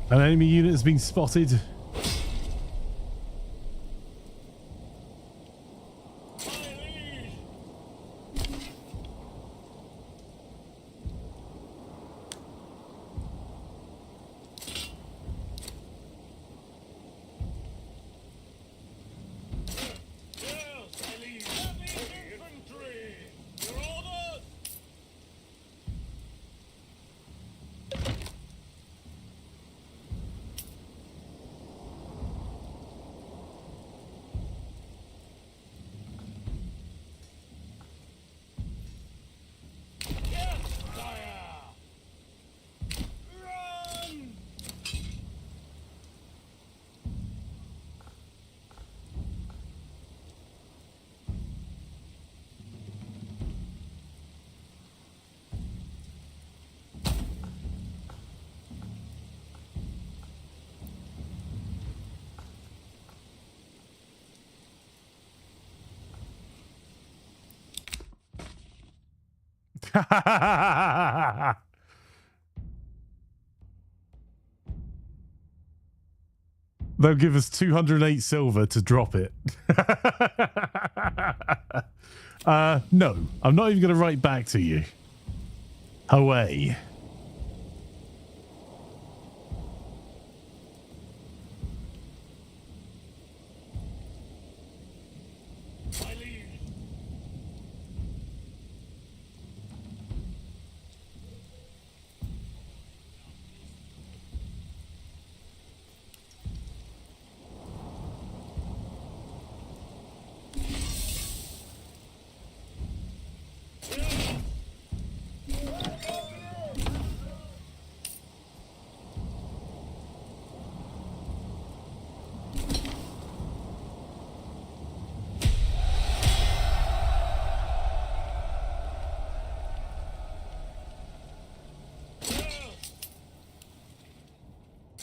An enemy unit has been spotted. They'll give us 208 silver to drop it. No, I'm not even going to write back to you. Away.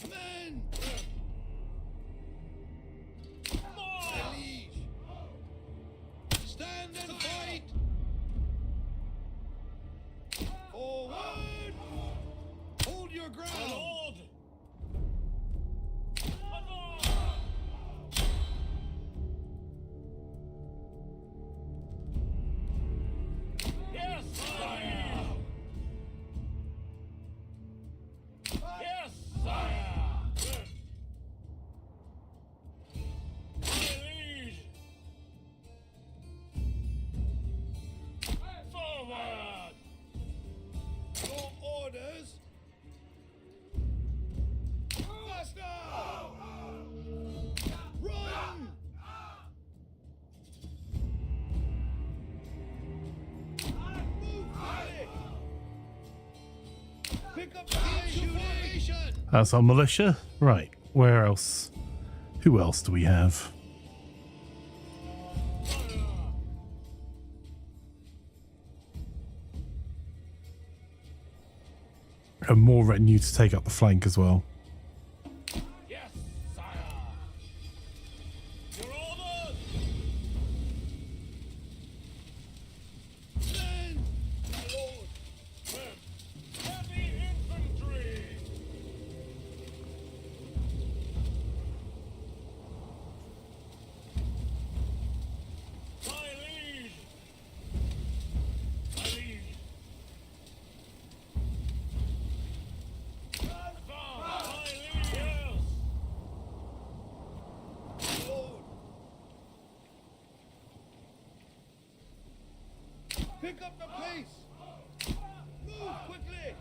Men! My liege! Stand and fight! Forward! Hold your ground! My lord! Yes, sire! Yes, sire! My liege! Forward! Your orders! Faster! Run! Move quick! Pick up the formation! That's our militia. Right. Where else? Who else do we have? And more retinue to take up the flank as well. Yes, sire! Your orders! Stand, my lord! Heavy infantry! My liege! My liege! Advance! Pick up the pace! Move quickly!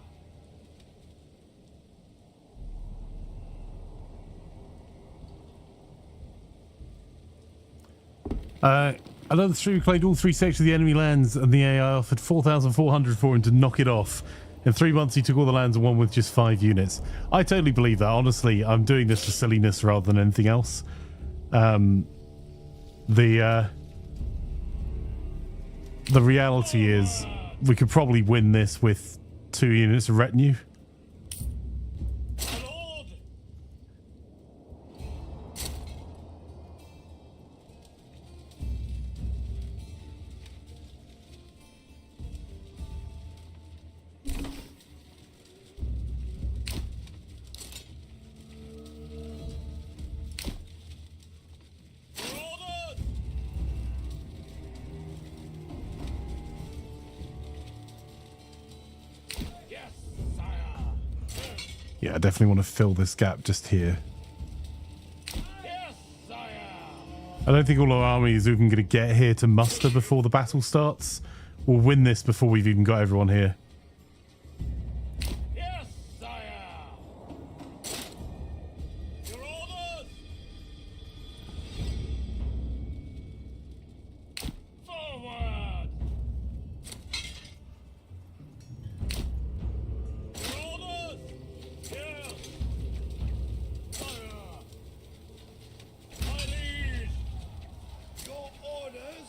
Another troop claimed all 3 sections of the enemy lands, and the AI offered 4,400 for him to knock it off. In 3 months, he took all the lands and won with just 5 units. I totally believe that. Honestly, I'm doing this for silliness rather than anything else. The reality is we could probably win this with 2 units of retinue. My lord! Your orders! Yes, sire! Yeah, I definitely want to fill this gap just here. Yes, sire! I don't think all our armies are even going to get here to muster before the battle starts. We'll win this before we've even got everyone here. Yes, sire! Your orders! Forward! Your orders! Yes! Sire! My liege! Your orders!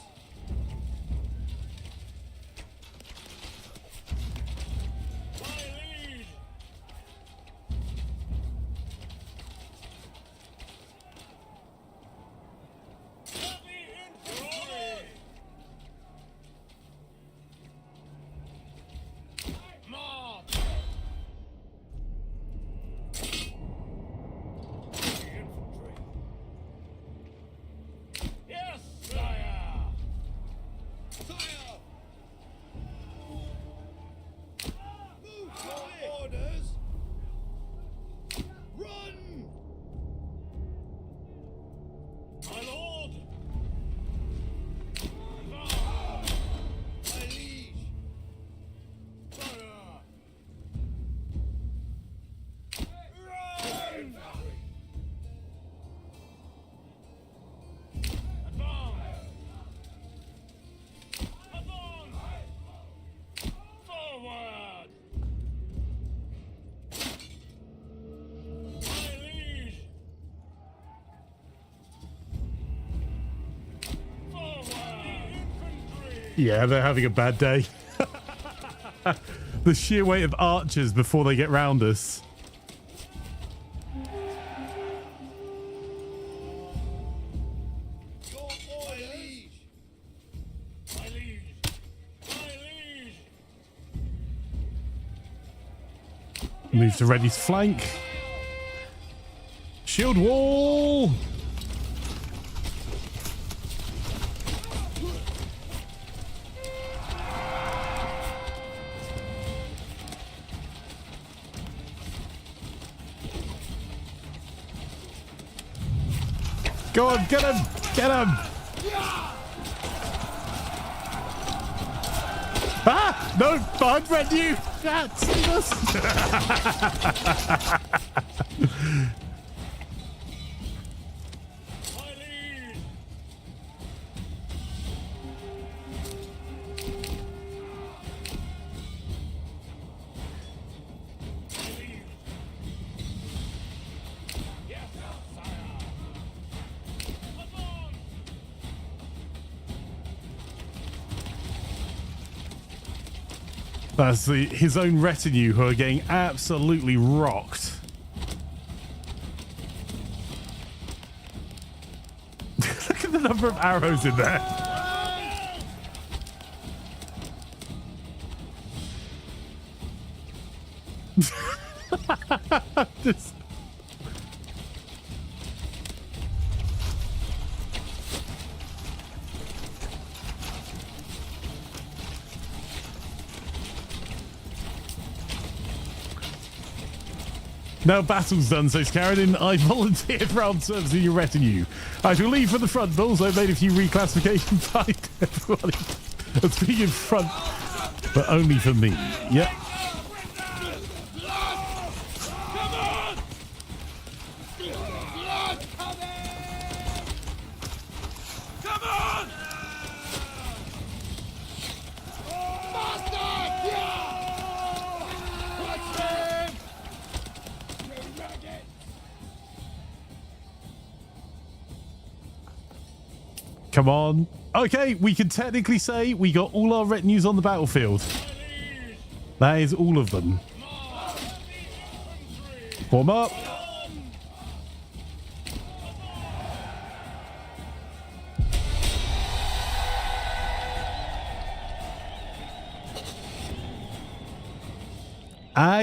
My liege! Heavy infantry! March! Heavy infantry! Yes, sire! Sire! Move your orders! Run! My lord! My liege! Sire! Run! Advance! Advance! Forward! My liege! Forward! Infantry! Yeah, they're having a bad day. The sheer weight of archers before they get round us. Your orders! My liege! My liege! Move to Reddy's flank. Shield wall! Go on, get him! Get him! Ah! No! Behind retinue! Ah, save us! My liege! My liege! Yes, sire! Advance! That's his own retinue who are getting absolutely rocked. Look at the number of arrows in there. Just- Now battle's done, says Carradine. I volunteered for armed service in your retinue. I shall leave for the front, but also made a few reclassifications. Find everybody. Let's be in front, but only for me. Yep. Come on. Okay, we can technically say we got all our retinues on the battlefield. That is all of them. Form up.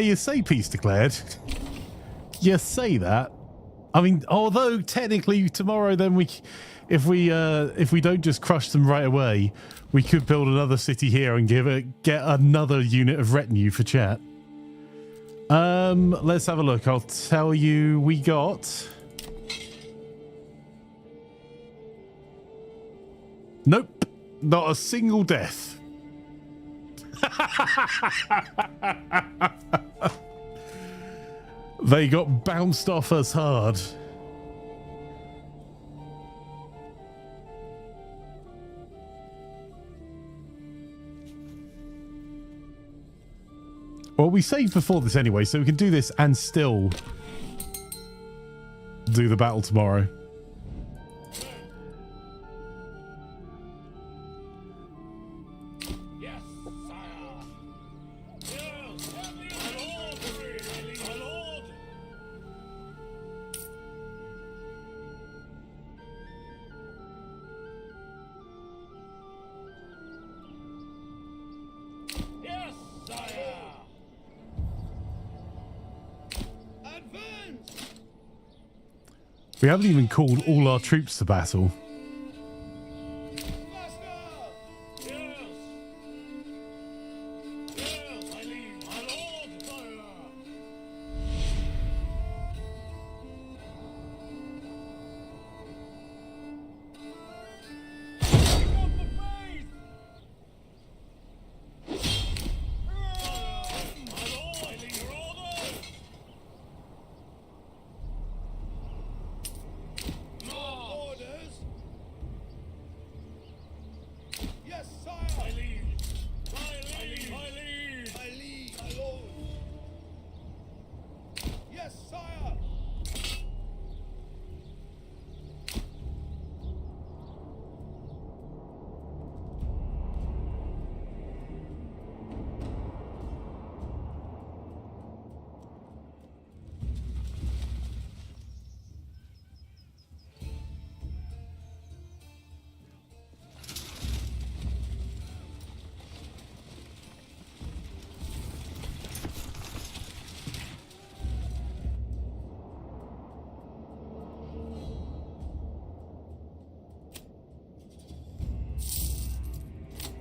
You say peace declared. You say that. I mean, although technically tomorrow, then if we don't just crush them right away, we could build another city here and get another unit of retinue for chat. Let's have a look. I'll tell you, we got. Nope, not a single death. They got bounced off us hard. Well, we saved before this anyway, so we can do this and still do the battle tomorrow. We haven't even called all our troops to battle.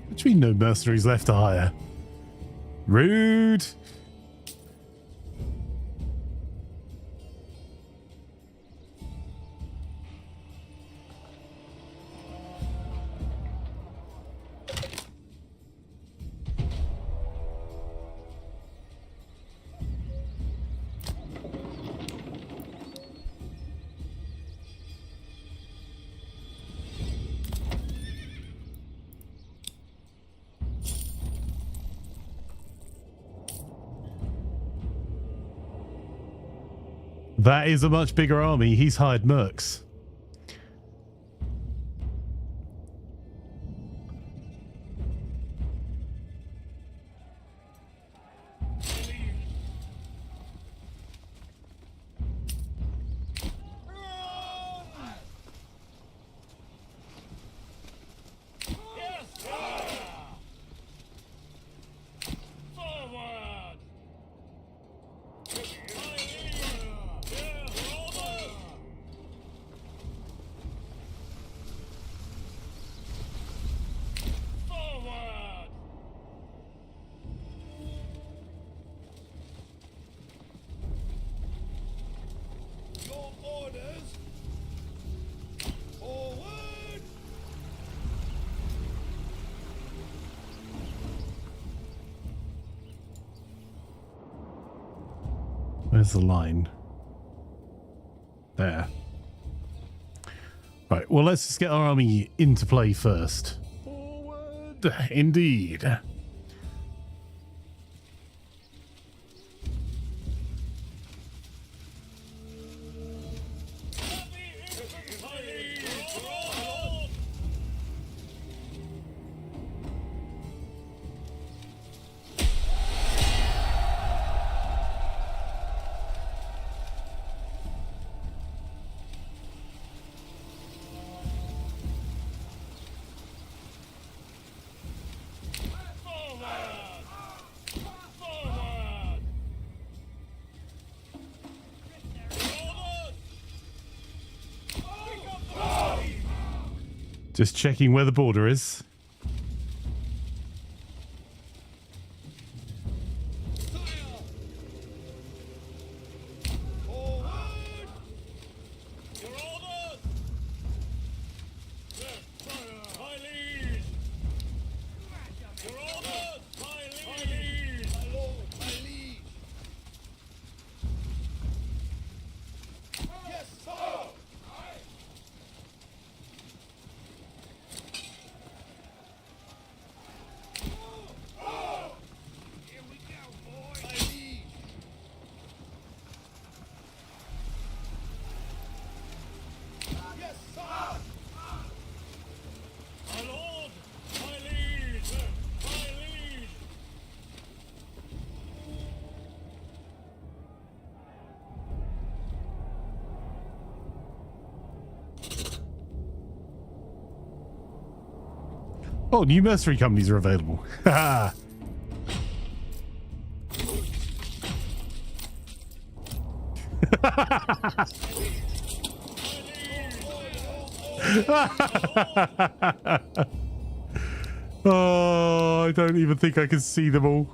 Between no mercenaries left to hire. Rude. That is a much bigger army. He's hired mercs. Where's the line? There. Right, well, let's just get our army into play first. Forward! Indeed. Just checking where the border is. Oh, new mercenary companies are available. Haha. Oh, I don't even think I can see them all.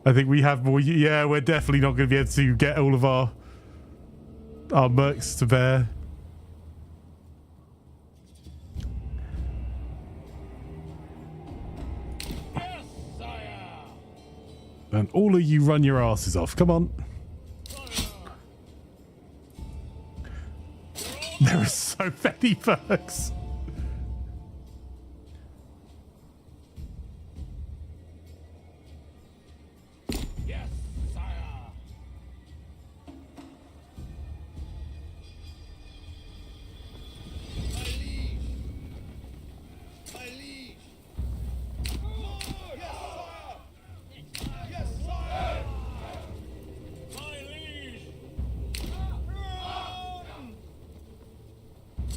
I think we have more. Yeah, we're definitely not going to be able to get all of our mercs to bear. And all of you run your asses off. Come on. There are so many perks. Yes, sire. My liege. My liege. Lord. Yes, sire. Yes, sire. My liege.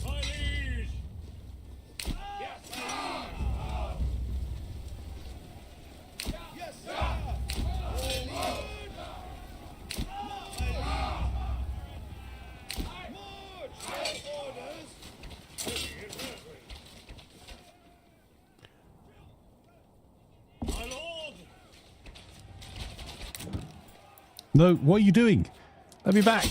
My liege. Yes, sire. Yes, sire. No, what are you doing? Let me back.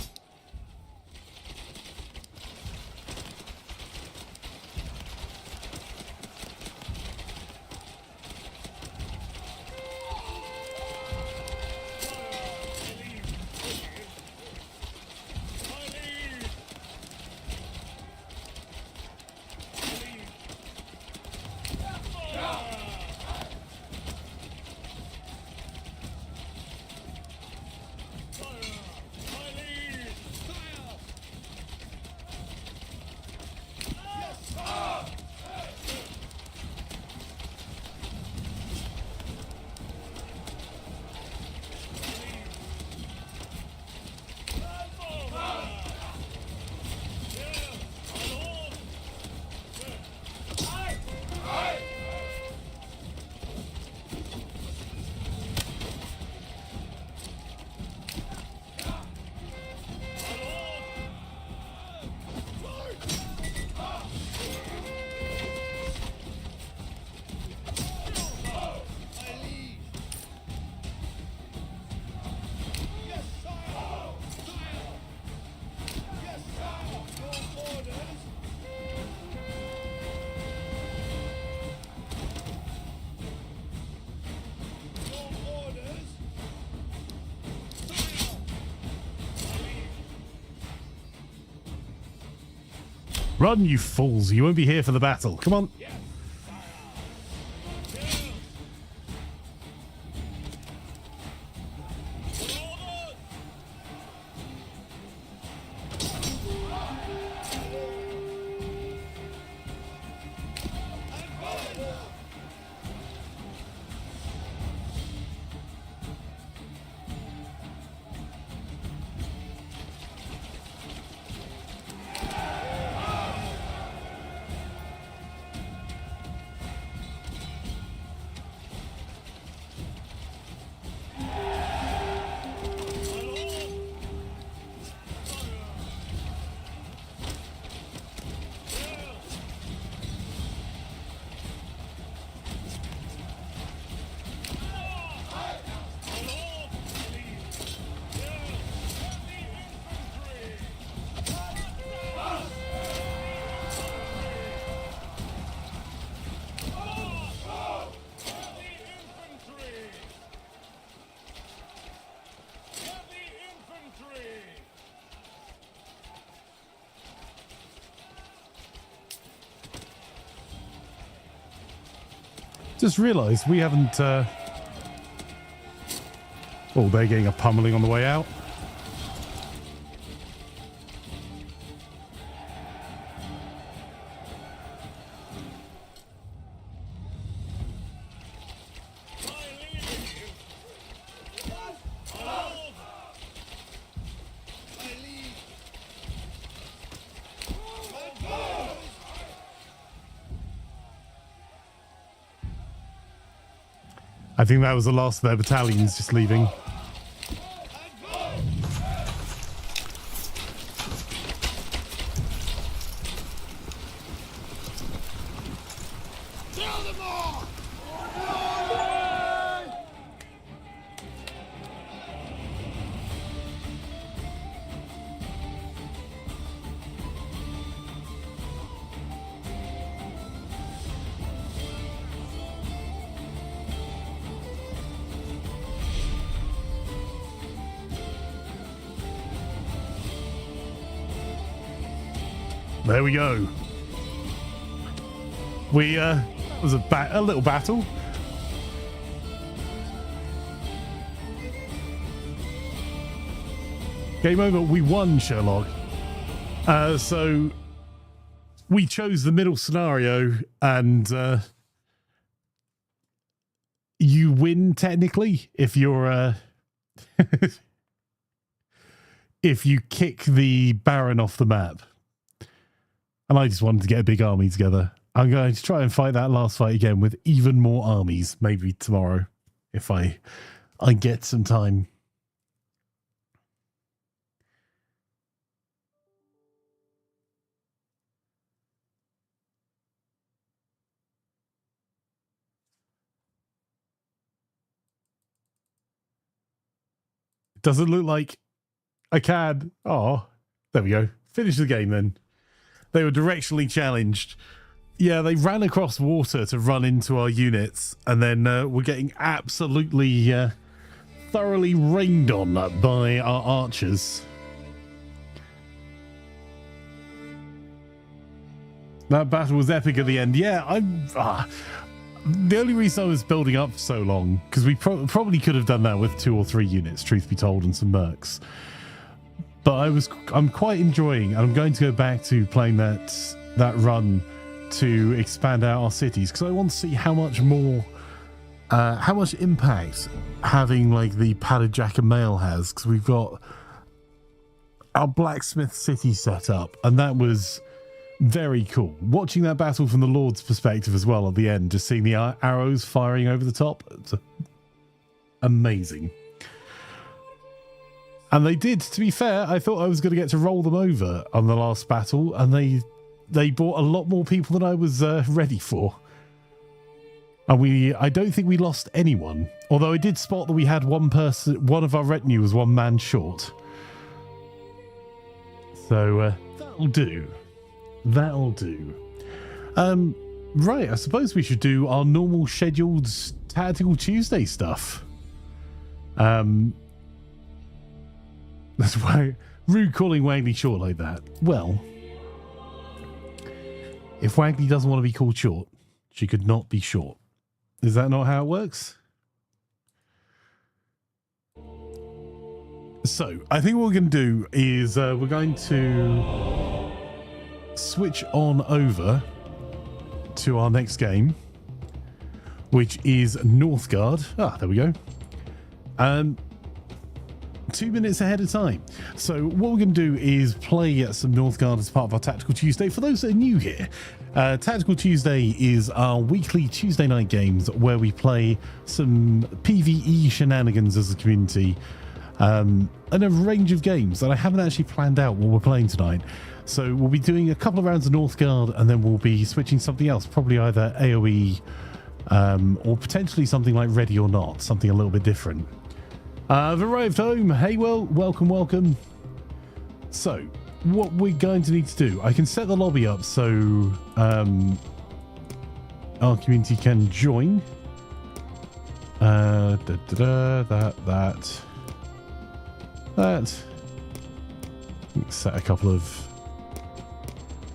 Run, you fools. You won't be here for the battle. Come on. Just realised we haven't... Oh, they're getting a pummeling on the way out. I think that was the last of their battalions just leaving. There we go. We was a little battle. Game over. We won, Sherlock. So we chose the middle scenario, and you win technically if you're if you kick the Baron off the map. And I just wanted to get a big army together. I'm going to try and fight that last fight again with even more armies, maybe tomorrow, if I get some time. Doesn't look like I can. Oh, there we go. Finish the game then. They were directionally challenged. Yeah, they ran across water to run into our units, and then we're getting absolutely thoroughly rained on by our archers. That battle was epic at the end. Yeah, the only reason I was building up so long, because we probably could have done that with 2 or 3 units, truth be told, and some mercs. But I'm quite enjoying, and I'm going to go back to playing that run to expand out our cities, because I want to see how much more, how much impact having like the padded jack and mail has, because we've got our blacksmith city set up, and that was very cool. Watching that battle from the Lord's perspective as well at the end, just seeing the arrows firing over the top, it's amazing. And they did, to be fair, I thought I was going to get to roll them over on the last battle, and they brought a lot more people than I was ready for. And I don't think we lost anyone, although I did spot that we had one of our retinue was 1 man short. So that'll do. That'll do. Right, I suppose we should do our normal scheduled Tactical Tuesday stuff. That's why rude calling Wagney short like that. Well, If Wagney doesn't want to be called short, she could not be short. Is that not how it works? So, I think what we're going to do is we're going to switch on over to our next game, which is Northgard. Ah, there we go. 2 minutes ahead of time. So what we're going to do is play some Northgard as part of our Tactical Tuesday. For those that are new here, Tactical Tuesday is our weekly Tuesday night games where we play some PvE shenanigans as a community, and a range of games that I haven't actually planned out what we're playing tonight. So we'll be doing a couple of rounds of Northgard, and then we'll be switching something else, probably either AoE or potentially something like Ready or Not, something a little bit different. I've arrived home. Hey, well, welcome. So, what we're going to need to do, I can set the lobby up so our community can join. That. Set a couple of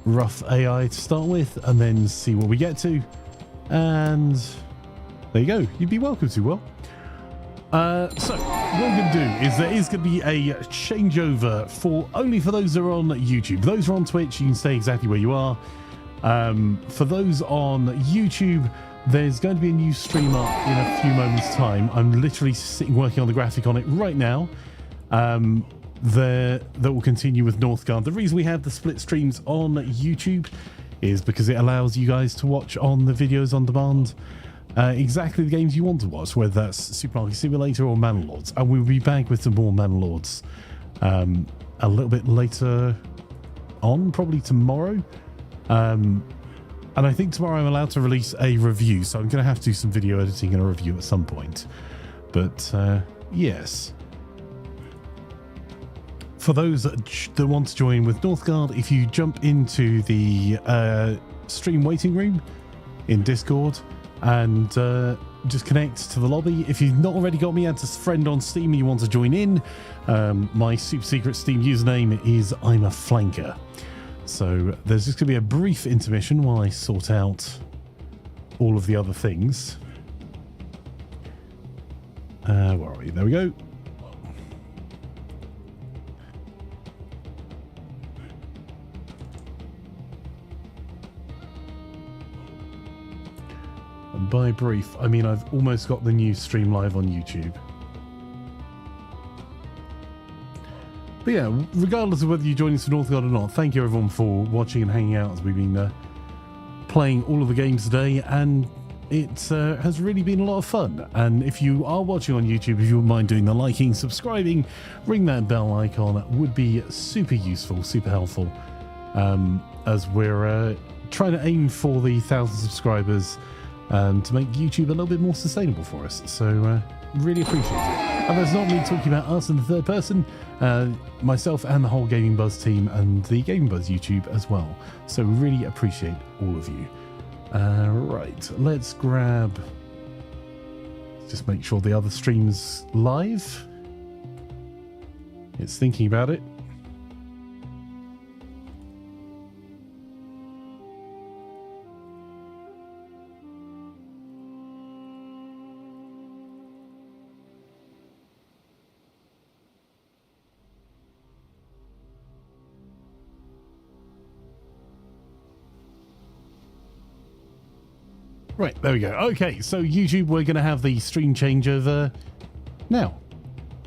rough AI to start with, and then see what we get to. And there you go. You'd be welcome to, Will. So what we're going to do is there is going to be a changeover only for those that are on YouTube. Those who are on Twitch, you can stay exactly where you are. For those on YouTube, there's going to be a new stream up in a few moments' time. I'm literally sitting working on the graphic on it right now. That will continue with Northgard. The reason we have the split streams on YouTube is because it allows you guys to watch on the videos on demand exactly the games you want to watch, whether that's Supermarket Simulator or Manor Lords. And we'll be back with some more Manor Lords a little bit later on, probably tomorrow. And I think tomorrow I'm allowed to release a review, so I'm going to have to do some video editing and a review at some point. But yes. For those that want to join with Northgard, if you jump into the stream waiting room in Discord and just connect to the lobby. If you've not already got me as a friend on Steam and you want to join in, my super secret Steam username is Imaflanker. So there's just going to be a brief intermission while I sort out all of the other things. Where are we? There we go. And by brief, I mean I've almost got the new stream live on YouTube. But yeah, regardless of whether you join us for Northgard or not, thank you everyone for watching and hanging out as we've been playing all of the games today, and it has really been a lot of fun. And if you are watching on YouTube, if you wouldn't mind doing the liking, subscribing, ring that bell icon, would be super useful, super helpful, as we're trying to aim for the 1,000 subscribers to make YouTube a little bit more sustainable for us. So really appreciate it. And that's not me talking about us in the third person, myself and the whole Gaming Buzz team and the Gaming Buzz YouTube as well. So really appreciate all of you. Right, let's just make sure the other stream's live. It's thinking about it. Right, there we go. Okay, so YouTube, we're going to have the stream changeover now.